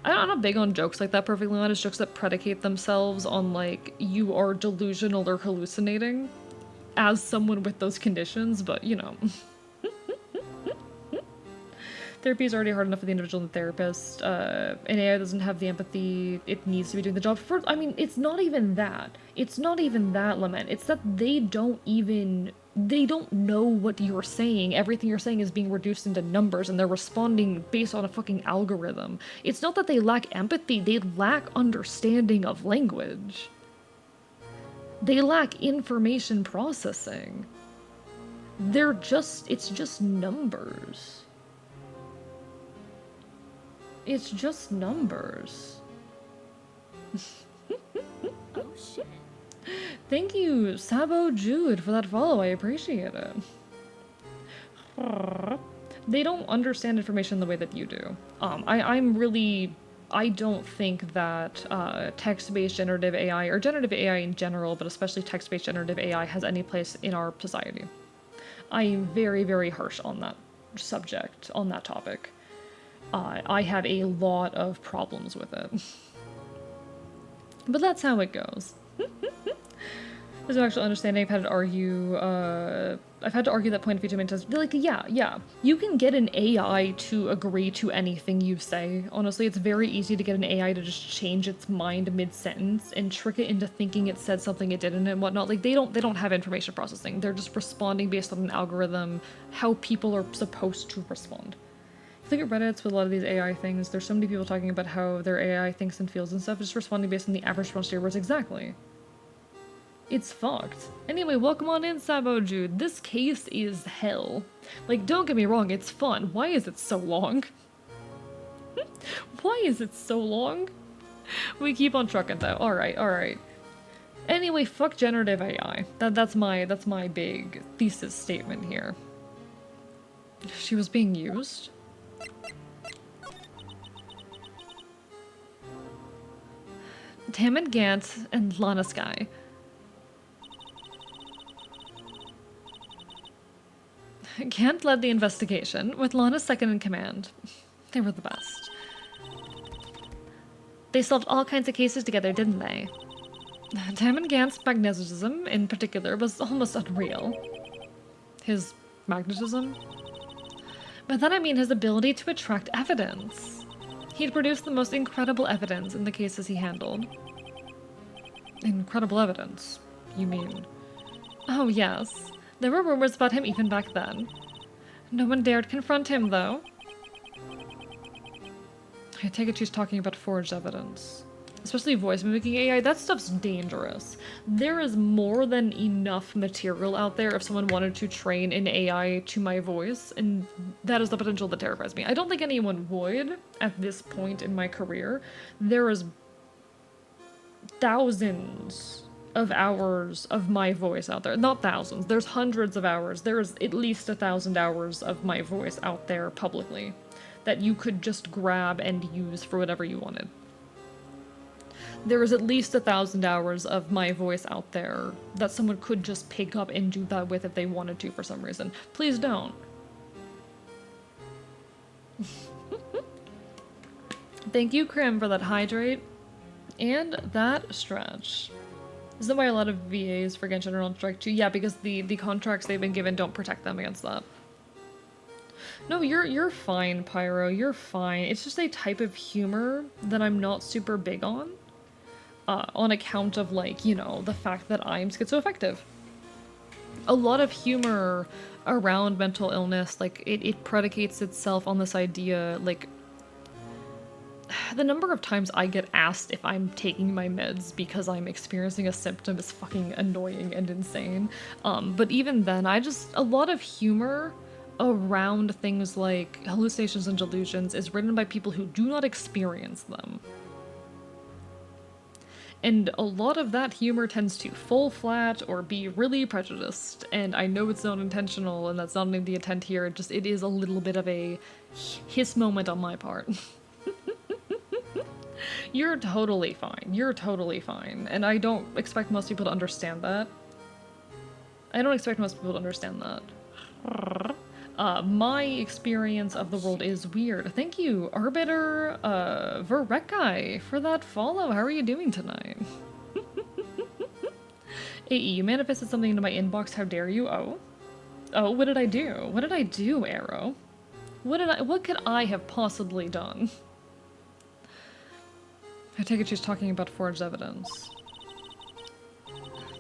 I'm not big on jokes like that, perfectly honest. Jokes that predicate themselves on, like, you are delusional or hallucinating as someone with those conditions, but, you know. Therapy is already hard enough for the individual and the therapist. An AI doesn't have the empathy it needs to be doing the job. I mean, it's not even that. It's not even that, Lament. It's that they don't know what you're saying. Everything you're saying is being reduced into numbers and they're responding based on a fucking algorithm. It's not that they lack empathy, they lack understanding of language. They lack information processing. It's just numbers. It's just numbers. Oh shit. Thank you, Sabo Jude, for that follow. I appreciate it. They don't understand information the way that you do. I don't think that text-based generative AI, or generative AI in general, but especially text-based generative AI, has any place in our society. I am very, very harsh on that subject, on that topic. I have a lot of problems with it. But that's how it goes. There's no actual understanding. I've had to argue that point of view too many times. Like, yeah. You can get an AI to agree to anything you say. Honestly, it's very easy to get an AI to just change its mind mid-sentence and trick it into thinking it said something it didn't and whatnot. Like, they don't have information processing. They're just responding based on an algorithm, how people are supposed to respond. If you look at Reddits with a lot of these AI things, there's so many people talking about how their AI thinks and feels and stuff, just responding based on the average response to your words. Exactly. It's fucked. Anyway, welcome on in, Sabo Jude. This case is hell. Like, don't get me wrong, it's fun. Why is it so long? Why is it so long? We keep on trucking though. Alright. Anyway, fuck generative AI. That's my big thesis statement here. She was being used? Tammin Gant and Lana Skye. Gant led the investigation, with Lana second in command. They were the best. They solved all kinds of cases together, didn't they? Tammin Gant's magnetism, in particular, was almost unreal. His magnetism? By that I mean his ability to attract evidence. He'd produced the most incredible evidence in the cases he handled. Incredible evidence, you mean? Oh yes. There were rumors about him even back then. No one dared confront him, though. I take it she's talking about forged evidence. Especially voice mimicking AI, that stuff's dangerous. There is more than enough material out there if someone wanted to train an AI to my voice, and that is the potential that terrifies me. I don't think anyone would at this point in my career. There is thousands of hours of my voice out there. Not thousands, there's hundreds of hours. There is at least 1,000 hours of my voice out there publicly that you could just grab and use for whatever you wanted. There is at least 1,000 hours of my voice out there that someone could just pick up and do that with if they wanted to for some reason. Please don't. Thank you, Krim, for that hydrate and that stretch. Is that why a lot of VAs for Genshin are on strike too? Yeah, because the contracts they've been given don't protect them against that. No, you're fine, Pyro. You're fine. It's just a type of humor that I'm not super big on account of, like, you know, the fact that I'm schizoaffective. A lot of humor around mental illness, like, it predicates itself on this idea, like, the number of times I get asked if I'm taking my meds because I'm experiencing a symptom is fucking annoying and insane. But even then, a lot of humor around things like hallucinations and delusions is written by people who do not experience them. And a lot of that humor tends to fall flat or be really prejudiced, and I know it's not intentional and that's not the intent here, it is a little bit of a hiss moment on my part. You're totally fine. You're totally fine. And I don't expect most people to understand that. My experience of the world is weird. Thank you, Arbiter Verekai, for that follow. How are you doing tonight? AE, you manifested something into my inbox. How dare you? Oh, what did I do? What did I do, Arrow? What could I have possibly done? I take it she's talking about forged evidence.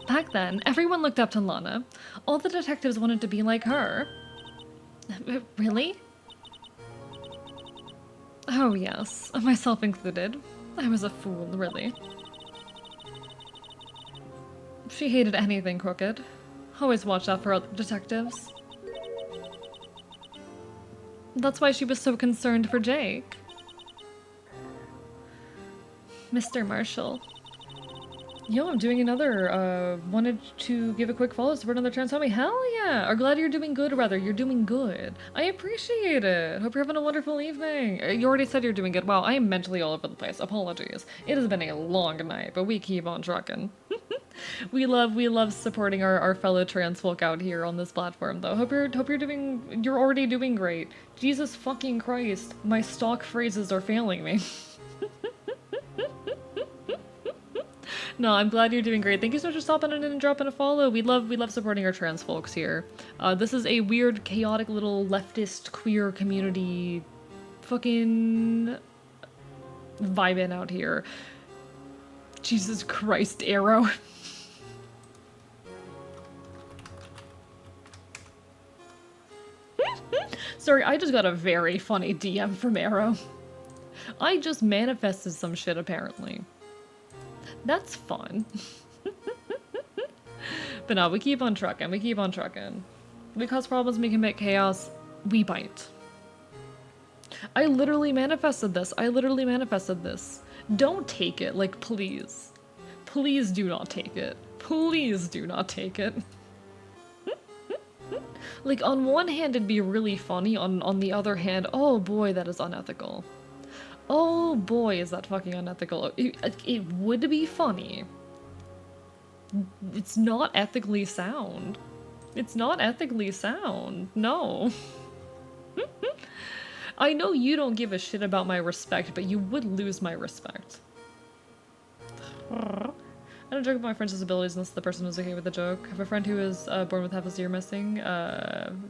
Back then, everyone looked up to Lana. All the detectives wanted to be like her. Really? Oh yes, myself included. I was a fool, really. She hated anything crooked. Always watched out for other detectives. That's why she was so concerned for Jake. Mr. Marshall. Yo, I'm doing another, wanted to give a quick follow support another trans homie. Hell yeah! Or glad you're doing good, rather. You're doing good. I appreciate it. Hope you're having a wonderful evening. You already said you're doing good. Wow, I am mentally all over the place. Apologies. It has been a long night, but we keep on trucking. We love supporting our fellow trans folk out here on this platform, though. Hope you're already doing great. Jesus fucking Christ, my stock phrases are failing me. No, I'm glad you're doing great. Thank you so much for stopping in and dropping a follow. We love supporting our trans folks here. This is a weird, chaotic little leftist queer community fucking vibing out here. Jesus Christ, Arrow. Sorry, I just got a very funny DM from Arrow. I just manifested some shit, apparently. That's fun. But no, we keep on trucking. We keep on trucking. We cause problems, we commit chaos, we bite. I literally manifested this. I literally manifested this. Don't take it, like, please. Please do not take it. Please do not take it. Like, on one hand, it'd be really funny. On the other hand, oh boy, that is unethical. Oh boy, is that fucking unethical. It would be funny. It's not ethically sound. It's not ethically sound. No. I know you don't give a shit about my respect, but you would lose my respect. I don't joke about my friend's disabilities unless the person is okay with the joke. I have a friend who is born with half his ear missing.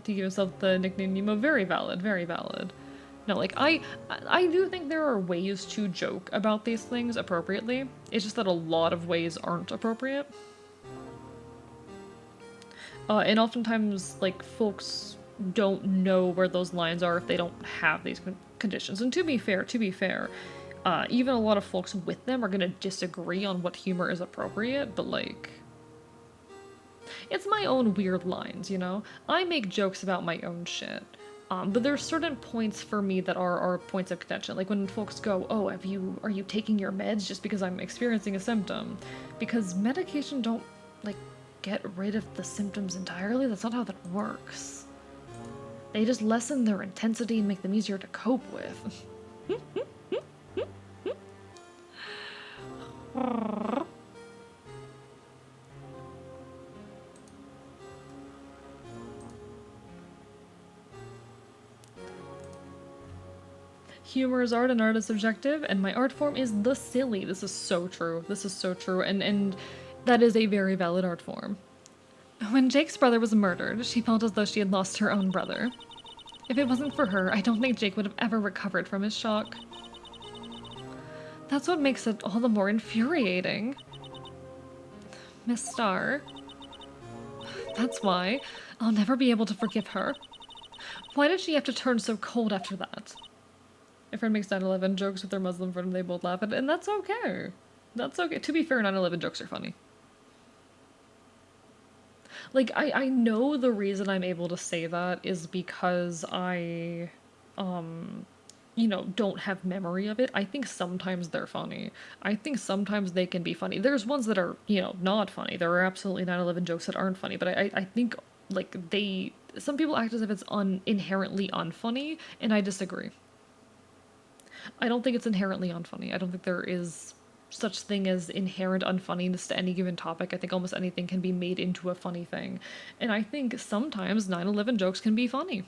He gave himself the nickname Nemo. Very valid, very valid. No, like, I do think there are ways to joke about these things appropriately. It's just that a lot of ways aren't appropriate. And oftentimes, like, folks don't know where those lines are if they don't have these conditions. And to be fair, even a lot of folks with them are gonna disagree on what humor is appropriate, but, like, it's my own weird lines, you know? I make jokes about my own shit. But there's certain points for me that are points of contention. Like when folks go, oh, are you taking your meds just because I'm experiencing a symptom? Because medication don't, like, get rid of the symptoms entirely. That's not how that works. They just lessen their intensity and make them easier to cope with. Humor is art and art is subjective, and my art form is the silly. This is so true. This is so true, and that is a very valid art form. When Jake's brother was murdered, she felt as though she had lost her own brother. If it wasn't for her, I don't think Jake would have ever recovered from his shock. That's what makes it all the more infuriating. Miss Starr. That's why I'll never be able to forgive her. Why did she have to turn so cold after that? My friend makes 9/11 jokes with their Muslim friend and they both laugh at it, and that's okay. That's okay. To be fair, 9/11 jokes are funny. Like, I know the reason I'm able to say that is because I, you know, don't have memory of it. I think sometimes they're funny. I think sometimes they can be funny. There's ones that are, you know, not funny. There are absolutely 9/11 jokes that aren't funny, but I think, like, some people act as if it's inherently unfunny, and I disagree. I don't think it's inherently unfunny. I don't think there is such thing as inherent unfunniness to any given topic. I think almost anything can be made into a funny thing. And I think sometimes 9/11 jokes can be funny.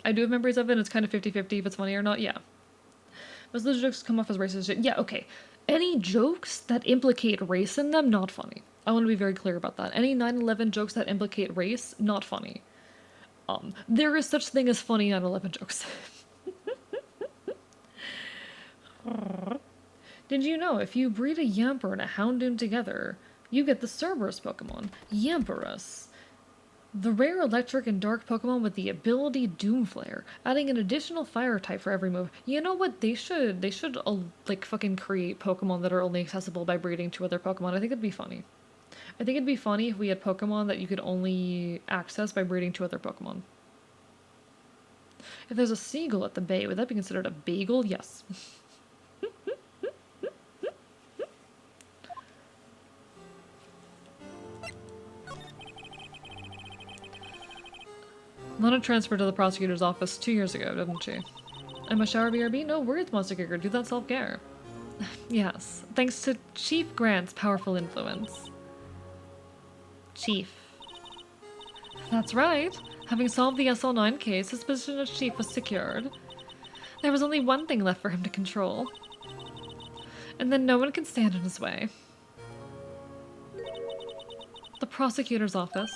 I do have memories of it, and it's kind of 50-50 if it's funny or not, yeah. Most of those jokes come off as racist. Yeah, okay. Any jokes that implicate race in them, not funny. I want to be very clear about that. Any 9/11 jokes that implicate race, not funny. There is such thing as funny 9/11 jokes. Did you know if you breed a Yamper and a Houndoom together, you get the Cerberus Pokemon, Yamperus. The rare electric and dark Pokemon with the ability Doomflare, adding an additional fire type for every move. You know what? They should like fucking create Pokemon that are only accessible by breeding to other Pokemon. I think it'd be funny. I think it'd be funny if we had Pokemon that you could only access by breeding to other Pokemon. If there's a seagull at the bay, would that be considered a bagel? Yes. Lana transferred to the prosecutor's office 2 years ago, didn't she? I'm a shower BRB? No worries, Monster Kicker. Do that self-care. Yes, thanks to Chief Grant's powerful influence. Chief. That's right. Having solved the SL9 case, his position as chief was secured. There was only one thing left for him to control. And then no one can stand in his way. The prosecutor's office.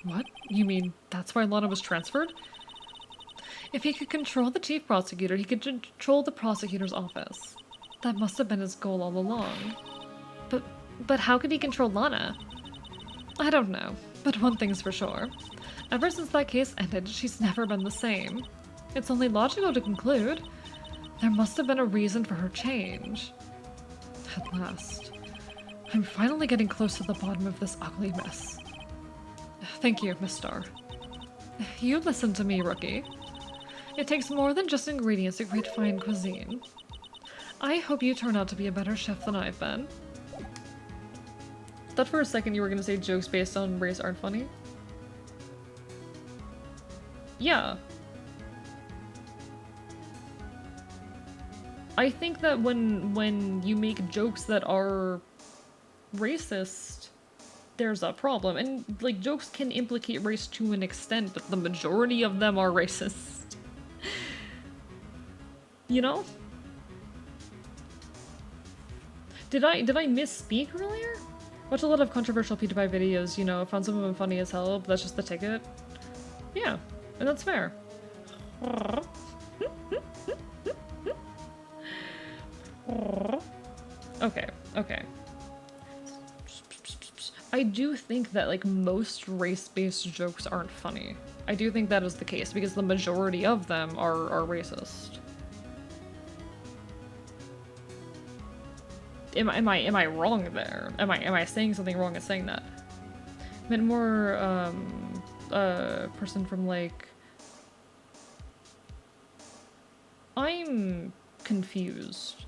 What? You mean that's why Lana was transferred? If he could control the chief prosecutor, he could control the prosecutor's office. That must have been his goal all along. But how could he control Lana? I don't know, but one thing's for sure. Ever since that case ended, she's never been the same. It's only logical to conclude. There must have been a reason for her change. At last. I'm finally getting close to the bottom of this ugly mess. Thank you, Miss Star. You listen to me, rookie. It takes more than just ingredients to create fine cuisine. I hope you turn out to be a better chef than I've been. Thought for a second you were gonna say jokes based on race aren't funny. Yeah. I think that when you make jokes that are racist, there's a problem. And, like, jokes can implicate race to an extent, but the majority of them are racist. You know? Did I misspeak earlier? Watch a lot of controversial PewDiePie videos, you know, found some of them funny as hell, but that's just the ticket. Yeah, and that's fair. Okay. I do think that, like, most race-based jokes aren't funny. I do think that is the case, because the majority of them are racist. Am I wrong there? Am I saying something wrong in saying that? I meant more, person from, like... I'm confused.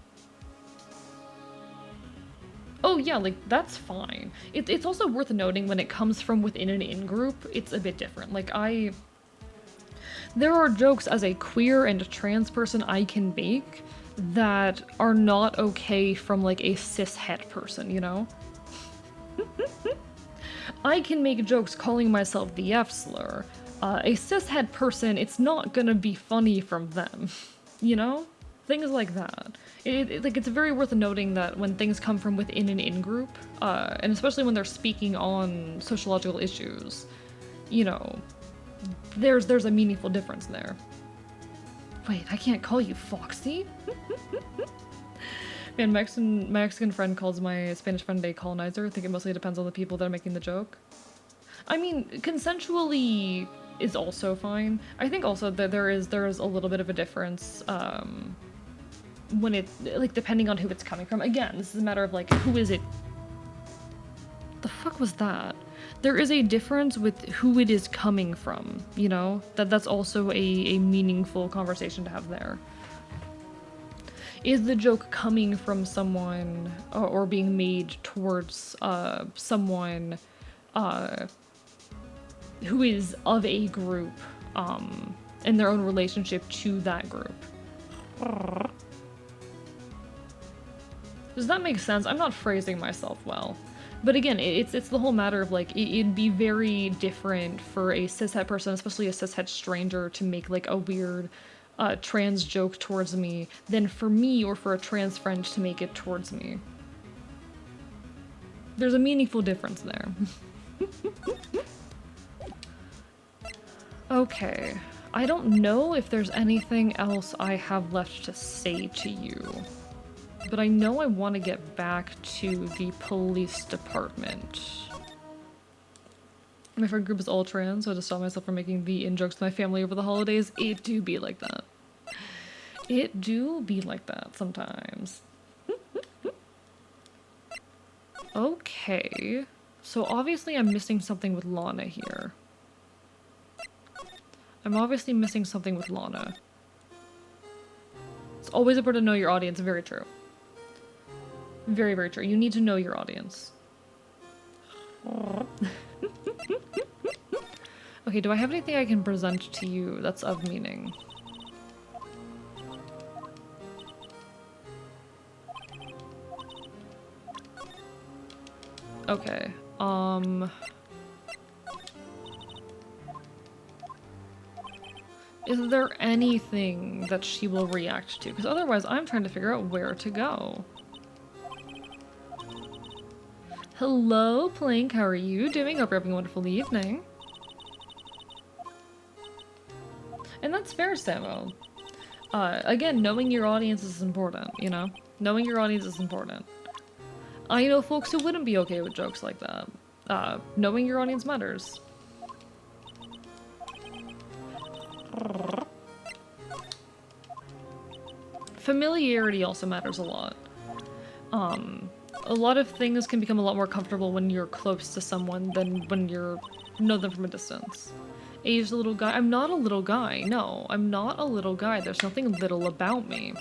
Oh yeah, like, that's fine. It's also worth noting when it comes from within an in-group, it's a bit different. Like, there are jokes as a queer and a trans person I can make that are not okay from, like, a cis-het person, you know? I can make jokes calling myself the F-slur. A cis-het person, it's not gonna be funny from them, you know? Things like that. Like, it's very worth noting that when things come from within an in-group, and especially when they're speaking on sociological issues, you know, there's a meaningful difference there. Wait, I can't call you Foxy? Man, my Mexican friend calls my Spanish friend a colonizer. I think it mostly depends on the people that are making the joke. I mean, consensually is also fine. I think also that there is a little bit of a difference, when it, like, depending on who it's coming from. Again, this is a matter of, like, who is it? The fuck was that? There is a difference with who it is coming from, you know? That's also a meaningful conversation to have there. Is the joke coming from someone, or being made towards, someone, who is of a group, in their own relationship to that group? Does that make sense? I'm not phrasing myself well. But again, it's the whole matter of, like, it'd be very different for a cishet person, especially a cishet stranger, to make, like, a weird trans joke towards me than for me or for a trans friend to make it towards me. There's a meaningful difference there. Okay. I don't know if there's anything else I have left to say to you. But I know I want to get back to the police department. My friend group is all trans, so I just stopped myself from making the in-jokes to my family over the holidays. It do be like that. It do be like that sometimes. Okay. So obviously I'm missing something with Lana here. I'm obviously missing something with Lana. It's always important to know your audience. Very true. Very, very true. You need to know your audience. Okay, do I have anything I can present to you that's of meaning? Okay, is there anything that she will react to? Because otherwise I'm trying to figure out where to go. Hello, Plank, how are you doing? Hope you're having a wonderful evening. And that's fair, Samo. Again, knowing your audience is important, you know? Knowing your audience is important. I know folks who wouldn't be okay with jokes like that. Knowing your audience matters. Familiarity also matters a lot. A lot of things can become a lot more comfortable when you're close to someone than when you know them from a distance. Aged little guy. I'm not a little guy. No, I'm not a little guy. There's nothing little about me.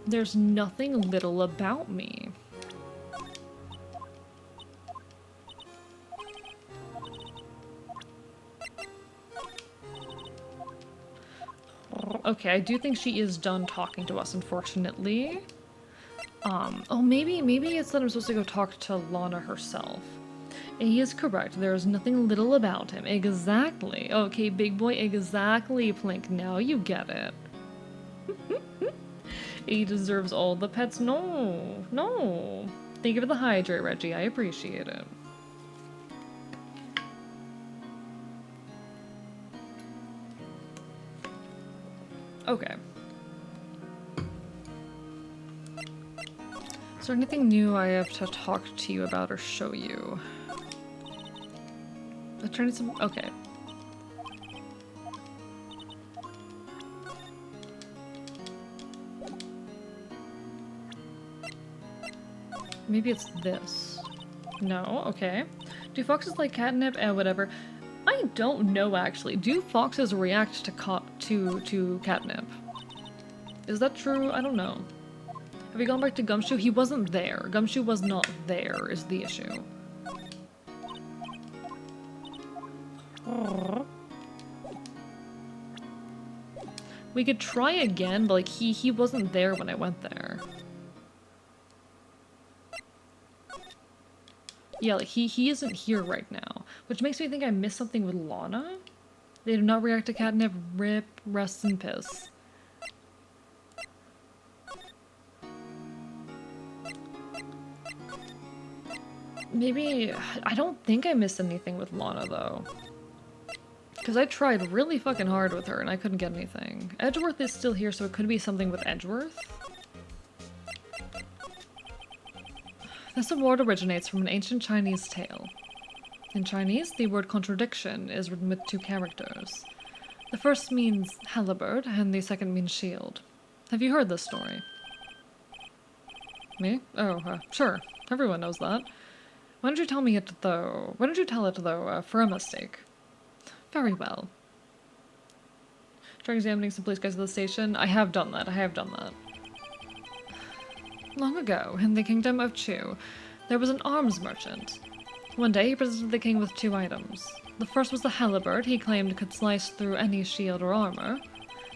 There's nothing little about me. Okay, I do think she is done talking to us, unfortunately. Oh, maybe it's that I'm supposed to go talk to Lana herself. He is correct. There is nothing little about him. Exactly. Okay, big boy, exactly, Plink. Now you get it. He deserves all the pets. No, no. Thank you for the hydrate, Reggie. I appreciate it. Okay. Is there anything new I have to talk to you about or show you? I'm trying to okay. Maybe it's this. No, okay. Do foxes like catnip? Whatever. I don't know actually. Do foxes react to catnip? Is that true? I don't know. Have we gone back to Gumshoe? He wasn't there. Gumshoe was not there is the issue. We could try again, but like he wasn't there when I went there. Yeah, like he isn't here right now, which makes me think I missed something with Lana. They do not react to catnip. Rip, rest, and piss. Maybe I don't think I missed anything with Lana though. Because I tried really fucking hard with her and I couldn't get anything. Edgeworth is still here, so it could be something with Edgeworth. This award originates from an ancient Chinese tale. In Chinese, the word contradiction is written with 2 characters. The first means halberd, and the second means shield. Have you heard this story? Me? Oh, sure. Everyone knows that. Why don't you tell me it, though? Why don't you tell it, though, for a mistake? Very well. Try examining some police guys at the station. I have done that. I have done that. Long ago, in the kingdom of Chu, there was an arms merchant. One day, he presented the king with 2 items. The first was the halberd he claimed could slice through any shield or armor.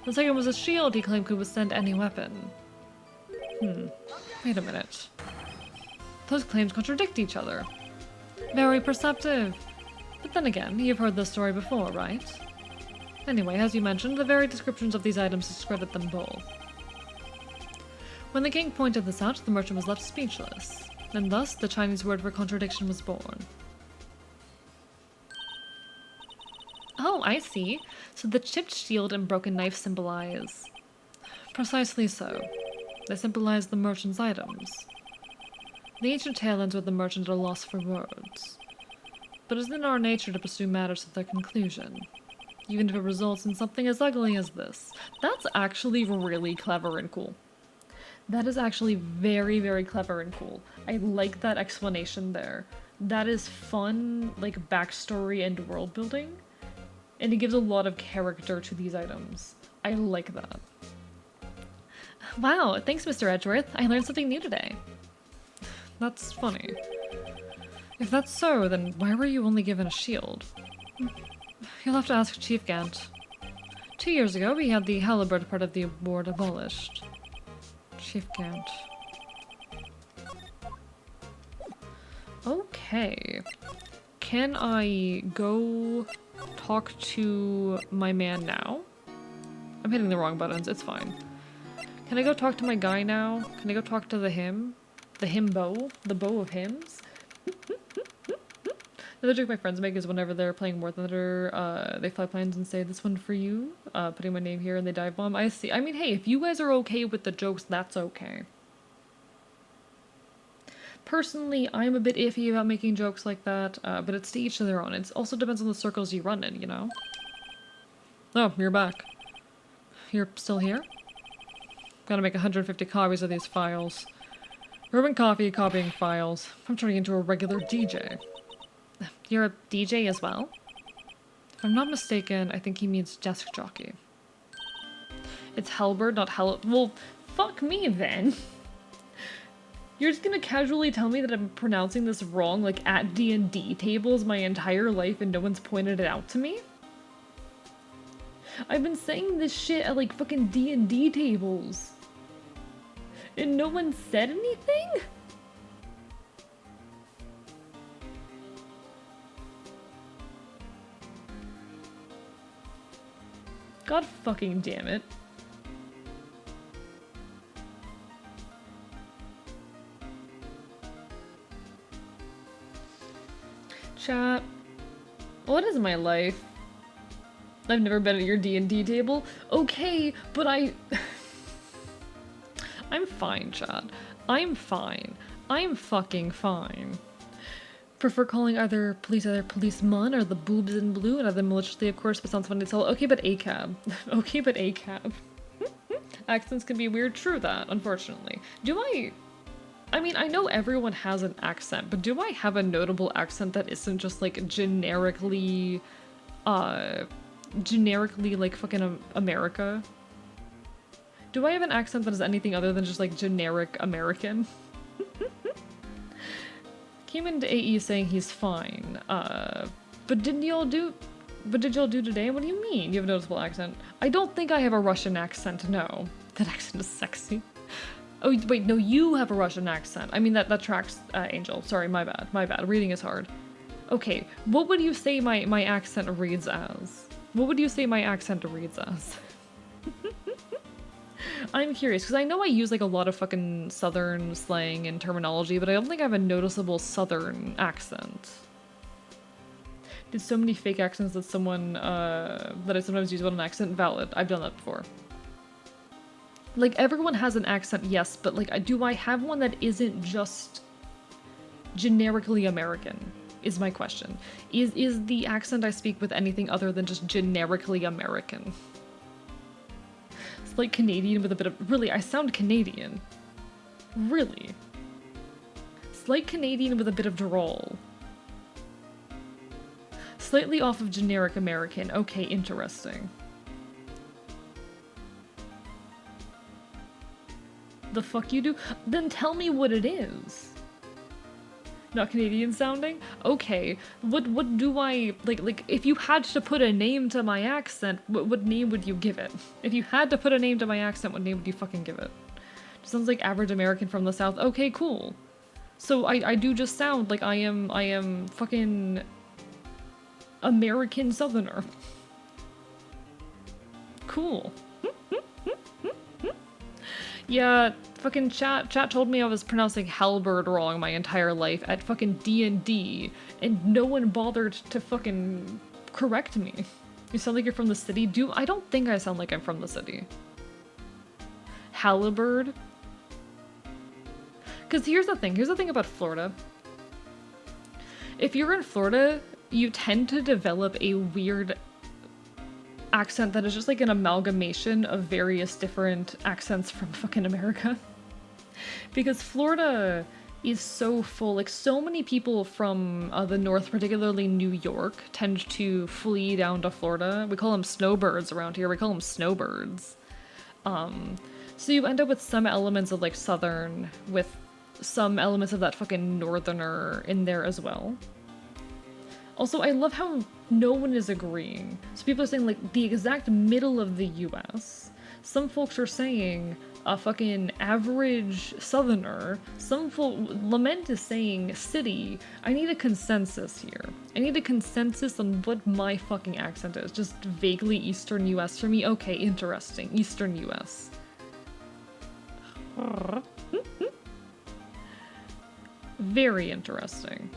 The second was a shield he claimed could withstand any weapon. Wait a minute. Those claims contradict each other. Very perceptive. But then again, you've heard this story before, right? Anyway, as you mentioned, the very descriptions of these items discredit them both. When the king pointed this out, the merchant was left speechless, and thus the Chinese word for contradiction was born. Oh, I see. So the chipped shield and broken knife symbolize... Precisely so. They symbolize the merchant's items. The ancient tale ends with the merchant at a loss for words. But it is in our nature to pursue matters to their conclusion, even if it results in something as ugly as this. That's actually really clever and cool. That is actually very, very clever and cool. I like that explanation there. That is fun, like, backstory and world building, and it gives a lot of character to these items. I like that. Wow, thanks, Mr. Edgeworth. I learned something new today. That's funny. If that's so, then why were you only given a shield? You'll have to ask Chief Gant. 2 years ago, we had the halberd part of the award abolished. Chief Gant. Okay. Can I go talk to my man now? I'm hitting the wrong buttons, it's fine. Can I go talk to my guy now? Can I go talk to the hymn? The hymbo? The bow of hymns? Another joke my friends make is whenever they're playing War Thunder, they fly planes and say, "This one for you," putting my name here, and they dive bomb. I see. I mean, hey, if you guys are okay with the jokes, that's okay. Personally, I'm a bit iffy about making jokes like that, but it's to each to their own. It also depends on the circles you run in, you know? Oh, you're back. You're still here? Gotta make 150 copies of these files. Urban Coffee copying files. I'm turning into a regular DJ. You're a DJ as well? If I'm not mistaken, I think he means desk jockey. It's halberd, not well, fuck me then. You're just gonna casually tell me that I'm pronouncing this wrong, like, at D&D tables my entire life and no one's pointed it out to me? I've been saying this shit at, like, fucking D&D tables. And no one said anything? God fucking damn it. Chat. What is my life? I've never been at your D&D table. Okay, but I'm fine, chat. I'm fine. I'm fucking fine. Prefer calling either policeman or the boobs in blue, and either maliciously, of course, but sounds funny to tell. Okay, but ACAB. Okay, but ACAB. Accents can be weird. True that, unfortunately. I mean, I know everyone has an accent, but do I have a notable accent that isn't just, like, generically, like, fucking America? Do I have an accent that is anything other than just, like, generic American? Came into AE saying he's fine, but did y'all do today? What do you mean you have a noticeable accent? I don't think I have a Russian accent, no. That accent is sexy. Oh, wait, no, you have a Russian accent. I mean, that tracks, Angel. Sorry, my bad. Reading is hard. Okay, what would you say my accent reads as? What would you say my accent reads as? I'm curious, because I know I use, like, a lot of fucking southern slang and terminology, but I don't think I have a noticeable southern accent. Did so many fake accents that someone, that I sometimes use about an accent? Valid. I've done that before. Like, everyone has an accent, yes, but, like, do I have one that isn't just generically American, is my question. Is the accent I speak with anything other than just generically American? It's like Canadian with a bit of... Really, I sound Canadian. Really. It's like Canadian with a bit of drawl. Slightly off of generic American. Okay, interesting. The fuck you do? Then tell me what it is. Not Canadian sounding? Okay. What do I... Like, if you had to put a name to my accent, what name would you give it? If you had to put a name to my accent, what name would you fucking give it? It sounds like average American from the South. Okay, cool. So I do just sound like I am fucking American Southerner. Cool. Yeah, fucking chat told me I was pronouncing halberd wrong my entire life at fucking D&D, and no one bothered to fucking correct me. You sound like you're from the city. I don't think I sound like I'm from the city. Halliburton. Because here's the thing about Florida. If you're in Florida, you tend to develop a weird accent that is just like an amalgamation of various different accents from fucking America. Because Florida is so full, like so many people from the north, particularly New York, tend to flee down to Florida. We call them snowbirds around here. We call them snowbirds. So you end up with some elements of like southern with some elements of that fucking northerner in there as well. Also, I love how no one is agreeing. So people are saying like the exact middle of the US. Some folks are saying a fucking average southerner. Lament is saying city. I need a consensus here. I need a consensus on what my fucking accent is. Just vaguely Eastern US for me. Okay, interesting. Eastern US. Very interesting.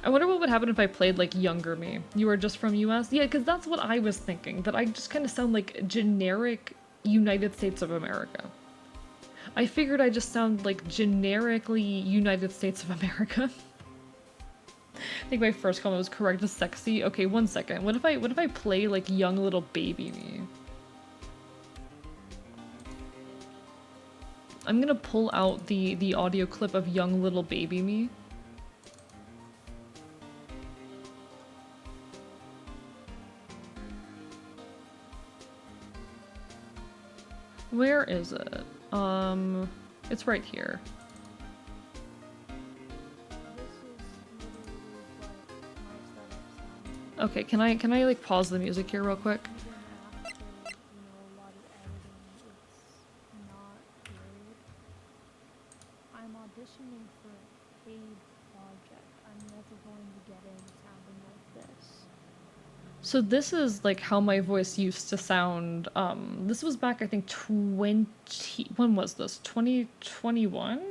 I wonder what would happen if I played like younger me. You are just from US? Yeah, because that's what I was thinking. That I just kind of sound like generic United States of America. I figured I just sound like generically United States of America. I think my first comment was correct as sexy. Okay, one second. What if I play like young little baby me? I'm gonna pull out the audio clip of young little baby me. Where is it? It's right here. Okay, can I like pause the music here real quick? So this is like how my voice used to sound. This was back, I think, when was this? 2021?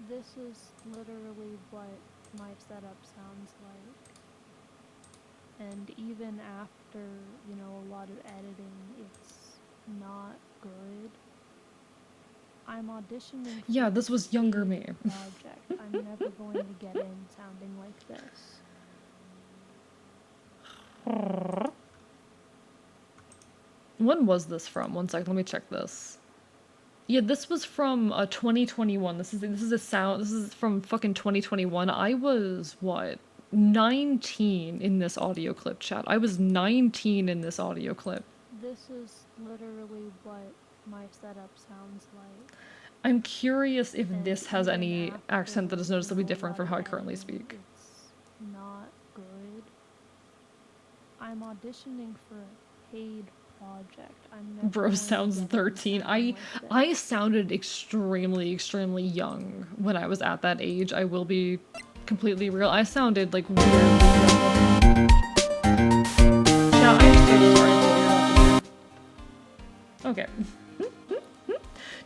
This is literally what my setup sounds like. And even after, you know, a lot of editing, it's not good. I'm auditioning for Yeah, this was younger me. project. I'm never going to get in sounding like this. When was this from? One second, let me check this. Yeah, this was from 2021. This is a sound. This is from fucking 2021. I was what? 19 in this audio clip, chat. I was 19 in this audio clip. This is literally what my setup sounds like. I'm curious if And this has even any after, accent that is noticeably you know, a different from lot how I of currently editing, speak. It's not good. I'm auditioning for a paid project. I'm never Bro going to sounds get in 13. sounding I like this. sounded extremely young when I was at that age. I will be completely real. I sounded like weirdly young. Yeah, I'm so sorry. Okay.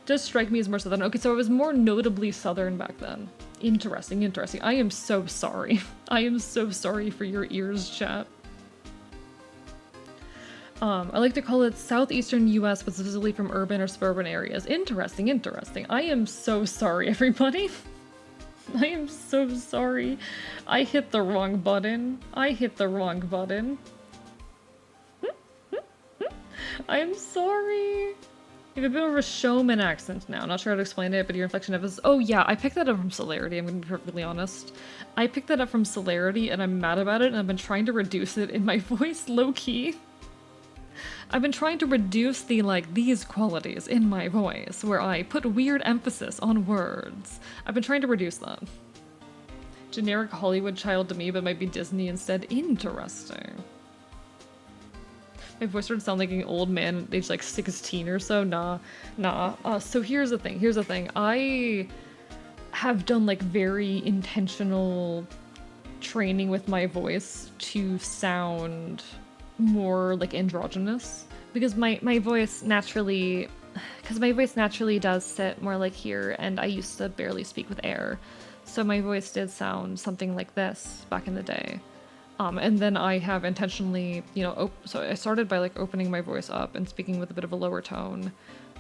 Does strike me as more southern. Okay, so I was more notably southern back then. Interesting. I am so sorry. I am so sorry for your ears, chat. I like to call it southeastern US, but specifically from urban or suburban areas. Interesting. I am so sorry, everybody. I am so sorry. I hit the wrong button. I'm sorry. You have a bit of a showman accent now. Not sure how to explain it, but your inflection of is. Oh yeah, I picked that up from Celerity, I'm gonna be perfectly honest. I picked that up from Celerity and I'm mad about it, and I've been trying to reduce it in my voice low-key. I've been trying to reduce these qualities in my voice, where I put weird emphasis on words. I've been trying to reduce that. Generic Hollywood child to me, but might be Disney instead. Interesting. My voice started sounding like an old man at age like 16 or so. Nah. So here's the thing. I have done like very intentional training with my voice to sound more like androgynous, because my voice naturally does sit more like here, and I used to barely speak with air, so my voice did sound something like this back in the day. And then I have intentionally, you know, so I started by like opening my voice up and speaking with a bit of a lower tone.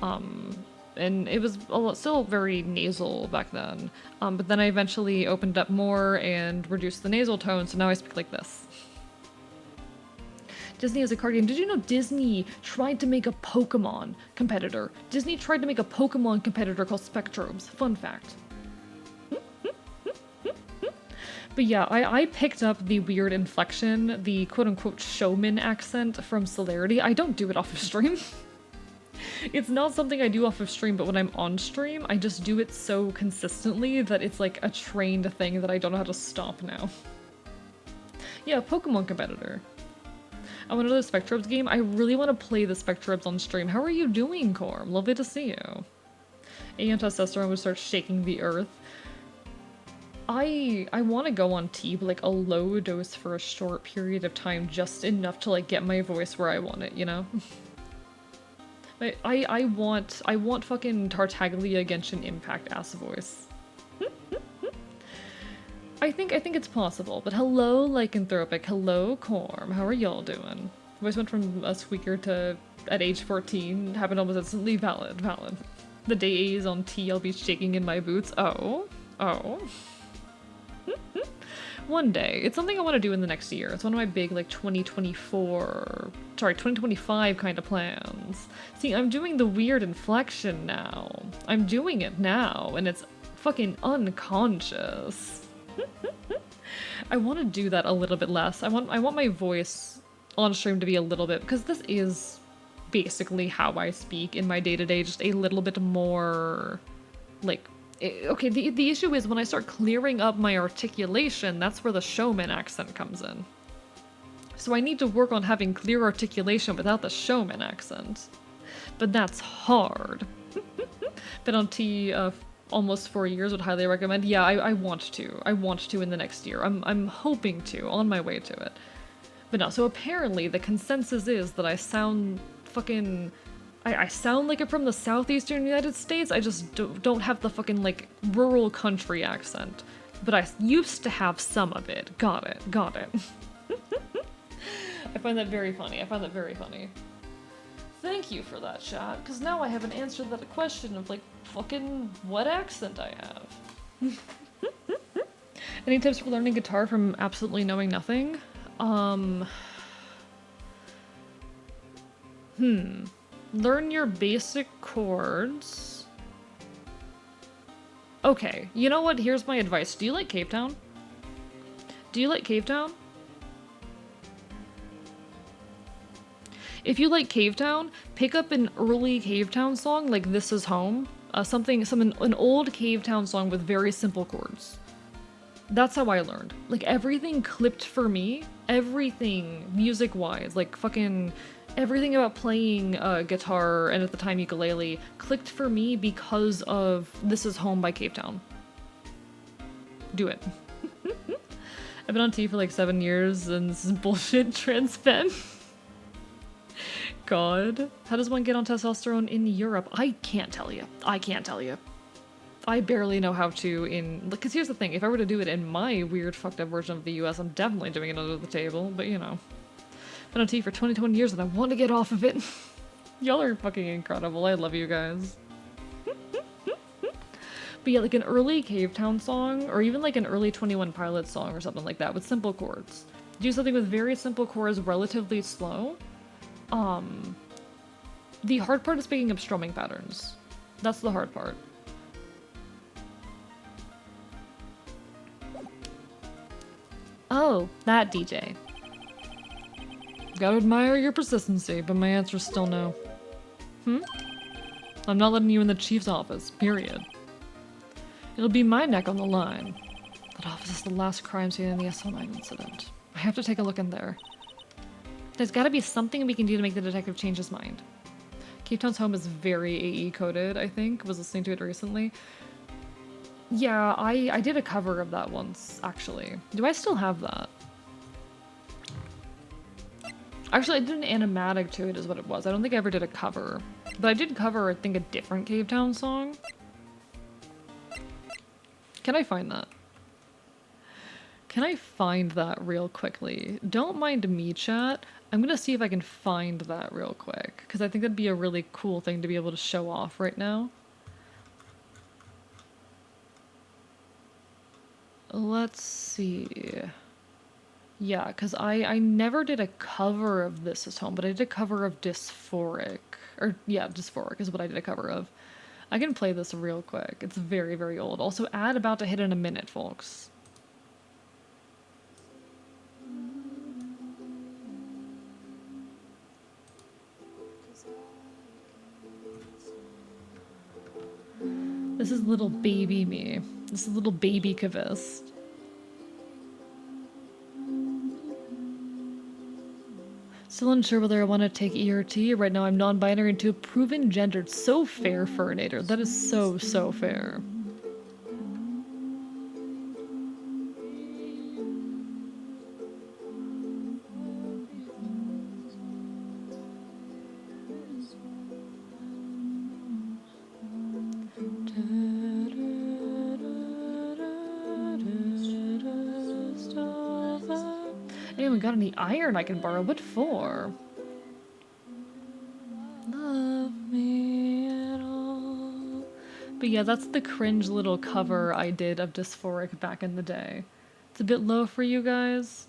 And it was still very nasal back then. But then I eventually opened up more and reduced the nasal tone, so now I speak like this. Disney has a card game. Did you know Disney tried to make a Pokemon competitor? Disney tried to make a Pokemon competitor called Spectrobes. Fun fact. But yeah, I picked up the weird inflection, the quote-unquote showman accent from Celerity. I don't do it off of stream. It's not something I do off of stream, but when I'm on stream, I just do it so consistently that it's like a trained thing that I don't know how to stop now. Yeah, Pokemon competitor. I want another Spectrobes game. I really want to play the Spectrobes on stream. How are you doing, Corm? Lovely to see you. AM testosterone would start shaking the earth. I want to go on tea, but like a low dose for a short period of time, just enough to like get my voice where I want it, you know? I want fucking Tartaglia Genshin Impact ass voice. I think it's possible, but hello Lycanthropic, hello Corm, how are y'all doing? Voice went from a squeaker to, at age 14, happened almost instantly. Valid. The days on tea I'll be shaking in my boots. Oh. One day. It's something I want to do in the next year. It's one of my big, like, 2025 kind of plans. See, I'm doing the weird inflection now. I'm doing it now, and it's fucking unconscious. I want to do that a little bit less. I want my voice on stream to be a little bit, because this is basically how I speak in my day-to-day, just a little bit more, like, okay, the issue is when I start clearing up my articulation, that's where the showman accent comes in. So I need to work on having clear articulation without the showman accent. But that's hard. Been on tea almost 4 years, would highly recommend. Yeah, I want to. I want to in the next year. I'm hoping to, on my way to it. But no, so apparently the consensus is that I sound fucking... I sound like I'm from the southeastern United States, I just don't have the fucking, like, rural country accent. But I used to have some of it. Got it. I find that very funny. Thank you for that, chat, because now I have an answer to that question of, like, fucking what accent I have. Any tips for learning guitar from absolutely knowing nothing? Learn your basic chords. Okay, you know what? Here's my advice. Do you like Cape Town? If you like Cave Town, pick up an early Cave Town song like This Is Home. An old Cave Town song with very simple chords. That's how I learned. Like, everything clipped for me. Everything music-wise. Like, fucking... Everything about playing guitar, and at the time ukulele, clicked for me because of This Is Home by Cape Town. Do it. I've been on T for like 7 years, and this is bullshit transfen. God. How does one get on testosterone in Europe? I can't tell you. I barely know how to because here's the thing, if I were to do it in my weird fucked up version of the US, I'm definitely doing it under the table, but you know. Been on tea for 20 years and I want to get off of it. Y'all are fucking incredible. I love you guys. But yeah, like an early Cave Town song, or even like an early 21 Pilots song or something like that with simple chords. Do something with very simple chords, relatively slow. The hard part is picking up strumming patterns. That's the hard part. Oh, that DJ. Gotta admire your persistency, but my answer's still no. I'm not letting you in the chief's office, period. It'll be my neck on the line. That office is the last crime scene in the SL9 incident. I have to take a look in there. There's gotta be something we can do to make the detective change his mind. Cape Town's home is very AE coded, I think. Was listening to it recently. Yeah, I did a cover of that once, actually. Do I still have that? Actually, I did an animatic to it is what it was. I don't think I ever did a cover. But I did cover, I think, a different Cave Town song. Can I find that? Can I find that real quickly? Don't mind me, chat. I'm gonna see if I can find that real quick, because I think that'd be a really cool thing to be able to show off right now. Let's see. Yeah, because I never did a cover of This Is Home, but I did a cover of Dysphoric. Or, yeah, Dysphoric is what I did a cover of. I can play this real quick. It's very, very old. Also, ad about to hit in a minute, folks. This is little baby me. This is little baby Kavist. Still unsure whether I want to take E or T. Right now I'm non-binary into a proven gendered. So fair, Furnator. That is so, so fair. Anyone got any iron I can borrow? What for? Love me at all. But yeah, that's the cringe little cover I did of Dysphoric back in the day. It's a bit low for you guys.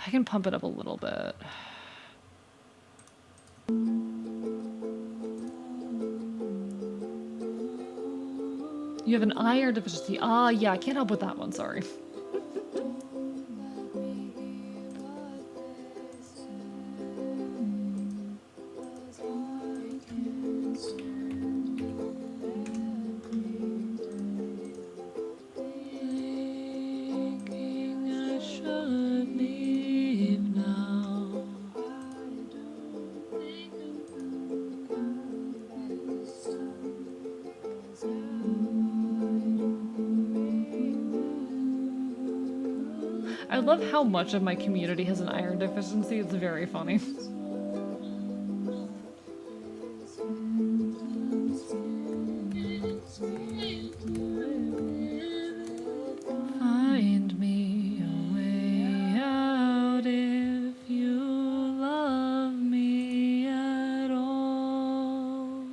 I can pump it up a little bit. You have an iron deficiency. Ah, yeah, I can't help with that one, sorry. I love how much of my community has an iron deficiency. It's very funny. Find me a way out if you love me at all.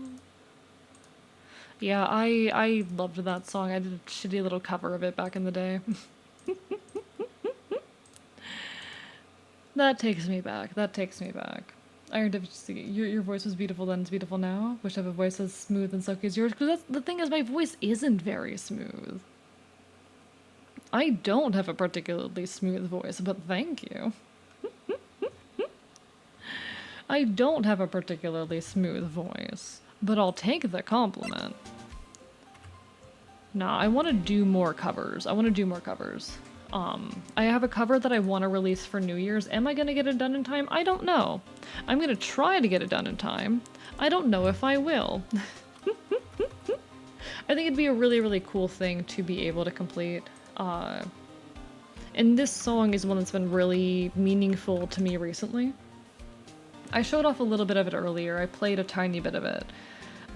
Yeah, I loved that song. I did a shitty little cover of it back in the day. That takes me back. That takes me back. Iron deficiency. Your voice was beautiful then. It's beautiful now. Wish I have a voice as smooth and silky as yours. Because that's the thing is, my voice isn't very smooth. I don't have a particularly smooth voice, but thank you. I don't have a particularly smooth voice, but I'll take the compliment. Nah, I want to do more covers. I want to do more covers. I have a cover that I want to release for New Year's. Am I going to get it done in time? I don't know. I'm going to try to get it done in time. I don't know if I will. I think it'd be a really, really cool thing to be able to complete. And this song is one that's been really meaningful to me recently. I showed off a little bit of it earlier. I played a tiny bit of it.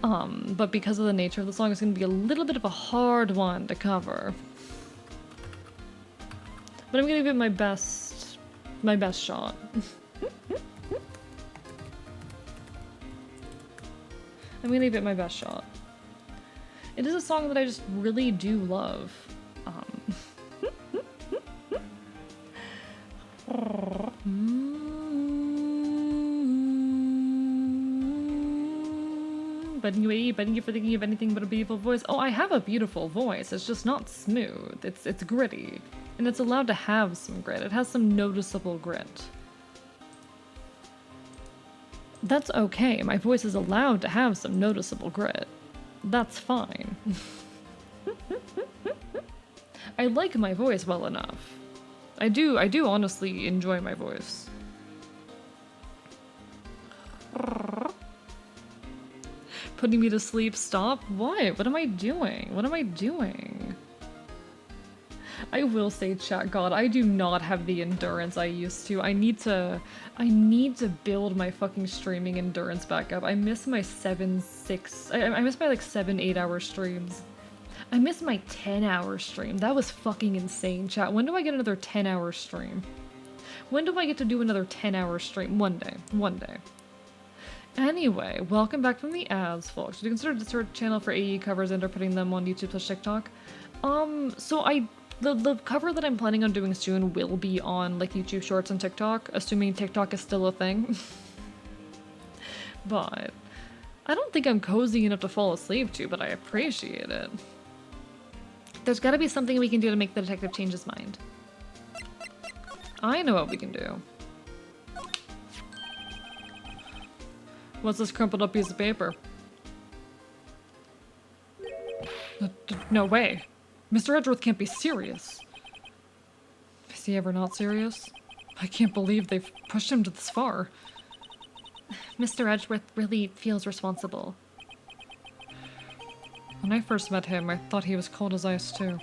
But because of the nature of the song, it's going to be a little bit of a hard one to cover. But I'm gonna give it my best shot. I'm gonna give it my best shot. It is a song that I just really do love. But anyway, thank you for thinking of anything but a beautiful voice. Oh, I have a beautiful voice. It's just not smooth. It's gritty. And it's allowed to have some grit. It has some noticeable grit. That's okay. My voice is allowed to have some noticeable grit. That's fine. I like my voice well enough. I do honestly enjoy my voice. Putting me to sleep, stop? What? What am I doing? What am I doing? I will say, chat god, I do not have the endurance I used to. I need to build my fucking streaming endurance back up. I miss my I miss my like 7-8 hour streams. I missed my 10-hour stream. That was fucking insane, chat. When do I get another 10-hour stream? When do I get to do another 10-hour stream? One day. One day. Anyway, welcome back from the ads, folks. Do you consider Discord channel for AE covers and or putting them on YouTube / TikTok? The cover that I'm planning on doing soon will be on like YouTube Shorts and TikTok, assuming TikTok is still a thing. But I don't think I'm cozy enough to fall asleep to, but I appreciate it. There's gotta be something we can do to make the detective change his mind. I know what we can do. What's this crumpled up piece of paper? No way. Mr. Edgeworth can't be serious. Is he ever not serious? I can't believe they've pushed him to this far. Mr. Edgeworth really feels responsible. When I first met him, I thought he was cold as ice too.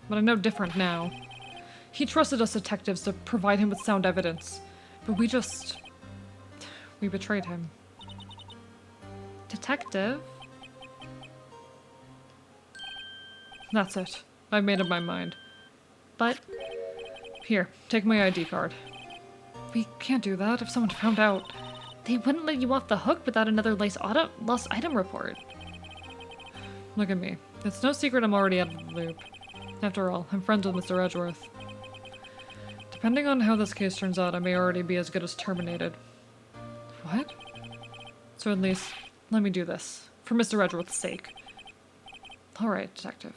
But I know different now. He trusted us detectives to provide him with sound evidence, but we betrayed him. Detective? That's it. I've made up my mind. But... Here, take my ID card. We can't do that if someone found out. They wouldn't let you off the hook without another lost item report. Look at me. It's no secret I'm already out of the loop. After all, I'm friends with Mr. Edgeworth. Depending on how this case turns out, I may already be as good as terminated. What? So at least, let me do this. For Mr. Edgeworth's sake. Alright, detective.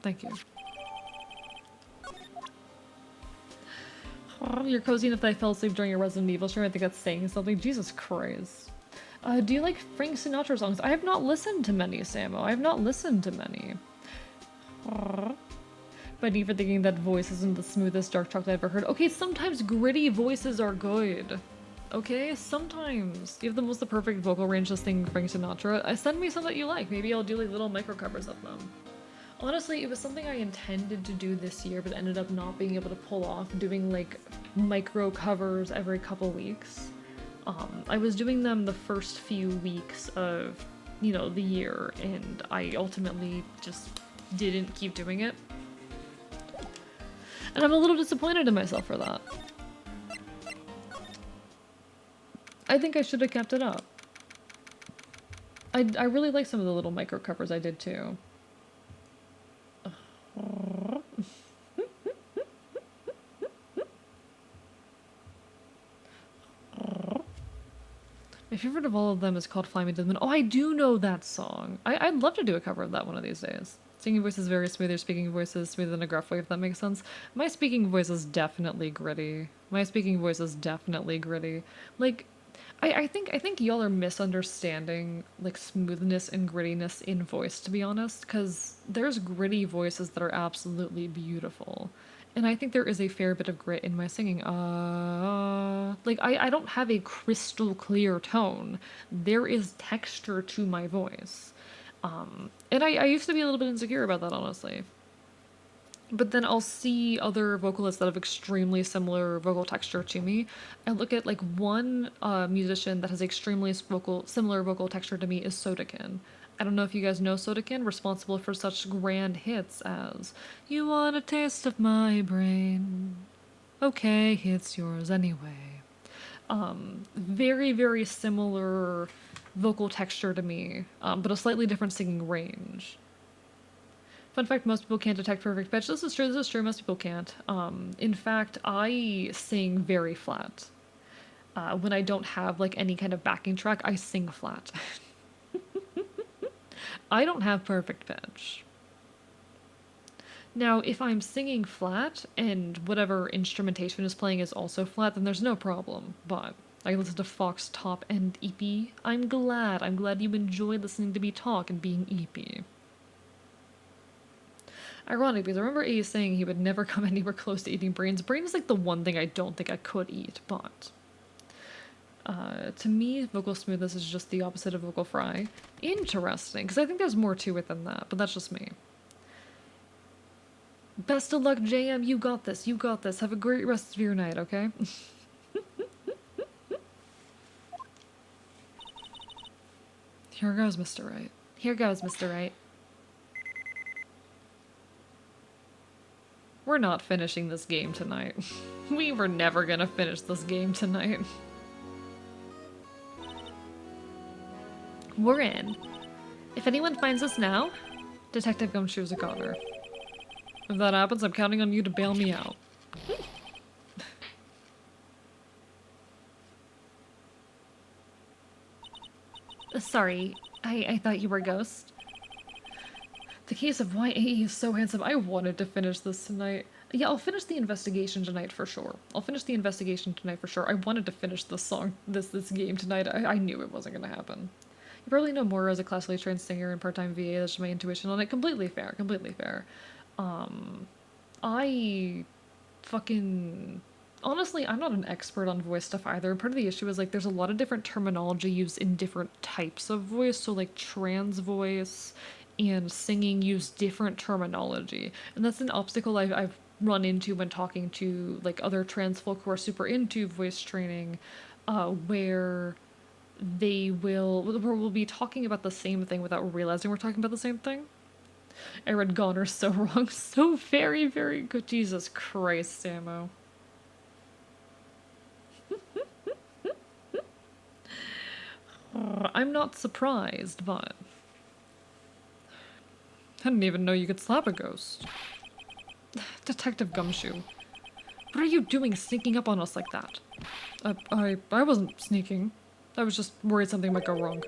Thank you. Oh, you're cozy enough that I fell asleep during your Resident Evil stream. I think that's saying something. Jesus Christ. Do you like Frank Sinatra songs? I have not listened to many, Samo. I have not listened to many. But even thinking that voice isn't the smoothest dark chocolate I've ever heard. Okay, sometimes gritty voices are good. Okay, sometimes. You have the perfect vocal range to sing Frank Sinatra. Send me some that you like. Maybe I'll do like little micro covers of them. Honestly, it was something I intended to do this year, but ended up not being able to pull off, doing like micro covers every couple weeks. I was doing them the first few weeks of, you know, the year, and I ultimately just didn't keep doing it. And I'm a little disappointed in myself for that. I think I should have kept it up. I really like some of the little micro covers I did too. My favorite of all of them is called Fly Me to the Moon. Oh, I do know that song. I'd love to do a cover of that one of these days. Singing voice is very smooth. Your speaking voice is smoother than a gruff way, if that makes sense. My speaking voice is definitely gritty. My speaking voice is definitely gritty. Like, I think y'all are misunderstanding like smoothness and grittiness in voice, to be honest, because there's gritty voices that are absolutely beautiful. And I think there is a fair bit of grit in my singing. Like, I don't have a crystal clear tone. There is texture to my voice. And I used to be a little bit insecure about that, honestly. But then I'll see other vocalists that have extremely similar vocal texture to me. I look at, like, one musician that has extremely similar vocal texture to me is Sodakin. I don't know if you guys know Sodakin, responsible for such grand hits as You Want a Taste of My Brain? Okay, it's yours anyway. Very, very similar vocal texture to me, but a slightly different singing range. Fun fact, most people can't detect perfect pitch. This is true, most people can't. In fact, I sing very flat. When I don't have, like, any kind of backing track, I sing flat. I don't have perfect pitch. Now, if I'm singing flat, and whatever instrumentation is playing is also flat, then there's no problem, but I listen to Fox Top and EP. I'm glad you enjoy listening to me talk and being EP. Ironic, because I remember Ace saying he would never come anywhere close to eating brains. Brain is like the one thing I don't think I could eat, but to me, vocal smoothness is just the opposite of vocal fry. Interesting, because I think there's more to it than that, but that's just me. Best of luck, JM. You got this. You got this. Have a great rest of your night, okay? Here goes, Mr. Wright. Here goes, Mr. Wright. We're not finishing this game tonight. We were never gonna finish this game tonight. We're in. If anyone finds us now, Detective Gumshoe's a goner. If that happens, I'm counting on you to bail me out. Sorry, I thought you were a ghost. The case of why AE is so handsome. I wanted to finish this tonight. Yeah, I'll finish the investigation tonight for sure. I wanted to finish this game tonight. I knew it wasn't gonna happen. You probably know Mora as a classically trained singer and part-time VA. That's just my intuition on it. Completely fair. I fucking... Honestly, I'm not an expert on voice stuff either. Part of the issue is, like, there's a lot of different terminology used in different types of voice. So, like, trans voice and singing use different terminology. And that's an obstacle I've run into when talking to, like, other trans folk who are super into voice training, where we'll be talking about the same thing without realizing we're talking about the same thing. I read Goner so wrong. So very, very good. Jesus Christ, Samo. I'm not surprised, but... I didn't even know you could slap a ghost. Detective Gumshoe. What are you doing sneaking up on us like that? I wasn't sneaking. I was just worried something might go wrong.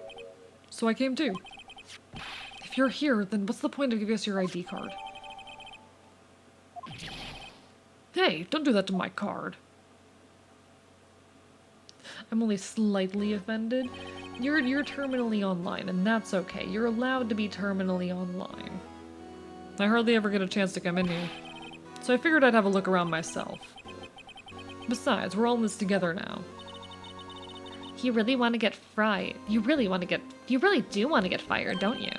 So I came too. If you're here, then what's the point of giving us your ID card? Hey, don't do that to my card. I'm only slightly offended. You're terminally online, and that's okay. You're allowed to be terminally online. I hardly ever get a chance to come in here, so I figured I'd have a look around myself. Besides, we're all in this together now. You really want to get fried. You really do want to get fired, don't you?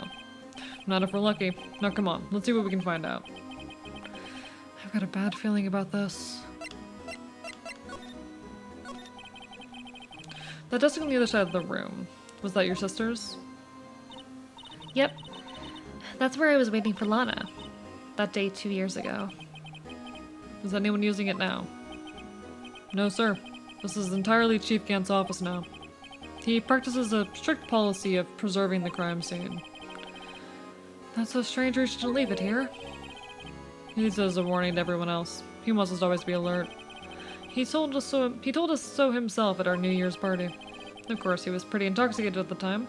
Not if we're lucky. Now come on, let's see what we can find out. I've got a bad feeling about this. That desk on the other side of the room. Was that your sister's? Yep. That's where I was waiting for Lana. That day 2 years ago. Is anyone using it now? No, sir. This is entirely Chief Gant's office now. He practices a strict policy of preserving the crime scene. That's so strange we should leave it here. He says a warning to everyone else. He wants us to always be alert. He told us so himself at our New Year's party. Of course, he was pretty intoxicated at the time.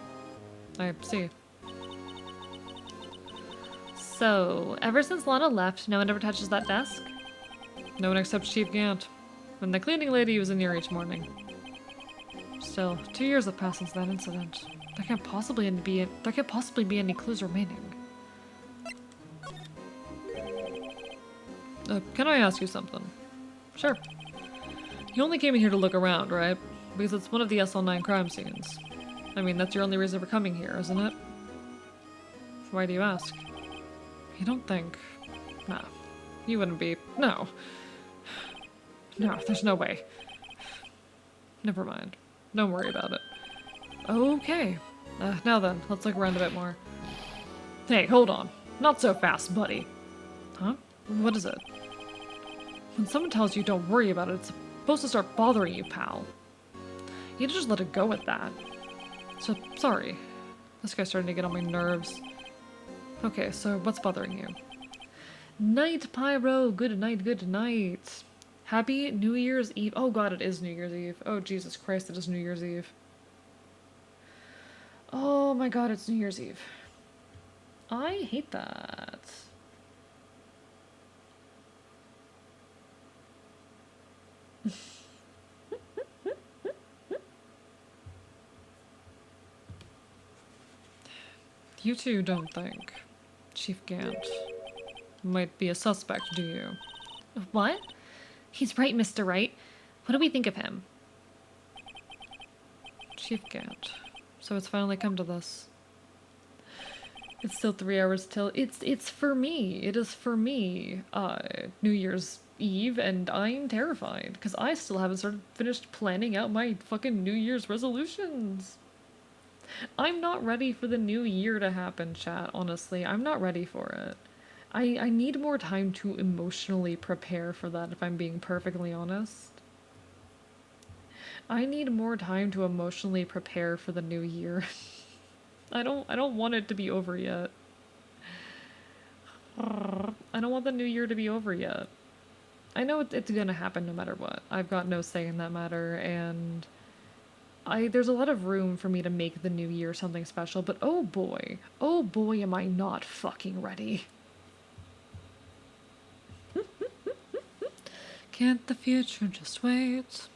I see. So, ever since Lana left, no one ever touches that desk? No one except Chief Gant. And the cleaning lady was in here each morning. Still, 2 years have passed since that incident. There can't possibly be any clues remaining. Can I ask you something? Sure. You only came in here to look around, right? Because it's one of the SL9 crime scenes. I mean, that's your only reason for coming here, isn't it? Why do you ask? You don't think... Nah. You wouldn't be... No. No, there's no way. Never mind. Don't worry about it. Okay. Now then, let's look around a bit more. Hey, hold on. Not so fast, buddy. Huh? What is it? When someone tells you don't worry about it, it's supposed to start bothering you, pal. You just let it go at that. So, sorry. This guy's starting to get on my nerves. Okay, so what's bothering you? Night, Pyro! Good night, good night. Happy New Year's Eve. Oh god, it is New Year's Eve. Oh Jesus Christ, it is New Year's Eve. Oh my god, it's New Year's Eve. I hate that. You two don't think Chief Gant might be a suspect, do you? What? He's right, Mr. Wright. What do we think of him? Chief Gant. So it's finally come to this. It's still 3 hours till it's for me. It is for me. New Year's Eve, and I'm terrified because I still haven't finished planning out my fucking New Year's resolutions. I'm not ready for the new year to happen, chat, honestly. I'm not ready for it. I need more time to emotionally prepare for that, if I'm being perfectly honest. I need more time to emotionally prepare for the new year. I don't want it to be over yet. I don't want the new year to be over yet. I know it's gonna happen no matter what. I've got no say in that matter, and there's a lot of room for me to make the new year something special, but oh boy, am I not fucking ready. Can't the future just wait?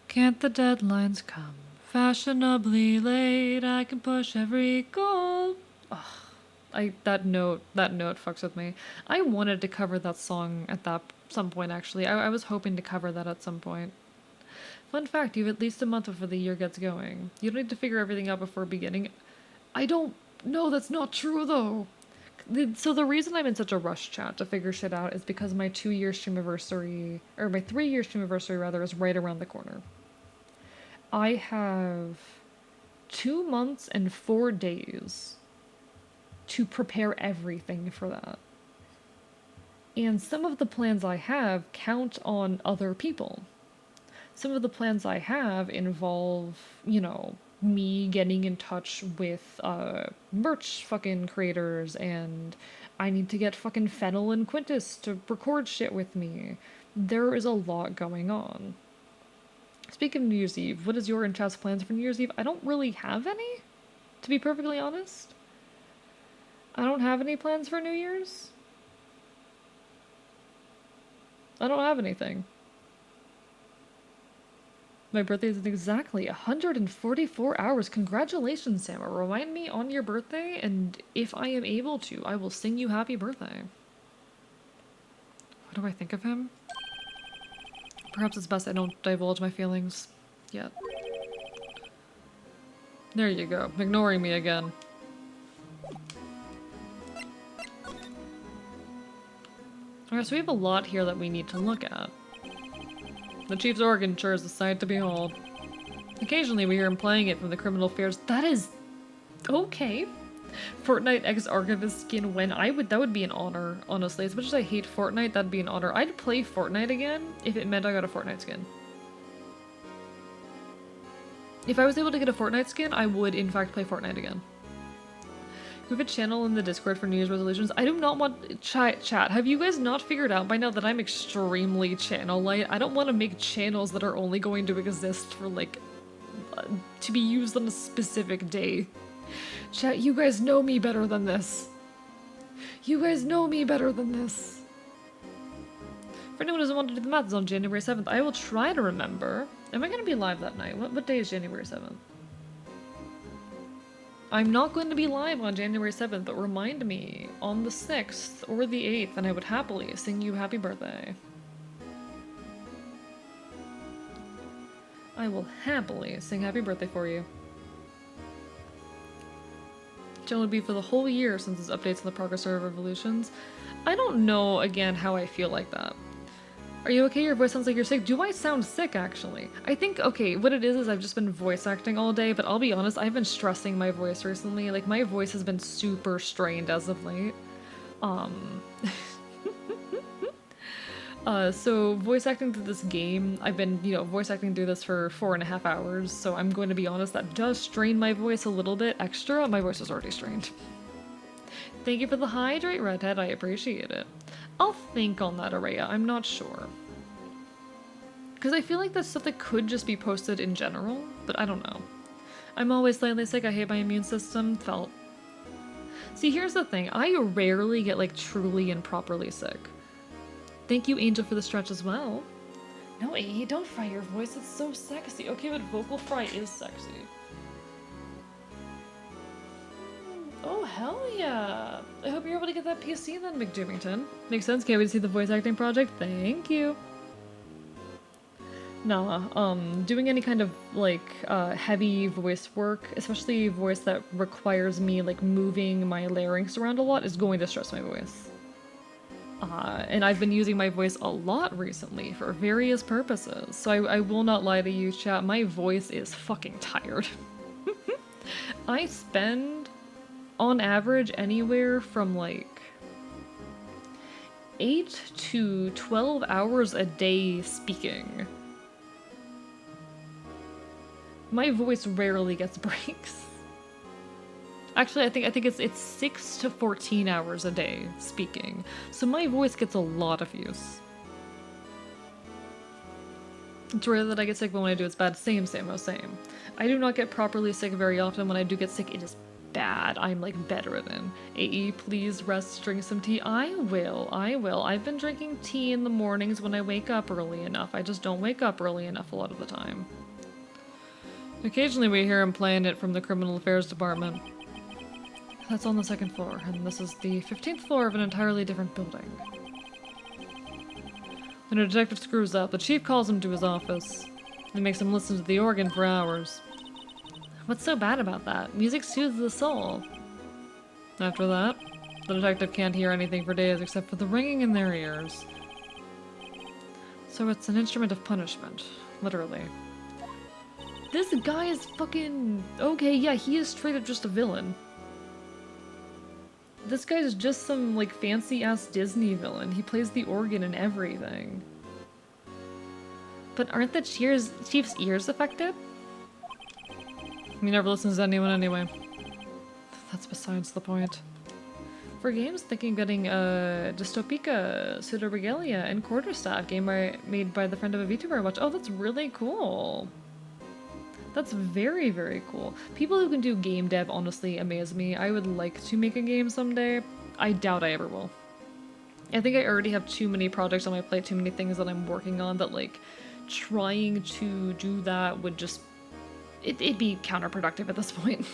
Can't the deadlines come fashionably late? I can push every goal. Ugh, that note fucks with me. I wanted to cover that song at some point actually. I was hoping to cover that at some point. Fun fact, you have at least a month before the year gets going. You don't need to figure everything out before beginning. I don't know, that's not true though. So the reason I'm in such a rush, chat, to figure shit out is because my 2-year streamiversary, or my 3-year streamiversary rather, is right around the corner. I have 2 months and 4 days to prepare everything for that. And some of the plans I have count on other people. Some of the plans I have involve, me getting in touch with merch fucking creators, and I need to get fucking Fennel and Quintus to record shit with me. There is a lot going on. Speaking of New Year's Eve, what is your and chat's plans for New Year's Eve? I don't really have any, to be perfectly honest. I don't have any plans for New Year's. I don't have anything. My birthday is in exactly 144 hours. Congratulations, Samma. Remind me on your birthday, and if I am able to, I will sing you happy birthday. What do I think of him? Perhaps it's best I don't divulge my feelings yet. There you go. Ignoring me again. Alright, so we have a lot here that we need to look at. The Chief's organ sure is a sight to behold. Occasionally we hear him playing it from the criminal fairs. That is... okay. Fortnite X Archivist skin when that would be an honor, honestly. As much as I hate Fortnite, that'd be an honor. I'd play Fortnite again if it meant I got a Fortnite skin. If I was able to get a Fortnite skin, I would in fact play Fortnite again. We have a channel in the Discord for New Year's resolutions. I do not want... Chat, have you guys not figured out by now that I'm extremely channel light? I don't want to make channels that are only going to exist for, to be used on a specific day. Chat, you guys know me better than this. You guys know me better than this. For anyone who doesn't want to do the math, it's on January 7th. I will try to remember. Am I going to be live that night? What day is January 7th? I'm not going to be live on January 7th, but remind me on the 6th or the 8th, and I would happily sing you happy birthday. I will happily sing happy birthday for you. Channel would be for the whole year since there's updates on the progress of evolutions. I don't know, again, how I feel like that. Are you okay? Your voice sounds like you're sick. Do I sound sick, actually? I think, okay, what it is I've just been voice acting all day, but I'll be honest, I've been stressing my voice recently. Like, my voice has been super strained as of late. So voice acting through this game, I've been, voice acting through this for 4.5 hours, so I'm going to be honest, that does strain my voice a little bit extra. My voice is already strained. Thank you for the hydrate, Redhead, I appreciate it. I'll think on that, Araya, I'm not sure. Because I feel like that's stuff that could just be posted in general, but I don't know. I'm always slightly sick, I hate my immune system, felt. See, here's the thing, I rarely get, truly and properly sick. Thank you, Angel, for the stretch as well. No, A, don't fry your voice, it's so sexy. Okay, but vocal fry is sexy. Oh, hell yeah! I hope you're able to get that PC then, McJimmington. Makes sense, can't wait to see the voice acting project. Thank you! Nah, doing any kind of, heavy voice work, especially voice that requires me, moving my larynx around a lot, is going to stress my voice. And I've been using my voice a lot recently for various purposes, so I will not lie to you, chat, my voice is fucking tired. I spend, on average, anywhere from, 8 to 12 hours a day speaking. My voice rarely gets breaks. Actually, I think it's 6 to 14 hours a day speaking. So my voice gets a lot of use. It's rare that I get sick, but when I do, it's bad. Same. I do not get properly sick very often. When I do get sick, it is bad. I'm like bedridden. AE, please rest, drink some tea. I will. I've been drinking tea in the mornings when I wake up early enough. I just don't wake up early enough a lot of the time. Occasionally we hear him playing it from the criminal affairs department. That's on the 2nd floor, and this is the 15th floor of an entirely different building. When a detective screws up, the chief calls him to his office and makes him listen to the organ for hours. What's so bad about that? Music soothes the soul. After that, the detective can't hear anything for days except for the ringing in their ears. So it's an instrument of punishment, literally. This guy is fucking... Okay, yeah, he is straight up just a villain. This guy is just some, like, fancy-ass Disney villain. He plays the organ and everything. But aren't the chief's ears affected? He never listens to anyone anyway. That's besides the point. For games, thinking getting Dystopica, Pseudo-Regalia, and Quarterstaff, game made by the friend of a VTuber I watch. Oh, that's really cool. That's very, very cool. People who can do game dev honestly amaze me. I would like to make a game someday. I doubt I ever will. I think I already have too many projects on my plate, too many things that I'm working on that, like, trying to do that would just... It'd be counterproductive at this point.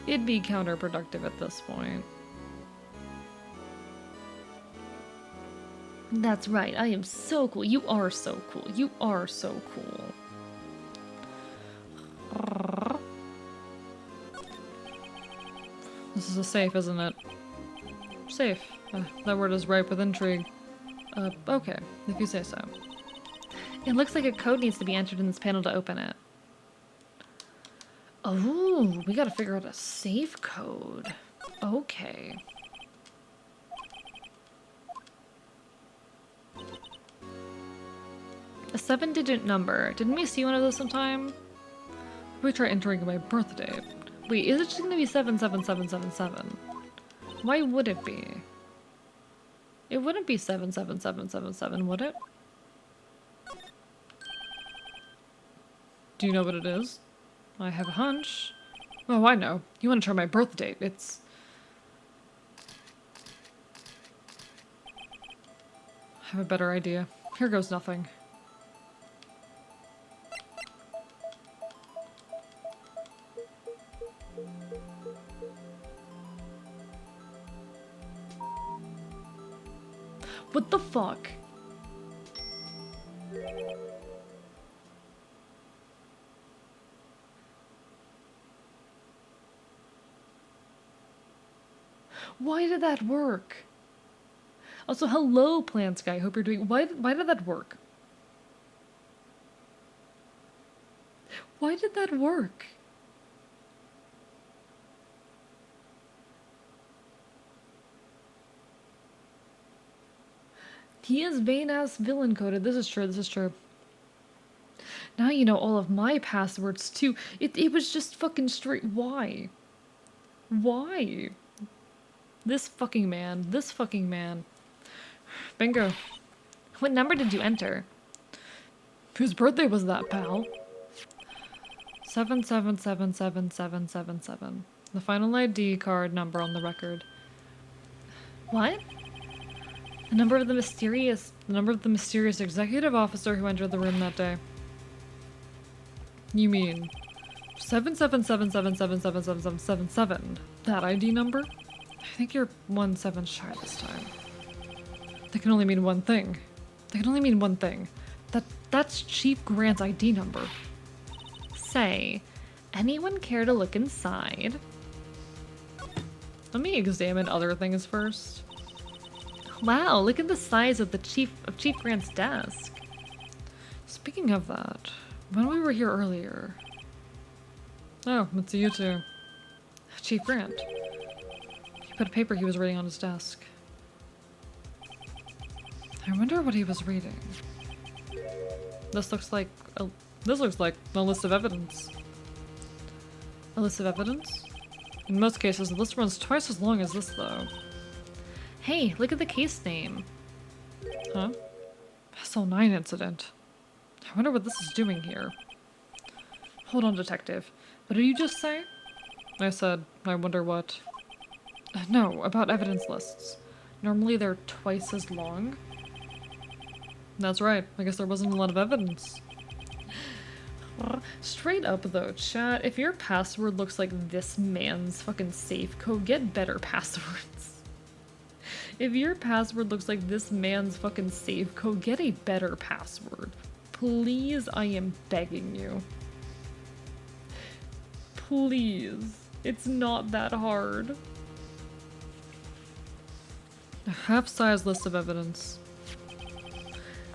It'd be counterproductive at this point. That's right, I am so cool. You are so cool. You are so cool. This is a safe, isn't it? Safe. That word is ripe with intrigue. Okay, if you say so. It looks like a code needs to be entered in this panel to open it. Oh, we gotta figure out a safe code. Okay. A 7-digit number. Didn't we see one of those sometime? We try entering my birthday. Wait, is it just gonna be 77777? Why would it be? It wouldn't be 77777, would it? Do you know what it is? I have a hunch. Oh, I know. You want to try my birth date. It's... I have a better idea. Here goes nothing. What the fuck? Why did that work? Also, hello, Plants Guy. Hope you're doing... Why did that work? Why did that work? He is vain-ass villain coded. This is true, this is true. Now you know all of my passwords, too. It was just fucking straight... Why? Why? This fucking man. This fucking man. Bingo. What number did you enter? Whose birthday was that, pal? 7777777. The final ID card number on the record. What? The number of the mysterious executive officer who entered the room that day. You mean 777777777? That ID number? I think you're 17 shy this time. That can only mean one thing. That can only mean one thing. That's Chief Grant's ID number. Say, anyone care to look inside? Let me examine other things first. Wow, look at the size of the Chief Grant's desk. Speaking of that, when we were here earlier... Oh, it's you two. Chief Grant. You put a paper he was reading on his desk. I wonder what he was reading. This looks like a list of evidence. A list of evidence? In most cases, the list runs twice as long as this, though. Hey, look at the case name. Huh? SL9 incident. I wonder what this is doing here. Hold on, detective. What did you just say? I said, I wonder what... No, about evidence lists. Normally they're twice as long. That's right. I guess there wasn't a lot of evidence. Straight up though, chat, if your password looks like this man's fucking safe code, get better passwords. If your password looks like this man's fucking safe code, get a better password. Please, I am begging you. Please. It's not that hard. A half-size list of evidence.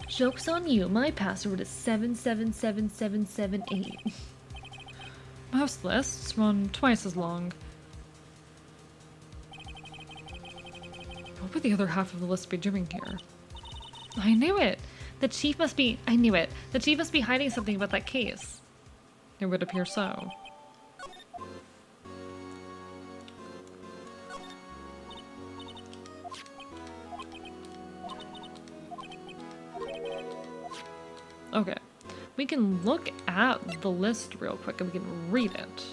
Joke's on you, my password is 777778. Most lists run twice as long. What would the other half of the list be doing here? I knew it! I knew it! The chief must be hiding something about that case. It would appear so. Okay, we can look at the list real quick and we can read it.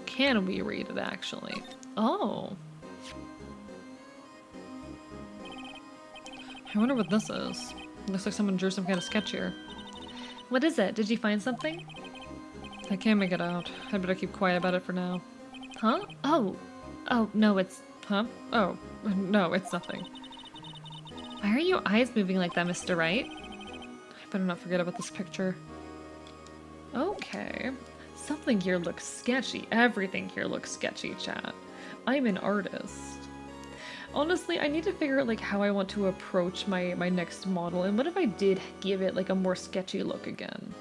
Can we read it, actually? Oh. I wonder what this is. Looks like someone drew some kind of sketch here. What is it? Did you find something? I can't make it out. I'd better keep quiet about it for now. Huh? Oh. Oh, no, it's... Huh? Oh. No, it's nothing. Why are your eyes moving like that, Mr. Wright? I better not forget about this picture. Okay. Something here looks sketchy. Everything here looks sketchy, chat. I'm an artist. Honestly, I need to figure out like how I want to approach my next model, and what if I did give it like a more sketchy look again?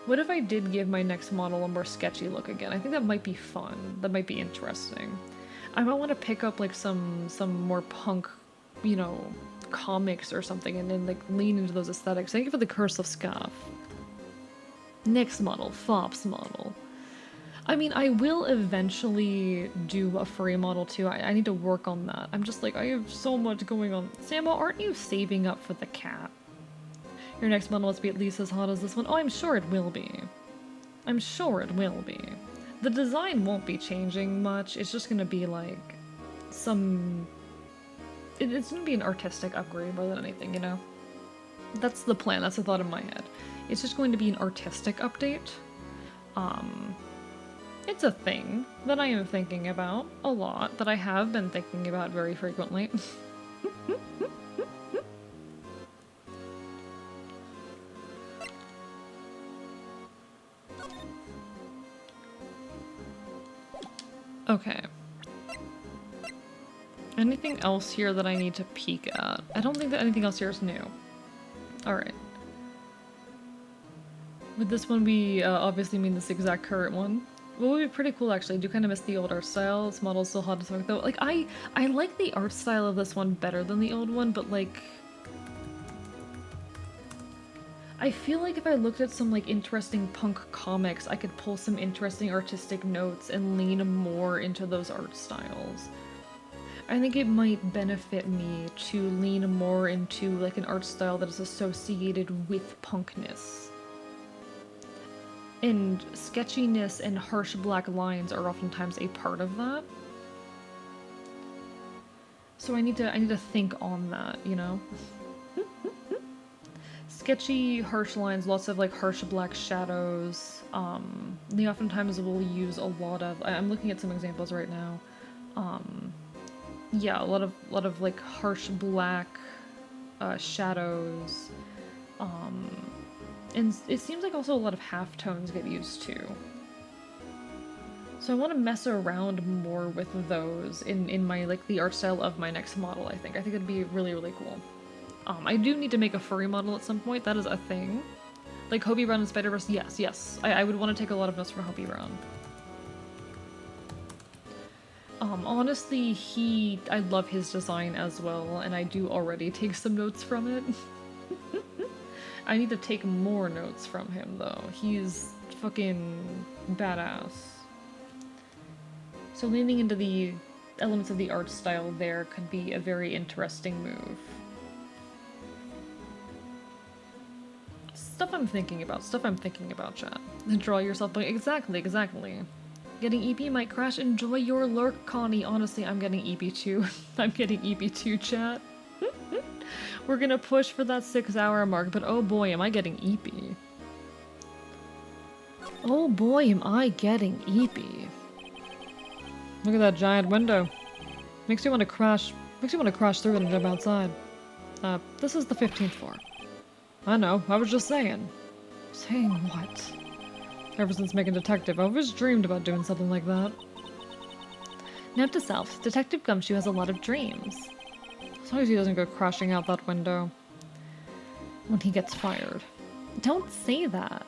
What if I did give my next model a more sketchy look again? I think that might be fun. That might be interesting. I might want to pick up like some more punk, you know, comics or something and then like lean into those aesthetics. Thank you for the Curse of Scuff. Next model, Fops model. I mean, I will eventually do a furry model too. I need to work on that. I'm just like, I have so much going on. Samo, aren't you saving up for the cat? Your next model must be at least as hot as this one. Oh, I'm sure it will be. I'm sure it will be. The design won't be changing much. It's just gonna be like some... It's gonna be an artistic upgrade more than anything, you know? That's the plan. That's the thought in my head. It's just going to be an artistic update. It's a thing that I am thinking about a lot, that I have been thinking about very frequently. Okay. Anything else here that I need to peek at? I don't think that anything else here is new. Alright. Would this one be, obviously mean this exact current one? What would be pretty cool, actually. I do kind of miss the old art style. This model's still hot as fuck, though. Like, I like the art style of this one better than the old one, but, like... I feel like if I looked at some, like, interesting punk comics, I could pull some interesting artistic notes and lean more into those art styles. I think it might benefit me to lean more into, like, an art style that is associated with punkness. And sketchiness and harsh black lines are oftentimes a part of that. So I need to think on that, you know? Sketchy, harsh lines, lots of like harsh black shadows. They oftentimes will use a lot of... I'm looking at some examples right now. Yeah, a lot of like harsh black shadows. And it seems like also a lot of halftones get used too. So I want to mess around more with those in my, like, the art style of my next model, I think. I think it'd be really, really cool. I do need to make a furry model at some point. That is a thing. Like Hobie Brown and Spider-Verse, yes. I would want to take a lot of notes from Hobie Brown. Honestly, I love his design as well, and I do already take some notes from it. I need to take more notes from him, though. He's fucking badass. So leaning into the elements of the art style there could be a very interesting move. Stuff I'm thinking about, chat. Draw yourself, exactly. Getting EP might crash. Enjoy your lurk, Connie. Honestly, I'm getting EP too. I'm getting EP too, chat. We're gonna push for that 6-hour mark, but oh boy, am I getting EP. Oh boy, am I getting EP. Look at that giant window. Makes you want to crash through it and jump outside. This is the 15th floor. I know, I was just saying. Saying what? Ever since making Detective, I've always dreamed about doing something like that. Note to self, Detective Gumshoe has a lot of dreams. As long as he doesn't go crashing out that window. When he gets fired. Don't say that.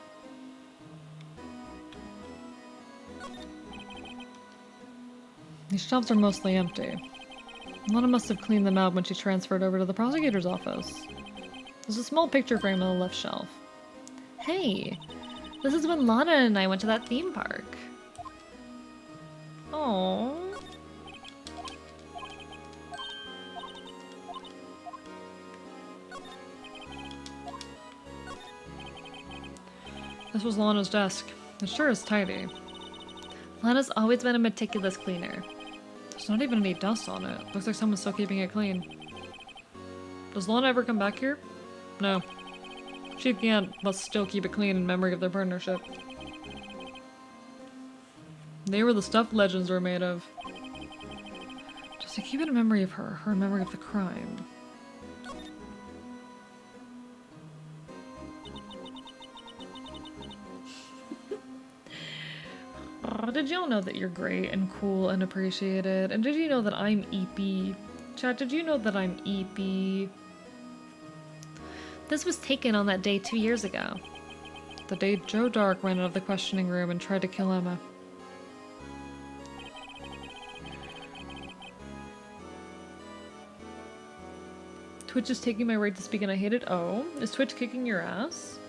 These shelves are mostly empty. Lana must have cleaned them out when she transferred over to the prosecutor's office. There's a small picture frame on the left shelf. Hey! This is when Lana and I went to that theme park. Aww. This was Lana's desk. It sure is tidy. Lana's always been a meticulous cleaner. There's not even any dust on it. Looks like someone's still keeping it clean. Does Lana ever come back here? No. Chief Gant must still keep it clean in memory of their partnership. They were the stuff legends were made of. Just to keep it in memory of her in memory of the crime. Did y'all know that you're great and cool and appreciated? And did you know that I'm EP? Chat, did you know that I'm EP? This was taken on that day 2 years ago. The day Joe Dark ran out of the questioning room and tried to kill Emma. Twitch is taking my right to speak and I hate it. Oh, is Twitch kicking your ass?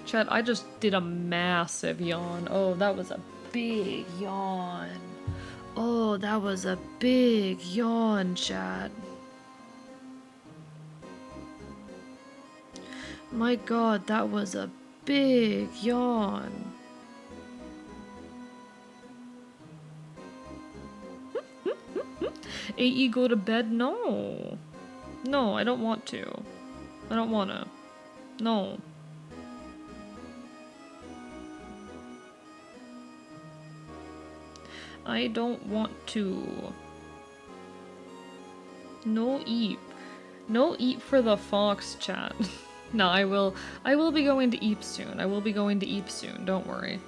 Chat, I just did a massive yawn. Oh, that was a big yawn. Oh, that was a big yawn, chat. My god, that was a big yawn. AE, go to bed? No. No, I don't want to. I don't wanna. No. I don't want to. No eep. No eep for the fox, chat. No, I will be going to eep soon. I will be going to eep soon, don't worry.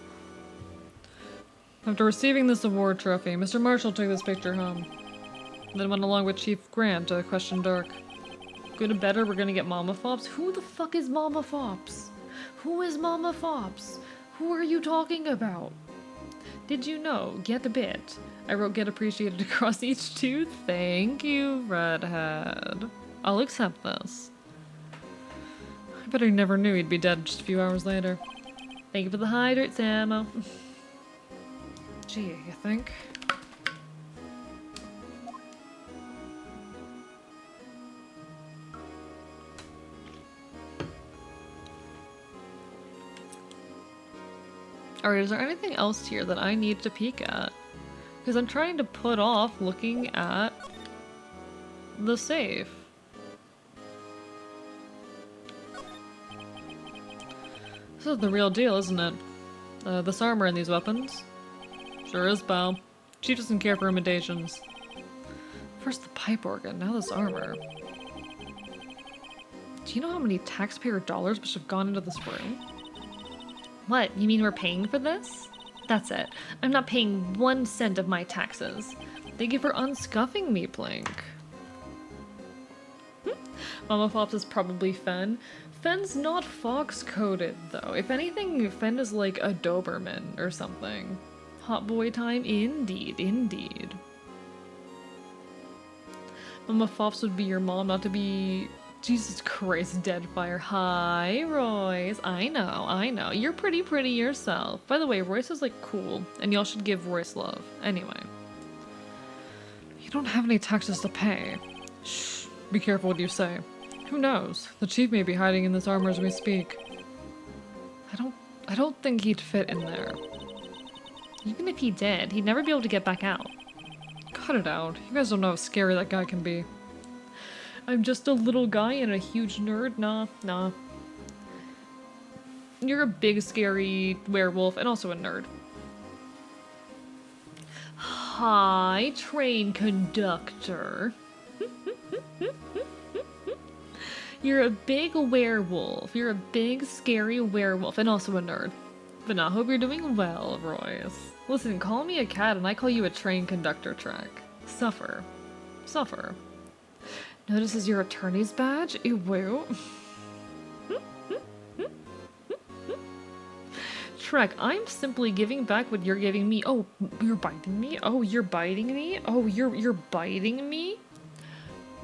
After receiving this award trophy, Mr. Marshall took this picture home. Then went along with Chief Grant to question Dark. Go to bed or we're gonna get Mama Fops? Who the fuck is Mama Fops? Who is Mama Fops? Who are you talking about? Did you know? Get a bit. I wrote get appreciated across each tooth. Thank you, Redhead. I'll accept this. I bet I never knew he'd be dead just a few hours later. Thank you for the hydrate, Samo. Gee, you think? Alright, is there anything else here that I need to peek at? Because I'm trying to put off looking at the safe. This is the real deal, isn't it? This armor and these weapons? Sure is, pal. Chief doesn't care for imitations. First the pipe organ, now this armor. Do you know how many taxpayer dollars must have gone into this room? What, you mean we're paying for this? That's it. I'm not paying 1 cent of my taxes. Thank you for unscuffing me, Plink. Mama Fops is probably Fen. Fen's not fox-coded, though. If anything, Fen is like a Doberman or something. Hot boy time? Indeed, indeed. Mama Fops would be your mom, not to be... Jesus Christ, Deadfire. Hi, Royce. I know. You're pretty yourself. By the way, Royce is, like, cool, and y'all should give Royce love. Anyway. You don't have any taxes to pay. Shh. Be careful what you say. Who knows? The chief may be hiding in this armor as we speak. I don't think he'd fit in there. Even if he did, he'd never be able to get back out. Cut it out. You guys don't know how scary that guy can be. I'm just a little guy and a huge nerd. Nah. You're a big, scary werewolf and also a nerd. Hi, train conductor. You're a big werewolf. You're a big, scary werewolf and also a nerd. But I hope you're doing well, Royce. Listen, call me a cat and I call you a train conductor, Trek. Suffer. Notices your attorney's badge? Ew. Trek, I'm simply giving back what you're giving me. Oh, you're biting me? Oh, you're biting me? Oh, you're biting me?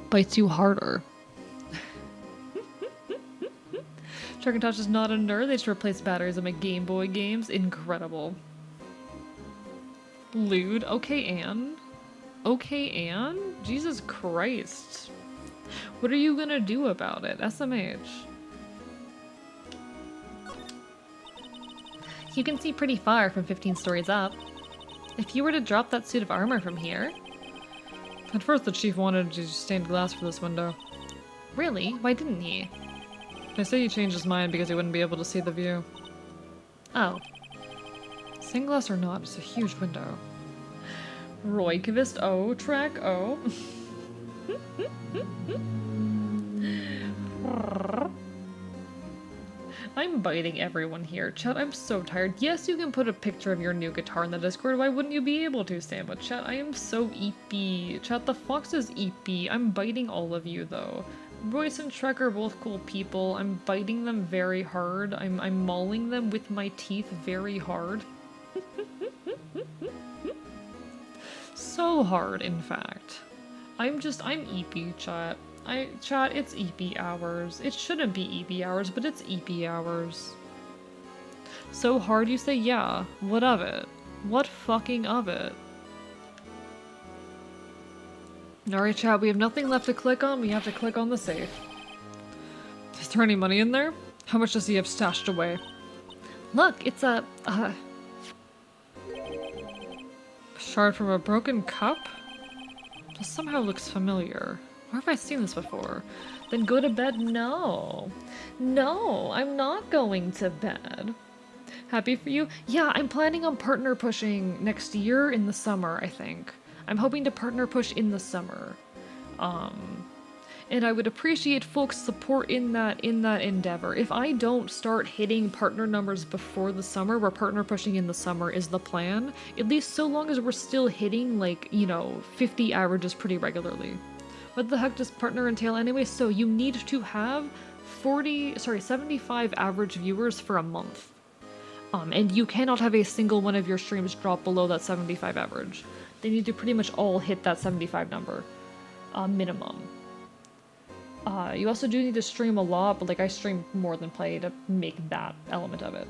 Bites you harder. Trek and Touch is not a nerd. They just replace batteries on my Game Boy games. Incredible. Lewd. Okay, Anne? Jesus Christ. What are you gonna do about it? SMH. You can see pretty far from 15 stories up. If you were to drop that suit of armor from here... At first the chief wanted to use stained glass for this window. Really? Why didn't he? They say he changed his mind because he wouldn't be able to see the view. Oh. Stained glass or not, it's a huge window. Roykvist O, Trek O. I'm biting everyone here. Chat, I'm so tired. Yes, you can put a picture of your new guitar in the Discord. Why wouldn't you be able to, Samba? Chat, I am so eepy. Chat, the fox is eepy. I'm biting all of you, though. Royce and Trek are both cool people. I'm biting them very hard. I'm mauling them with my teeth very hard. So hard, in fact. I'm eepy, chat. Chat, it's EP hours. It shouldn't be EP hours, but it's EP hours. So hard, you say? Yeah. What of it? What fucking of it? Alright, chat, we have nothing left to click on. We have to click on the safe. Is there any money in there? How much does he have stashed away? Look, it's a... shard from a broken cup? This somehow looks familiar. Where have I seen this before? Then go to bed? No. No, I'm not going to bed. Happy for you? Yeah, I'm planning on partner pushing next year in the summer, I think. I'm hoping to partner push in the summer. And I would appreciate folks' support in that endeavor. If I don't start hitting partner numbers before the summer, where partner pushing in the summer is the plan, at least so long as we're still hitting, like, 50 averages pretty regularly. What the heck does partner entail anyway? So you need to have 75 average viewers for a month. And you cannot have a single one of your streams drop below that 75 average. They need to pretty much all hit that 75 number, minimum. You also do need to stream a lot, but I stream more than play to make that element of it.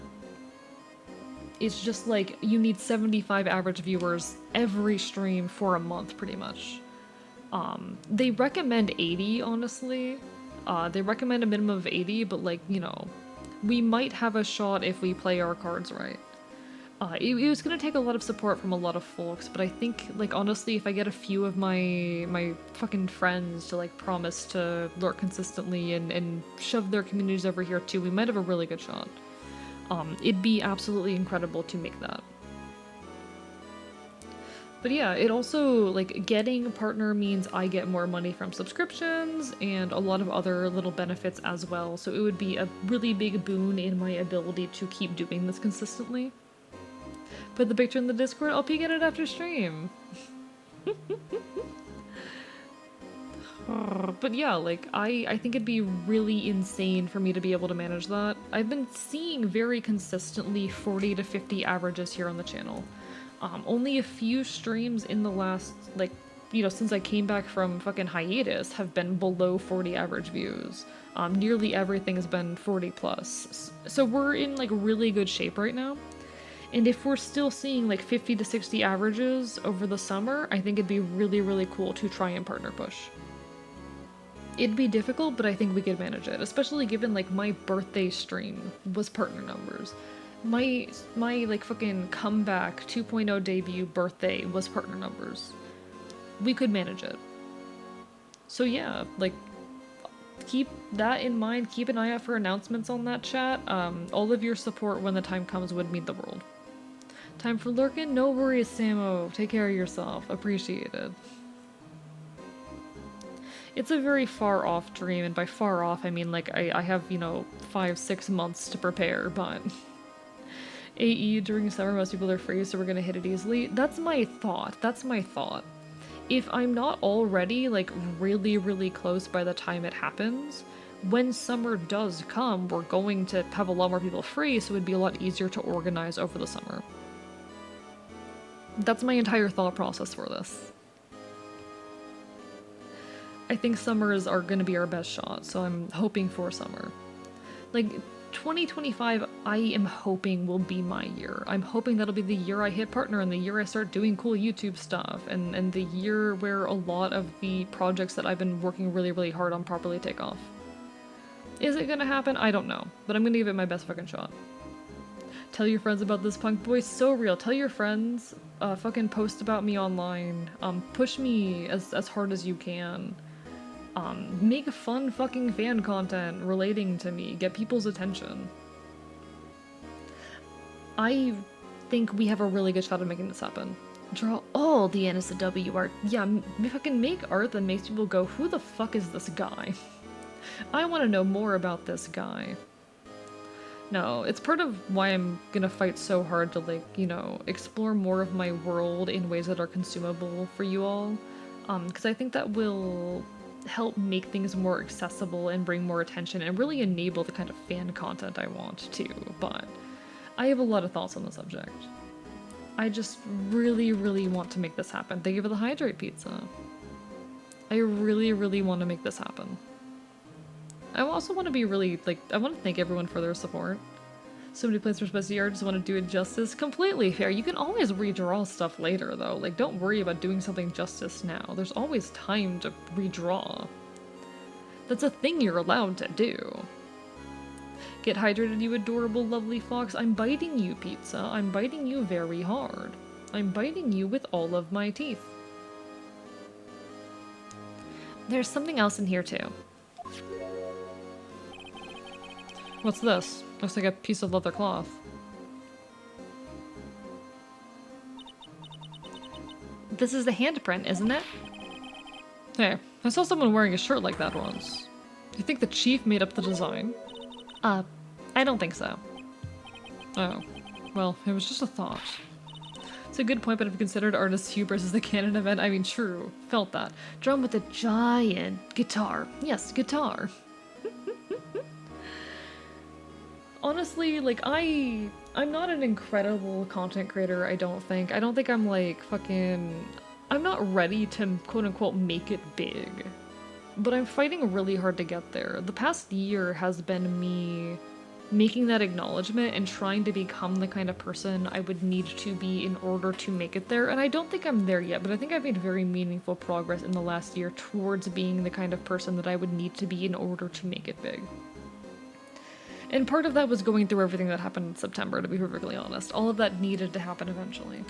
It's just you need 75 average viewers every stream for a month, pretty much. They recommend 80, honestly. They recommend a minimum of 80, but we might have a shot if we play our cards right. It was gonna take a lot of support from a lot of folks, but I think, honestly, if I get a few of my fucking friends to, promise to lurk consistently and shove their communities over here too, we might have a really good shot. It'd be absolutely incredible to make that. But yeah, it also, getting a partner means I get more money from subscriptions and a lot of other little benefits as well, so it would be a really big boon in my ability to keep doing this consistently. Put the picture in the Discord, I'll peek at it after stream. But yeah, I think it'd be really insane for me to be able to manage that. I've been seeing very consistently 40 to 50 averages here on the channel. Only a few streams in the last, you know, since I came back from fucking hiatus, have been below 40 average views. Nearly everything's been 40 plus. So we're in like really good shape right now. And if we're still seeing like 50 to 60 averages over the summer, I think it'd be really, really cool to try and partner push. It'd be difficult, but I think we could manage it, especially given like my birthday stream was partner numbers. My like fucking comeback 2.0 debut birthday was partner numbers. We could manage it. So yeah, like keep that in mind. Keep an eye out for announcements on that chat. All of your support when the time comes would mean the world. Time for lurking? No worries, Samo. Take care of yourself. Appreciated. It's a very far off dream, and by far off, I mean like I have, you know, 5-6 months to prepare, but AE during summer, most people are free, so we're gonna hit it easily. That's my thought. That's my thought. If I'm not already like really, really close by the time it happens, when summer does come, we're going to have a lot more people free, so it'd be a lot easier to organize over the summer. That's my entire thought process for this. I think summers are going to be our best shot, so I'm hoping for summer. Like, 2025, I am hoping will be my year. I'm hoping that'll be the year I hit partner and the year I start doing cool YouTube stuff, and the year where a lot of the projects that I've been working really, really hard on properly take off. Is it gonna happen? I don't know, but I'm gonna give it my best fucking shot. Tell your friends about this punk boy, so real. Tell your friends, fucking post about me online, push me as hard as you can. Make fun fucking fan content relating to me, get people's attention. I think we have a really good shot at making this happen. Draw all the NSW art. Yeah, fucking make art that makes people go, who the fuck is this guy? I want to know more about this guy. No, it's part of why I'm gonna fight so hard to, like, you know, explore more of my world in ways that are consumable for you all. Because I think that will help make things more accessible and bring more attention and really enable the kind of fan content I want too, but I have a lot of thoughts on the subject. I just really, really want to make this happen. Thank you for the Hydrate Pizza. I really, really want to make this happen. I also want to be really, like, I want to thank everyone for their support. So many plans for special art, just want to do it justice. Completely fair. You can always redraw stuff later, though. Like, don't worry about doing something justice now. There's always time to redraw. That's a thing you're allowed to do. Get hydrated, you adorable, lovely fox. I'm biting you, Pizza. I'm biting you very hard. I'm biting you with all of my teeth. There's something else in here, too. What's this? Looks like a piece of leather cloth. This is the handprint, isn't it? Hey, I saw someone wearing a shirt like that once. You think the chief made up the design? I don't think so. Oh. Well, it was just a thought. It's a good point, but if you considered artist hubris as the canon event, I mean, true. Felt that. Drum with a giant guitar. Yes, guitar. Honestly, like, I'm not an incredible content creator, I don't think. I don't think I'm, like, fucking... I'm not ready to, quote-unquote, make it big. But I'm fighting really hard to get there. The past year has been me making that acknowledgement and trying to become the kind of person I would need to be in order to make it there. And I don't think I'm there yet, but I think I've made very meaningful progress in the last year towards being the kind of person that I would need to be in order to make it big. And part of that was going through everything that happened in September, to be perfectly honest. All of that needed to happen eventually.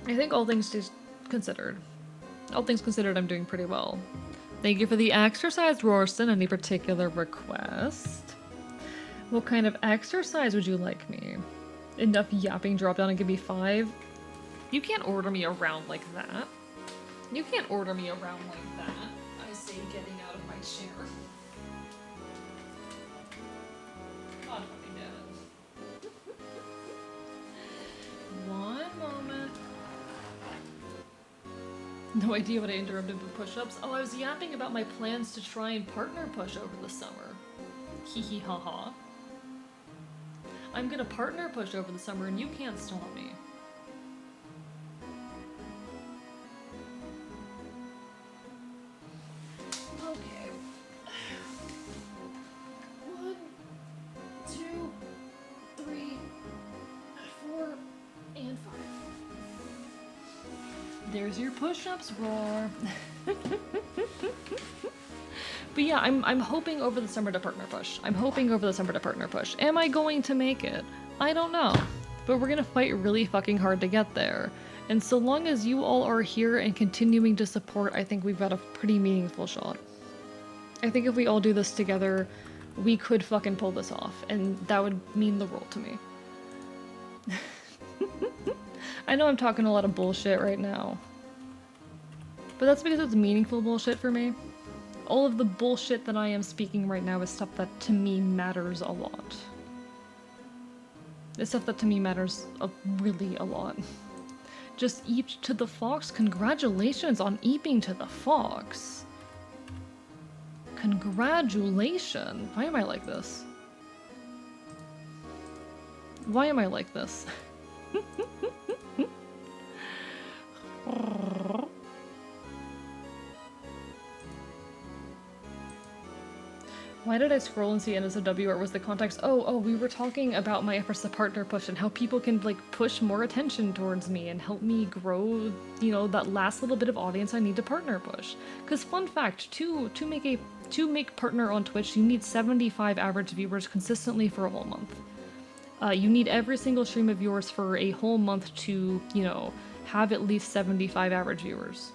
I think all things considered, I'm doing pretty well. Thank you for the exercise, Rorston. Any particular request? What kind of exercise would you like me? Enough yapping, drop down and give me 5? You can't order me around like that. You can't order me around like that. I say getting out of my chair. God fucking damn it. One moment. No idea what I interrupted with push-ups. Oh, I was yapping about my plans to try and partner push over the summer. Hee hee ha ha. I'm gonna partner push over the summer and you can't stop me. There's your push-ups, Roar. But yeah, I'm hoping over the summer to partner push. I'm hoping over the summer to partner push. Am I going to make it? I don't know. But we're gonna fight really fucking hard to get there. And so long as you all are here and continuing to support, I think we've got a pretty meaningful shot. I think if we all do this together, we could fucking pull this off, and that would mean the world to me. I know I'm talking a lot of bullshit right now, but that's because it's meaningful bullshit for me. All of the bullshit that I am speaking right now is stuff that to me matters a lot. It's stuff that to me matters really a lot. Just eep to the fox. Congratulations on eeping to the fox. Congratulations. Why am I like this? Why am I like this? Why did I scroll and see NSFW, or was the context? Oh, we were talking about my efforts to partner push and how people can like push more attention towards me and help me grow, you know, that last little bit of audience I need to partner push. Because fun fact, to make partner on Twitch, you need 75 average viewers consistently for a whole month. You need every single stream of yours for a whole month to, you know, have at least 75 average viewers.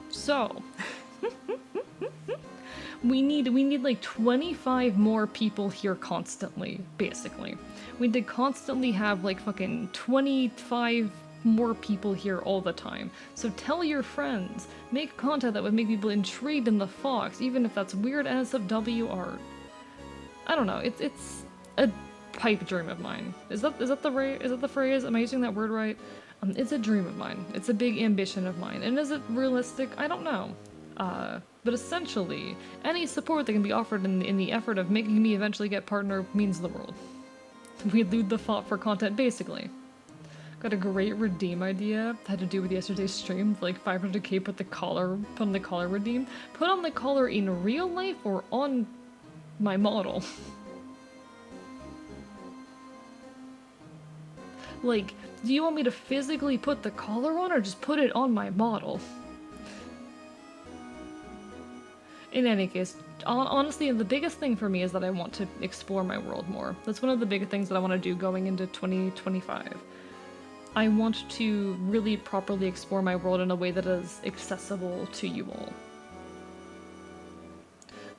So, we need like 25 more people here constantly, basically. We need to constantly have like fucking 25 more people here all the time. So tell your friends, make content that would make people intrigued in the fox, even if that's weird NSFW art. I don't know, it's a pipe dream of mine. Is that the phrase? Am I using that word right? It's a dream of mine. It's a big ambition of mine. And is it realistic? I don't know. But essentially, any support that can be offered in the effort of making me eventually get partner means the world. We loot the fought for content, basically. Got a great redeem idea. Had to do with yesterday's stream. Like 500k, put on the collar redeem. Put on the collar in real life or on my model. Like, do you want me to physically put the collar on or just put it on my model? In any case, honestly, the biggest thing for me is that I want to explore my world more. That's one of the big things that I want to do going into 2025. I want to really properly explore my world in a way that is accessible to you all.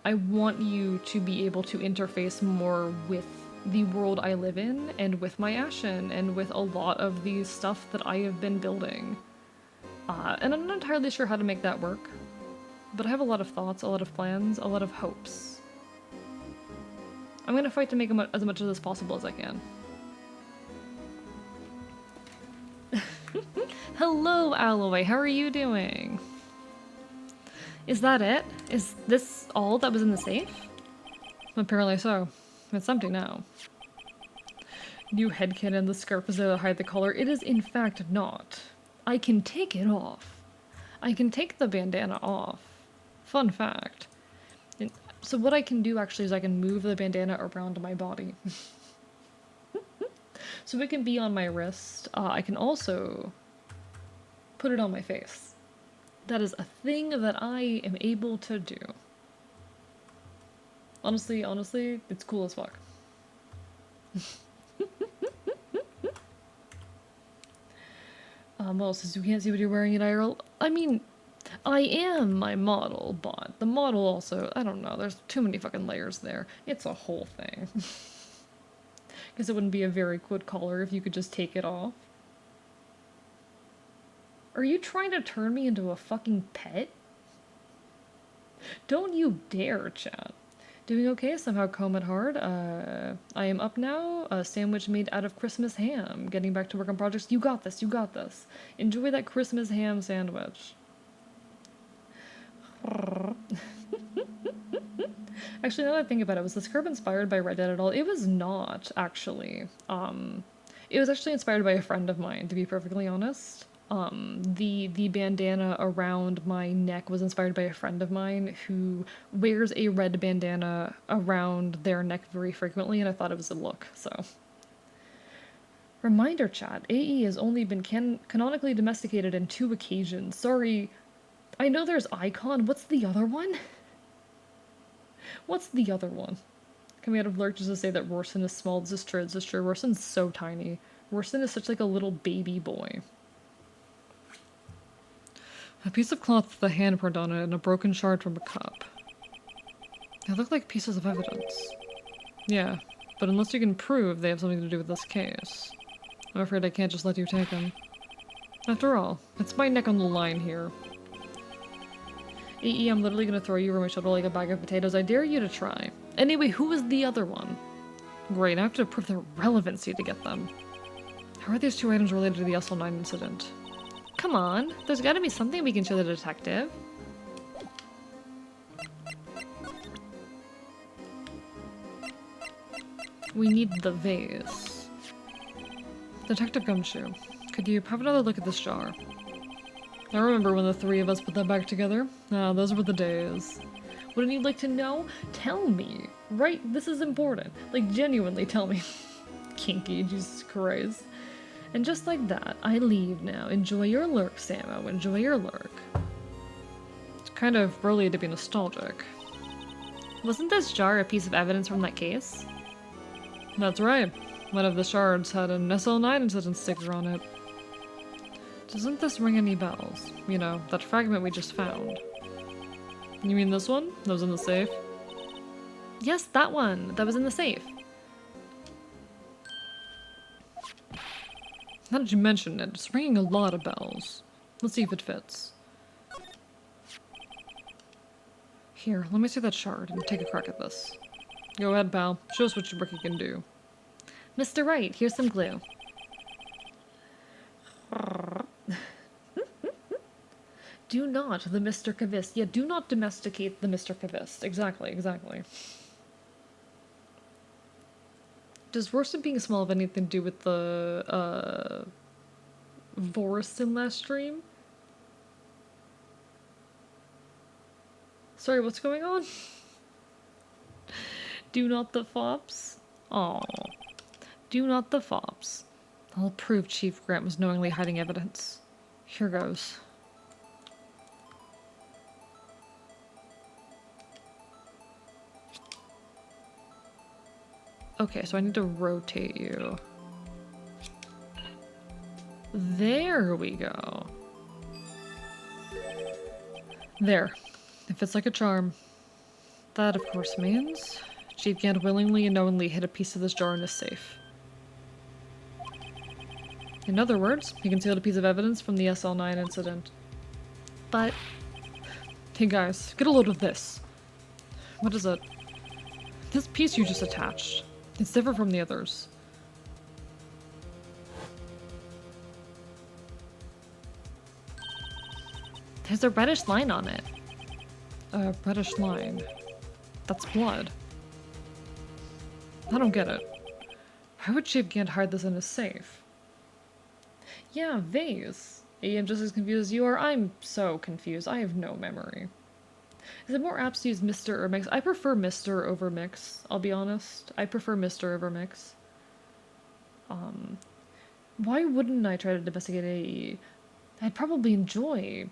I want you to be able to interface more with the world I live in, and with my Ashen, and with a lot of the stuff that I have been building. And I'm not entirely sure how to make that work, but I have a lot of thoughts, a lot of plans, a lot of hopes. I'm gonna fight to make as much of this possible as I can. Hello, Alloy, how are you doing? Is that it? Is this all that was in the safe? Apparently so. It's empty now. New headcanon, the scarf is there to hide the collar. It is in fact not. I can take it off. I can take the bandana off. Fun fact. So what I can do actually is I can move the bandana around my body. So it can be on my wrist. I can also put it on my face. That is a thing that I am able to do. Honestly, it's cool as fuck. Well, since you can't see what you're wearing in IRL, I mean, I am my model, but the model also, I don't know, there's too many fucking layers there. It's a whole thing. Guess it wouldn't be a very good collar if you could just take it off. Are you trying to turn me into a fucking pet? Don't you dare, chat. Doing okay, somehow calm at heart. I am up now, a sandwich made out of Christmas ham. Getting back to work on projects. You got this, you got this. Enjoy that Christmas ham sandwich. Actually, now that I think about it, was the scarf inspired by Red Dead at all? It was not, actually. It was actually inspired by a friend of mine, to be perfectly honest. The bandana around my neck was inspired by a friend of mine who wears a red bandana around their neck very frequently, and I thought it was a look, so. Reminder chat, AE has only been canonically domesticated in 2 occasions. Sorry, I know there's Icon. What's the other one? What's the other one? Coming out of Lurk just to say that Rorson is small. This is true. This is true. Rorson's so tiny. Rorson is such like a little baby boy. A piece of cloth with a handprint on it and a broken shard from a cup. They look like pieces of evidence. Yeah, but unless you can prove they have something to do with this case, I'm afraid I can't just let you take them. After all, it's my neck on the line here. EE, I'm literally gonna throw you over my shoulder like a bag of potatoes. I dare you to try. Anyway, who was the other one? Great, I have to prove their relevancy to get them. How are these 2 items related to the SL9 incident? Come on, there's gotta be something we can show the detective. We need the vase. Detective Gumshoe, could you have another look at this jar? I remember when the 3 of us put that back together. Ah, those were the days. Wouldn't you like to know? Tell me. Right? This is important. Like, genuinely tell me. Kinky, Jesus Christ. And just like that, I leave now. Enjoy your lurk, Samo. Enjoy your lurk. It's kind of early to be nostalgic. Wasn't this jar a piece of evidence from that case? That's right. One of the shards had an SL9 incident sticker on it. Doesn't this ring any bells? You know, that fragment we just found. You mean this one? That was in the safe? Yes, that one. That was in the safe. Now that you mention it, it's ringing a lot of bells. Let's see if it fits. Here, let me see that shard and take a crack at this. Go ahead, pal. Show us what your rookie can do. Mr. Wright, here's some glue. Do not the Mr. Cavist. Yeah, do not domesticate the Mr. Cavist. Exactly, exactly. Does Rorson being small have anything to do with the, Vorison last stream? Sorry, what's going on? Do not the fops? Aw. Do not the fops. I'll prove Chief Grant was knowingly hiding evidence. Here goes. Okay, so I need to rotate you. There we go. There. It fits like a charm. That, of course, means Chief Gant willingly and knowingly hid a piece of this jar in his safe. In other words, he concealed a piece of evidence from the SL9 incident. But... Hey guys, get a load of this. What is it? This piece you just attached. It's different from the others. There's a reddish line on it. A reddish line? That's blood. I don't get it. Why would Chief Gant hide this in his safe? Yeah, vase. I'm just as confused as you are. I'm so confused. I have no memory. Is it more apt to use Mr. or Mix? I prefer Mr. over Mix, I'll be honest. I prefer Mr. over Mix. Why wouldn't I try to domesticate AE? I'd probably enjoy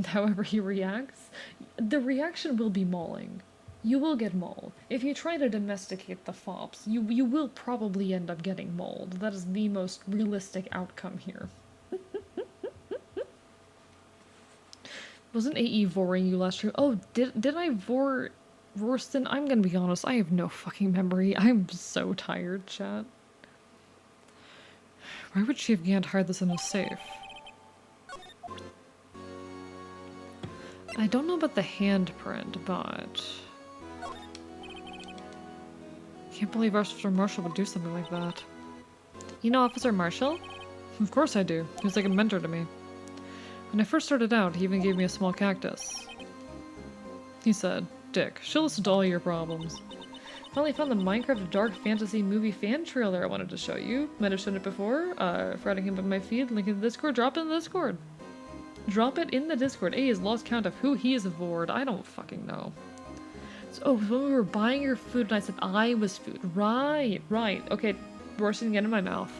however he reacts. The reaction will be mauling. You will get mauled. If you try to domesticate the fops, you will probably end up getting mauled. That is the most realistic outcome here. Wasn't AE voring you last year? Oh, did I vor Rorston? I'm gonna be honest, I have no fucking memory. I'm so tired, chat. Why would Chief Gant hide this in his safe? I don't know about the handprint, but... Can't believe Officer Marshall would do something like that. You know Officer Marshall? Of course I do. He was like a mentor to me. When I first started out, he even gave me a small cactus. He said, Dick, she'll listen to all your problems. Finally found the Minecraft Dark Fantasy movie fan trailer I wanted to show you. Might have shown it before. Friday him up my feed, link in the Discord, drop it in the Discord. Drop it in the Discord. A has lost count of who he is avored. I don't fucking know. So, when we were buying your food and I said I was food. Right. Okay, Rorston, get in my mouth.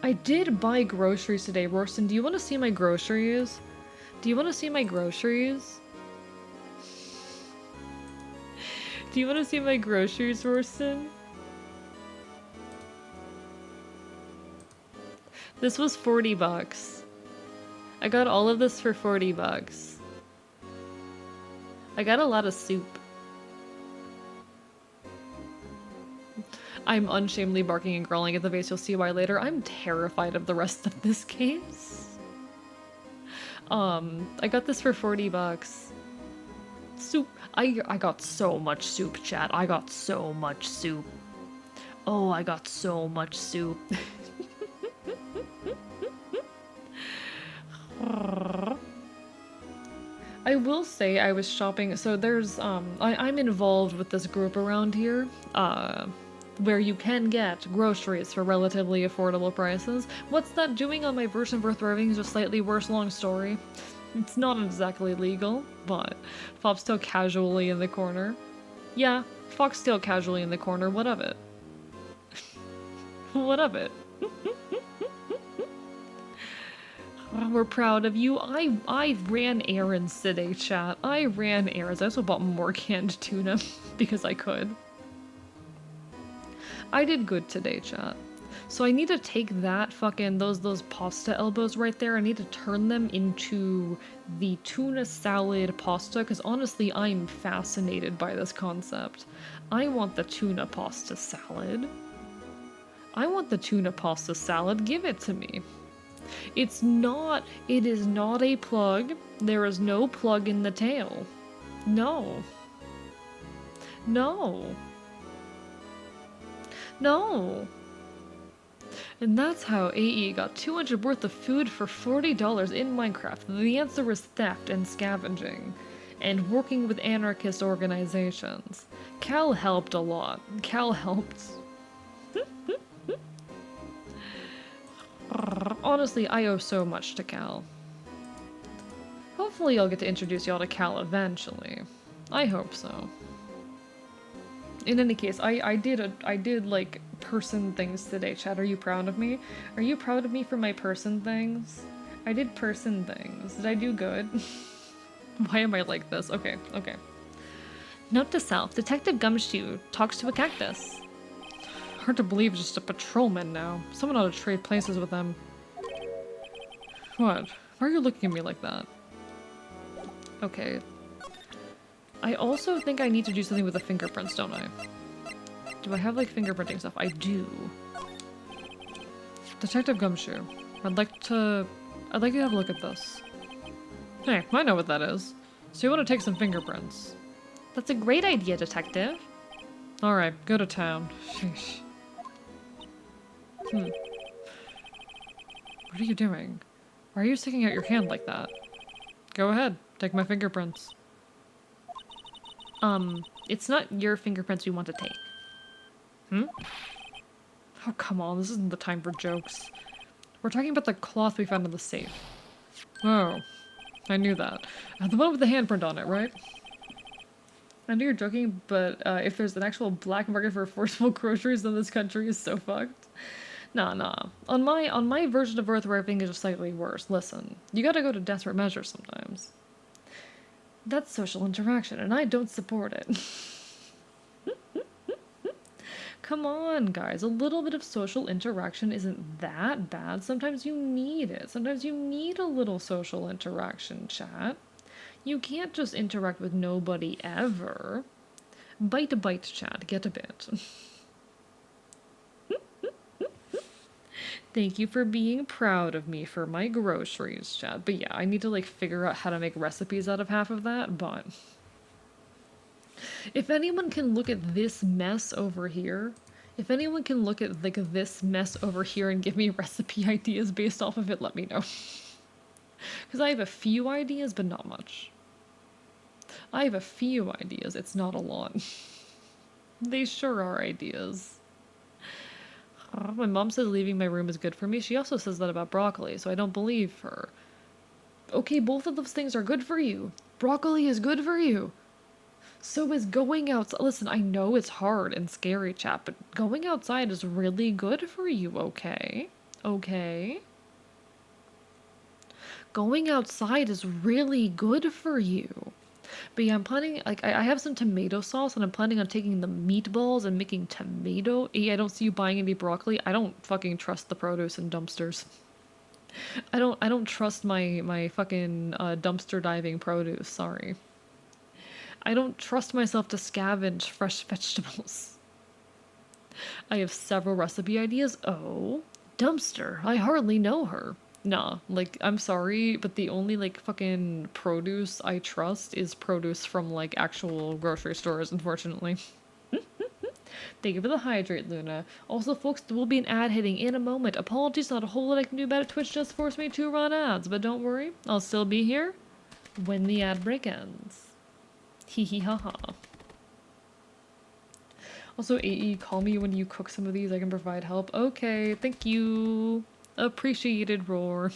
I did buy groceries today, Rorston. Do you want to see my groceries? Do you want to see my groceries? Do you want to see my groceries, Rorston? This was 40 bucks. I got all of this for 40 bucks. I got a lot of soup. I'm unshamedly barking and growling at the vase. You'll see why later. I'm terrified of the rest of this case. I got this for 40 bucks. Soup. I got so much soup, chat. I got so much soup. Oh, I got so much soup. I will say I was shopping, so there's, I'm involved with this group around here, where you can get groceries for relatively affordable prices. What's that doing on my version of Earth Roving is a slightly worse long story. It's not exactly legal, but Foxtail casually in the corner. Yeah, Foxtail casually in the corner, what of it? What of it? We're proud of you. I ran errands today, chat. I ran errands. I also bought more canned tuna because I could. I did good today, chat. So I need to take that fucking those pasta elbows right there. I need to turn them into the tuna salad pasta because honestly, I'm fascinated by this concept. I want the tuna pasta salad. I want the tuna pasta salad. Give it to me. It is not a plug. There is no plug in the tail. No. No. No. And that's how AE got 200 worth of food for $40 in Minecraft. The answer is theft and scavenging. And working with anarchist organizations. Cal helped a lot. Cal helped. Honestly, I owe so much to Cal. Hopefully I'll get to introduce y'all to Cal eventually. I hope so. In any case, I did like person things today, chat. Are you proud of me? Are you proud of me for my person things? I did person things. Did I do good? Why am I like this? Okay, okay. Note to self, Detective Gumshoe talks to a cactus. Hard to believe it's just a patrolman now. Someone ought to trade places with them. What? Why are you looking at me like that? Okay. I also think I need to do something with the fingerprints, don't I? Do I have, like, fingerprinting stuff? I do. Detective Gumshoe. I'd like to have a look at this. Hey, I know what that is. So you want to take some fingerprints. That's a great idea, Detective. Alright, go to town. Sheesh. What are you doing? Why are you sticking out your hand like that? Go ahead, take my fingerprints. It's not your fingerprints we want to take. Oh, come on, this isn't the time for jokes. We're talking about the cloth we found in the safe. Oh, I knew that. The one with the handprint on it, right? I know you're joking, but if there's an actual black market for affordable groceries, then this country is so fucked. Nah. On my version of Earth where everything is just slightly worse, listen, you gotta go to desperate measures sometimes. That's social interaction, and I don't support it. Come on, guys, a little bit of social interaction isn't that bad. Sometimes you need it. Sometimes you need a little social interaction, chat. You can't just interact with nobody ever. Bite, chat, get a bit. Thank you for being proud of me for my groceries, chat. But yeah, I need to like figure out how to make recipes out of half of that, but if anyone can look at this mess over here, if anyone can look at like this mess over here and give me recipe ideas based off of it, let me know. Because I have a few ideas, but not much. I have a few ideas, it's not a lot. They sure are ideas. My mom says leaving my room is good for me. She also says that about broccoli, so I don't believe her. Okay, both of those things are good for you. Broccoli is good for you. So is going outside. Listen, I know it's hard and scary, chat, but going outside is really good for you, okay? Okay. Going outside is really good for you. But yeah, I'm planning, like, I have some tomato sauce and I'm planning on taking the meatballs and making tomato. I don't see you buying any broccoli. I don't fucking trust the produce in dumpsters. I don't trust my fucking dumpster diving produce, sorry. I don't trust myself to scavenge fresh vegetables. I have several recipe ideas. Oh, dumpster. I hardly know her. Nah, like, I'm sorry, but the only, like, fucking produce I trust is produce from, like, actual grocery stores, unfortunately. Thank you for the hydrate, Luna. Also, folks, there will be an ad hitting in a moment. Apologies, not a whole lot I can do about it. Twitch just forced me to run ads, but don't worry, I'll still be here when the ad break ends. Hee hee ha ha. Also, AE, call me when you cook some of these. I can provide help. Okay, thank you. Appreciated, Roar.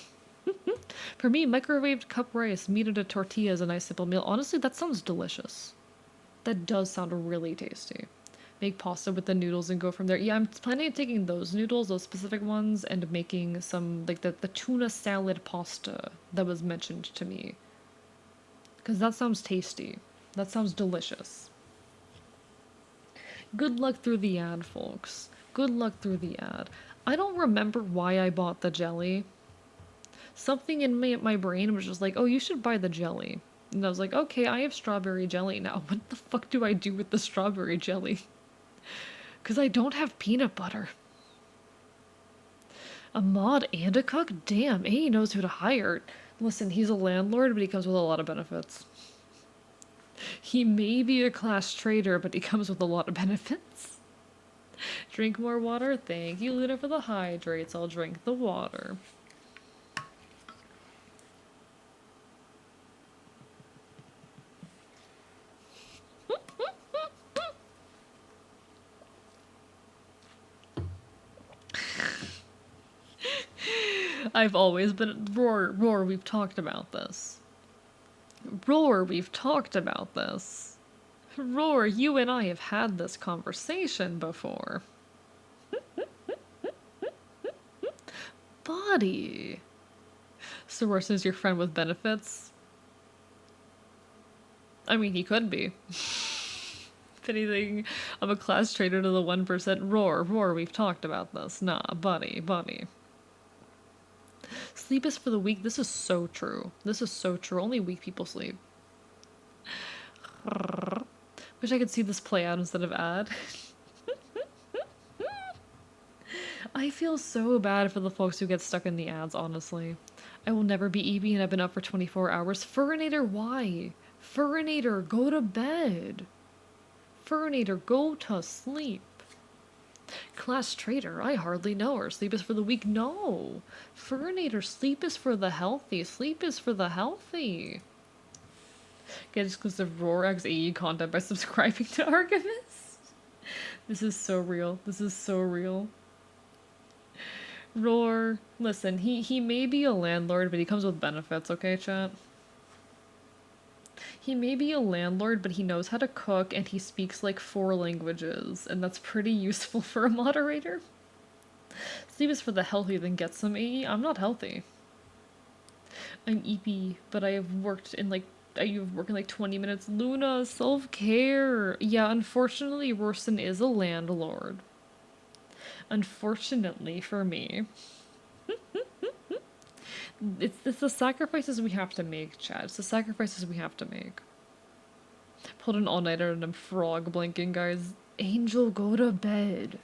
For me, microwaved cup rice, meat into tortillas, a nice simple meal. Honestly, that sounds delicious. That does sound really tasty. Make pasta with the noodles and go from there. Yeah, I'm planning on taking those noodles, those specific ones, and making some, like, the tuna salad pasta that was mentioned to me. Because that sounds tasty. That sounds delicious. Good luck through the ad, folks. Good luck through the ad. I don't remember why I bought the jelly. Something in my brain was just like, oh, you should buy the jelly. And I was like, okay, I have strawberry jelly now. What the fuck do I do with the strawberry jelly? Because I don't have peanut butter. A mod and a cook? Damn, he knows who to hire. Listen, he's a landlord, but he comes with a lot of benefits. He may be a class trader, but he comes with a lot of benefits. Drink more water? Thank you, Luna, for the hydrates. I'll drink the water. I've always been... Roar, we've talked about this. Roar, we've talked about this. Roar, you and I have had this conversation before. Buddy. So Rorson's your friend with benefits? I mean, he could be. If anything, I'm a class trader to the 1%. Roar, we've talked about this. Nah, buddy. Sleep is for the weak. This is so true. This is so true. Only weak people sleep. Wish I could see this play out instead of ad. I feel so bad for the folks who get stuck in the ads, honestly. I will never be EB and I've been up for 24 hours. Furinator, why? Furinator, go to bed. Furinator, go to sleep. Class trader, I hardly know her. Sleep is for the weak. No. Furinator, sleep is for the healthy. Sleep is for the healthy. Get exclusive RoarX AE content by subscribing to Archivist. This is so real. This is so real. Roar, listen, he may be a landlord, but he comes with benefits, okay, chat? He may be a landlord, but he knows how to cook, and he speaks like 4 languages, and that's pretty useful for a moderator. Sleep is for the healthy, then get some AE. I'm not healthy. I'm EP, but I have worked in like 20 minutes. Luna, self-care. Yeah, unfortunately, Rorson is a landlord. Unfortunately for me. It's the sacrifices we have to make, Chad. It's the sacrifices we have to make. Pulled an all-nighter and I'm frog blinking, guys. Angel, go to bed.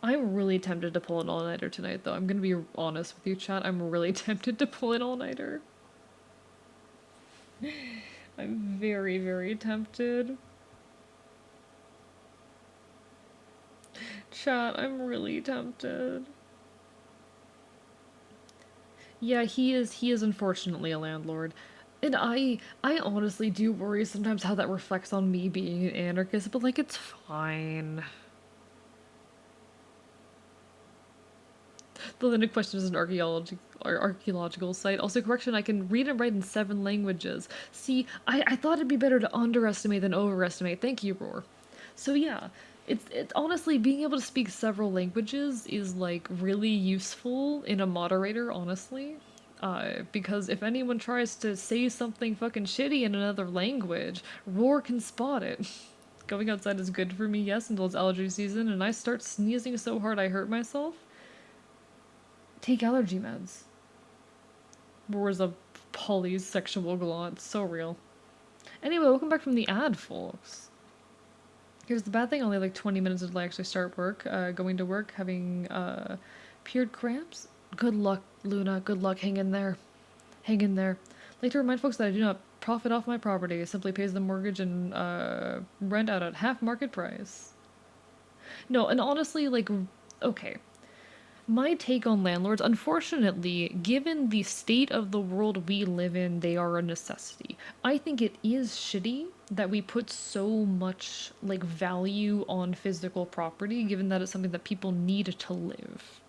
I'm really tempted to pull an all-nighter tonight, though. I'm gonna be honest with you, chat. I'm really tempted to pull an all-nighter. I'm very, very tempted. Chat, I'm really tempted. Yeah, he is unfortunately a landlord. And I honestly do worry sometimes how that reflects on me being an anarchist, but like it's fine. The Linux question is an archaeological site. Also, correction, I can read and write in 7 languages. See, I thought it'd be better to underestimate than overestimate. Thank you, Roar. So yeah, It's honestly being able to speak several languages is like really useful in a moderator, honestly. Because if anyone tries to say something fucking shitty in another language, Roar can spot it. Going outside is good for me, yes, until it's allergy season, and I start sneezing so hard I hurt myself. Take allergy meds. Roar's a polysexual glot, so real. Anyway, welcome back from the ad, folks. Here's the bad thing, only like 20 minutes until I actually start work. Going to work, having period cramps. Good luck, Luna. Good luck. Hang in there. Hang in there. I'd like to remind folks that I do not profit off my property. It simply pays the mortgage and rent out at half market price. No, and honestly, like, okay. My take on landlords, unfortunately, given the state of the world we live in, they are a necessity. I think it is shitty that we put so much like value on physical property, given that it's something that people need to live.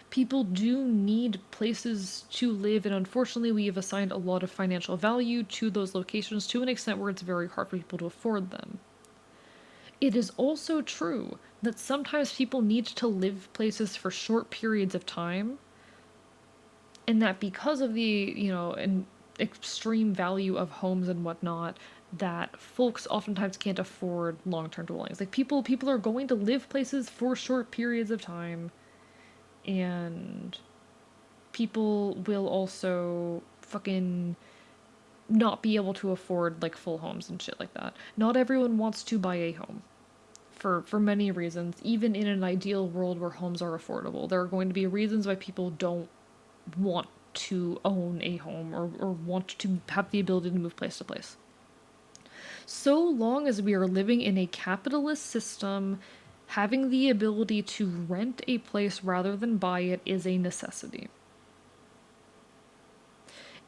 People do need places to live, and unfortunately, we have assigned a lot of financial value to those locations to an extent where it's very hard for people to afford them. It is also true that sometimes people need to live places for short periods of time, and that because of the, an extreme value of homes and whatnot, that folks oftentimes can't afford long-term dwellings. Like people are going to live places for short periods of time, and people will also fucking not be able to afford like full homes and shit like that. Not everyone wants to buy a home. For many reasons, even in an ideal world where homes are affordable. There are going to be reasons why people don't want to own a home or want to have the ability to move place to place. So long as we are living in a capitalist system, having the ability to rent a place rather than buy it is a necessity.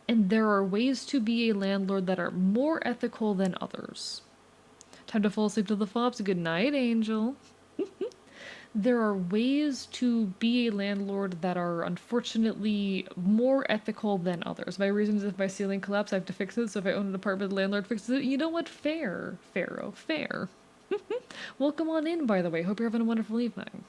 And there are ways to be a landlord that are more ethical than others. Time to fall asleep to the flops. Good night, Angel. There are ways to be a landlord that are unfortunately more ethical than others. My reason is if my ceiling collapses, I have to fix it. So if I own an apartment, the landlord fixes it. You know what? Fair, Pharaoh, fair. Welcome on in, by the way. Hope you're having a wonderful evening.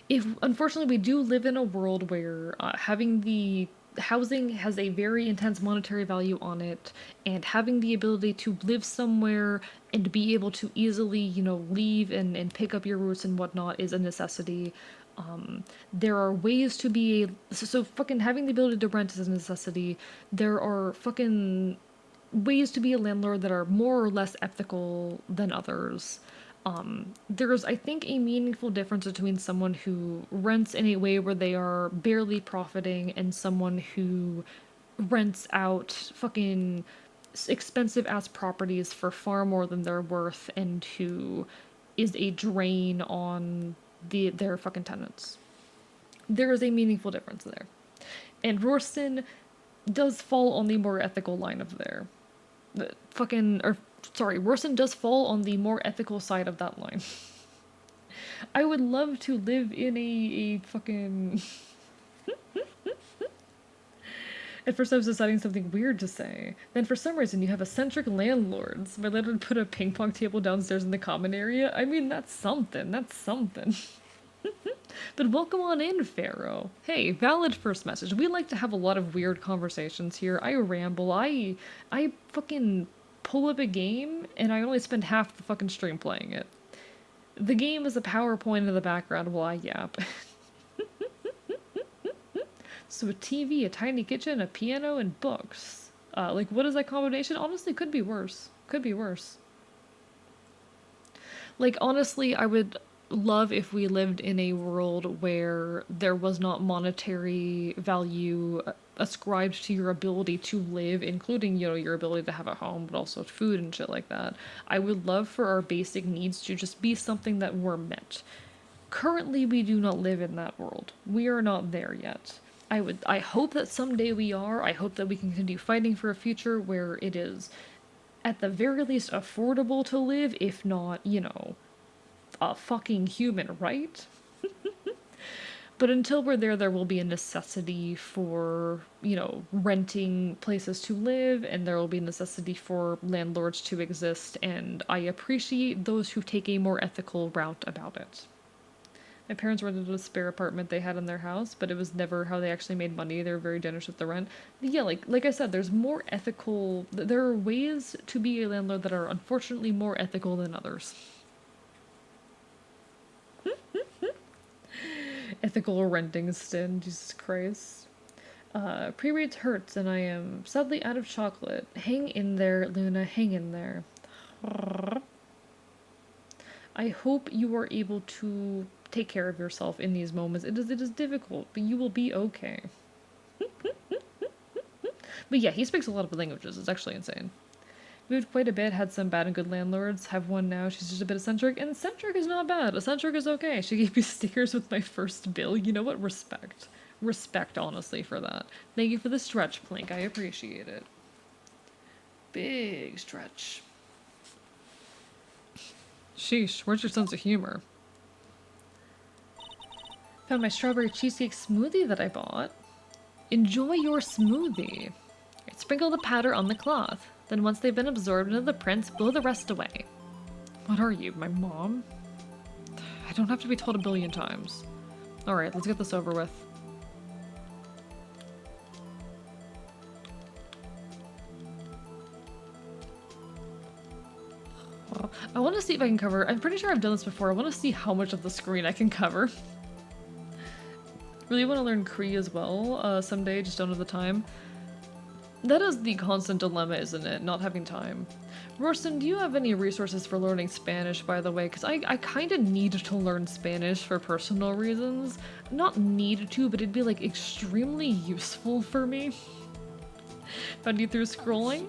If unfortunately we do live in a world where having the housing has a very intense monetary value on it, and having the ability to live somewhere and be able to easily, leave and pick up your roots and whatnot is a necessity. There are ways to be so fucking having the ability to rent is a necessity. There are fucking ways to be a landlord that are more or less ethical than others. There's, I think, a meaningful difference between someone who rents in a way where they are barely profiting and someone who rents out fucking expensive ass properties for far more than they're worth and who is a drain on their fucking tenants. There is a meaningful difference there. And Rorston does fall on the more ethical line of there. Rorston does fall on the more ethical side of that line. I would love to live in a fucking... At first I was deciding something weird to say. Then for some reason you have eccentric landlords. My landlord put a ping pong table downstairs in the common area. I mean, that's something. That's something. But welcome on in, Pharaoh. Hey, valid first message. We like to have a lot of weird conversations here. I ramble. I fucking pull up a game, and I only spend half the fucking stream playing it. The game is a PowerPoint in the background while I yap. So a TV, a tiny kitchen, a piano, and books. What is that combination? Honestly, could be worse. Could be worse. Honestly, I would love if we lived in a world where there was not monetary value ascribed to your ability to live, including, your ability to have a home, but also food and shit like that. I would love for our basic needs to just be something that were met. Currently, we do not live in that world. We are not there yet. I hope that someday we are. I hope that we can continue fighting for a future where it is, at the very least, affordable to live, if not, a fucking human right. But until we're there, there will be a necessity for, you know, renting places to live, and there will be a necessity for landlords to exist, and I appreciate those who take a more ethical route about it. My parents rented a spare apartment they had in their house, but it was never how they actually made money. They were very generous with the rent. But yeah, like I said, there's more ethical. There are ways to be a landlord that are unfortunately more ethical than others. Ethical renting stint, Jesus Christ. Pre-reads hurts, and I am sadly out of chocolate. Hang in there, Luna, hang in there. I hope you are able to take care of yourself in these moments. It is difficult, but you will be okay. But yeah, he speaks a lot of languages. It's actually insane. Moved quite a bit, had some bad and good landlords. Have one now. She's just a bit eccentric, and eccentric is not bad. Eccentric is okay. She gave me stickers with my first bill. You know what? Respect. Respect, honestly, for that. Thank you for the stretch, Plink. I appreciate it. Big stretch. Sheesh, where's your sense of humor? Found my strawberry cheesecake smoothie that I bought. Enjoy your smoothie. Sprinkle the powder on the cloth. Then once they've been absorbed into the prints, blow the rest away. What are you, my mom? I don't have to be told a billion times. Alright, let's get this over with. I want to see if I can cover... I'm pretty sure I've done this before. I want to see how much of the screen I can cover. Really want to learn Cree as well someday, just don't have the time. That is the constant dilemma, isn't it? Not having time. Rorston, do you have any resources for learning Spanish, by the way? Because I kind of need to learn Spanish for personal reasons. Not need to, but it'd be, like, extremely useful for me. Found you through scrolling?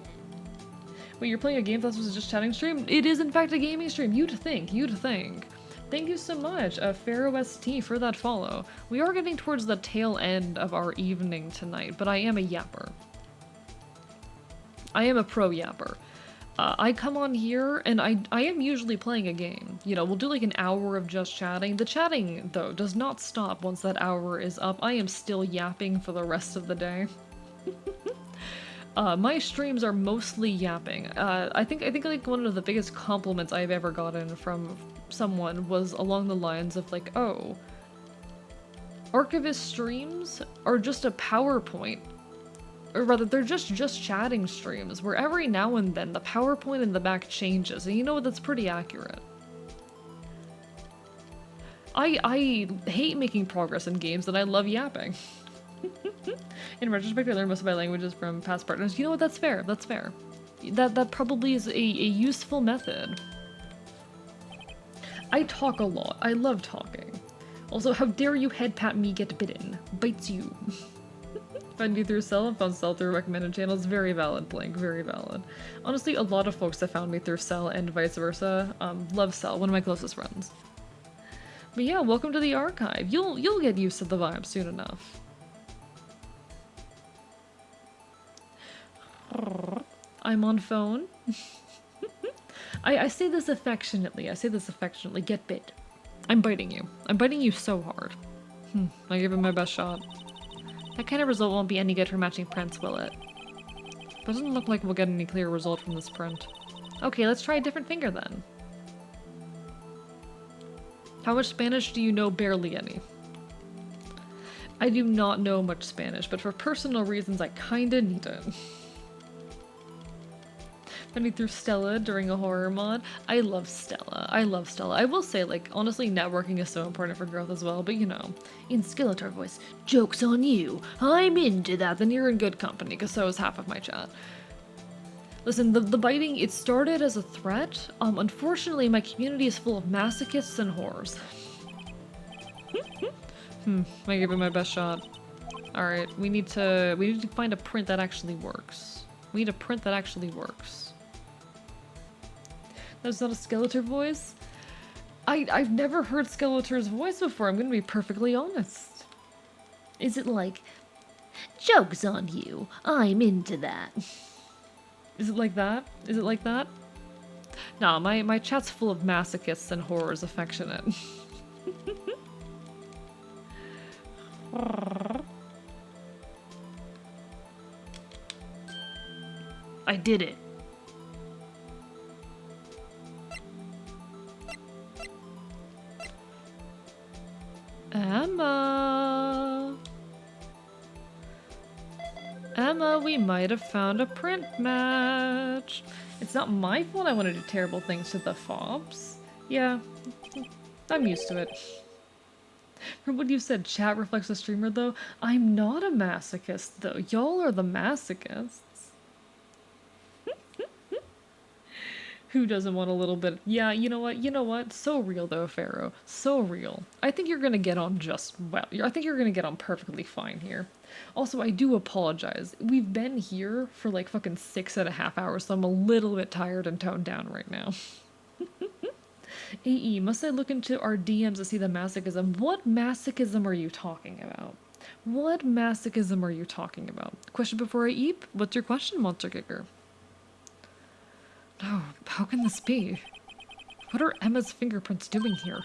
Wait, you're playing a game that was just chatting stream? It is, in fact, a gaming stream. You'd think. You'd think. Thank you so much, Pharaoh ST, for that follow. We are getting towards the tail end of our evening tonight, but I am a yapper. I am a pro yapper. I come on here, and I am usually playing a game. You know, we'll do like an hour of just chatting. The chatting, though, does not stop once that hour is up. I am still yapping for the rest of the day. My streams are mostly yapping. I think like one of the biggest compliments I've ever gotten from someone was along the lines of like, oh, Archivist streams are just a PowerPoint. Or rather, they're just chatting streams, where every now and then the PowerPoint in the back changes, and you know what, that's pretty accurate. I hate making progress in games, and I love yapping. In retrospect, I learned most of my languages from past partners. You know what, that's fair, that's fair. That probably is a useful method. I talk a lot. I love talking. Also, how dare you head pat me get bitten? Bites you. Found you through Cell and found Cell through recommended channels. Very valid, Blink. Very valid. Honestly, a lot of folks have found me through Cell and vice versa. Love Cell, one of my closest friends. But yeah, welcome to the archive. You'll get used to the vibe soon enough. I'm on phone. I say this affectionately. I say this affectionately. Get bit. I'm biting you. I'm biting you so hard. I give it my best shot. That kind of result won't be any good for matching prints, will it? Doesn't look like we'll get any clear result from this print. Okay, let's try a different finger then. How much Spanish do you know? Barely any. I do not know much Spanish, but for personal reasons I kinda need it. Found me through Stella during a horror mod. I love Stella. I love Stella. I will say, like, honestly, networking is so important for growth as well, but you know, in Skeletor voice, joke's on you. I'm into that. Then you're in good company, because so is half of my chat. Listen, the biting, it started as a threat. Unfortunately, my community is full of masochists and whores. I give it my best shot. Alright, we need to find a print that actually works. We need a print that actually works. That's not a Skeletor voice? I've never heard Skeletor's voice before, I'm gonna be perfectly honest. Is it like, joke's on you, I'm into that? Is it like that? Is it like that? Nah, my chat's full of masochists and horrors affectionate. I did it. Emma. Emma, we might have found a print match. It's not my fault I want to do terrible things to the fobs. Yeah, I'm used to it. From what you said, chat reflects the streamer, though. I'm not a masochist, though. Y'all are the masochists. Who doesn't want a little bit? Yeah, you know what? You know what? So real, though, Pharaoh. So real. I think you're gonna get on just well. I think you're gonna get on perfectly fine here. Also, I do apologize. We've been here for like fucking 6.5 hours, so I'm a little bit tired and toned down right now. AE, must I look into our DMs to see the masochism? What masochism are you talking about? What masochism are you talking about? Question before I eat? What's your question, Monster Kicker? No, how can this be? What are Emma's fingerprints doing here?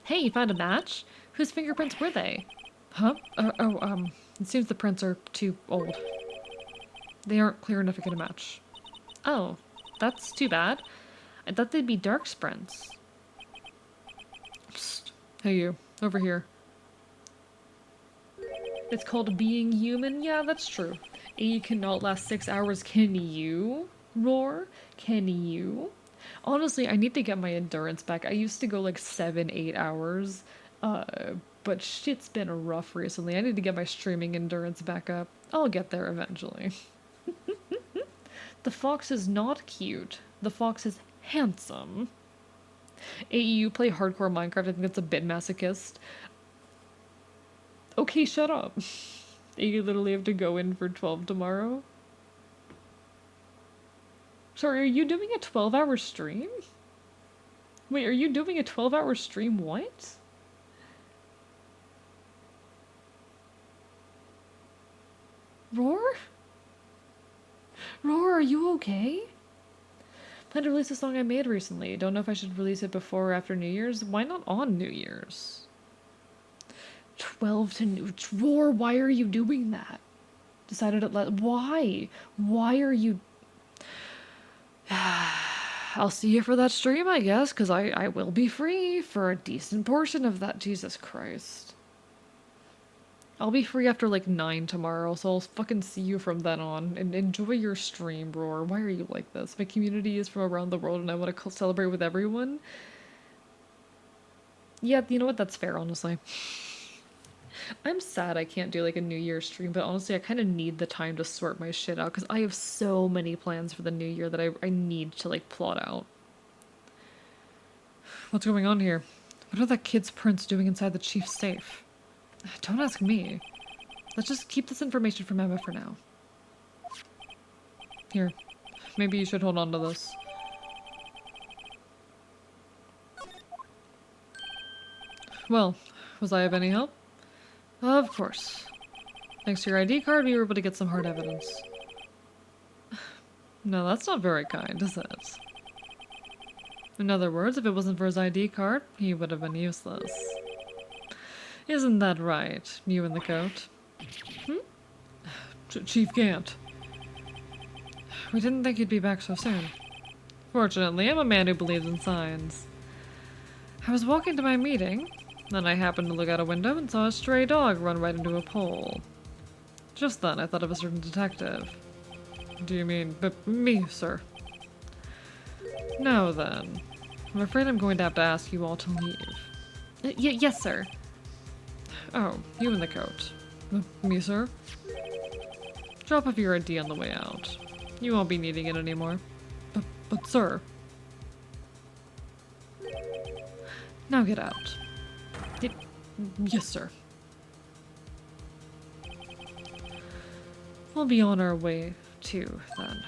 Hey, you found a match? Whose fingerprints were they? Huh? It seems the prints are too old. They aren't clear enough to get a match. Oh, that's too bad. I thought they'd be Dark's prints. Psst. Hey you, over here. It's called being human? Yeah, that's true. AE cannot last 6 hours, can you? Roar? Can you? Honestly, I need to get my endurance back. I used to go like 7-8 hours, but shit's been rough recently. I need to get my streaming endurance back up. I'll get there eventually. The fox is not cute. The fox is handsome. AE, you play hardcore Minecraft. I think that's a bit masochist. Okay, shut up. You literally have to go in for 12 tomorrow. Sorry, are you doing a 12-hour stream? Wait, are you doing a 12-hour stream? What? Roar? Roar, are you okay? Plan to release a song I made recently. Don't know if I should release it before or after New Year's. Why not on New Year's? 12 to New... Roar, why are you doing that? Decided it Why? Why are you... I'll see you for that stream, I guess, because I will be free for a decent portion of that. Jesus Christ. I'll be free after like 9 tomorrow, so I'll fucking see you from then on. And enjoy your stream, Roar. Why are you like this? My community is from around the world and I want to celebrate with everyone. Yeah, you know what? That's fair, honestly. I'm sad I can't do like a New Year's stream, but honestly I kind of need the time to sort my shit out because I have so many plans for the new year that I need to like plot out. What's going on here? What are that kid's prints doing inside the chief's safe? Don't ask me. Let's just keep this information from Emma for now. Here, maybe you should hold on to this. Well, was I of any help? Of course. Thanks to your ID card, we were able to get some hard evidence. No, that's not very kind, is it? In other words, if it wasn't for his ID card, he would have been useless. Isn't that right, you in the coat? Chief Gant. We didn't think you'd be back so soon. Fortunately, I'm a man who believes in signs. I was walking to my meeting, then I happened to look out a window and saw a stray dog run right into a pole. Just then, I thought of a certain detective. Do you mean me, sir? Now then, I'm afraid I'm going to have to ask you all to leave. Yes, sir. Oh, you in the coat. Me, sir? Drop off your ID on the way out. You won't be needing it anymore. But sir... Now get out. Yes, sir. We'll be on our way, too, then.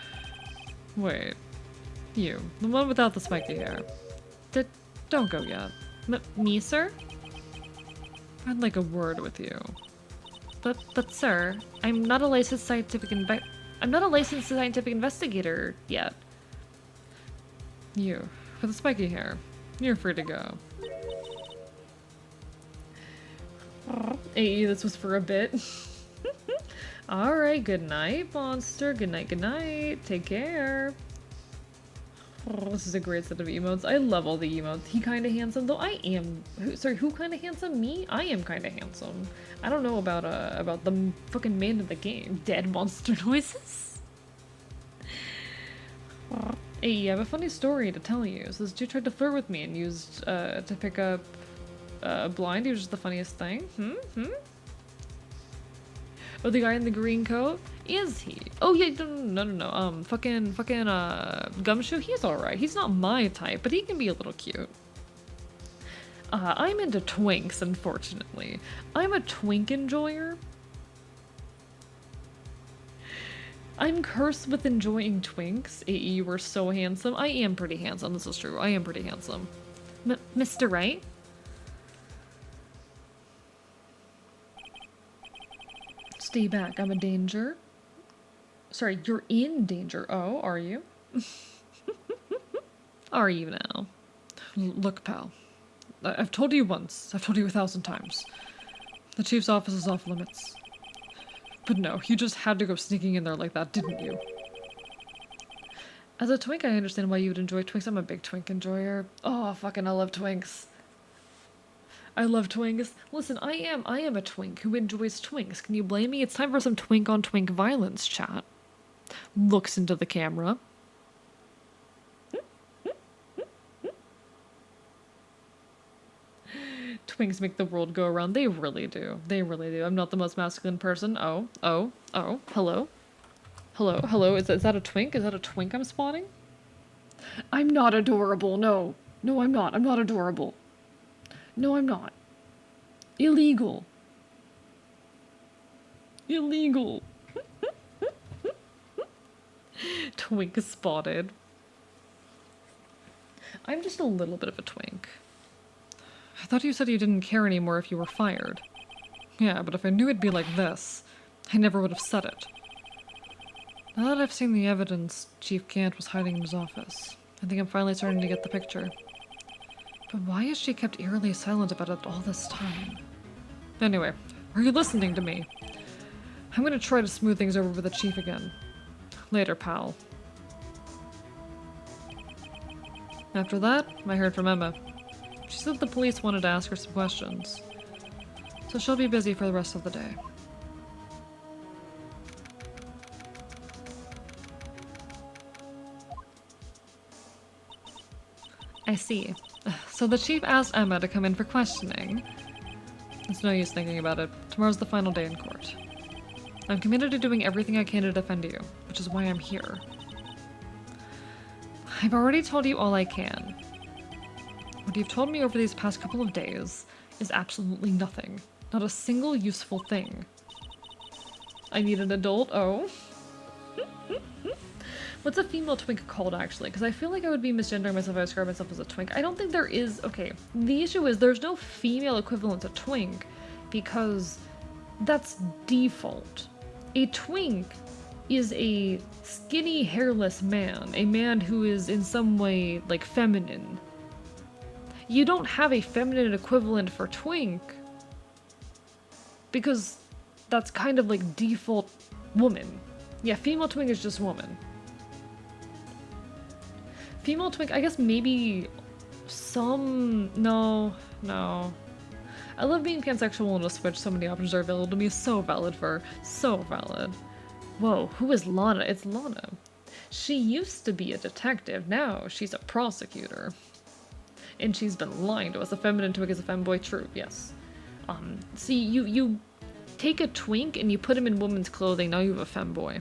Wait. You, the one without the spiky hair. Don't go yet. Me, sir? I'd like a word with you. But sir, I'm not a licensed scientific investigator yet. You, with the spiky hair. You're free to go. Hey, this was for a bit. Alright, good night, monster. Good night, good night. Take care. Oh, this is a great set of emotes. I love all the emotes. He kinda handsome, though I am... who kinda handsome? Me? I am kinda handsome. I don't know about the fucking man of the game. Dead monster noises? Hey, I have a funny story to tell you. So this dude tried to flirt with me and used, to pick up, blind. He was just the funniest thing. Oh, the guy in the green coat? Is he? Oh, yeah, no. Fucking, Gumshoe, he's alright. He's not my type, but he can be a little cute. I'm into twinks, unfortunately. I'm a twink enjoyer. I'm cursed with enjoying twinks. AE, you were so handsome. I am pretty handsome, this is true. I am pretty handsome. Mr. Wright? Stay back, I'm a danger. Sorry, you're in danger. Oh, are you? Are you now? Look, pal. I've told you once. I've told you 1,000 times. The chief's office is off limits. But no, you just had to go sneaking in there like that, didn't you? As a twink, I understand why you would enjoy twinks. I'm a big twink enjoyer. Oh, fucking I love twinks. I love twinks. Listen, I am a twink who enjoys twinks. Can you blame me? It's time for some twink on twink violence, chat. Looks into the camera. Twinks make the world go around. They really do. They really do. I'm not the most masculine person. Oh. Hello? Hello? Is that a twink? Is that a twink I'm spotting? I'm not adorable. No. No, I'm not. I'm not adorable. No, I'm not. Illegal. Illegal. Twink spotted. I'm just a little bit of a twink. I thought you said you didn't care anymore if you were fired. Yeah, but if I knew it'd be like this, I never would have said it. Now that I've seen the evidence Chief Gant was hiding in his office, I think I'm finally starting to get the picture. But why has she kept eerily silent about it all this time? Anyway, are you listening to me? I'm gonna try to smooth things over with the Chief again. Later, pal. After that, I heard from Emma. She said the police wanted to ask her some questions, so she'll be busy for the rest of the day. I see. So the chief asked Emma to come in for questioning. It's no use thinking about it. Tomorrow's the final day in court. I'm committed to doing everything I can to defend you, which is why I'm here. I've already told you all I can. What you've told me over these past couple of days is absolutely nothing. Not a single useful thing. I need an adult? Oh. What's a female twink called, actually? Because I feel like I would be misgendering myself if I describe myself as a twink. I don't think there is... Okay, the issue is there's no female equivalent to twink because that's default. A twink is a skinny, hairless man. A man who is in some way, like, feminine. You don't have a feminine equivalent for twink because that's kind of like default woman. Yeah, female twink is just woman. Female twink, I guess maybe some... No. I love being pansexual in a Switch. So many options are available to me. So valid for... So valid. Whoa, who is Lana? It's Lana. She used to be a detective. Now she's a prosecutor. And she's been lying to us. A feminine twink is a femboy. True, yes. See, you take a twink and you put him in woman's clothing. Now you have a femboy.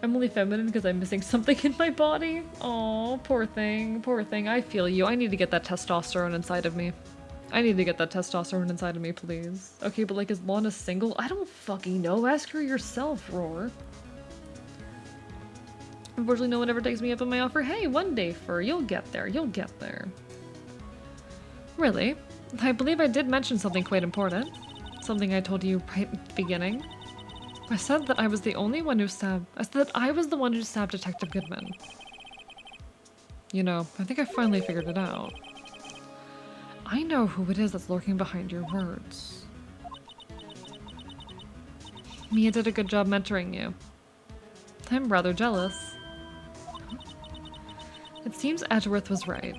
I'm only feminine because I'm missing something in my body. Oh, poor thing, poor thing. I feel you. I need to get that testosterone inside of me. I need to get that testosterone inside of me, please. Okay, but like, is Lana single? I don't fucking know. Ask her yourself, Roar. Unfortunately, no one ever takes me up on my offer. Hey, one day, Fur. You'll get there. You'll get there. Really? I believe I did mention something quite important. Something I told you right at the beginning. I said that I was the only one who stabbed... I said that I was the one who stabbed Detective Goodman. You know, I think I finally figured it out. I know who it is that's lurking behind your words. Mia did a good job mentoring you. I'm rather jealous. It seems Edgeworth was right.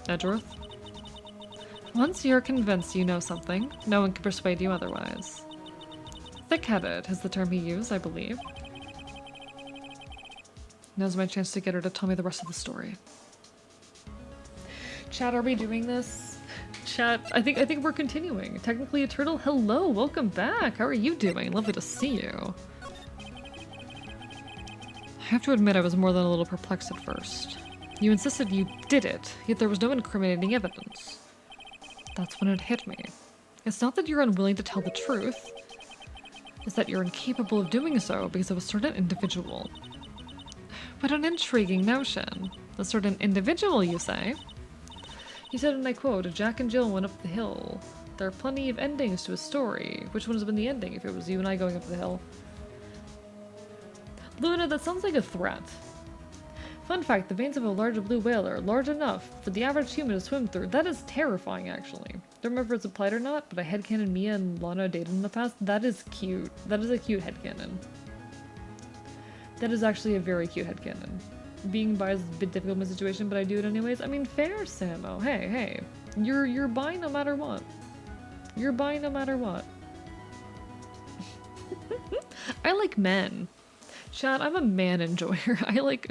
Edgeworth? Once you're convinced you know something, no one can persuade you otherwise. Thick-headed is the term he used, I believe. Now's my chance to get her to tell me the rest of the story. Chat, are we doing this? Chat, I think we're continuing. Technically a turtle. Hello, welcome back. How are you doing? Lovely to see you. I have to admit I was more than a little perplexed at first. You insisted you did it, yet there was no incriminating evidence. That's when it hit me. It's not that you're unwilling to tell the truth. It's that you're incapable of doing so because of a certain individual. What an intriguing notion. A certain individual, you say? He said, and I quote, Jack and Jill went up the hill. There are plenty of endings to a story. Which one has been the ending if it was you and I going up the hill? Luna, that sounds like a threat. Fun fact, the veins of a large blue whale are large enough for the average human to swim through. That is terrifying, actually. Don't remember if it's applied or not, but I headcanon Mia and Lana dated in the past. That is cute. That is a cute headcanon. That is actually a very cute headcanon. Being biased is a bit difficult in my situation, but I do it anyways. I mean, fair, Samo. Hey. You're bi no matter what. You're bi no matter what. I like men. Chat, I'm a man enjoyer.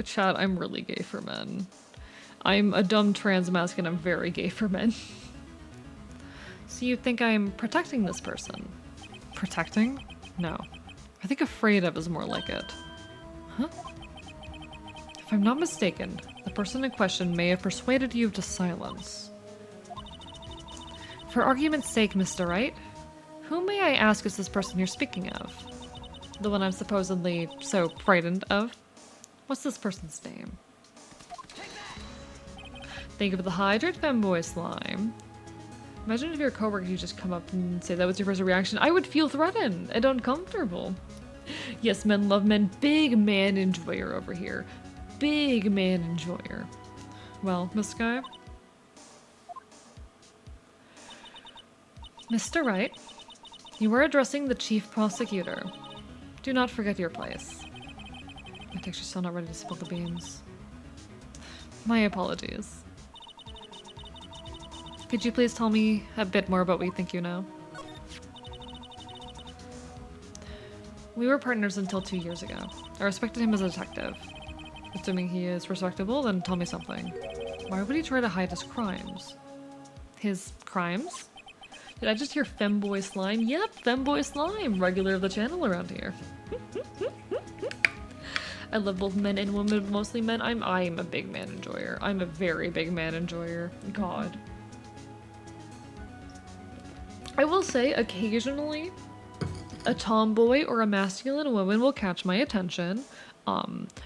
Chat, I'm really gay for men. I'm a dumb trans mask and I'm very gay for men. So you think I'm protecting this person? Protecting? No. I think afraid of is more like it. Huh? If I'm not mistaken, the person in question may have persuaded you to silence. For argument's sake, Mr. Wright, who may I ask is this person you're speaking of? The one I'm supposedly so frightened of? What's this person's name? Think of the hydrate femboy slime. Imagine if your coworker you just come up and say that was your first reaction. I would feel threatened and uncomfortable. Yes, men love men. Big man enjoyer over here. Big man enjoyer. Well, Miss Guy? Mr. Wright, you are addressing the chief prosecutor. Do not forget your place. I'm actually still not ready to spill the beans. My apologies. Could you please tell me a bit more about what you think you know? We were partners until 2 years ago. I respected him as a detective. Assuming he is respectable, then tell me something. Why would he try to hide his crimes? His crimes? Did I just hear femboy slime? Yep, femboy slime, regular of the channel around here. I love both men and women, but mostly men. I'm a big man enjoyer. I'm a very big man enjoyer. God. I will say, occasionally, a tomboy or a masculine woman will catch my attention.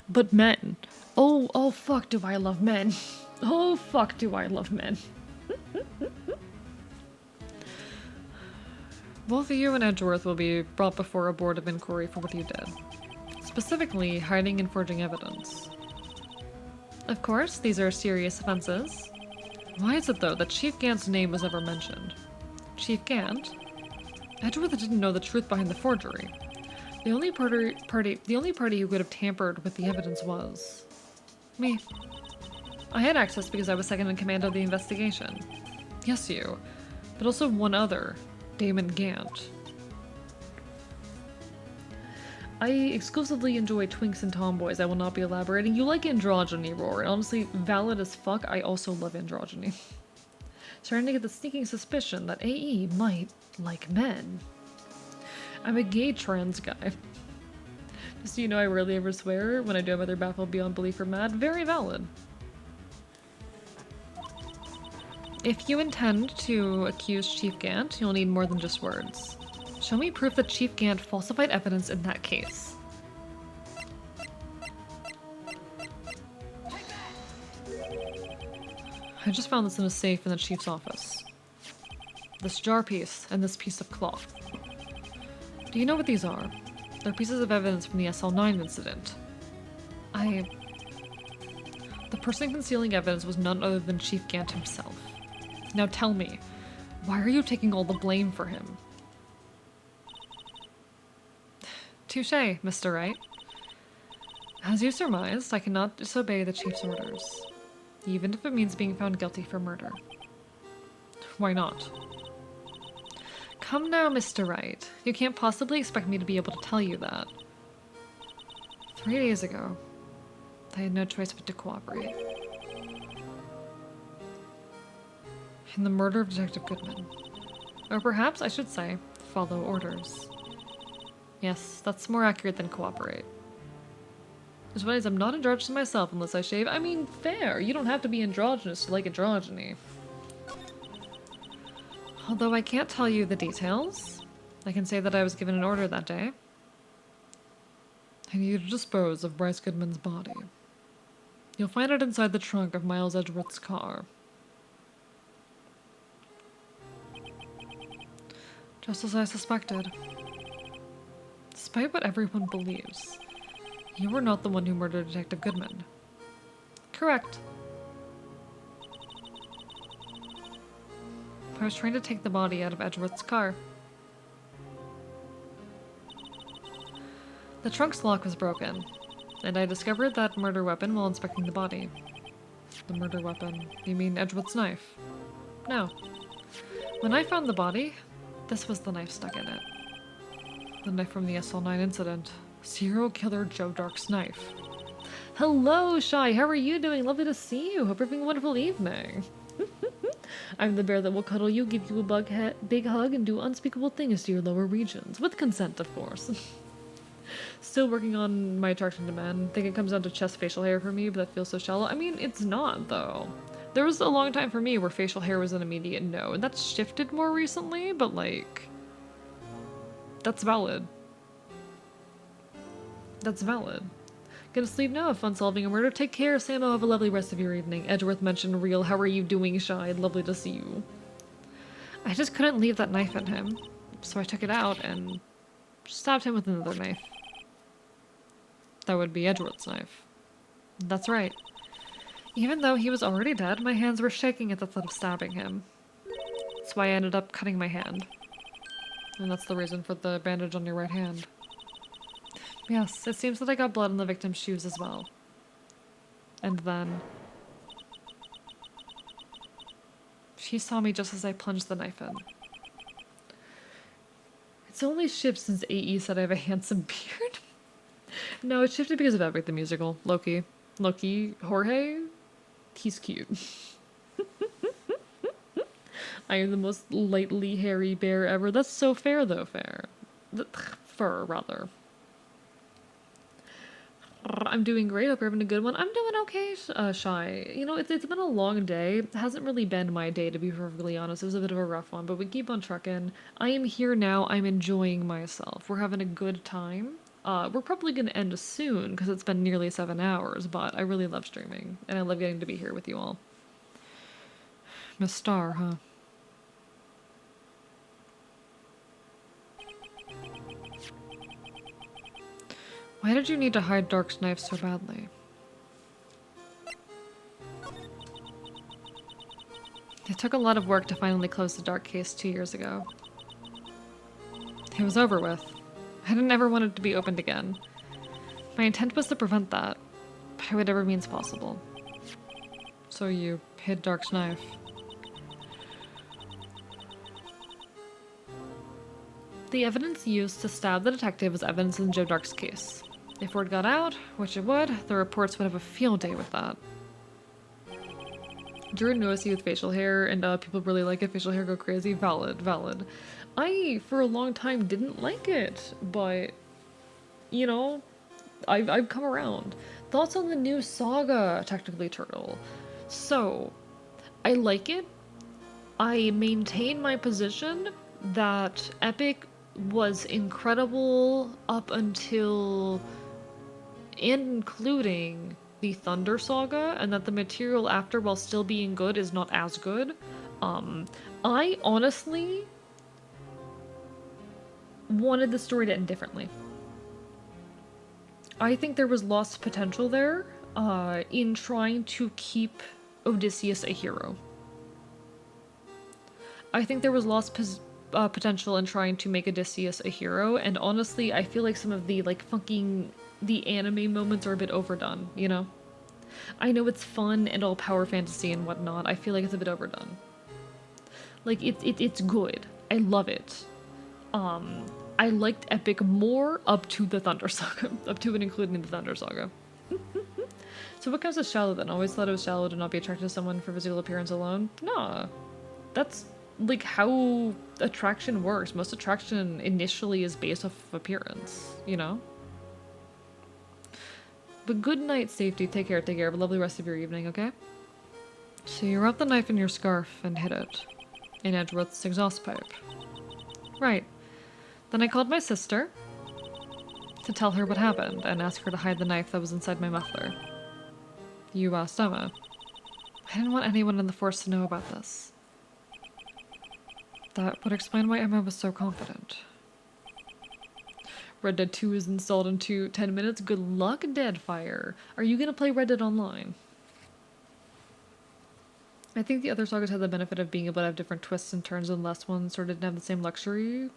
But men. Oh fuck do I love men. Oh fuck do I love men. Both you and Edgeworth will be brought before a board of inquiry for what you did. Specifically, hiding and forging evidence. Of course, these are serious offenses. Why is it, though, that Chief Gant's name was never mentioned? Chief Gant? Edgeworth didn't know the truth behind the forgery. The only party who could have tampered with the evidence was me. I had access because I was second in command of the investigation. Yes, you. But also one other, Damon Gant. I exclusively enjoy twinks and tomboys. I will not be elaborating. You like androgyny, Roar. And honestly, valid as fuck, I also love androgyny. Starting to get the sneaking suspicion that AE might like men. I'm a gay trans guy. Just so you know, I rarely ever swear. When I do, I'm either baffled beyond belief or mad. Very valid. If you intend to accuse Chief Gant, you'll need more than just words. Show me proof that Chief Gant falsified evidence in that case. I just found this in a safe in the Chief's office. This jar piece and this piece of cloth. Do you know what these are? They're pieces of evidence from the SL9 incident. The The person concealing evidence was none other than Chief Gant himself. Now tell me, why are you taking all the blame for him? Touché, Mr. Wright. As you surmised, I cannot disobey the Chief's orders, even if it means being found guilty for murder. Why not? Come now, Mr. Wright. You can't possibly expect me to be able to tell you that. 3 days ago, I had no choice but to cooperate. In the murder of Detective Goodman. Or perhaps I should say, follow orders. Yes, that's more accurate than cooperate. Which means I'm not androgynous myself unless I shave. I mean, fair. You don't have to be androgynous to like androgyny. Although I can't tell you the details, I can say that I was given an order that day. I need you to dispose of Bryce Goodman's body. You'll find it inside the trunk of Miles Edgeworth's car. Just as I suspected. Despite what everyone believes, you were not the one who murdered Detective Goodman. Correct. I was trying to take the body out of Edgeworth's car. The trunk's lock was broken, and I discovered that murder weapon while inspecting the body. The murder weapon? You mean Edgeworth's knife? No. When I found the body, this was the knife stuck in it. The knife from the SL9 incident. Serial killer Joe Dark's knife. Hello, Shy. How are you doing? Lovely to see you. Hope you're having a wonderful evening. I'm the bear that will cuddle you, give you a big hug, and do unspeakable things to your lower regions. With consent, of course. Still working on my attraction to men. Think it comes down to chest facial hair for me, but that feels so shallow. I mean, it's not, though. There was a long time for me where facial hair was an immediate no, and that's shifted more recently, but like... that's valid. That's valid. Gonna sleep now, have fun solving a murder. Take care, Sam. Have a lovely rest of your evening. Edgeworth mentioned real. How are you doing, Shy? Lovely to see you. I just couldn't leave that knife in him, so I took it out and stabbed him with another knife. That would be Edgeworth's knife. That's right. Even though he was already dead, my hands were shaking at the thought of stabbing him. That's why I ended up cutting my hand. And that's the reason for the bandage on your right hand. Yes, it seems that I got blood on the victim's shoes as well. And then... she saw me just as I plunged the knife in. It's only shifted since AE said I have a handsome beard. No, it shifted because of Epic the Musical. Loki. Jorge? He's cute. I am the most lightly hairy bear ever. That's so fair, though, fair. Fur, rather. I'm doing great. Hope you're having a good one. I'm doing okay, Shy. You know, it's been a long day. It hasn't really been my day, to be perfectly honest. It was a bit of a rough one, but we keep on trucking. I am here now. I'm enjoying myself. We're having a good time. We're probably going to end soon, because it's been nearly 7 hours, but I really love streaming, and I love getting to be here with you all. Miss Star, huh? Why did you need to hide Dark's knife so badly? It took a lot of work to finally close the Dark case 2 years ago. It was over with. I didn't ever want it to be opened again. My intent was to prevent that, by whatever means possible. So you hid Dark's knife. The evidence used to stab the detective was evidence in Joe Dark's case. If word got out, which it would, the reports would have a field day with that. Drew noticed you with facial hair, and people really like it. Facial hair go crazy. Valid, valid. I, for a long time, didn't like it, but, you know, I've come around. Thoughts on the new saga, Technically Turtle. So, I like it. I maintain my position that Epic was incredible up until and including the Thunder Saga, and that the material after, while still being good, is not as good. I honestly wanted the story to end differently. I think there was lost potential there. in trying to keep Odysseus a hero. I think there was lost potential in trying to make Odysseus a hero, and honestly, I feel like some of the, like, the anime moments are a bit overdone, you know? I know it's fun and all power fantasy and whatnot, I feel like it's a bit overdone. Like, it's good. I love it. I liked Epic more up to the Thunder Saga, up to and including the Thunder Saga. So what counts as shallow then? Always thought it was shallow to not be attracted to someone for physical appearance alone? Nah. That's, like, how attraction works. Most attraction initially is based off of appearance, you know? But good night, safety. Take care. Have a lovely rest of your evening, okay? So you wrap the knife in your scarf and hid it in Edgeworth's exhaust pipe. Right. Then I called my sister to tell her what happened and ask her to hide the knife that was inside my muffler. You asked Emma. I didn't want anyone in the force to know about this. That would explain why Emma was so confident. Red Dead 2 is installed in 10 minutes. Good luck, Deadfire. Are you gonna play Red Dead Online? I think the other sagas had the benefit of being able to have different twists and turns, and last ones sort of didn't have the same luxury.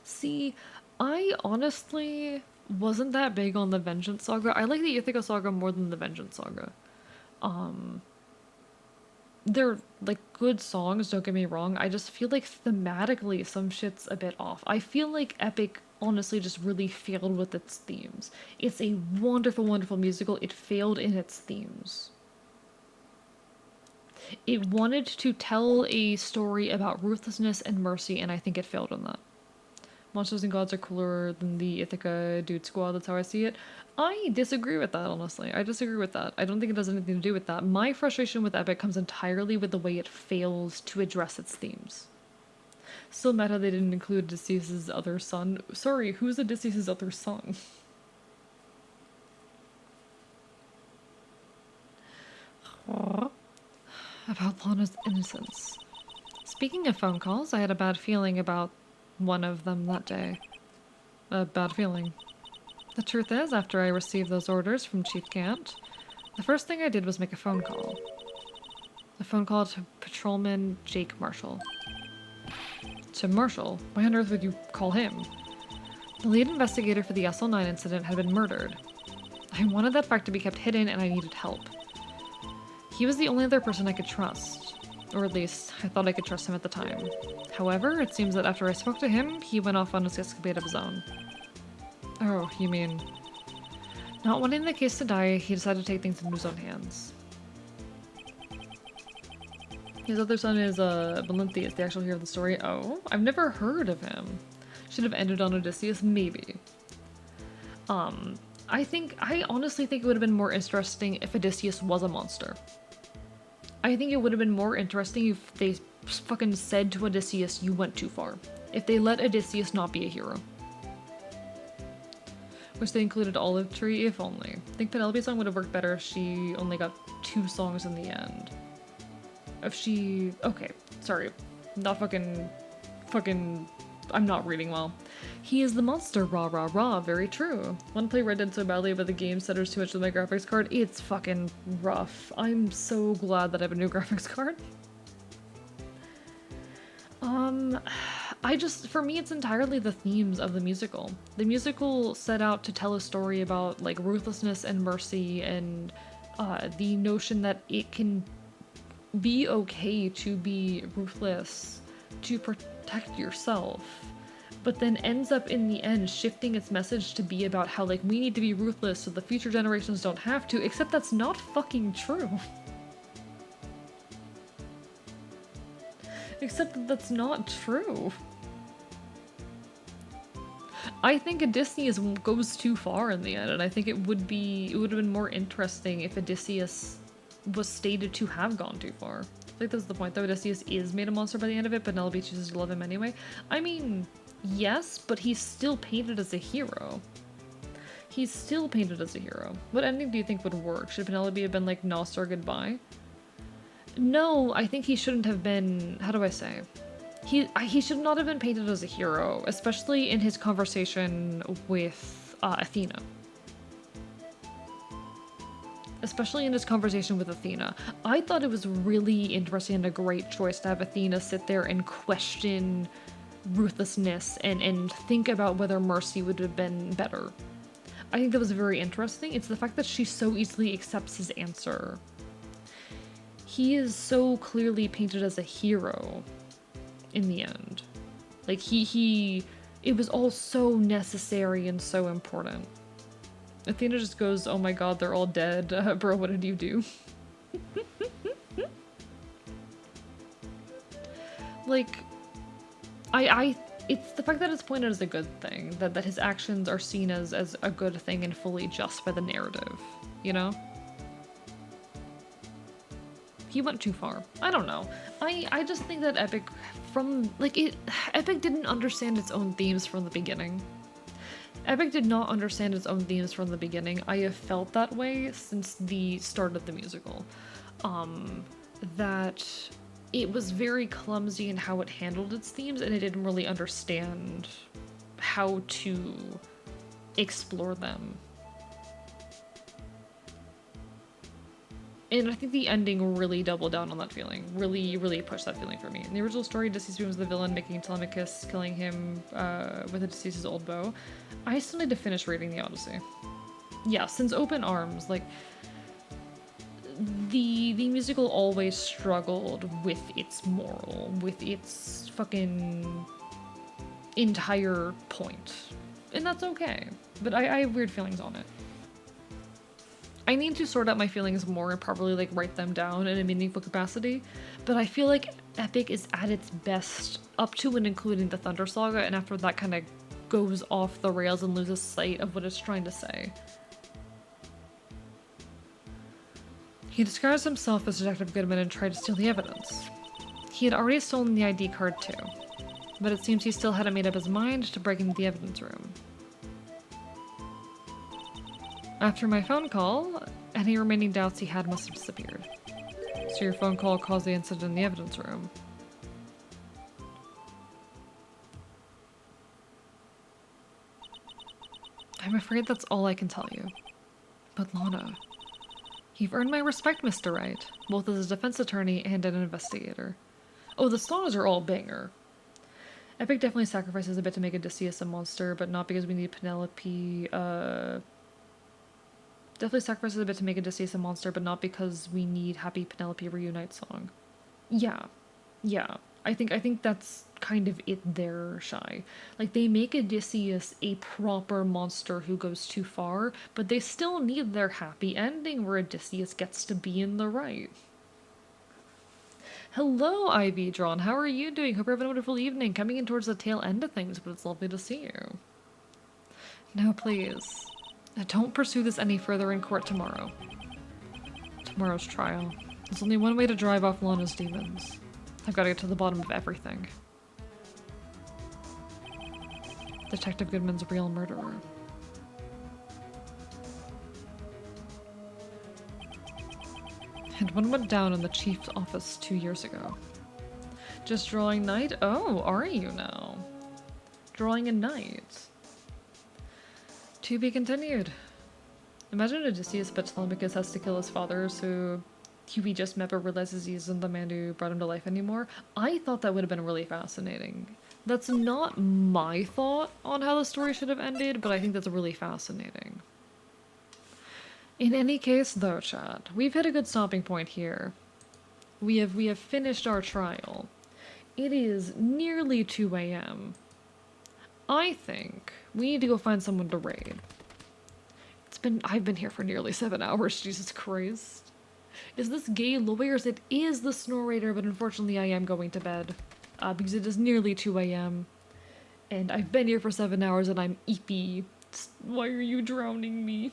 See, I honestly wasn't that big on the Vengeance Saga. I like the Ithaca Saga more than the Vengeance Saga. They're, like, good songs, don't get me wrong. I just feel like thematically some shit's a bit off. I feel like Epic honestly just really failed with its themes. It's a wonderful, wonderful musical. It failed in its themes. It wanted to tell a story about ruthlessness and mercy, and I think it failed on that. Monsters and gods are cooler than the Ithaca Dude Squad, that's how I see it. I disagree with that, honestly. I disagree with that. I don't think it has anything to do with that. My frustration with Epic comes entirely with the way it fails to address its themes. Still mad how they didn't include Odysseus' other son. Sorry, who's Odysseus' other son? About Lana's innocence. Speaking of phone calls, I had a bad feeling about one of them that day. A bad feeling. The truth is, after I received those orders from Chief Gant, the first thing I did was make a phone call. A phone call to Patrolman Jake Marshall. To Marshall? Why on earth would you call him? The lead investigator for the SL9 incident had been murdered. I wanted that fact to be kept hidden, and I needed help. He was the only other person I could trust. Or at least, I thought I could trust him at the time. However, it seems that after I spoke to him, he went off on his escapade of his own. Oh, you mean... Not wanting the case to die, he decided to take things into his own hands. His other son is, Valenthius, the actual hero of the story. Oh, I've never heard of him. Should have ended on Odysseus? Maybe. I honestly think it would have been more interesting if Odysseus was a monster. I think it would have been more interesting if they fucking said to Odysseus, you went too far. If they let Odysseus not be a hero. Wish they included Olive Tree, if only. I think Penelope's song would have worked better if she only got 2 songs in the end. If she... Okay, sorry. Not fucking... I'm not reading well. He is the monster, rah rah rah, very true. Want to play Red Dead so badly, but the game stutters too much with my graphics card? It's fucking rough. I'm so glad that I have a new graphics card. For me, it's entirely the themes of the musical. The musical set out to tell a story about, like, ruthlessness and mercy and the notion that it can be okay to be ruthless, to protect yourself, but then ends up in the end shifting its message to be about how, like, we need to be ruthless so the future generations don't have to, except that's not fucking true. Except that that's not true. I think Odysseus goes too far in the end, and I think it would have been more interesting if Odysseus was stated to have gone too far. I think that's the point, though. Odysseus is made a monster by the end of it, but Penelope chooses to love him anyway. I mean, yes, but he's still painted as a hero. He's still painted as a hero. What ending do you think would work? Should Penelope have been like, nah, sir, goodbye? No, I think he shouldn't have been... How do I say? He should not have been painted as a hero, especially in his conversation with Athena. especially in his conversation with Athena. I thought it was really interesting and a great choice to have Athena sit there and question ruthlessness and think about whether mercy would have been better. I think that was very interesting. It's the fact that she so easily accepts his answer. He is so clearly painted as a hero in the end. Like, it was all so necessary and so important. Athena just goes, oh my god, they're all dead. Bro, what did you do? Like, it's the fact that it's pointed as a good thing, that his actions are seen as a good thing and fully just by the narrative, you know? He went too far. I don't know. I just think that Epic, Epic didn't understand its own themes from the beginning. Epic did not understand its own themes from the beginning. I have felt that way since the start of the musical. That it was very clumsy in how it handled its themes, and it didn't really understand how to explore them. And I think the ending really doubled down on that feeling. Really, really pushed that feeling for me. In the original story, Odysseus was the villain, making Telemachus, killing him with Odysseus' old bow. I still need to finish reading the Odyssey. Yeah, since Open Arms, like, the musical always struggled with its moral, with its fucking entire point. And that's okay. But I have weird feelings on it. I need to sort out my feelings more and probably like write them down in a meaningful capacity, but I feel like Epic is at its best up to and including the Thunder Saga, and after that kind of goes off the rails and loses sight of what it's trying to say. He describes himself as Detective Goodman and tried to steal the evidence. He had already stolen the ID card too, but it seems he still hadn't made up his mind to break into the evidence room. After my phone call, any remaining doubts he had must have disappeared. So your phone call caused the incident in the evidence room. I'm afraid that's all I can tell you. But Lana, you've earned my respect, Mr. Wright, both as a defense attorney and an investigator. Oh, the songs are all banger. Epic definitely sacrifices a bit to make Odysseus a monster, but not because we need Penelope, Definitely sacrifices a bit to make Odysseus a monster, but not because we need Happy Penelope Reunite song. Yeah. I think that's kind of it there, Shy. Like, they make Odysseus a proper monster who goes too far, but they still need their happy ending where Odysseus gets to be in the right. Hello, Ivy Drawn. How are you doing? Hope you're having a wonderful evening. Coming in towards the tail end of things, but it's lovely to see you. No, please. Don't pursue this any further in court tomorrow. Tomorrow's trial. There's only one way to drive off Lana's demons. I've got to get to the bottom of everything. Detective Goodman's real murderer. And one went down in the chief's office 2 years ago. Just drawing night? Oh, are you now? Drawing a night. To be continued. Imagine Odysseus, but Telemachus has to kill his fathers, who we just met but realizes he isn't the man who brought him to life anymore. I thought that would have been really fascinating. That's not my thought on how the story should have ended, but I think that's really fascinating. In any case, though, chat, we've hit a good stopping point here. We have finished our trial. It is nearly 2 a.m. I think we need to go find someone to raid. I've been here for nearly 7 hours, Jesus Christ. Is this gay lawyers? It is the Snorator, but unfortunately I am going to bed. Because it is nearly 2 a.m. And I've been here for 7 hours and I'm eepy. Why are you drowning me?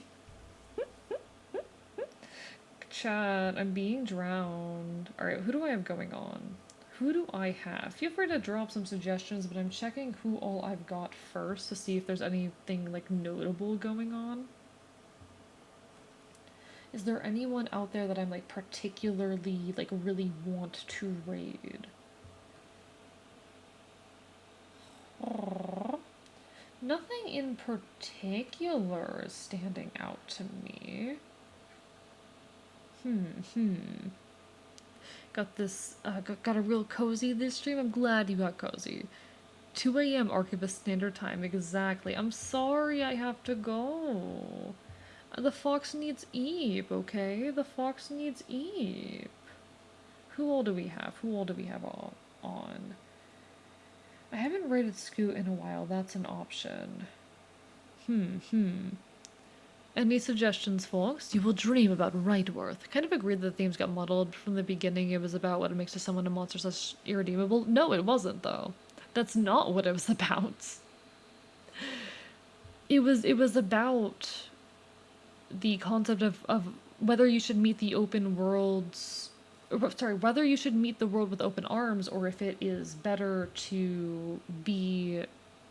Chat, I'm being drowned. Alright, who do I have going on? Who do I have? Feel free to drop some suggestions, but I'm checking who all I've got first to see if there's anything, like, notable going on. Is there anyone out there that I'm, like, particularly, like, really want to raid? Nothing in particular is standing out to me. Got this, got a real cozy this stream. I'm glad you got cozy. 2 a.m. Archivist Standard Time, exactly. I'm sorry I have to go. The fox needs Eve, okay? The fox needs Eve. Who all do we have? Who all do we have on? I haven't rated Scoot in a while. That's an option. Any suggestions, folks? You will dream about Rightworth. Kind of agreed that the themes got muddled from the beginning. It was about what it makes to someone a monster such irredeemable. No, it wasn't, though. That's not what it was about. It was about the concept of whether you should meet the open worlds, or, sorry, whether you should meet the world with open arms, or if it is better to be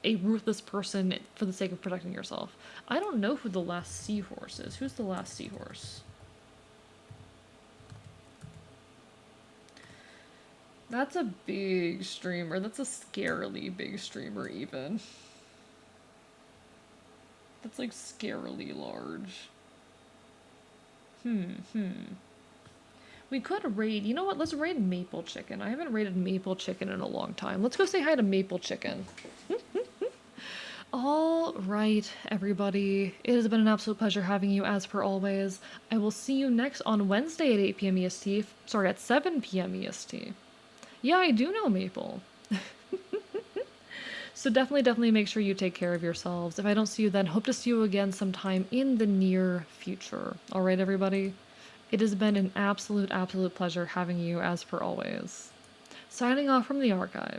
a ruthless person for the sake of protecting yourself. I don't know who the last seahorse is. Who's the last seahorse? That's a big streamer. That's a scarily big streamer, even. That's like scarily large. We could raid, you know what, let's raid Maple Chicken. I haven't raided Maple Chicken in a long time. Let's go say hi to Maple Chicken. All right, everybody. It has been an absolute pleasure having you, as per always. I will see you next on Wednesday at 8 p.m. EST. Sorry, at 7 p.m. EST. Yeah, I do know Maple. So definitely make sure you take care of yourselves. If I don't see you then, hope to see you again sometime in the near future. All right, everybody? It has been an absolute pleasure having you, as per always. Signing off from the archive.